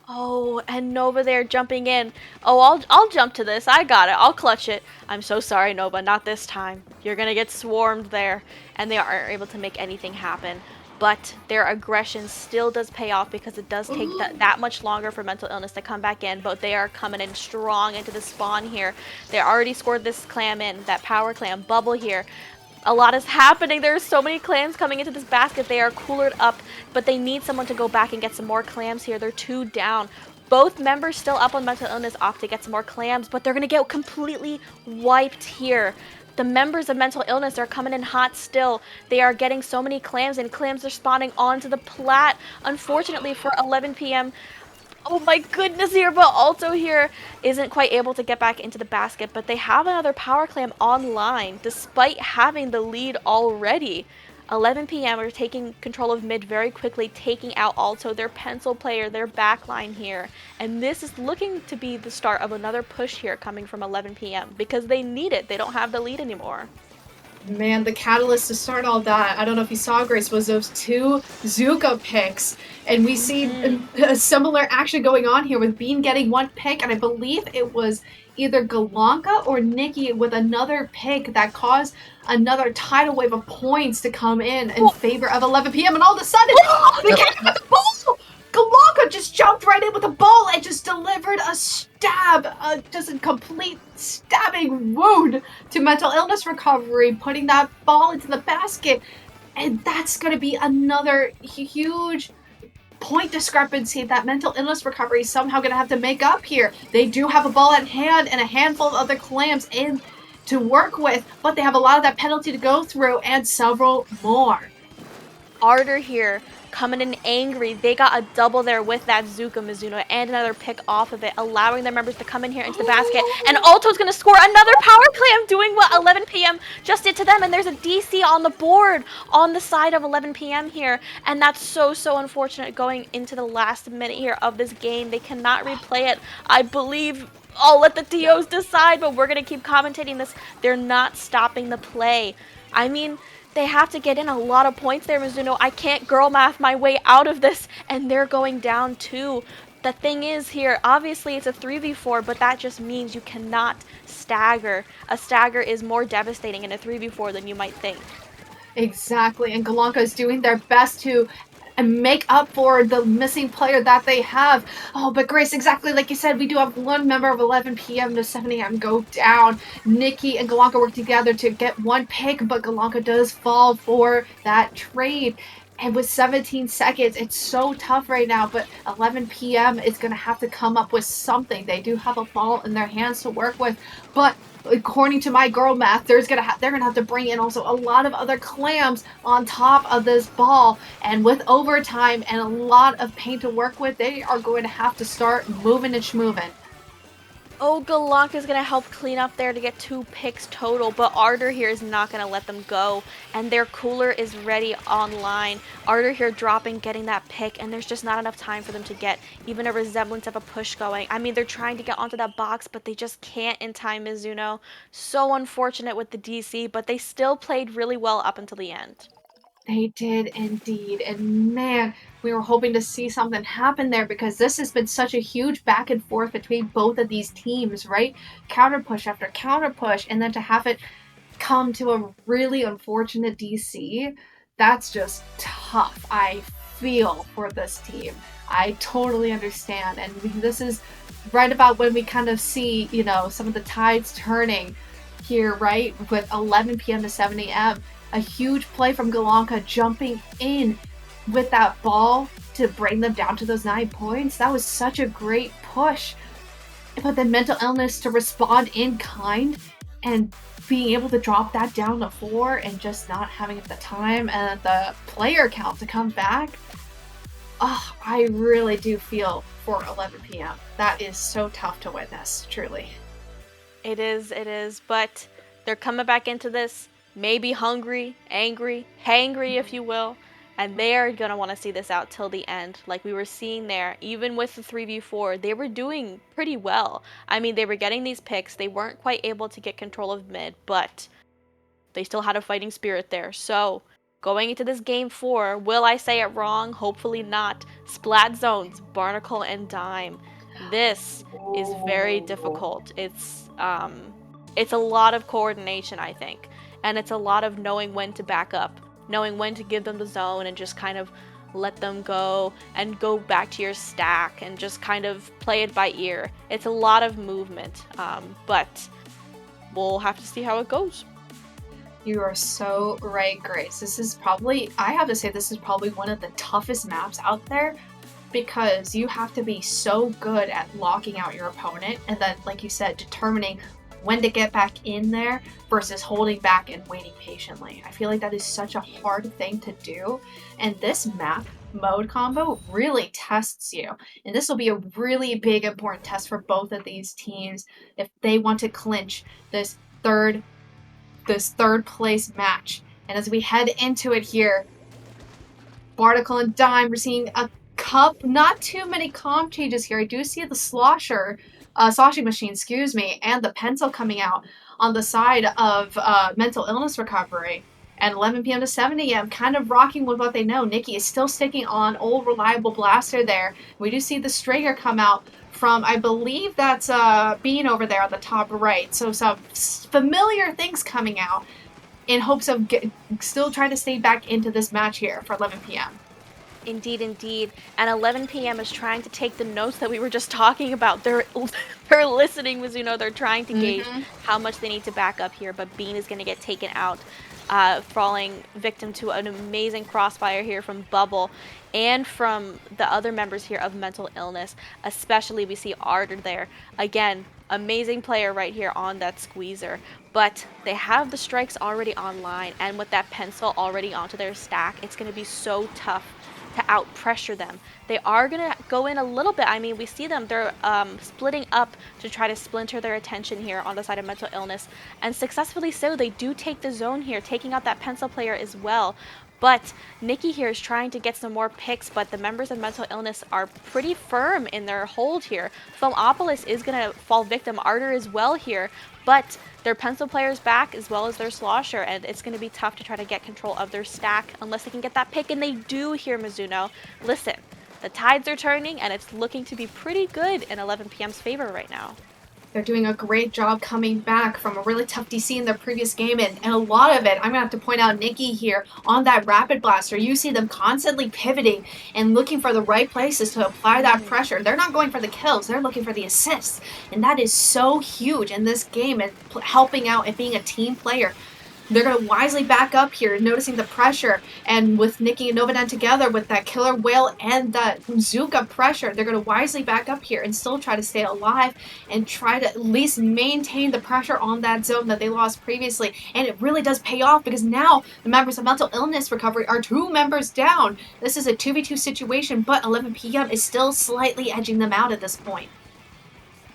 Oh, and Nova there jumping in. Oh, I'll jump to this. I got it. I'll clutch it. I'm so sorry, Nova. Not this time. You're gonna get swarmed there, and they aren't able to make anything happen. But their aggression still does pay off because it does take that much longer for mental illness to come back in. But they are coming in strong into the spawn here. They already scored this clam in, that power clam. Bubble here. A lot is happening. There are so many clams coming into this basket. They are coolered up, but they need someone to go back and get some more clams here. They're 2 down. Both members still up on mental illness opt to get some more clams, but they're going to get completely wiped here. The members of mental illness are coming in hot still. They are getting so many clams, and clams are spawning onto the plat. Unfortunately for 11 p.m., oh my goodness here, but also here isn't quite able to get back into the basket, but they have another power clam online despite having the lead already. 11 p.m. are taking control of mid very quickly, taking out also their pencil player, their backline here. And this is looking to be the start of another push here coming from 11 p.m. because they need it. They don't have the lead anymore. Man, the catalyst to start all that, I don't know if you saw, Grace, was those 2 Zuka picks. And we see a similar action going on here with Bean getting 1 pick, and I believe it was either Galanka or Nikki with another pick that caused another tidal wave of points to come in favor of 11 p.m. And all of a sudden, they can't get the ball! Galanka just jumped right in with the ball and just delivered a stab, just a complete stabbing wound to mental illness recovery, putting that ball into the basket. And that's going to be another huge point discrepancy that mental illness recovery is somehow going to have to make up here. They do have a ball at hand and a handful of other clams in to work with, but they have a lot of that penalty to go through and several more. Ardor here coming in angry. They got a double there with that Zuka Mizuno and another pick off of it, allowing their members to come in here into the basket. And Alto's going to score another power clam, doing what 11 p.m. just did to them. And there's a DC on the board on the side of 11 p.m. here. And that's so unfortunate going into the last minute here of this game. They cannot replay it. I believe I'll let the TOs decide, but we're going to keep commentating this. They're not stopping the play. I mean, they have to get in a lot of points there, Mizuno. I can't girl math my way out of this, and they're going down too. The thing is here, obviously it's a 3v4, but that just means you cannot stagger. A stagger is more devastating in a 3v4 than you might think. Exactly, and Galanka is doing their best to make up for the missing player that they have. Oh, but Grace, exactly like you said, we do have 1 member of 11 p.m. to 7 a.m. go down. Nikki and Galanka work together to get 1 pick, but Galanka does fall for that trade. And with 17 seconds, it's so tough right now, but 11 p.m. is going to have to come up with something. They do have a ball in their hands to work with, but according to my girl math, they're gonna have to bring in also a lot of other clams on top of this ball, and with overtime and a lot of paint to work with, they are going to have to start moving and schmoving. Oh, Galanka is going to help clean up there to get 2 picks total, but Ardor here is not going to let them go, and their cooler is ready online. Ardor here dropping, getting that pick, and there's just not enough time for them to get even a resemblance of a push going. I mean, they're trying to get onto that box, but they just can't in time, Mizuno. So unfortunate with the DC, but they still played really well up until the end. They did indeed. And man, we were hoping to see something happen there because this has been such a huge back and forth between both of these teams, right? Counter push after counter push, and then to have it come to a really unfortunate DC, that's just tough. I feel for this team. I totally understand. And this is right about when we kind of see, some of the tides turning here, right? With 11 p.m. to 7 a.m. A huge play from Galanka jumping in with that ball to bring them down to those 9 points. That was such a great push. But then mental illness to respond in kind and being able to drop that down to 4 and just not having the time and the player count to come back. Oh, I really do feel for 11 p.m. That is so tough to witness, truly. It is, but they're coming back into this maybe hungry, angry, hangry, if you will, and they're gonna want to see this out till the end. Like we were seeing there, even with the 3v4, they were doing pretty well. I mean, they were getting these picks, they weren't quite able to get control of mid, but they still had a fighting spirit there. So, going into this game 4, will I say it wrong? Hopefully not. Splat zones, Barnacle and Dime. This is very difficult. It's a lot of coordination, I think, and it's a lot of knowing when to back up, knowing when to give them the zone and just kind of let them go and go back to your stack and just kind of play it by ear. It's a lot of movement, but we'll have to see how it goes. You are so right, Grace. I have to say, this is probably one of the toughest maps out there because you have to be so good at locking out your opponent and then, like you said, determining when to get back in there versus holding back and waiting patiently. I feel like that is such a hard thing to do. And this map mode combo really tests you. And this will be a really big, important test for both of these teams if they want to clinch this third place match. And as we head into it here, Barnacle and Dime, we're seeing a cup, not too many comp changes here. I do see the sloshing machine, and the pencil coming out on the side of mental illness recovery. And 11 p.m. to 7 a.m., kind of rocking with what they know. Nikki is still sticking on old reliable blaster there. We do see the stringer come out from, I believe that's Bean over there on the top right. So some familiar things coming out in hopes of still trying to stay back into this match here for 11 p.m. Indeed. And 11 p.m. is trying to take the notes that we were just talking about. They're listening, Mizuno. They're trying to gauge how much they need to back up here, but Bean is going to get taken out, falling victim to an amazing crossfire here from Bubble and from the other members here of Mental Illness. Especially we see Ardor there. Again, amazing player right here on that squeezer. But they have the strikes already online, and with that pencil already onto their stack, it's going to be so tough to out pressure them. They are gonna go in a little bit. I mean, we see them, they're splitting up to try to splinter their attention here on the side of Mental Illness, and successfully so. They do take the zone here, taking out that pencil player as well. But Nikki here is trying to get some more picks, but the members of Mental Illness are pretty firm in their hold here. Fomopolis is gonna fall victim, Ardor as well here, but their pencil player's back as well as their slosher, and it's going to be tough to try to get control of their stack unless they can get that pick, and they do here, Mizuno. Listen, the tides are turning, and it's looking to be pretty good in 11 p.m.'s favor right now. They're doing a great job coming back from a really tough DC in their previous game, and a lot of it, I'm going to have to point out Nikki here on that Rapid Blaster. You see them constantly pivoting and looking for the right places to apply that pressure. They're not going for the kills, they're looking for the assists, and that is so huge in this game and helping out and being a team player. They're going to wisely back up here, noticing the pressure, and with Nikki and Novadan together with that Killer Whale and that Zuka pressure, they're going to wisely back up here and still try to stay alive and try to at least maintain the pressure on that zone that they lost previously. And it really does pay off because now the members of Mental Illness Recovery are 2 members down. This is a 2v2 situation, but 11 p.m. is still slightly edging them out at this point.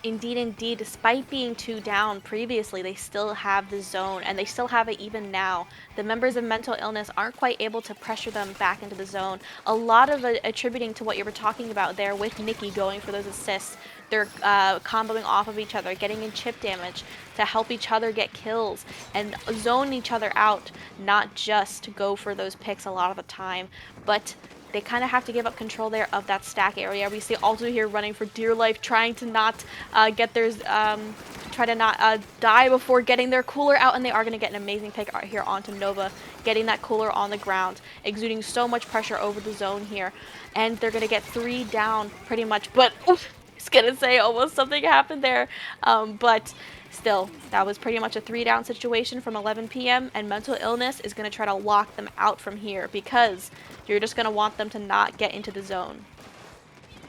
Indeed. Despite being 2 down previously, they still have the zone, and they still have it even now. The members of Mental Illness aren't quite able to pressure them back into the zone. A lot of it attributing to what you were talking about there with Nikki going for those assists. They're comboing off of each other, getting in chip damage to help each other get kills and zone each other out, not just to go for those picks a lot of the time, but they kind of have to give up control there of that stack area. We see Alto here running for dear life, trying to not get their try to not die before getting their cooler out, and they are going to get an amazing pick out here onto Nova, getting that cooler on the ground, exuding so much pressure over the zone here, and they're going to get 3 down pretty much, but oof, I was going to say almost something happened there, but still, that was pretty much a 3 down situation from 11 p.m. and Mental Illness is going to try to lock them out from here because you're just going to want them to not get into the zone.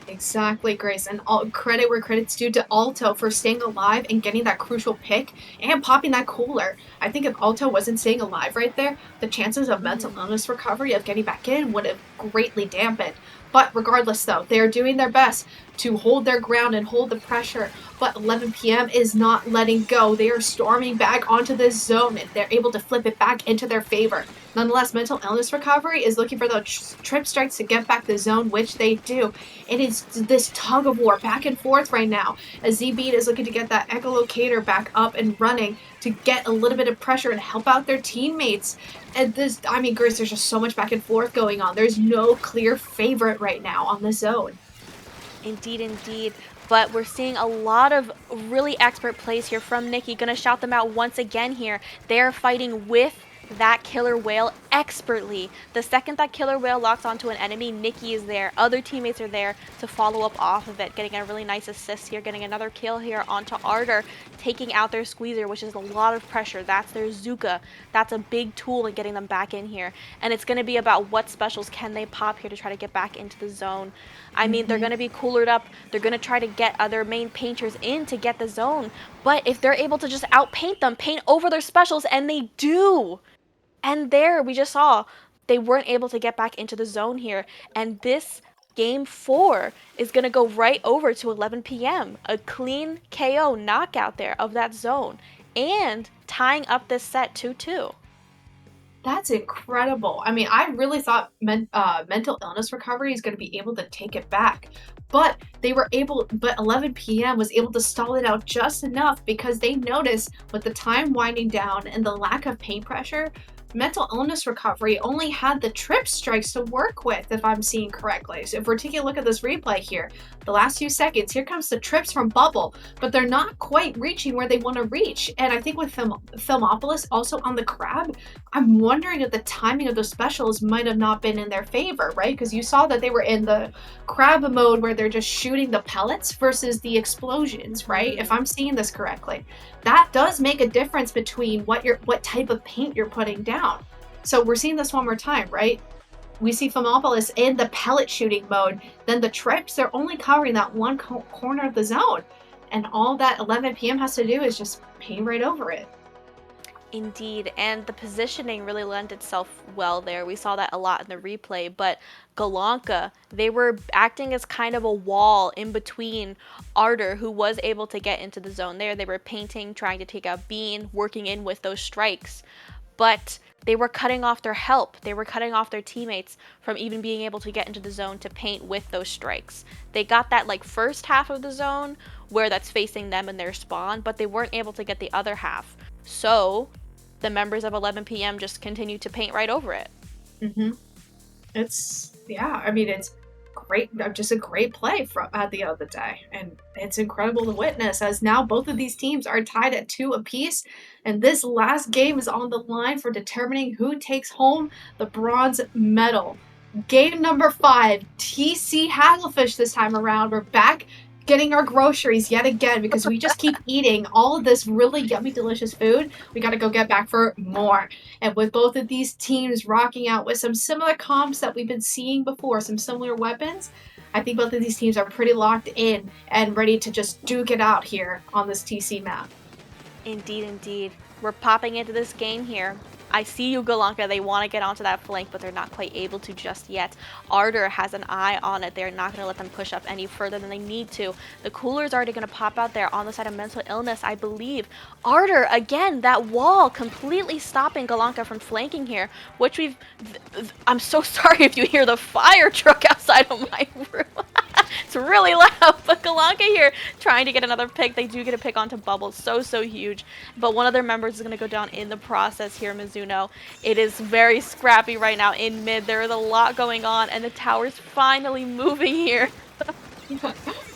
Exactly, Grace. And all credit where credit's due to Alto for staying alive and getting that crucial pick and popping that cooler. I think if Alto wasn't staying alive right there, the chances of mental illness recovery of getting back in would have greatly dampened. But regardless, though, they are doing their best to hold their ground and hold the pressure. But 11 p.m. is not letting go. They are storming back onto this zone, and they're able to flip it back into their favor. Nonetheless, mental illness recovery is looking for those trip strikes to get back the zone, which they do. It is this tug of war back and forth right now as Z-Beat is looking to get that echolocator back up and running to get a little bit of pressure and help out their teammates. And this, I mean, Grace, there's just so much back and forth going on. There's no clear favorite right now on the zone. Indeed, indeed. But we're seeing a lot of really expert plays here from Nikki. Gonna shout them out once again here. They're fighting with that killer whale expertly. The second that killer whale locks onto an enemy, Nikki is there. Other teammates are there to follow up off of it, getting a really nice assist here, getting another kill here onto Ardor, taking out their squeezer, which is a lot of pressure. That's their Zuka. That's a big tool in getting them back in here. And it's going to be about what specials can they pop here to try to get back into the zone. I mean, they're going to be coolered up. They're going to try to get other main painters in to get the zone. But if they're able to just outpaint them, paint over their specials, and they do. And there, we just saw, they weren't able to get back into the zone here. And this game 4 is going to go right over to 11 p.m. A clean KO knockout there of that zone. And tying up this set 2-2. That's incredible. I mean, I really thought mental illness recovery is going to be able to take it back. But they were able, but 11 p.m. was able to stall it out just enough because they noticed with the time winding down and the lack of pain pressure, mental illness recovery only had the trip strikes to work with, if I'm seeing correctly. So if we're taking a look at this replay here, the last few seconds, here comes the trips from Bubble, but they're not quite reaching where they want to reach. And I think with Filmopolis also on the crab, I'm wondering if the timing of those specials might have not been in their favor, right? Because you saw that they were in the crab mode where they're just shooting the pellets versus the explosions, right? If I'm seeing this correctly. That does make a difference between what type of paint you're putting down. So we're seeing this one more time, right? We see Filmopolis in the pellet shooting mode. Then the trips, they're only covering that one corner of the zone. And all that 11 p.m. has to do is just paint right over it. Indeed, and the positioning really lent itself well there. We saw that a lot in the replay, but Galanka, they were acting as kind of a wall in between Ardor, who was able to get into the zone there. They were painting, trying to take out Bean, working in with those strikes, but they were cutting off their help. They were cutting off their teammates from even being able to get into the zone to paint with those strikes. They got that like first half of the zone where that's facing them and their spawn, but they weren't able to get the other half. So the members of 11 p.m. just continued to paint right over it. It's, yeah, I mean, it's great, just a great play at the end of the day. And it's incredible to witness as now both of these teams are tied at 2 apiece. And this last game is on the line for determining who takes home the bronze medal. Game number 5, TC Hagglefish this time around. We're back getting our groceries yet again because we just keep eating all of this really yummy, delicious food. We got to go get back for more. And with both of these teams rocking out with some similar comps that we've been seeing before, some similar weapons, I think both of these teams are pretty locked in and ready to just duke it out here on this TC map. Indeed, indeed. We're popping into this game here. I see you, Galanka. They want to get onto that flank, but they're not quite able to just yet. Ardor has an eye on it. They're not going to let them push up any further than they need to. The cooler's already going to pop out there on the side of mental illness, I believe. Ardor, again, that wall completely stopping Galanka from flanking here, which I'm so sorry if you hear the fire truck outside of my room. It's really loud, but Galanka here trying to get another pick. They do get a pick onto Bubble, so huge. But one of their members is going to go down in the process here, Mizuno. It is very scrappy right now in mid. There is a lot going on, and the tower's finally moving here.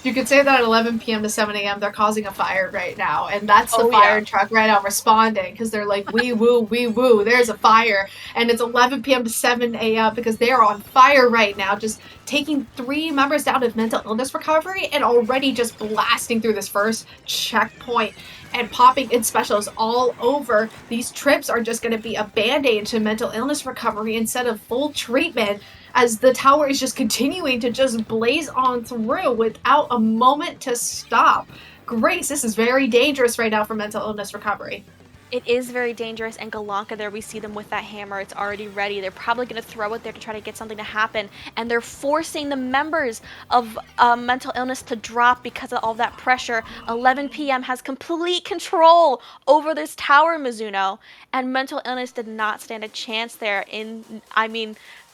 You could say that at 11 p.m. to 7 a.m. they're causing a fire right now, and that's the Oh, fire yeah. truck right now responding because they're like, "We woo, there's a fire," and it's 11 p.m. to 7 a.m. because they are on fire right now, just taking 3 members down of mental illness recovery and already just blasting through this first checkpoint and popping in specials all over. These trips are just going to be a band-aid to mental illness recovery instead of full treatment, as the tower is just continuing to just blaze on through without a moment to stop. Grace, this is very dangerous right now for mental illness recovery. It is very dangerous, and Galanka there, we see them with that hammer. It's already ready. They're probably going to throw it there to try to get something to happen, and they're forcing the members of mental illness to drop because of all that pressure. 11 p.m. has complete control over this tower, Mizuno, and mental illness did not stand a chance there.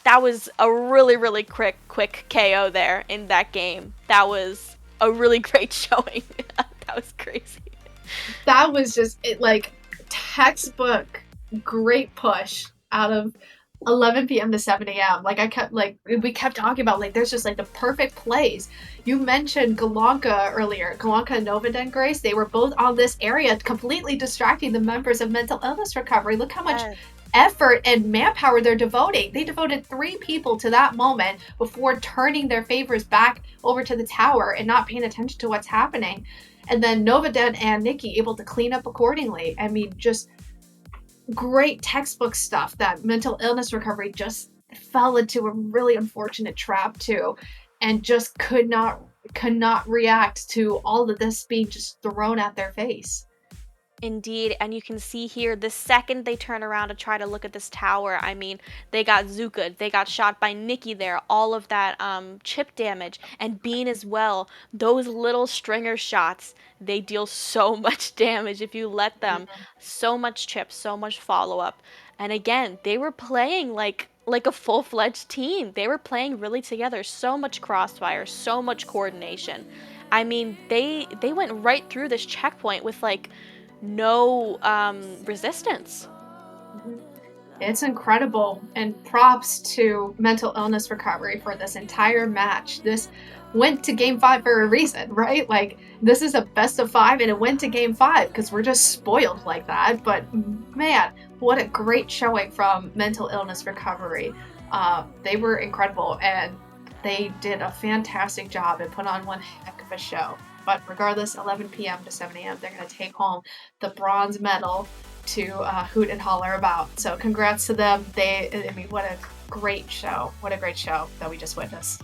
That was a really quick KO there in that game. That was a really great showing. That was crazy. That was just it, like textbook great push out of 11 p.m. to 7 a.m. We kept talking about like there's just like the perfect plays. You mentioned Galanka earlier. Galanka and Novaden Grace, they were both on this area completely distracting the members of mental illness recovery. Look how much effort and manpower they're devoting. They devoted 3 people to that moment before turning their favors back over to the tower and not paying attention to what's happening. And then Novaden and Nikki able to clean up accordingly. I mean, just great textbook stuff that mental illness recovery just fell into a really unfortunate trap too, and just could not react to all of this being just thrown at their face. Indeed, and you can see here the second they turn around to try to look at this tower, I mean, they got Zuka, they got shot by Nikki there, all of that chip damage, and Bean as well. Those little stringer shots, they deal so much damage if you let them. So much chip, so much follow-up. And again, they were playing like a full-fledged team. They were playing really together. So much crossfire, so much coordination. I mean, they went right through this checkpoint with like no resistance. It's incredible, and props to mental illness recovery for this entire match. This went to game 5 for a reason, right? Like, this is a best of 5 and it went to game 5 because we're just spoiled like that. But man, what a great showing from mental illness recovery. They were incredible, and they did a fantastic job and put on one heck of a show. But regardless, 11 p.m. to 7 a.m., they're going to take home the bronze medal to hoot and holler about. So congrats to them. What a great show. What a great show that we just witnessed.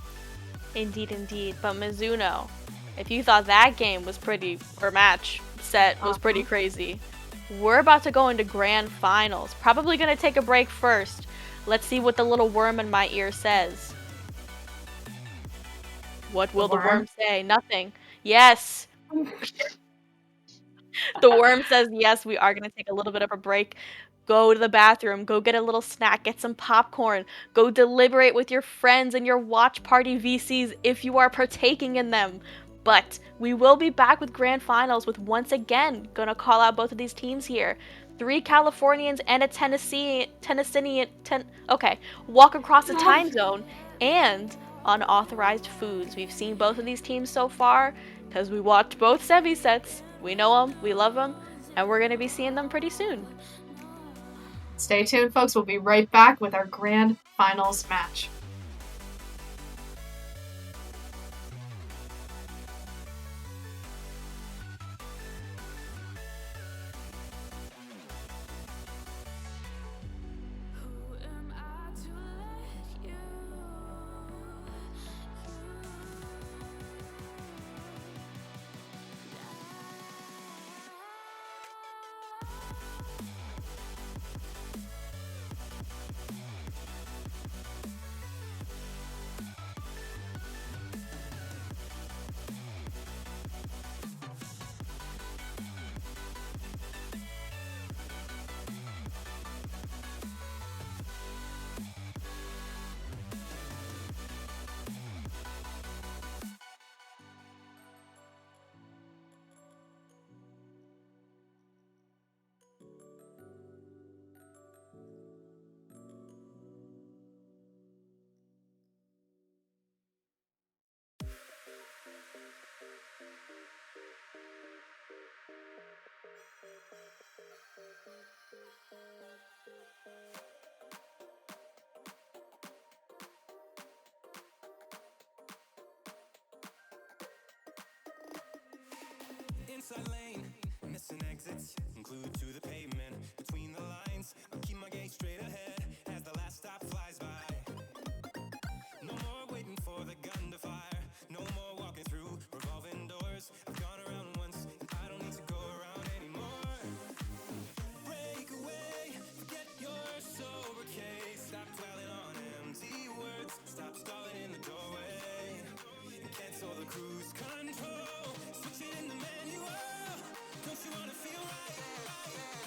Indeed. But Mizuno, if you thought that game was pretty, or match set was pretty crazy, we're about to go into grand finals. Probably going to take a break first. Let's see what the little worm in my ear says. What will the worm say? Nothing. Yes. The worm says yes, we are going to take a little bit of a break. Go to the bathroom, go get a little snack, get some popcorn, go deliberate with your friends and your watch party VCs if you are partaking in them. But we will be back with grand finals with, once again, going to call out both of these teams here. 3 Californians and a Tennessean, walk across the time zone, and unauthorized foods. We've seen both of these teams so far because we watched both semi sets. We know them, we love them, and we're going to be seeing them pretty soon. Stay tuned, folks. We'll be right back with our grand finals match. Who am I to let you? inside lane, missing exits, glued to the pavement. Between the lines, I'll keep my gaze straight ahead as the last stop flies by. No more waiting for the gun to fire. No more walking through revolving doors. I've gone around once, and I don't need to go around anymore. Break away, forget your sober case. Stop dwelling on empty words. Stop stalling in the doorway. And cancel the cruise control. Switch it in the manual. Don't you wanna feel right?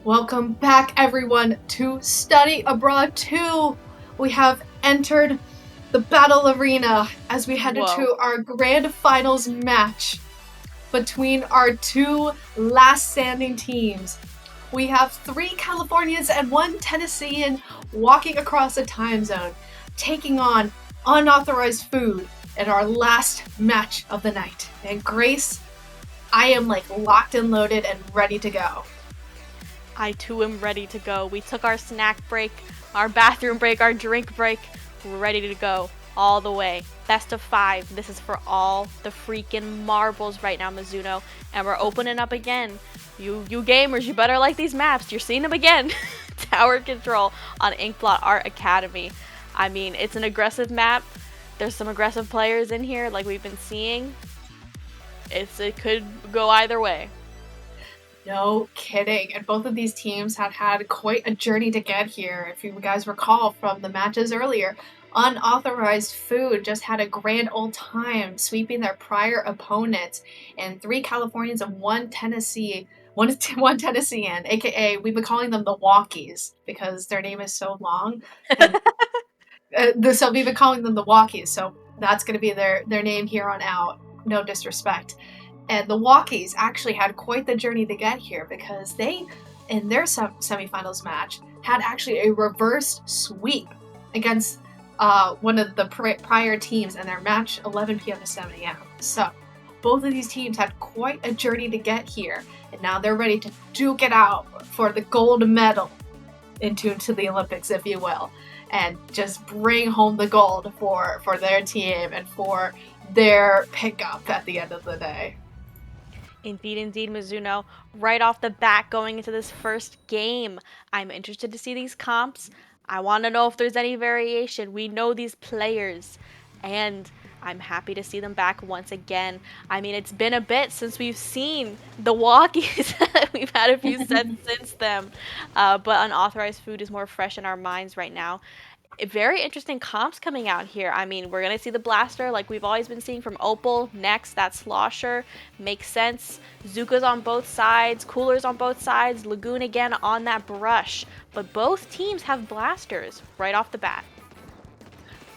Welcome back, everyone, to Study Abroad 2. We have entered the battle arena as we head Whoa. into our grand finals match between our two last standing teams. We have 3 Californians and 1 Tennessean walking across the time zone, taking on unauthorized food in our last match of the night. And Grace, I am like locked and loaded and ready to go. I too am ready to go. We took our snack break, our bathroom break, our drink break. We're ready to go all the way. Best of 5. This is for all the freaking marbles right now, Mizuno. And we're opening up again. You gamers, you better like these maps. You're seeing them again. Tower Control on Inkblot Art Academy. I mean, it's an aggressive map. There's some aggressive players in here like we've been seeing. It could go either way. No kidding. And both of these teams had quite a journey to get here. If you guys recall from the matches earlier, Unauthorized Food just had a grand old time sweeping their prior opponents, and 3 Californians and 1 Tennessee. One Tennessean, aka we've been calling them the Walkies because their name is so long. So we've been calling them the Walkies, so that's going to be their name here on out. No disrespect. And the Walkies actually had quite the journey to get here because they, in their semifinals match, had actually a reverse sweep against one of the prior teams in their match 11 p.m. to 7 a.m. So both of these teams had quite a journey to get here, and now they're ready to duke it out for the gold medal into the Olympics, if you will, and just bring home the gold for their team and for their pickup at the end of the day. Indeed, Mizuno. Right off the bat, going into this first game, I'm interested to see these comps. I want to know if there's any variation. We know these players, and I'm happy to see them back once again. I mean, it's been a bit since we've seen the Walkies. We've had a few sets since then, but Unauthorized Food is more fresh in our minds right now. Very interesting comps coming out here. I mean, we're going to see the Blaster like we've always been seeing from Opal. Next, that Slosher. Makes sense. Zuka's on both sides. Cooler's on both sides. Lagoon again on that Brush. But both teams have Blasters right off the bat.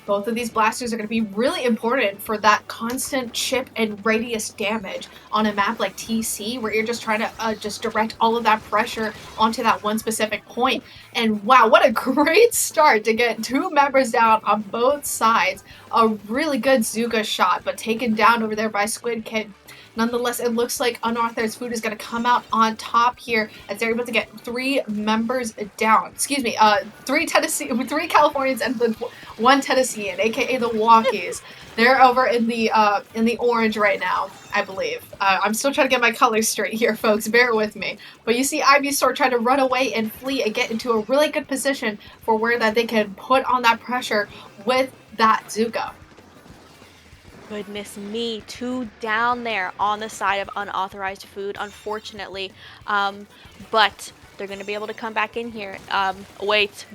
Both of these blasters are going to be really important for that constant chip and radius damage on a map like TC, where you're just trying to just direct all of that pressure onto that one specific point. And wow, what a great start to get 2 members down on both sides. A really good Zuka shot, but taken down over there by Squid Kid. Nonetheless, it looks like Unauthorized Food is going to come out on top here as they're able to get 3 members down. Excuse me, 3 Californians and 1 Tennessean, aka the Walkies. They're over in the orange right now, I believe. I'm still trying to get my colors straight here, folks. Bear with me. But you see Ivysaur trying to run away and flee and get into a really good position for where that they can put on that pressure with that Zuko. Goodness me, 2 down there on the side of Unauthorized Food, unfortunately. But they're going to be able to come back in here. Wait,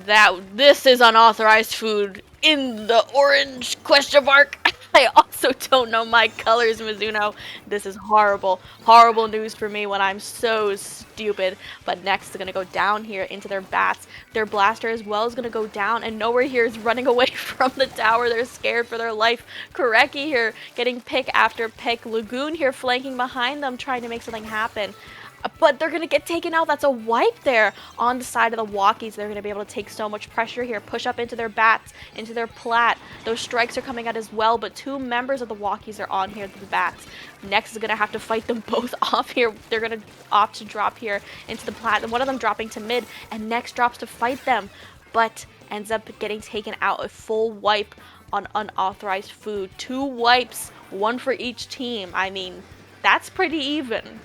this is Unauthorized Food in the orange question mark. I also don't know my colors, Mizuno. This is horrible. Horrible news for me when I'm so stupid. But next, they're going to go down here into their bats. Their Blaster as well is going to go down, and nowhere here is running away from the tower. They're scared for their life. Koreki here getting pick after pick. Lagoon here flanking behind them, trying to make something happen. But they're going to get taken out. That's a wipe there on the side of the Walkies. They're going to be able to take so much pressure here. Push up into their bats, into their plat. Those strikes are coming out as well, but 2 members of the Walkies are on here to the bats. Next is going to have to fight them both off here. They're going to opt to drop here into the plat. And one of them dropping to mid, and next drops to fight them. But ends up getting taken out. A full wipe on Unauthorized Food. 2 wipes, 1 for each team. I mean, that's pretty even.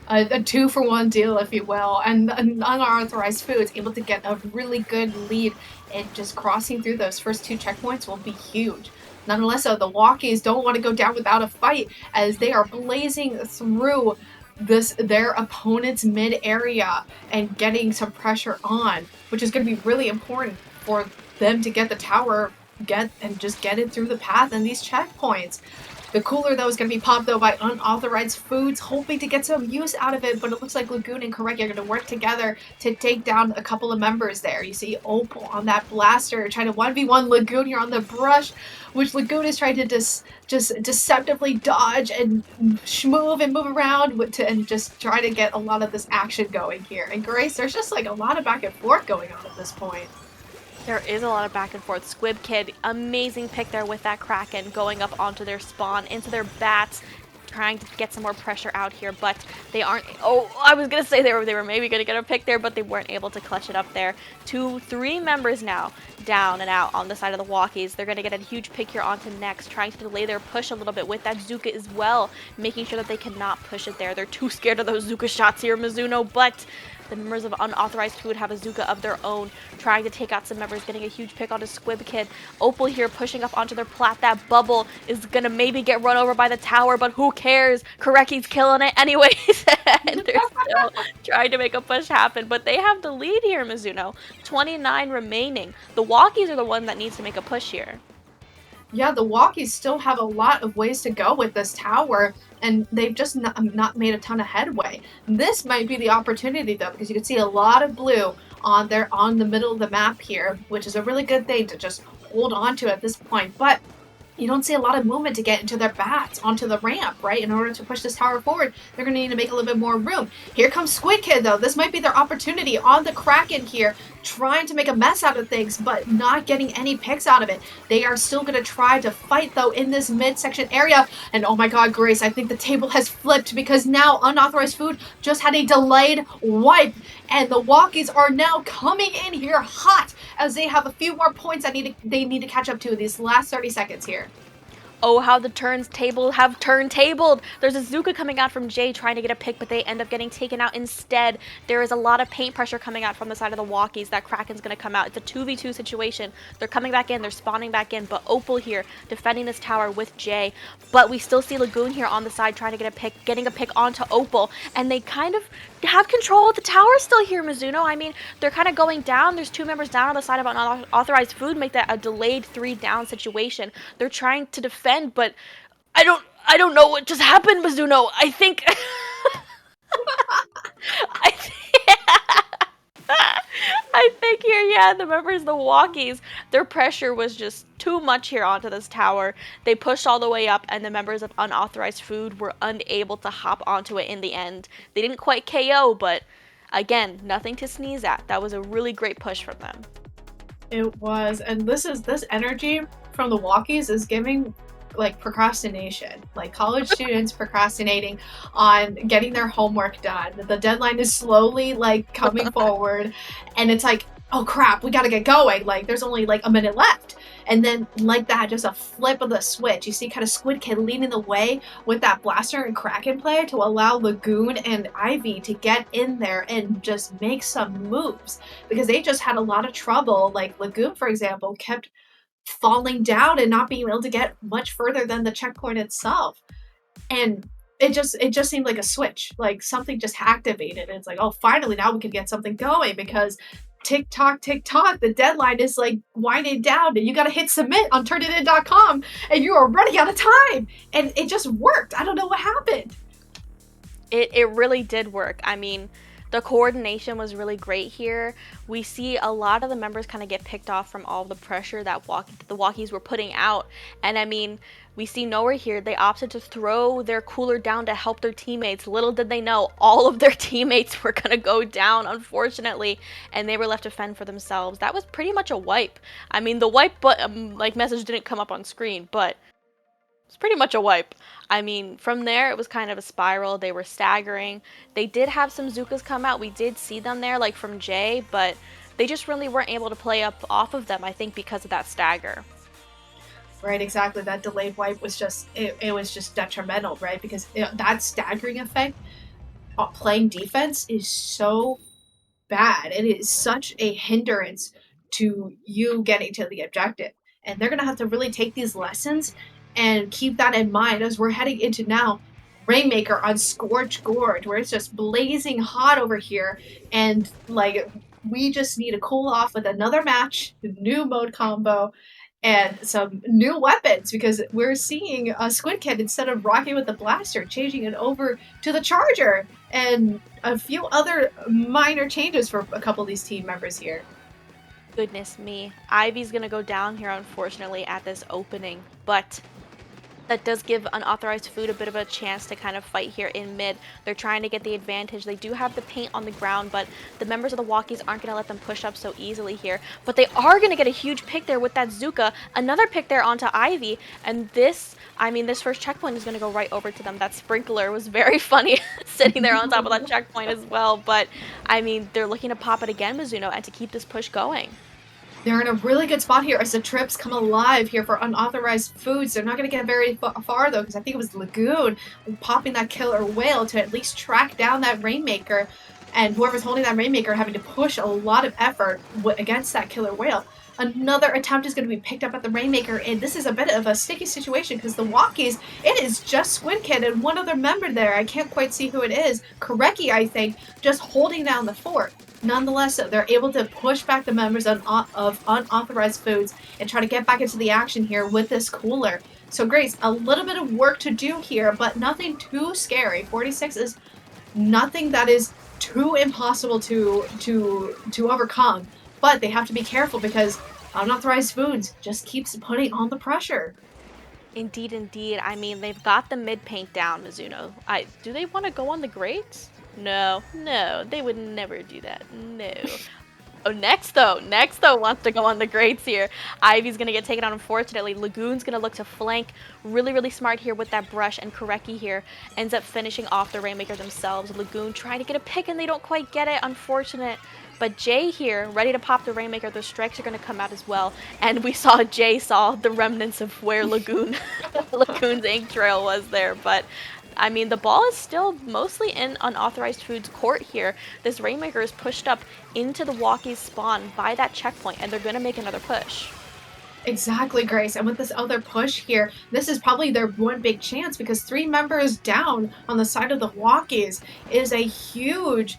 A 2-for-1 deal, if you will, and Unauthorized Food is able to get a really good lead, and just crossing through those first 2 checkpoints will be huge. Nonetheless, though, the Walkies don't want to go down without a fight as they are blazing through their opponent's mid area and getting some pressure on, which is going to be really important for them to get the tower, get it through the path and these checkpoints. The cooler, though, is going to be popped, though, by Unauthorized Foods, hoping to get some use out of it, but it looks like Lagoon and Koreki are going to work together to take down a couple of members there. You see Opal on that blaster, trying to 1v1 Lagoon here on the brush, which Lagoon is trying to just deceptively dodge and move and move around and just try to get a lot of this action going here. And Grace, there's just like a lot of back and forth going on at this point. There is a lot of back and forth. Squib Kid, amazing pick there with that Kraken, going up onto their spawn, into their bats, trying to get some more pressure out here, but they aren't. Oh, I was gonna say they were maybe gonna get a pick there, but they weren't able to clutch it up there. 3 members now down and out on the side of the walkies. They're gonna get a huge pick here onto next, trying to delay their push a little bit with that Zuka as well, making sure that they cannot push it there. They're too scared of those Zuka shots here, Mizuno, but the members of Unauthorized Food have a Zuka of their own, trying to take out some members, getting a huge pick onto Squib Kid. Opal here pushing up onto their plat. That bubble is gonna maybe get run over by the tower, but who cares? Koreki's killing it anyways. And they're still trying to make a push happen, but they have the lead here, Mizuno. 29 remaining. The walkies are the one that needs to make a push here. Yeah, the walkies still have a lot of ways to go with this tower, and they've just not made a ton of headway. This might be the opportunity, though, because you can see a lot of blue on the middle of the map here, which is a really good thing to just hold on to at this point. But you don't see a lot of movement to get into their bats onto the ramp, right? In order to push this tower forward, they're going to need to make a little bit more room. Here comes Squid Kid, though. This might be their opportunity on the Kraken here, trying to make a mess out of things, but not getting any picks out of it. They are still going to try to fight, though, in this midsection area. And oh my god, Grace, I think the table has flipped, because now Unauthorized Food just had a delayed wipe, and the walkies are now coming in here hot, as they have a few more points they need to catch up to in these last 30 seconds here. Oh, how the have turntabled. There's a Zuka coming out from Jay trying to get a pick, but they end up getting taken out instead. There is a lot of paint pressure coming out from the side of the walkies. That Kraken's going to come out. It's a 2v2 situation. They're coming back in. They're spawning back in, but Opal here defending this tower with Jay. But we still see Lagoon here on the side trying to get a pick, getting a pick onto Opal, and they kind of have control of the tower still here, Mizuno. I mean, they're kind of going down. There's 2 members down on the side of Unauthorized Food, make that a delayed 3 down situation. They're trying to defend, but I don't know what just happened, Mizuno. I think I think here, yeah, the members, the walkies, their pressure was just too much here onto this tower. They pushed all the way up, and the members of Unauthorized Food were unable to hop onto it in the end. They didn't quite KO, but again, nothing to sneeze at. That was a really great push from them. It was, and this energy from the walkies is giving like procrastination, like college students procrastinating on getting their homework done. The deadline is slowly like coming forward, and it's like, oh crap, we gotta get going. Like there's only like a minute left. And then like that, just a flip of the switch. You see kind of Squid Kid leading the way with that blaster and Kraken play to allow Lagoon and Ivy to get in there and just make some moves, because they just had a lot of trouble. Like Lagoon, for example, kept falling down and not being able to get much further than the checkpoint itself. And it just seemed like a switch, like something just activated. And it's like, oh, finally now we can get something going, because tick tock, the deadline is like winding down, and you got to hit submit on turnitin.com, and you are running out of time. And it just worked. I don't know what happened. It really did work. I mean, the coordination was really great here. We see a lot of the members kind of get picked off from all the pressure that the walkies were putting out. And I mean, we see Nowhere here, they opted to throw their cooler down to help their teammates. Little did they know, all of their teammates were going to go down, unfortunately, and they were left to fend for themselves. That was pretty much a wipe. I mean, the wipe like message didn't come up on screen, but it's pretty much a wipe. I mean, from there, it was kind of a spiral. They were staggering. They did have some Zukas come out. We did see them there, like from Jay, but they just really weren't able to play up off of them, I think, because of that stagger. Right, exactly. That delayed wipe was just, it was just detrimental, right? Because that staggering effect, playing defense, is so bad. It is such a hindrance to you getting to the objective. And they're going to have to really take these lessons and keep that in mind as we're heading into now Rainmaker on Scorch Gorge, where it's just blazing hot over here. And like, we just need to cool off with another match, new mode combo, and some new weapons because we're seeing Squid Kid, instead of rocking with the blaster, changing it over to the charger, and a few other minor changes for a couple of these team members here. Goodness me. Ivy's gonna go down here, unfortunately, at this opening, but that does give unauthorized food a bit of a chance to kind of fight here in mid. They're trying to get the advantage. They do have the paint on the ground, but the members of the walkies aren't going to let them push up so easily here. But they are going to get a huge pick there with that Zuka. Another pick there onto Ivy. And this, I mean, this first checkpoint is going to go right over to them. That sprinkler was very funny sitting there on top of that checkpoint as well. But, I mean, they're looking to pop it again, Mizuno, and to keep this push going. They're in a really good spot here as the trips come alive here for unauthorized foods. They're not going to get very far, though, because I think it was Lagoon popping that killer whale to at least track down that Rainmaker. And whoever's holding that Rainmaker having to push a lot of effort against that killer whale. Another attempt is going to be picked up at the Rainmaker, and this is a bit of a sticky situation because the walkies, it is just Squid Kid and one other member there. I can't quite see who it is. Koreki, I think, just holding down the fort. Nonetheless, they're able to push back the members of unauthorized foods and try to get back into the action here with this cooler. So Grace, a little bit of work to do here, but nothing too scary. 46 is nothing that is too impossible to overcome, but they have to be careful because unauthorized foods just keeps putting on the pressure. Indeed, indeed. I mean, they've got the mid paint down, Mizuno. Do they want to go on the grates? No, they would never do that. No. Oh, Next though wants to go on the grates here. Ivy's gonna get taken out, unfortunately. Lagoon's gonna look to flank. Really smart here with that brush, and Koreki here ends up finishing off the Rainmaker themselves. Lagoon trying to get a pick, and they don't quite get it. Unfortunate. But Jay here, ready to pop the Rainmaker. The strikes are going to come out as well. And we saw Jay saw the remnants of where Lagoon's ink trail was there. But, I mean, the ball is still mostly in unauthorized foods court here. This Rainmaker is pushed up into the walkie's spawn by that checkpoint, and they're going to make another push. Exactly, Grace. And with this other push here, this is probably their one big chance because 3 members down on the side of the walkies is a huge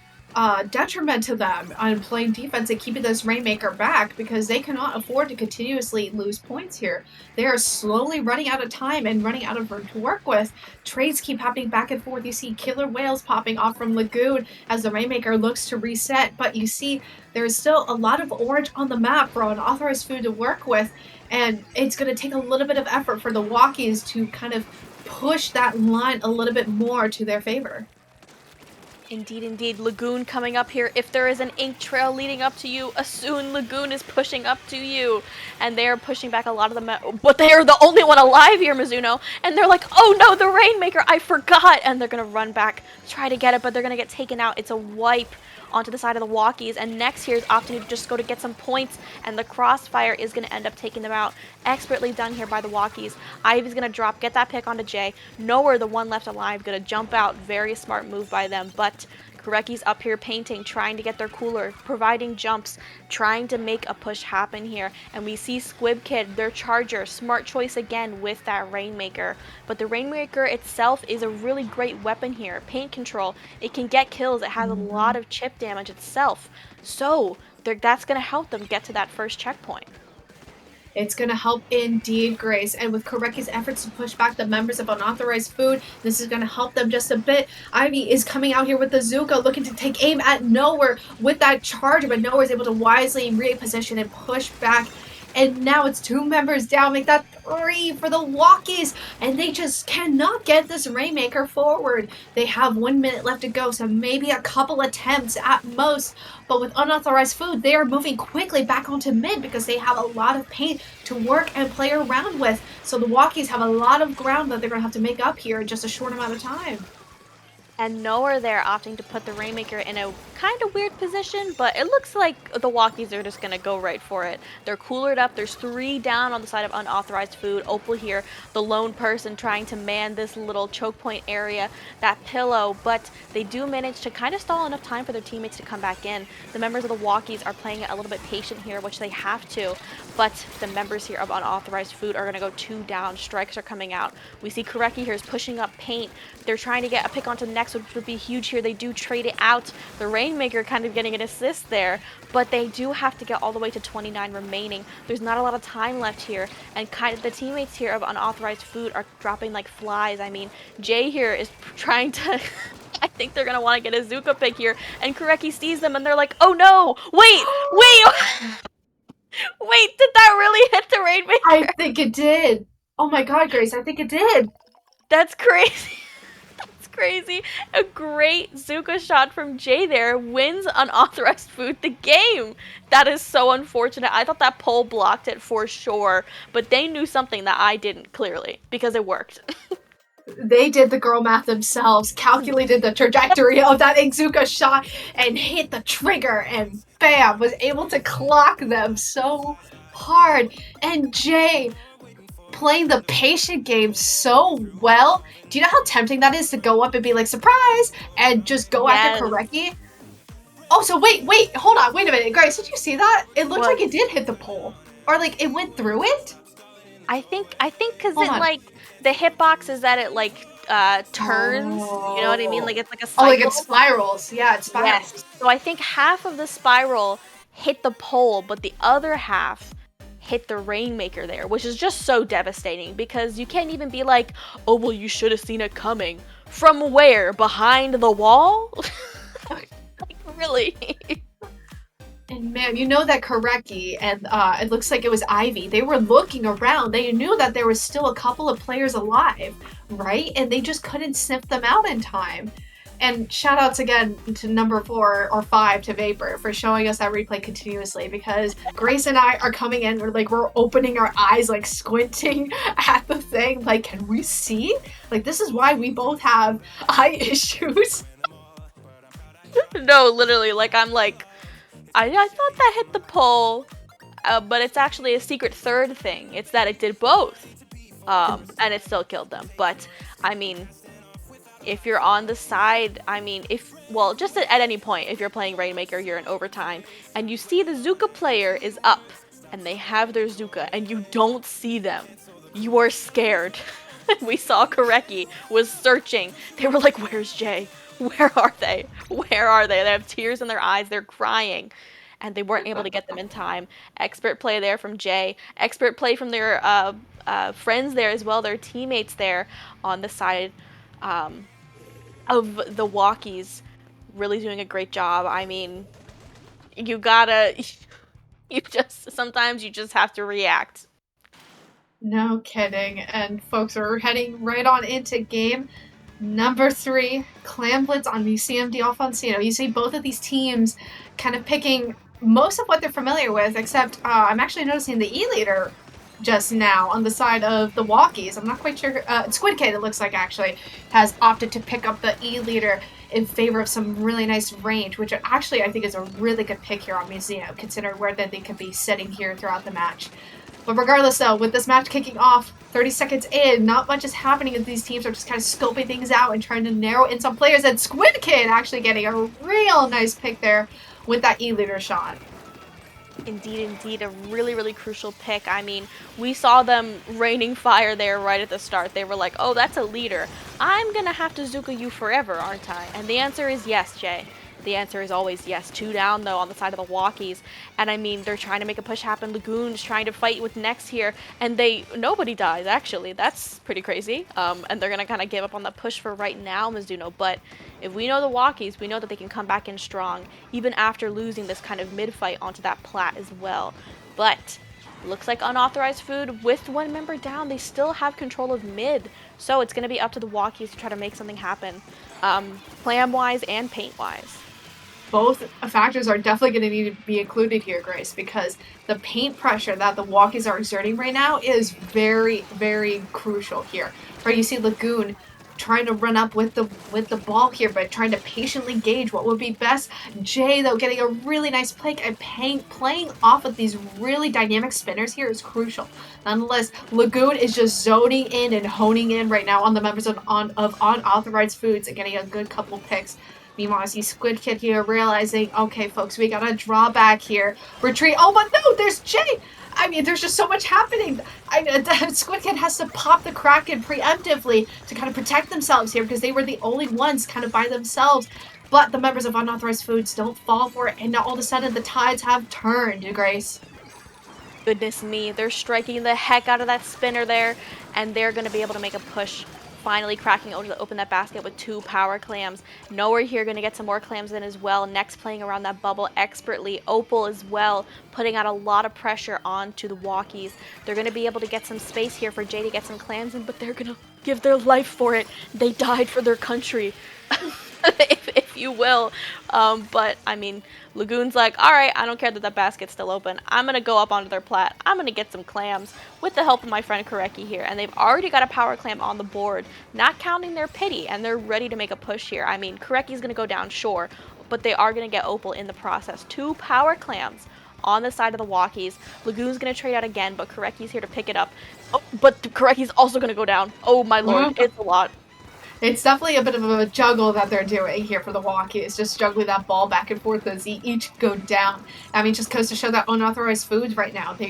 detriment to them on playing defense and keeping this Rainmaker back because they cannot afford to continuously lose points here. They are slowly running out of time and running out of room to work with. Trades keep happening back and forth. You see killer whales popping off from Lagoon as the Rainmaker looks to reset, but you see there's still a lot of orange on the map for unauthorized food to work with, and it's going to take a little bit of effort for the walkies to kind of push that line a little bit more to their favor. Indeed. Lagoon coming up here. If there is an ink trail leading up to you, soon Lagoon is pushing up to you. And they are pushing back a lot of them. But they are the only one alive here, Mizuno. And they're like, oh no, the Rainmaker, I forgot. And they're going to run back, try to get it, but they're going to get taken out. It's a wipe onto the side of the walkies, and next here is opting to just go to get some points, and the crossfire is going to end up taking them out. Expertly done here by the walkies. Ivy's going to drop, get that pick onto Jay. Nowhere, the one left alive, going to jump out. Very smart move by them, but Koreki's up here painting, trying to get their cooler, providing jumps, trying to make a push happen here. And we see Squib Kid, their charger, smart choice again with that Rainmaker. But the Rainmaker itself is a really great weapon here. Paint control, it can get kills, it has a lot of chip damage itself. So that's going to help them get to that first checkpoint. It's going to help indeed, Grace. And with Koreki's efforts to push back the members of unauthorized food, this is going to help them just a bit. Ivy is coming out here with the Zuko, looking to take aim at Nowhere with that charge, but Nowhere is able to wisely reposition and push back. And now it's 2 members down, make that 3 for the walkies, and they just cannot get this Rainmaker forward. They have 1 minute left to go, so maybe a couple attempts at most, but with unauthorized food, they are moving quickly back onto mid because they have a lot of paint to work and play around with, so the walkies have a lot of ground that they're going to have to make up here in just a short amount of time. And Nowhere there opting to put the Rainmaker in a kind of weird position, but it looks like the walkies are just going to go right for it. They're coolered up. There's 3 down on the side of unauthorized food. Opal here, the lone person trying to man this little choke point area, that pillow, but they do manage to kind of stall enough time for their teammates to come back in. The members of the walkies are playing it a little bit patient here, which they have to, but the members here of unauthorized food are going to go 2 down. Strikes are coming out. We see Koreki here is pushing up paint. They're trying to get a pick onto the next, which would be huge here. They do trade it out. The Rainmaker Rainmaker kind of getting an assist there, but they do have to get all the way to 29 remaining. There's not a lot of time left here, and kind of the teammates here of Unauthorized Food are dropping like flies. I mean, Jay here is trying to... I think they're going to want to get a Zuka pick here, and Koreki sees them, and they're like, oh no! Wait! Wait, did that really hit the Rainmaker? I think it did. Oh my god, Grace, I think it did. That's crazy. That's crazy. A great Zuka shot from Jay there wins Unauthorized Food the game. That is so unfortunate. I thought that pole blocked it for sure, but they knew something that I didn't, clearly, because it worked. They did the girl math themselves, calculated the trajectory of that Zuka shot, and hit the trigger, and bam, was able to clock them so hard. And Jay playing the patient game so well. Do you know how tempting that is to go up and be like, surprise, and just go after Koreki? Oh, so wait, hold on, wait a minute. Grace, did you see that? It looked like it did hit the pole. Or like it went through it? I think because it like the hitbox is that it like turns. You know what I mean? Like it's like a cycle. Oh, like it spirals. Yeah, it spirals. Yes. So I think half of the spiral hit the pole, but the other half hit the Rainmaker there, which is just so devastating because you can't even be like, oh well, you should have seen it coming. From where? Behind the wall? Like really? And man, you know that Koreki and it looks like it was Ivy. They were looking around. They knew that there was still a couple of players alive, right? And they just couldn't sniff them out in time. And shout outs again to number 4 or 5 to Vapor for showing us that replay continuously, because Grace and I are coming in, we're opening our eyes, like squinting at the thing, like, can we see? Like, this is why we both have eye issues. No, literally, like I'm like, I thought that hit the pole, but it's actually a secret third thing. It's that it did both, and it still killed them. But I mean, if you're on the side, I mean, just at any point, if you're playing Rainmaker, you're in overtime, and you see the Zuka player is up, and they have their Zuka, and you don't see them, you are scared. We saw Koreki was searching. They were like, where's Jay? Where are they? Where are they? They have tears in their eyes. They're crying. And they weren't able to get them in time. Expert play there from Jay. Expert play from their friends there as well, their teammates there on the side of the walkies. Really doing a great job. I mean, sometimes you just have to react. No kidding. And folks, we're heading right on into game number 3, Clan Blitz on Museum de Alfonsino. You see both of these teams kind of picking most of what they're familiar with, except I'm actually noticing the E-Leader just now on the side of the walkies. I'm not quite sure. Squid Kid, it looks like, actually has opted to pick up the E-Leader in favor of some really nice range, which actually I think is a really good pick here on Museum, considering where that they could be sitting here throughout the match. But regardless, though, with this match kicking off, 30 seconds in, not much is happening as these teams are just kind of scoping things out and trying to narrow in some players. And Squid Kid actually getting a real nice pick there with that E-Leader shot. Indeed, a really, really crucial pick. I mean, we saw them raining fire there right at the start. They were like, oh, that's a leader. I'm gonna have to Zuka you forever, aren't I? And the answer is yes, Jay. The answer is always yes. 2 down, though, on the side of the walkies. And I mean, they're trying to make a push happen. Lagoon's trying to fight with Nex here. And nobody dies, actually. That's pretty crazy. And they're going to kind of give up on the push for right now, Mizuno. But if we know the walkies, we know that they can come back in strong, even after losing this kind of mid-fight onto that plat as well. But looks like Unauthorized Food, with 1 member down, they still have control of mid. So it's going to be up to the walkies to try to make something happen, plan-wise and paint-wise. Both factors are definitely going to need to be included here, Grace, because the paint pressure that the walkies are exerting right now is very, very crucial here. Right, you see Lagoon trying to run up with the ball here, but trying to patiently gauge what would be best. Jay, though, getting a really nice play and playing off of these really dynamic spinners here is crucial. Nonetheless, Lagoon is just zoning in and honing in right now on the members of Unauthorized Foods and getting a good couple picks. Meanwhile, I see Squid Kid here realizing, okay, folks, we gotta draw back here. Retreat. Oh, but no, there's Jay. I mean, there's just so much happening. Squid Kid has to pop the Kraken preemptively to kind of protect themselves here because they were the only ones kind of by themselves. But the members of Unauthorized Foods don't fall for it, and now all of a sudden the tides have turned, Grace. Goodness me, they're striking the heck out of that spinner there, and they're going to be able to make a push. Finally cracking open that basket with 2 power clams. Nowhere here going to get some more clams in as well. Next playing around that bubble expertly. Opal as well, putting out a lot of pressure onto the walkies. They're going to be able to get some space here for Jay to get some clams in, but they're going to give their life for it. They died for their country. if you will. But I mean, Lagoon's like, all right, I don't care that that basket's still open. I'm going to go up onto their plat. I'm going to get some clams with the help of my friend Koreki here. And they've already got a power clam on the board, not counting their pity, and they're ready to make a push here. I mean, Koreki's going to go down, sure, but they are going to get Opal in the process. 2 power clams on the side of the walkies. Lagoon's going to trade out again, but Koreki's here to pick it up. Oh, but Koreki's also going to go down. Oh my lord, it's a lot. It's definitely a bit of a juggle that they're doing here for the Walkies, just juggling that ball back and forth as they each go down. I mean, just goes to show that Unauthorized Foods right now, they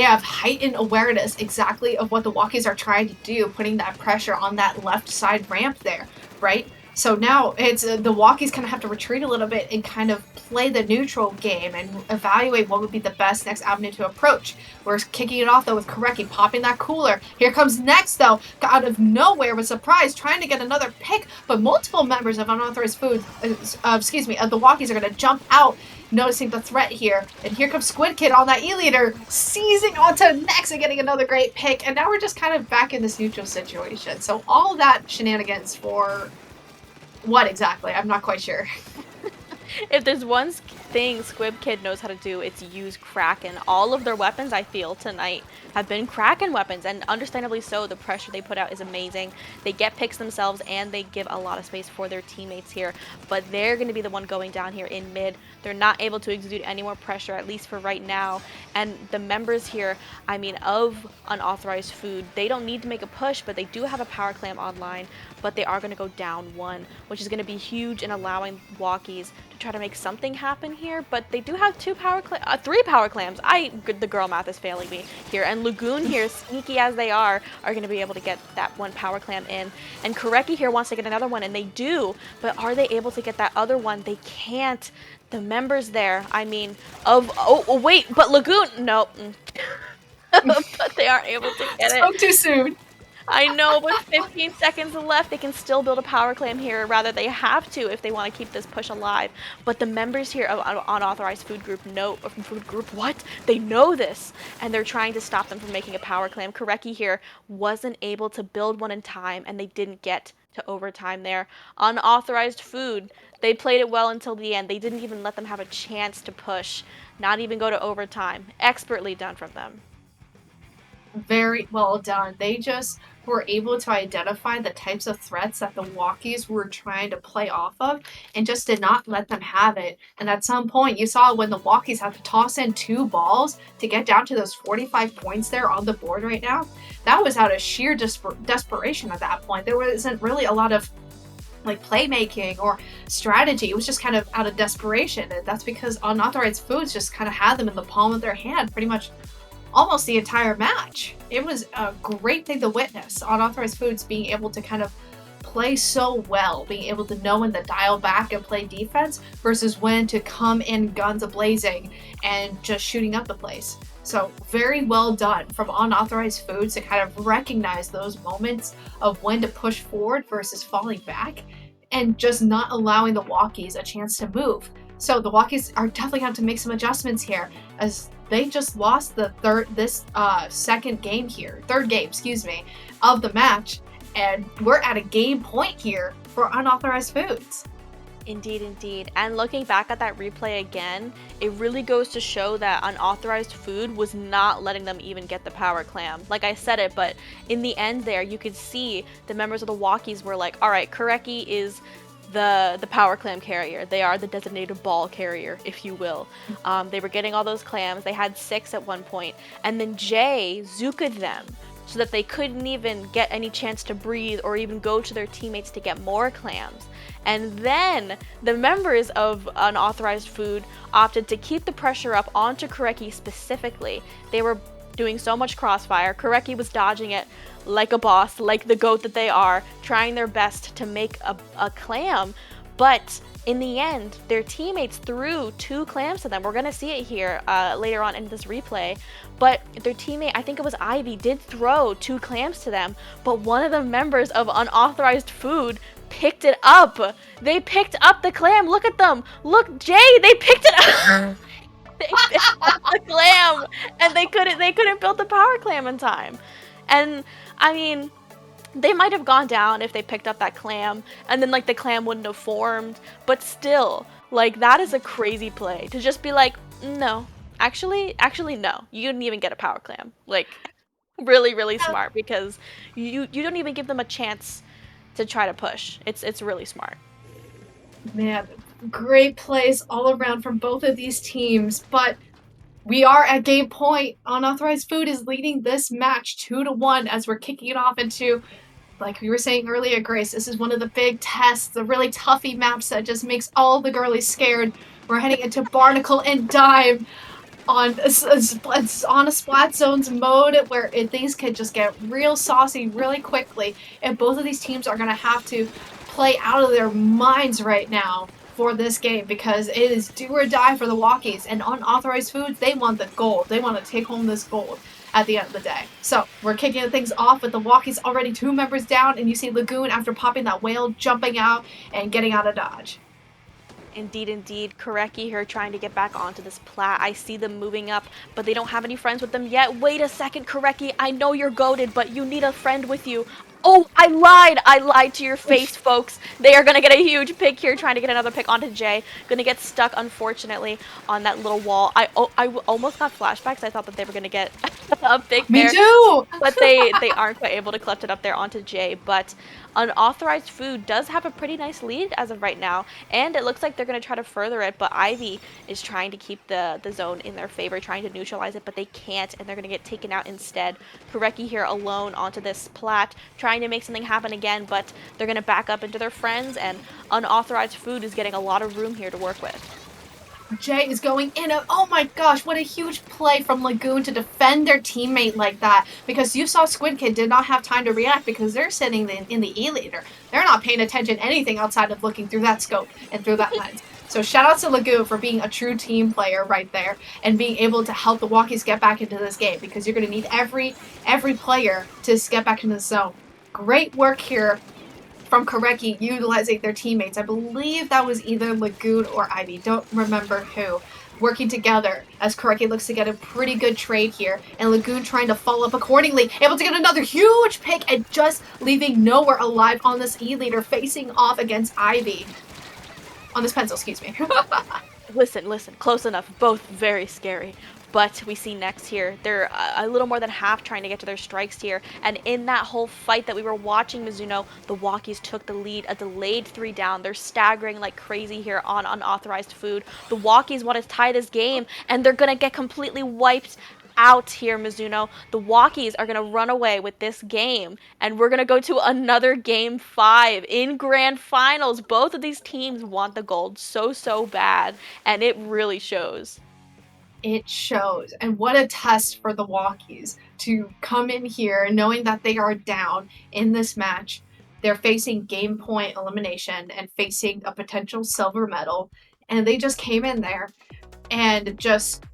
have heightened awareness exactly of what the Walkies are trying to do, putting that pressure on that left side ramp there, right? So now it's the Walkies kind of have to retreat a little bit and kind of play the neutral game and evaluate what would be the best next avenue to approach. We're kicking it off though with Koreki popping that cooler. Here comes next though, out of nowhere with surprise, trying to get another pick, but multiple members of Unauthorized Foods, of the Walkies are going to jump out, noticing the threat here. And here comes Squid Kid on that E-leader, seizing onto next and getting another great pick. And now we're just kind of back in this neutral situation. So all that shenanigans for what exactly? I'm not quite sure. If there's one thing Squib Kid knows how to do, it's use Kraken. All of their weapons, I feel, tonight have been Kraken weapons, and understandably so. The pressure they put out is amazing. They get picks themselves, and they give a lot of space for their teammates here, but they're going to be the one going down here in mid. They're not able to exude any more pressure, at least for right now, and the members here, I mean, of Unauthorized Food, they don't need to make a push, but they do have a power clam online, but they are going to go down 1, which is going to be huge in allowing Walkies to try to make something happen here, but they do have 3 power clams. The girl math is failing me here, and Lagoon here, sneaky as they are going to be able to get that 1 power clam in, and Koreki here wants to get another one, and they do, but are they able to get that other one? They can't. The members there, I mean, wait, but Lagoon, no, but they aren't able to get it. Spoke too soon. I know, with 15 seconds left, they can still build a power clam here. Rather, they have to if they want to keep this push alive. But the members here of Unauthorized Food Group They know this, and they're trying to stop them from making a power clam. Koreki here wasn't able to build one in time, and they didn't get to overtime there. Unauthorized Food, they played it well until the end. They didn't even let them have a chance to push, not even go to overtime. Expertly done from them. Very well done. They just were able to identify the types of threats that the Walkies were trying to play off of and just did not let them have it. And at some point, you saw when the Walkies had to toss in 2 balls to get down to those 45 points there on the board right now. That was out of sheer desperation at that point. There wasn't really a lot of like playmaking or strategy. It was just kind of out of desperation. And that's because Unauthorized Foods just kind of had them in the palm of their hand pretty much almost the entire match. It was a great thing to witness. Unauthorized Foods being able to kind of play so well, being able to know when to dial back and play defense versus when to come in guns a-blazing and just shooting up the place. So very well done from Unauthorized Foods to kind of recognize those moments of when to push forward versus falling back and just not allowing the Walkies a chance to move. So the Walkies are definitely going to have to make some adjustments here as they just lost the third game, of the match, and we're at a game point here for Unauthorized Foods. Indeed, indeed. And looking back at that replay again, it really goes to show that Unauthorized Food was not letting them even get the power clam. Like I said it, but in the end there, you could see the members of the Walkies were like, all right, Koreki is the power clam carrier. They are the designated ball carrier, if you will. They were getting all those clams. They had 6 at one point. And then Jay Zuka'd them so that they couldn't even get any chance to breathe or even go to their teammates to get more clams. And then the members of Unauthorized Food opted to keep the pressure up onto Koreki specifically. They were doing so much crossfire. Koreki was dodging it like a boss, like the goat that they are, trying their best to make a clam. But in the end, their teammates threw 2 clams to them. We're gonna see it here later on in this replay. But their teammate, I think it was Ivy, did throw 2 clams to them. But one of the members of Unauthorized Food picked it up. They picked up the clam. Look at them. Look, Jay, they picked it up. They picked up the clam, and they couldn't build the power clam in time. And I mean, they might have gone down if they picked up that clam, and then like the clam wouldn't have formed. But still, like, that is a crazy play to just be like, no, actually no, you didn't even get a power clam. Like, really smart, because you don't even give them a chance to try to push. It's really smart. Man, great plays all around from both of these teams, but we are at game point. Unauthorized Food is leading this match 2-1 as we're kicking it off into, like we were saying earlier, Grace, this is one of the big tests, the really toughy maps that just makes all the girlies scared. We're heading into Barnacle and Dime on a Splat Zones mode where things could just get real saucy really quickly, and both of these teams are going to have to play out of their minds right now for this game, because it is do or die for the Walkies, and Unauthorized Foods, they want the gold. They want to take home this gold at the end of the day. So we're kicking things off with the Walkies already 2 members down, and you see Lagoon, after popping that whale, jumping out and getting out of dodge. Indeed. Koreki here trying to get back onto this plat. I see them moving up, but they don't have any friends with them yet. Wait a second, Koreki. I know you're goated, but you need a friend with you. Oh, I lied to your face, folks. They are going to get a huge pick here, trying to get another pick onto Jay. Going to get stuck, unfortunately, on that little wall. I almost got flashbacks. I thought that they were going to get a pick there. Me too! But they aren't quite able to collect it up there onto Jay. But Unauthorized Food does have a pretty nice lead as of right now, and it looks like they're going to try to further it, but Ivy is trying to keep the zone in their favor, trying to neutralize it, but they can't, and they're going to get taken out instead. Koreki here alone onto this plat, trying to make something happen again, but they're going to back up into their friends, and Unauthorized Food is getting a lot of room here to work with. Jay is going in. Oh my gosh, what a huge play from Lagoon to defend their teammate like that. Because you saw Squid Kid did not have time to react because they're sitting in the E-Leader. They're not paying attention to anything outside of looking through that scope and through that lens. So shout out to Lagoon for being a true team player right there and being able to help the Walkies get back into this game, because you're going to need every player to get back into the zone. Great work here from Koreki utilizing their teammates. I believe that was either Lagoon or Ivy. Don't remember who. Working together as Koreki looks to get a pretty good trade here, and Lagoon trying to follow up accordingly, able to get another huge pick and just leaving nowhere alive on this E-Leader, facing off against Ivy. On this pencil, excuse me. Listen, close enough. Both very scary. But we see next here, they're a little more than half trying to get to their strikes here. And in that whole fight that we were watching, Mizuno, the Walkies took the lead, a delayed 3 down. They're staggering like crazy here on Unauthorized Food. The Walkies want to tie this game, and they're going to get completely wiped out here, Mizuno. The Walkies are going to run away with this game, and we're going to go to another game 5 in grand finals. Both of these teams want the gold so bad, and it really shows. It shows. And what a test for the Walkies to come in here knowing that they are down in this match. They're facing game point elimination and facing a potential silver medal, and they just came in there and just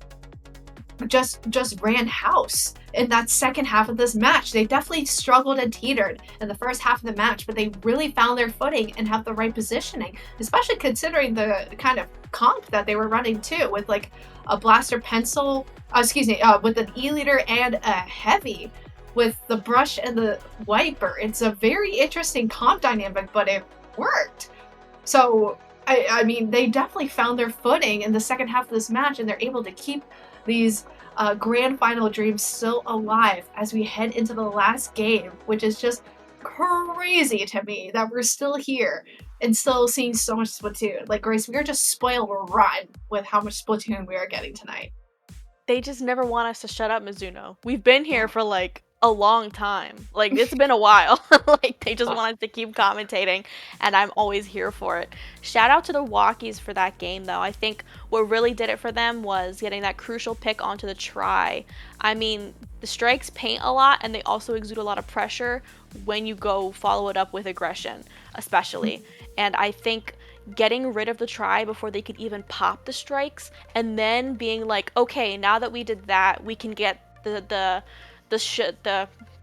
ran house in that second half of this match. They definitely struggled and teetered in the first half of the match, but they really found their footing and have the right positioning, especially considering the kind of comp that they were running too, with like a blaster pencil, with an E-Leader and a heavy with the brush and the wiper. It's a very interesting comp dynamic, but it worked. So I mean, they definitely found their footing in the second half of this match, and they're able to keep these grand final dreams still alive as we head into the last game, which is just crazy to me that we're still here and still seeing so much Splatoon. Like, Grace, we are just spoiled rotten with how much Splatoon we are getting tonight. They just never want us to shut up, Mizuno. We've been here for like a long time. Like, it's been a while. Like, they just wanted to keep commentating, and I'm always here for it. Shout out to the Walkies for that game, though. I think what really did it for them was getting that crucial pick onto the try. I mean, the strikes paint a lot, and they also exude a lot of pressure when you go follow it up with aggression, especially. And I think getting rid of the try before they could even pop the strikes, and then being like, okay, now that we did that, we can get the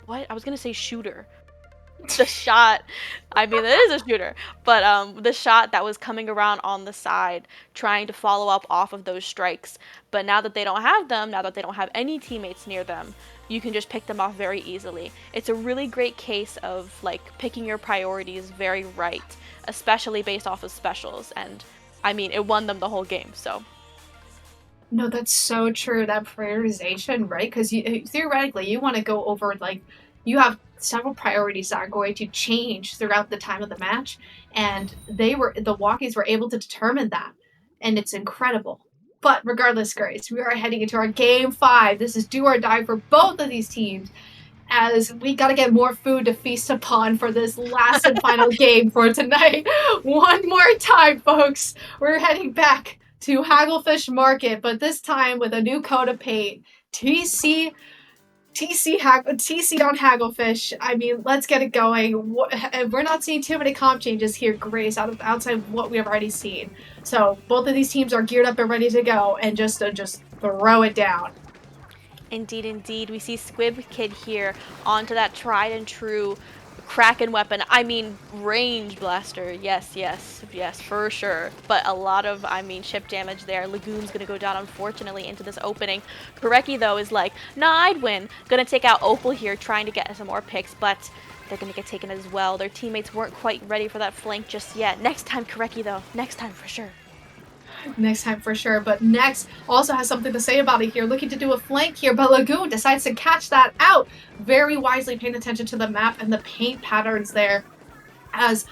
what I was gonna say shooter, the shot. I mean, it is a shooter, but the shot that was coming around on the side, trying to follow up off of those strikes. But now that they don't have them, now that they don't have any teammates near them, you can just pick them off very easily. It's a really great case of like picking your priorities very right, especially based off of specials. And I mean, it won them the whole game. So No, that's so true. That prioritization, right? Because you theoretically you want to go over like you have several priorities that are going to change throughout the time of the match, and the Walkies were able to determine that, and it's incredible. But regardless, Grace, we are heading into our game 5. This is do or die for both of these teams, as we got to get more food to feast upon for this last and final game for tonight. One more time, folks. We're heading back to Hagglefish Market, but this time with a new coat of paint. TC on Hagglefish. I mean, let's get it going. We're not seeing too many comp changes here, Grace, outside of what we have already seen. So both of these teams are geared up and ready to go, and just throw it down. indeed, indeed, we see Squib Kid here onto that tried and true Kraken weapon. I mean, range blaster. Yes, yes, yes, for sure. But a lot of, I mean, chip damage there. Lagoon's gonna go down, unfortunately, into this opening. Koreki, though, is like, nah, I'd win. Gonna take out Opal here, trying to get some more picks, but they're gonna get taken as well. Their teammates weren't quite ready for that flank just yet. Next time, Koreki, though. Next time, for sure. Next time for sure, but Next also has something to say about it here, looking to do a flank here, but Lagoon decides to catch that out, very wisely paying attention to the map and the paint patterns there, as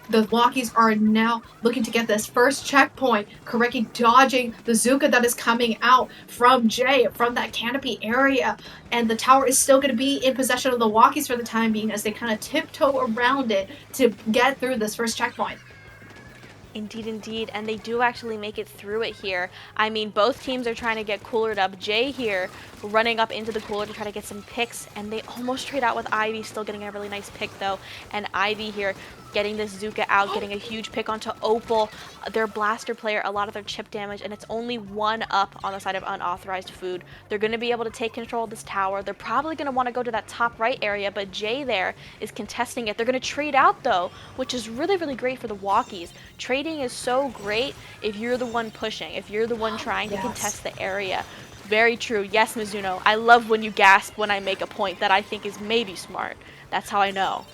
the Walkies are now looking to get this first checkpoint. Koreki dodging the Zuka that is coming out from Jay, from that canopy area, and the tower is still going to be in possession of the Walkies for the time being as they kind of tiptoe around it to get through this first checkpoint. Indeed, indeed, and they do actually make it through it here. I mean, both teams are trying to get coolered up. Jay here running up into the cooler to try to get some picks, and they almost trade out with Ivy, still getting a really nice pick though. And Ivy here getting this Zuka out, getting a huge pick onto Opal. Their blaster player, a lot of their chip damage, and it's only one up on the side of unauthorized food. They're going to be able to take control of this tower. They're probably going to want to go to that top right area, but Jay there is contesting it. They're going to trade out though, which is really, really great for the Walkies. Trading is so great if you're the one pushing, if you're the one trying to contest the area. Very true. Yes, Mizuno. I love when you gasp when I make a point that I think is maybe smart. That's how I know.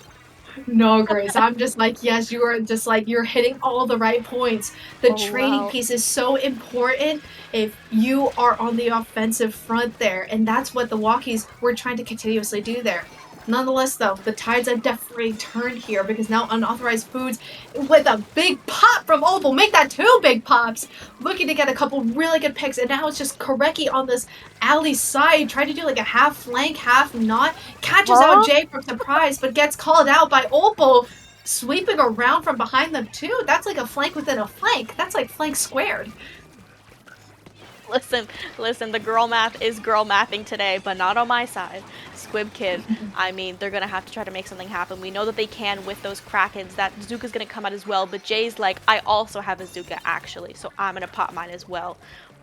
No, Grace. I'm just like, yes, you are just like, you're hitting all the right points. The trading piece is so important if you are on the offensive front there. And that's what the Walkies were trying to continuously do there. Nonetheless, though, the tides have definitely turned here because now unauthorized foods with a big pop from Opal. Make that 2 big pops. Looking to get a couple really good picks. And now it's just Koreki on this alley side, trying to do like a half flank, half not. Catches out Jay from surprise, but gets called out by Opal. Sweeping around from behind them, too. That's like a flank within a flank. That's like flank squared. Listen, the girl math is girl mathing today, but not on my side. Squib Kid, I mean, they're going to have to try to make something happen. We know that they can with those Krakens. That Zuka's going to come out as well, but Jay's like, I also have a Zuka, actually, so I'm going to pop mine as well.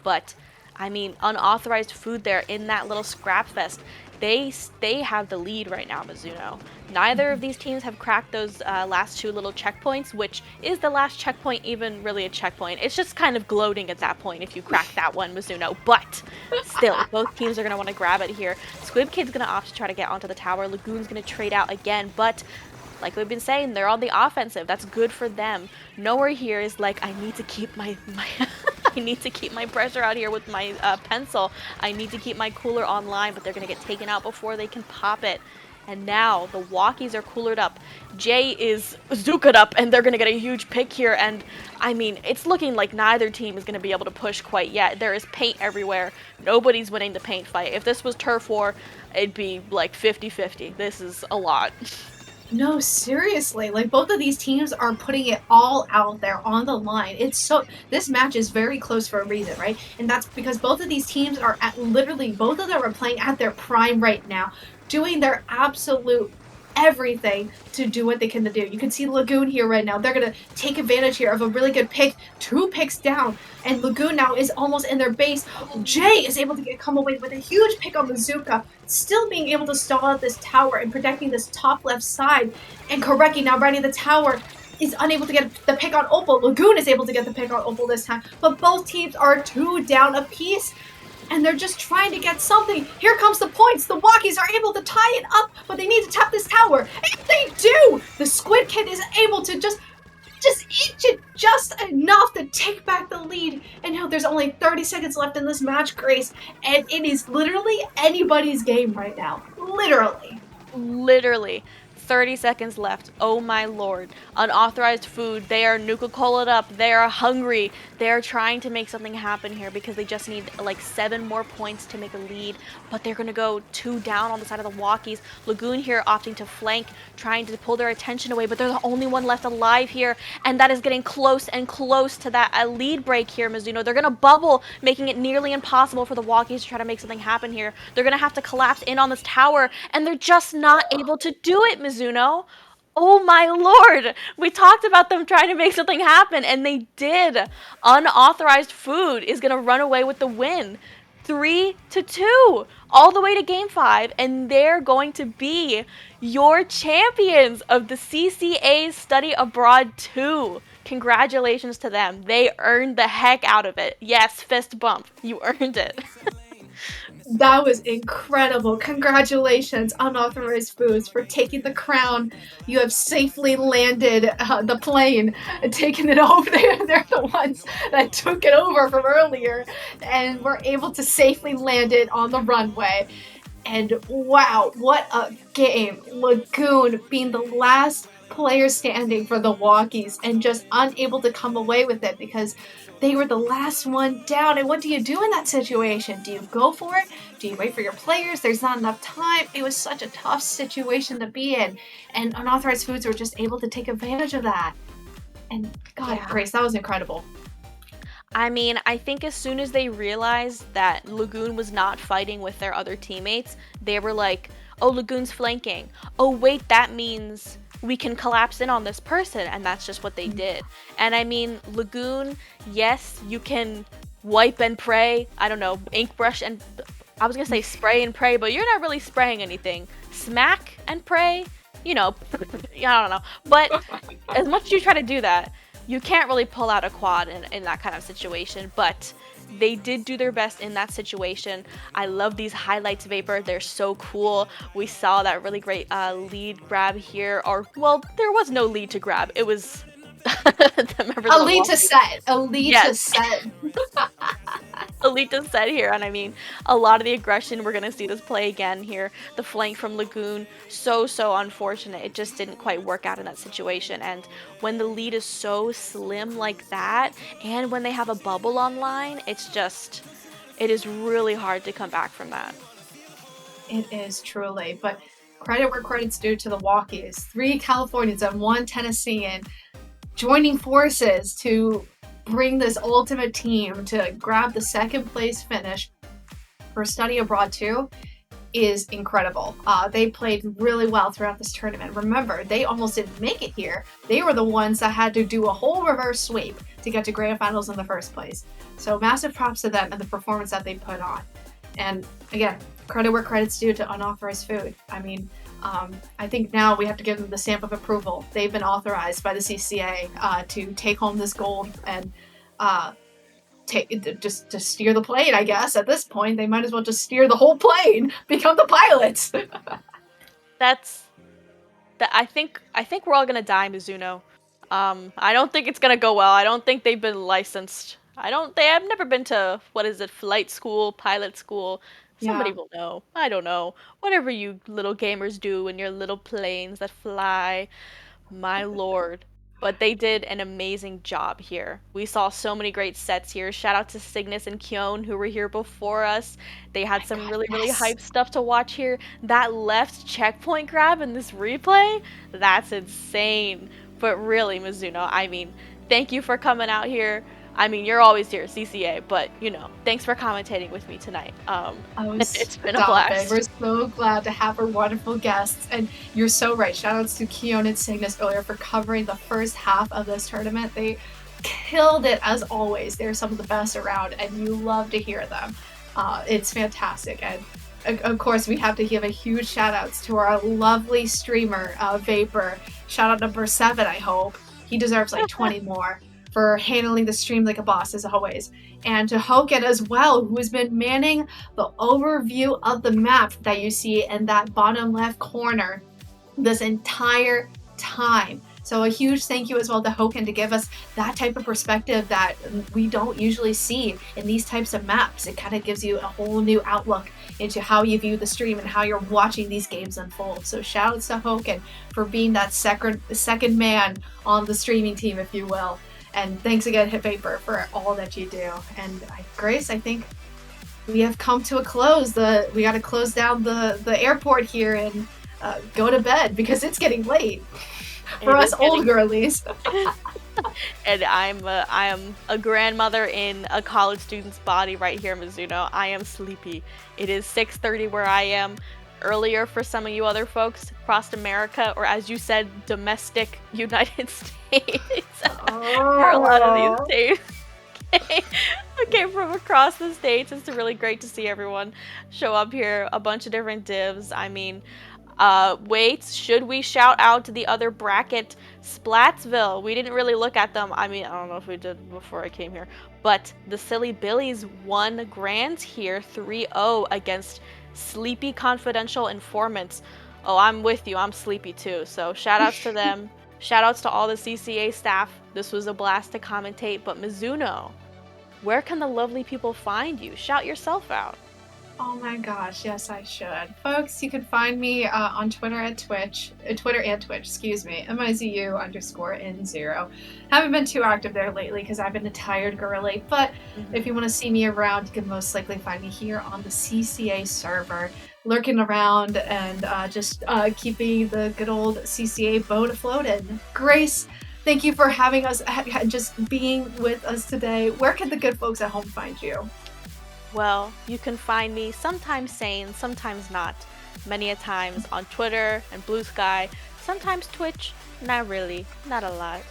But, I mean, unauthorized food there in that little scrap fest. They have the lead right now, Mizuno. Neither of these teams have cracked those last 2 little checkpoints, which is the last checkpoint even really a checkpoint? It's just kind of gloating at that point if you crack that one, Mizuno. But still, both teams are going to want to grab it here. Squib Kid's going to opt to try to get onto the tower. Lagoon's going to trade out again, but like we've been saying, they're on the offensive. That's good for them. Nowhere here is like, I need to keep my I need to keep my pressure out here with my pencil. I need to keep my cooler online, but they're going to get taken out before they can pop it. And now the walkies are coolered up. Jay is zooked up, and they're going to get a huge pick here. And I mean, it's looking like neither team is going to be able to push quite yet. There is paint everywhere. Nobody's winning the paint fight. If this was turf war, it'd be like 50-50. This is a lot. No, seriously. Like both of these teams are putting it all out there on the line. This match is very close for a reason, right? And that's because both of these teams are at literally both of them are playing at their prime right now, doing their absolute everything to do what they can do. You can see Lagoon here right now. They're gonna take advantage here of a really good pick, 2 picks down, and Lagoon now is almost in their base. Jay is able to come away with a huge pick on Bazooka, still being able to stall out this tower and protecting this top left side. And Koreki now riding the tower is unable to get the pick on Opal. Lagoon is able to get the pick on Opal this time, but both teams are 2 down apiece. And they're just trying to get something. Here comes the points. The Walkies are able to tie it up, but they need to tap this tower. And they do! The Squid Kid is able to just inch it just enough to take back the lead. And now there's only 30 seconds left in this match, Grace. And it is literally anybody's game right now. Literally. Literally. 30 seconds left. Oh my lord. Unauthorized food. They are nuka-colaed up. They are hungry. They are trying to make something happen here because they just need like 7 more points to make a lead. But they're going to go 2 down on the side of the Walkies. Lagoon here opting to flank, trying to pull their attention away, but they're the only one left alive here. And that is getting close and close to that lead break here, Mizuno. They're going to bubble, making it nearly impossible for the Walkies to try to make something happen here. They're going to have to collapse in on this tower, and they're just not able to do it, Mizuno. Mizuno. Oh my lord! We talked about them trying to make something happen, and they did. Unauthorized food is gonna run away with the win. 3-2, all the way to game 5, and they're going to be your champions of the CCA Study Abroad 2. Congratulations to them. They earned the heck out of it. Yes, fist bump. You earned it. That was incredible. Congratulations, Unauthorized Foods, for taking the crown. You have safely landed the plane and taken it over there. They're the ones that took it over from earlier and were able to safely land it on the runway. And wow, what a game. Lagoon being the last player standing for the Walkies and just unable to come away with it because they were the last one down. And what do you do in that situation? Do you go for it? Do you wait for your players? There's not enough time. It was such a tough situation to be in. And Unauthorized Foods were just able to take advantage of that. And God, Yeah. Grace, that was incredible. I mean, I think as soon as they realized that Lagoon was not fighting with their other teammates, they were like, oh, Lagoon's flanking. Oh, wait, that means we can collapse in on this person. And that's just what they did. And I mean, Lagoon, yes, you can wipe and pray. I don't know, ink brush and... I was going to say spray and pray, but you're not really spraying anything. Smack and pray, you know, I don't know. But as much as you try to do that, you can't really pull out a quad in that kind of situation, but they did do their best in that situation. I love these highlights, Vapor. They're so cool. We saw that really great lead grab here, or, well, there was no lead to grab. It was... A lead to set. A lead to set. Elite to set here, and I mean, a lot of the aggression, we're gonna see this play again here. The flank from Lagoon, so unfortunate. It just didn't quite work out in that situation, and when the lead is so slim like that, and when they have a bubble online, it is really hard to come back from that. It is truly, but credit where credit's due to the Walkies. 3 Californians and 1 Tennessean joining forces to bring this ultimate team to grab the 2nd place finish for Study Abroad 2 is incredible. They played really well throughout this tournament. Remember, they almost didn't make it here. They were the ones that had to do a whole reverse sweep to get to grand finals in the first place. So massive props to them and the performance that they put on. And again, credit where credit's due to Unauthorized Food. I mean, I think now we have to give them the stamp of approval. They've been authorized by the CCA to take home this gold and just to steer the plane. I guess at this point they might as well just steer the whole plane, become the pilots. I think we're all gonna die, Mizuno. I don't think it's gonna go well. I don't think they've been licensed. They have never been to, what is it, flight school, pilot school. Somebody Yeah. will know. I don't know. Whatever you little gamers do in your little planes that fly, my lord. But they did an amazing job here. We saw so many great sets here. Shout out to Cygnus and Kyon who were here before us. They had My some God, really, really yes. hype stuff to watch here. That left checkpoint grab in this replay, that's insane. But really, Mizuno, I mean, thank you for coming out here. I mean, you're always here, CCA, but thanks for commentating with me tonight. Oh, It's been a stop it. blast. We're so glad to have our wonderful guests. And you're so right. Shout outs to Keon and Cygnus earlier for covering the first half of this tournament. They killed it as always. They're some of the best around, and you love to hear them. It's fantastic. And of course, we have to give a huge shout outs to our lovely streamer, Vapor. Shout out number 7, I hope. He deserves like 20 more for handling the stream like a boss, as always. And to Hoken as well, who has been manning the overview of the map that you see in that bottom left corner this entire time. So a huge thank you as well to Hoken to give us that type of perspective that we don't usually see in these types of maps. It kind of gives you a whole new outlook into how you view the stream and how you're watching these games unfold. So shout outs to Hoken for being that second man on the streaming team, if you will. And thanks again, Hit Vapor, for all that you do. And Grace, I think we have come to a close. We got to close down the airport here and go to bed because it's getting late for us old girlies. And I am a grandmother in a college student's body right here in Mizuno. I am sleepy. It is 6:30 where I am. Earlier for some of you other folks across America, or as you said, domestic United States. For a lot of these states. Okay, from across the states, it's really great to see everyone show up here. A bunch of different divs. I mean, wait, should we shout out to the other bracket, Splatsville? We didn't really look at them. I mean, I don't know if we did before I came here, but the Silly Billies won grand here 3-0 against Sleepy Confidential Informants. Oh, I'm with you. I'm sleepy too. So shout outs to them. Shout outs to all the CCA staff. This was a blast to commentate. But Mizuno, where can the lovely people find you? Shout yourself out. Oh my gosh, yes, I should. Folks, you can find me on Twitter and Twitch, excuse me, MIZU_N0. Haven't been too active there lately because I've been a tired girly, but if you want to see me around, you can most likely find me here on the CCA server, lurking around and just keeping the good old CCA boat afloat. And Grace, thank you for having us, just being with us today. Where can the good folks at home find you? Well, you can find me sometimes sane, sometimes not. Many a times on Twitter and Blue Sky, sometimes Twitch, not really, not a lot.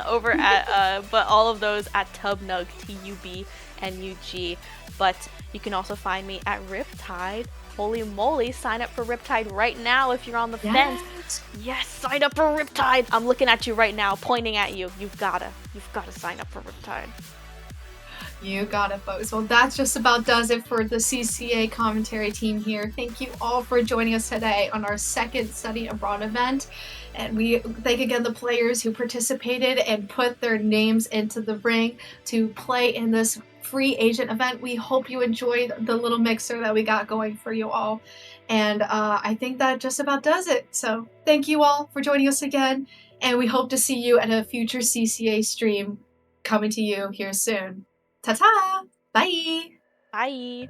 Over at, but all of those at Tubnug, TUBNUG. But you can also find me at Riptide. Holy moly, sign up for Riptide right now if you're on the fence. Yes, sign up for Riptide. I'm looking at you right now, pointing at you. You've gotta sign up for Riptide. You got it, folks. Well, that's just about does it for the CCA commentary team here. Thank you all for joining us today on our second Study Abroad event. And we thank again the players who participated and put their names into the ring to play in this free agent event. We hope you enjoyed the little mixer that we got going for you all. And I think that just about does it. So thank you all for joining us again. And we hope to see you at a future CCA stream coming to you here soon. Ta-ta! Bye! Bye!